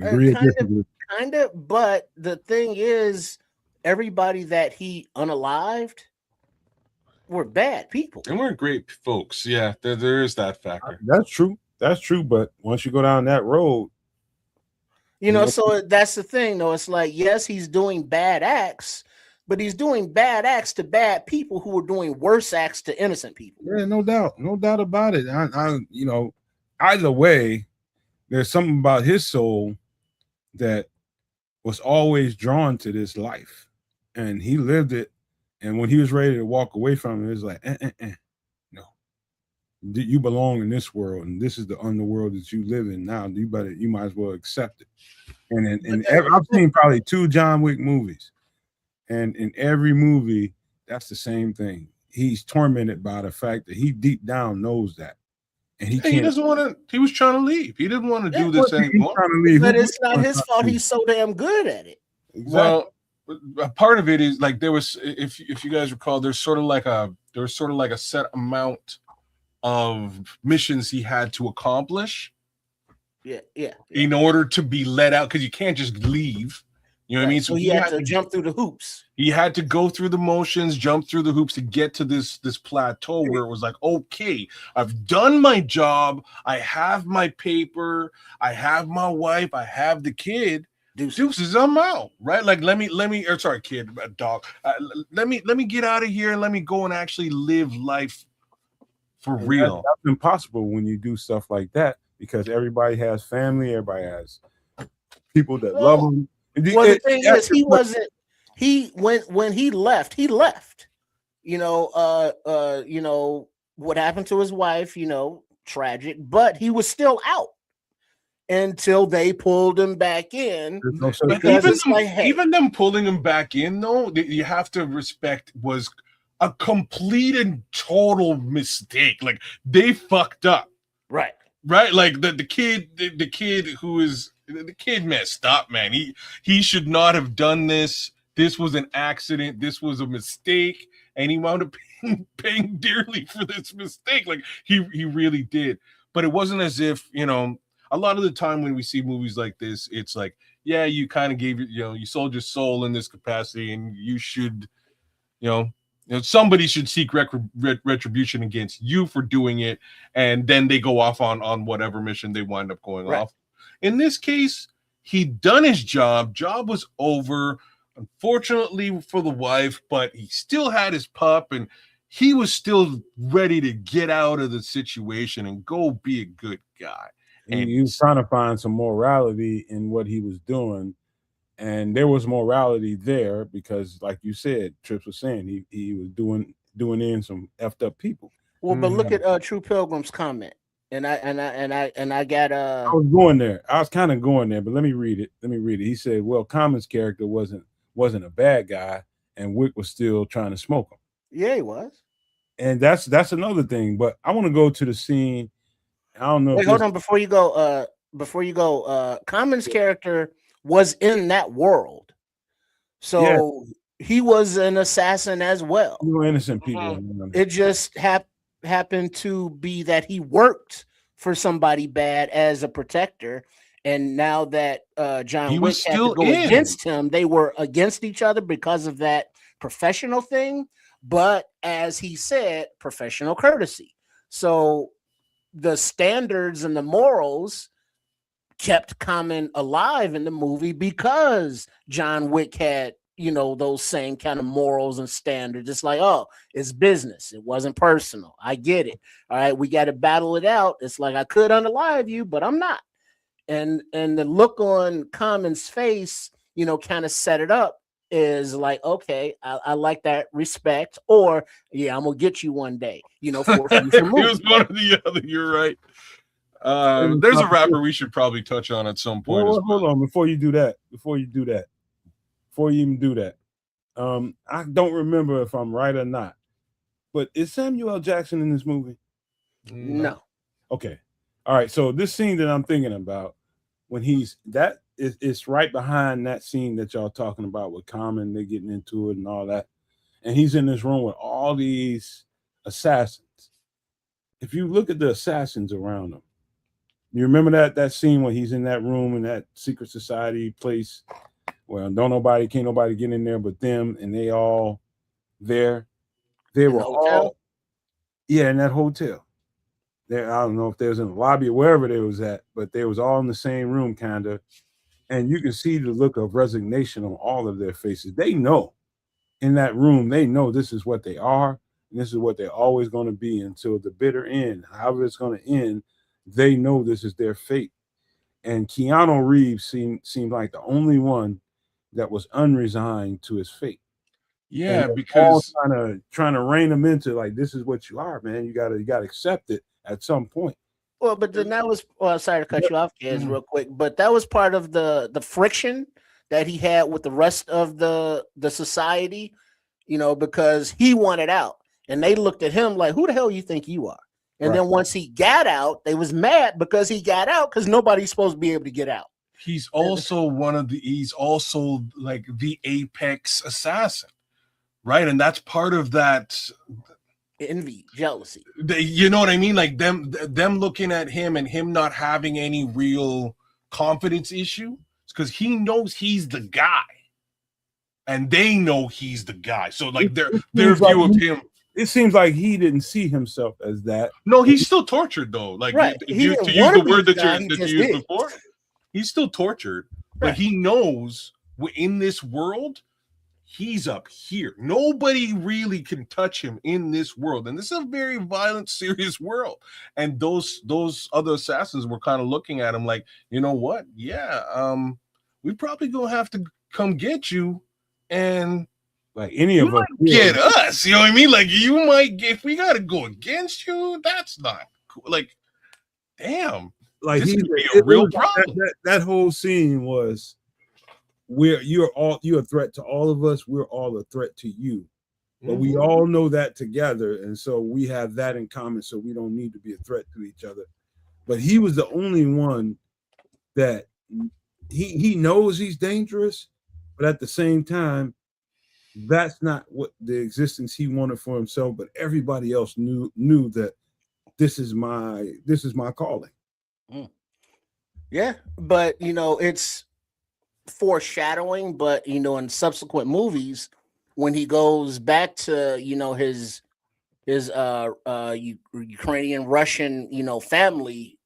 agree or disagree? Kind of, but the thing is, everybody that he unalived were bad people. And we're great folks. Yeah, there is that factor. That's true. But once you go down that road, so that's the thing, though. It's like, yes, he's doing bad acts, but he's doing bad acts to bad people who are doing worse acts to innocent people. Yeah, no doubt about it. I either way, there's something about his soul that was always drawn to this life, and he lived it. And when he was ready to walk away from it, it was like, no, you belong in this world, and this is the underworld that you live in now. You might as well accept it. And I've seen probably 2 John Wick movies, and in every movie, that's the same thing. He's tormented by the fact that he deep down knows that, and he doesn't want to. He was trying to leave. He didn't want to do this anymore. But it's not his fault. He's so damn good at it. Exactly. Well, a part of it is like there was, if you guys recall, there was sort of like a set amount of missions he had to accomplish Yeah. in order to be let out, because you can't just leave. You know what I mean? So he had to jump through the hoops. He had to go through the motions, jump through the hoops to get to this plateau where it was like, okay, I've done my job. I have my paper. I have my wife. I have the kid. Deuces, I'm out, right? Like, let me, or sorry, kid, dog. Let me get out of here and let me go and actually live life for real. That's impossible when you do stuff like that, because everybody has family, everybody has people that love them. Well, the thing is, he wasn't. When he left. You know, what happened to his wife. You know, tragic, but he was still out until they pulled him back in. But even them pulling him back in, though, you have to respect, was a complete and total mistake. Like, they fucked up, right? Like the kid messed up, man. He should not have done this. This was an accident. This was a mistake, and he wound up paying dearly for this mistake. Like, he really did. But it wasn't as if, you know, a lot of the time when we see movies like this, it's like, yeah, you kind of gave you sold your soul in this capacity, and you should, somebody should seek retribution against you for doing it, and then they go off on whatever mission they wind up going off. In this case, he'd done his job. Job was over, unfortunately for the wife, but he still had his pup, and he was still ready to get out of the situation and go be a good guy. And he was trying to find some morality in what he was doing. And there was morality there because, like you said, Trips was saying, he was doing in some effed up people. Well, but look at True Pilgrim's comment. And I got I was going there. I was kind of going there, but let me read it. He said, well, Common's character wasn't a bad guy, and Wick was still trying to smoke him. Yeah, he was. And that's another thing. But I want to go to the scene. I don't know. Wait, hold on before you go. Common's character was in that world, so he was an assassin as well. You were innocent people. It just happened to be that he worked for somebody bad as a protector, and now that John Wick had to go against him, they were against each other because of that professional thing. But as he said, professional courtesy. So the standards and the morals kept Common alive in the movie because John Wick had, those same kind of morals and standards. It's like, oh, it's business. It wasn't personal. I get it. All right, we got to battle it out. It's like, I could unalive you, but I'm not. And the look on Common's face, kind of set it up. Is like, okay, I like that respect, or yeah, I'm gonna get you one day, for a future movie. It was one or the other. You're right. There's a rapper we should probably touch on at some point. Well, hold on, before you even do that, I don't remember if I'm right or not, but is Samuel L. Jackson in this movie? No. Okay. All right. So this scene that I'm thinking about, when it's right behind that scene that y'all talking about with Common, they're getting into it and all that. And he's in this room with all these assassins. If you look at the assassins around him, you remember that scene when he's in that room in that secret society place where can't nobody get in there but them, and they all there. They were all in that hotel. There, I don't know if they was in the lobby or wherever they was at, but they was all in the same room, kind of. And you can see the look of resignation on all of their faces. They know in that room, they know this is what they are, and this is what they're always going to be until the bitter end. However it's going to end, they know this is their fate. And Keanu Reeves seemed like the only one that was unresigned to his fate. Yeah, because trying to rein them into, like, this is what you are, man. You gotta accept it at some point. Well, but then that was sorry to cut you off, kids, real quick. But that was part of the friction that he had with the rest of the society, because he wanted out, and they looked at him like, "Who the hell you think you are?" And then once he got out, they was mad because he got out, because nobody's supposed to be able to get out. He's also he's also like the apex assassin, right? And that's part of that. envy, jealousy. You know what I mean? Like them looking at him and him not having any real confidence issue because he knows he's the guy, and they know he's the guy. So like their view of him. It seems like he didn't see himself as that. No, he's still tortured though. Like right. to use the word that you used before, he's still tortured. Right. But he knows in this world, he's up here. Nobody really can touch him in this world. And this is a very violent, serious world. And those other assassins were kind of looking at him like, you know what? Yeah, we probably gonna have to come get you. And like any of us get us, you know what I mean? Like you might get, if we gotta go against you, that's not cool. Like, damn, like this could be a real problem. That whole scene was you're a threat to all of us, we're all a threat to you. But we all know that together, and so we have that in common, so we don't need to be a threat to each other. But he was the only one that he knows he's dangerous, but at the same time, that's not what the existence he wanted for himself. But everybody else knew that this is my calling. Yeah, but it's foreshadowing. But in subsequent movies, when he goes back to his Ukrainian Russian family,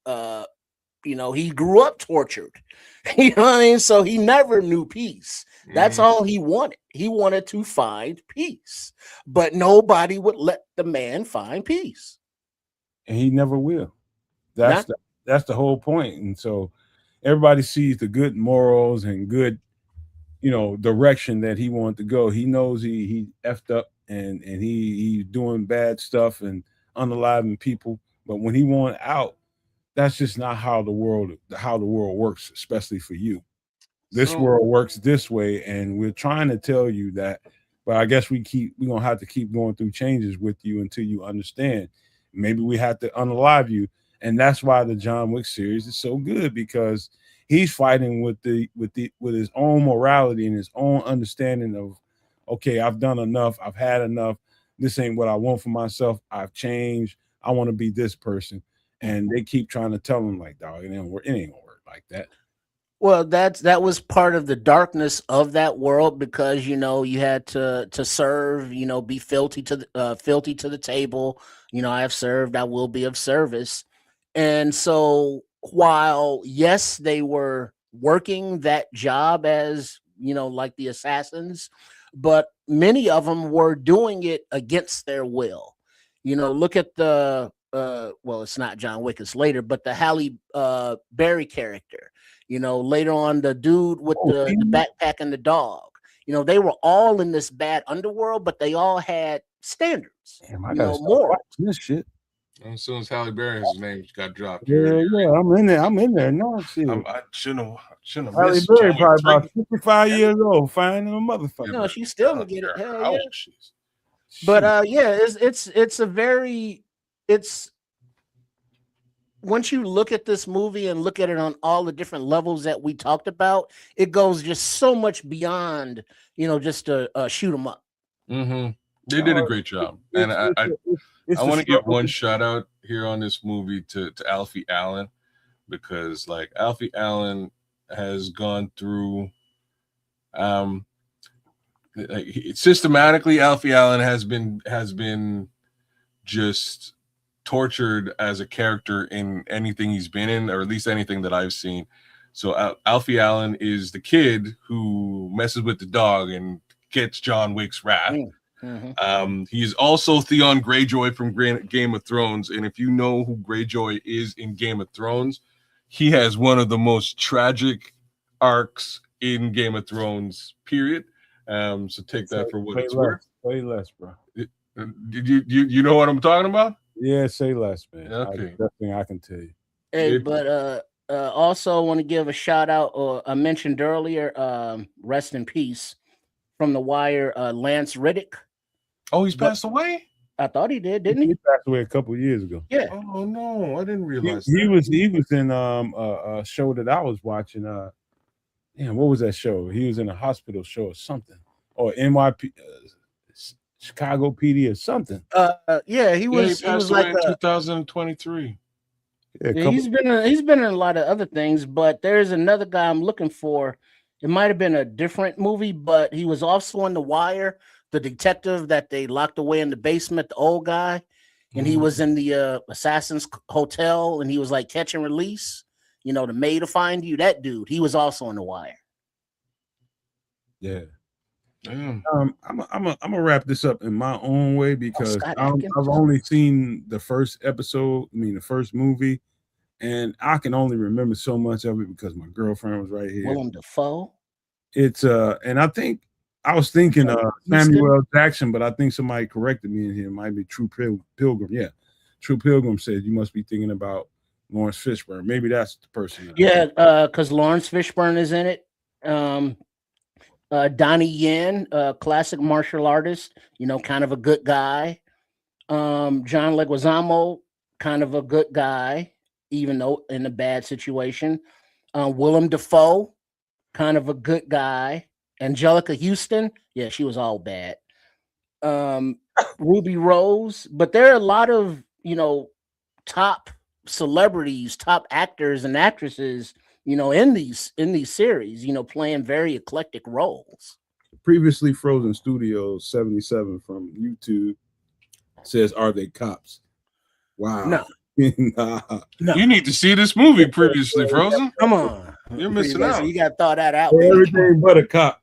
he grew up tortured. You know what I mean? So he never knew peace. That's all he wanted. He wanted to find peace, but nobody would let the man find peace, and he never will. That's the whole point. And so everybody sees the good morals and good, direction that he wanted to go. He knows he effed up and he's doing bad stuff and unaliving people. But when he wanted out, that's just not how the world works, especially for you. This world works this way, and we're trying to tell you that. But I guess we're gonna have to keep going through changes with you until you understand. Maybe we have to unalive you, and that's why the John Wick series is so good, because he's fighting with his own morality and his own understanding of, okay, I've done enough, I've had enough. This ain't what I want for myself. I've changed. I want to be this person. And they keep trying to tell him like, dog, it ain't gonna work like that. Well, that was part of the darkness of that world, because you had to serve, be filthy to the table. I have served, I will be of service. And so while yes, they were working that job as like the assassins, but many of them were doing it against their will. Look at the well, it's not John Wick, it's later, but the Halle Berry character. Later on, the dude with the backpack and the dog. They were all in this bad underworld, but they all had standards. Damn, I gotta start watching this shit. As soon as Halle Berry's name got dropped. Yeah, I'm in there. No, shit. I shouldn't have Halle missed Berry probably about 55 years old, fine in a motherfucker. No, she's still gonna get it. Hell yeah. Shit. But it's once you look at this movie and look at it on all the different levels that we talked about, it goes just so much beyond, just to shoot them up. Mm-hmm. They did a great job. And I want to give one shout out here on this movie to Alfie Allen, because like Alfie Allen has gone through systematically, Alfie Allen has been just tortured as a character in anything he's been in, or at least anything that I've seen. So Alfie Allen is the kid who messes with the dog and gets John Wick's wrath. Mm-hmm. He's also Theon Greyjoy from Game of Thrones, and if you know who Greyjoy is in Game of Thrones, he has one of the most tragic arcs in Game of Thrones, period. So take that for what it's worth. Say less, bro. Did you know what I'm talking about? Yeah, say less, man. Okay. That's thing I can tell you. Hey, but also want to give a shout out, or I mentioned earlier, rest in peace from The Wire, Lance Reddick. Oh, he's passed away? I thought he did, didn't he? He passed away a couple of years ago. Yeah. Oh no, I didn't realize he was in a show that I was watching. What was that show? He was in a hospital show or something, or NYP. Chicago PD or something. Yeah, He he passed was away like in 2023. Yeah, a yeah, couple. he's been in a lot of other things, but there's another guy I'm looking for. It might have been a different movie, but he was also on The Wire, the detective that they locked away in the basement, the old guy, and he was in the Assassin's Hotel, and he was like catch and release. You know, the May to Find You. That dude, he was also on The Wire. Yeah. Damn. I'm gonna wrap this up in my own way because Scott I've Adkins. only seen the first episode. I mean, the first movie, and I can only remember so much of it because my girlfriend was right here. Willem Dafoe. It's and I think I was thinking Houston. Samuel L. Jackson, but I think somebody corrected me in here. It might be True Pilgrim. Yeah, True Pilgrim said you must be thinking about Lawrence Fishburne. Maybe that's the person. Yeah, because Lawrence Fishburne is in it. Donnie Yen, classic martial artist, you know, kind of a good guy. John Leguizamo, kind of a good guy, even though in a bad situation. Willem Dafoe, kind of a good guy. Angelica Houston, yeah, she was all bad. Ruby Rose, but there are a lot of, you know, top celebrities, top actors and actresses, you know, in these series, you know, playing very eclectic roles. Previously Frozen Studios 77 from YouTube says, "Are they cops?" Wow. No. Nah. No. You need to see this movie previously, Frozen. Come on. You're missing out. You got to throw that out, baby. Everything but a cop.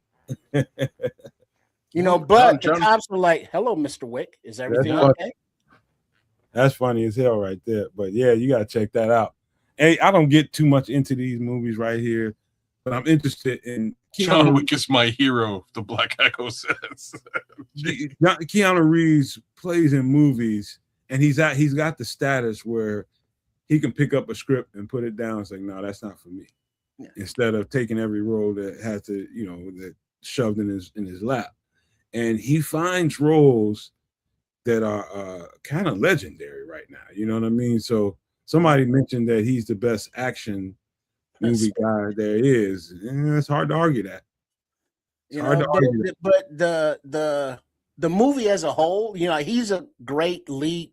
You know, but the cops were like, "Hello, Mr. Wick. Is everything okay?" That's funny as hell right there. But yeah, you got to check that out. Hey, I don't get too much into these movies right here, but I'm interested in John Wick is my hero, the Black Echo says. Keanu Reeves plays in movies, and he's got the status where he can pick up a script and put it down and say, "No, that's not for me." Yeah. Instead of taking every role that has to, you know, that shoved in his lap. And he finds roles that are kind of legendary right now. You know what I mean? So somebody mentioned that he's the best action movie guy there is. And it's hard to argue that. It's hard to argue that. But the movie as a whole, you know, he's a great lead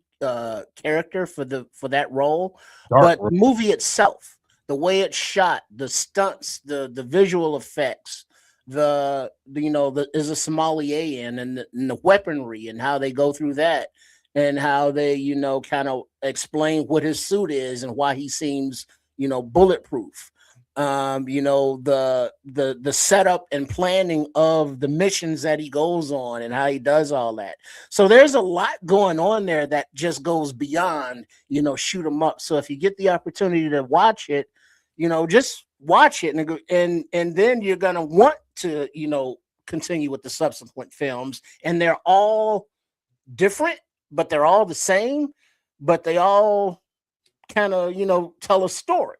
character for that role. But the movie itself, the way it's shot, the stunts, the visual effects, is a sommelier and the weaponry and how they go through that and how they, you know, kind of explain what his suit is and why he seems, you know, bulletproof. You know, the setup and planning of the missions that he goes on and how he does all that. So there's a lot going on there that just goes beyond, you know, shoot 'em up. So if you get the opportunity to watch it, you know, just watch it and then you're gonna want to, you know, continue with the subsequent films. And they're all different, but they're all the same, but they all kind of, you know, tell a story.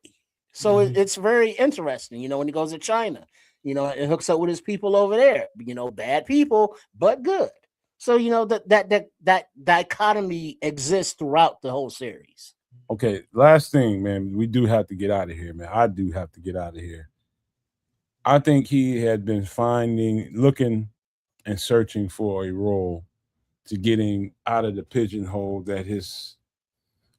So it's very interesting, you know, when he goes to China, you know, it hooks up with his people over there, you know, bad people, but good. So, you know, that dichotomy exists throughout the whole series. Okay, last thing, man, we do have to get out of here, man. I do have to get out of here. I think he had been looking and searching for a role to getting out of the pigeonhole that his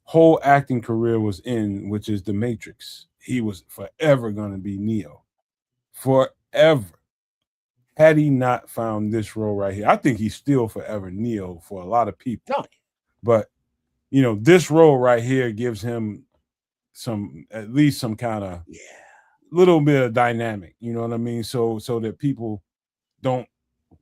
whole acting career was in, which is The Matrix. He was forever going to be Neo. Forever. Had he not found this role right here, I think he's still forever Neo for a lot of people. No. But, you know, this role right here gives him at least some kind of little bit of dynamic, you know what I mean? So that people don't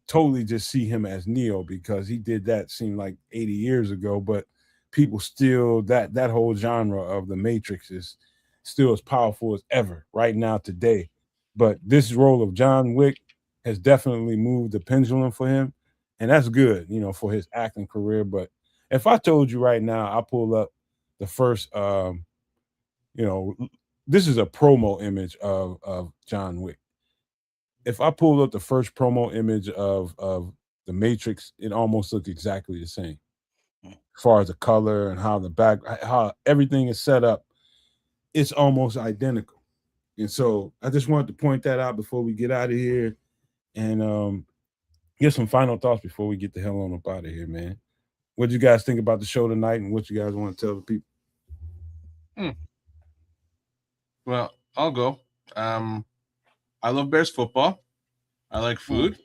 totally just see him as Neo, because he did that seemed like 80 years ago, but people still, that whole genre of The Matrix is still as powerful as ever right now today. But this role of John Wick has definitely moved the pendulum for him, and that's good, you know, for his acting career. But if I told you right now, I pull up the first, you know, this is a promo image of John Wick. If I pulled up the first promo image of The Matrix, it almost looked exactly the same. As far as the color and how everything is set up, it's almost identical. And so I just wanted to point that out before we get out of here. And get some final thoughts before we get the hell on up out of here, man. What do you guys think about the show tonight, and what you guys want to tell the people? Well, I'll go. I love Bears football. I like food.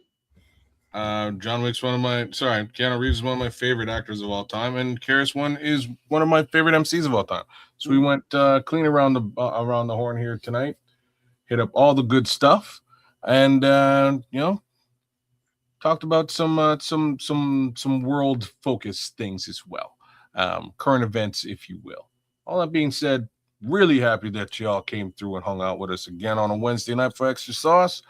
John Wick's Keanu Reeves is one of my favorite actors of all time, and Karis is one of my favorite MCs of all time. So we went clean around the horn here tonight. Hit up all the good stuff, and talked about some world focused things as well, current events, if you will. All that being said, really happy that y'all came through and hung out with us again on a Wednesday night for Extra Sauce.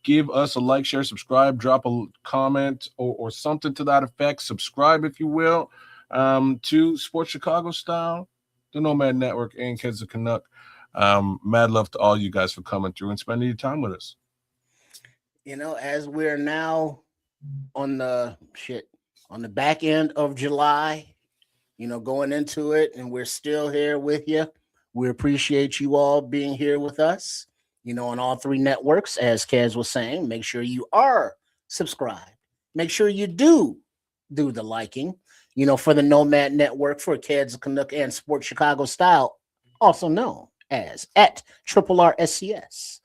Give us a like, share, subscribe, drop a comment or something to that effect. Subscribe, if you will, to Sports Chicago Style, the Nomad Network, and Kids of Canuck. Mad love to all you guys for coming through and spending your time with us. As we're now on the back end of July, going into it, and we're still here with you. We appreciate you all being here with us, on all three networks. As Kaz was saying, make sure you are subscribed. Make sure you do the liking, for the Nomad Network, for Kaz Canuck and Sports Chicago Style, also known as at RRSCS.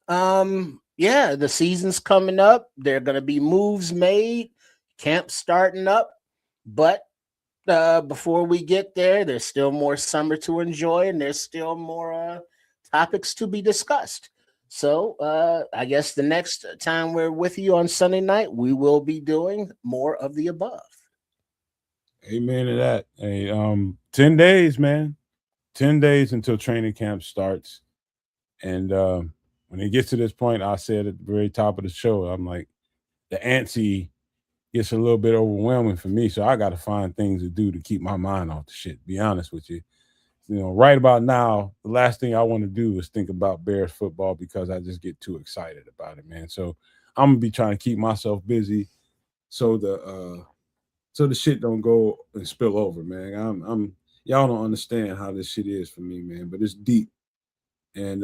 The season's coming up. There are going to be moves made, camp starting up, but before we get there, there's still more summer to enjoy, and there's still more topics to be discussed. So I guess the next time we're with you on Sunday night, we will be doing more of the above. Amen to that. Hey, 10 days, man. 10 days until training camp starts. And when it gets to this point, I said at the very top of the show, I'm like, the antsy gets a little bit overwhelming for me. So I got to find things to do to keep my mind off the shit, be honest with you. Right about now, the last thing I want to do is think about Bears football because I just get too excited about it, man. So I'm going to be trying to keep myself busy so the shit don't go and spill over, man. Y'all don't understand how this shit is for me, man, but it's deep. And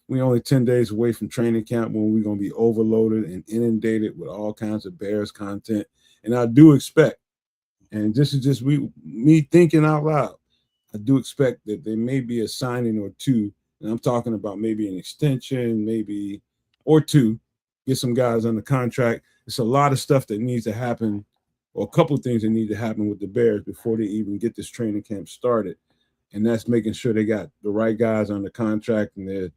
we only 10 days away from training camp when we're going to be overloaded and inundated with all kinds of Bears content. And I do expect, and this is just me thinking out loud, I do expect that there may be a signing or two, and I'm talking about maybe an extension, maybe or two, get some guys under contract. It's a lot of stuff that needs to happen, or a couple of things that need to happen with the Bears before they even get this training camp started. And that's making sure they got the right guys under contract and they're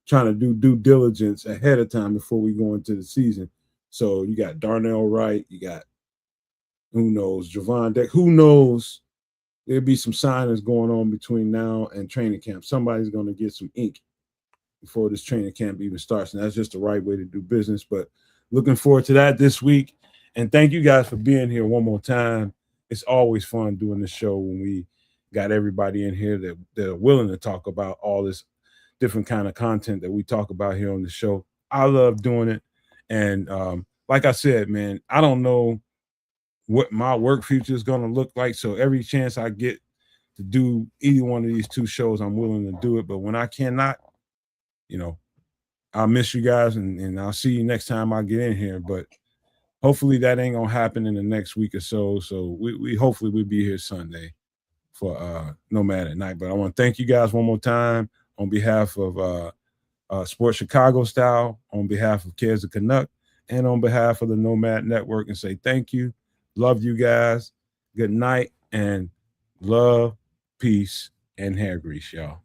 trying to do due diligence ahead of time before we go into the season. So you got Darnell Wright, you got, who knows, Javon Deck, who knows, there'll be some signings going on between now and training camp. Somebody's going to get some ink before this training camp even starts. And that's just the right way to do business. But looking forward to that this week. And thank you guys for being here one more time. It's always fun doing this show when we got everybody in here that are willing to talk about all this different kind of content that we talk about here on the show. I love doing it. And like I said, man, I don't know what my work future is going to look like. So every chance I get to do either one of these two shows, I'm willing to do it. But when I cannot, I'll miss you guys and I'll see you next time I get in here. But hopefully that ain't going to happen in the next week or so. So we hopefully we'll be here Sunday for Nomad at Night. But I want to thank you guys one more time on behalf of Sports Chicago Style, on behalf of Kids of Canuck, and on behalf of the Nomad Network, and say thank you. Love you guys. Good night, and love, peace, and hair grease, y'all.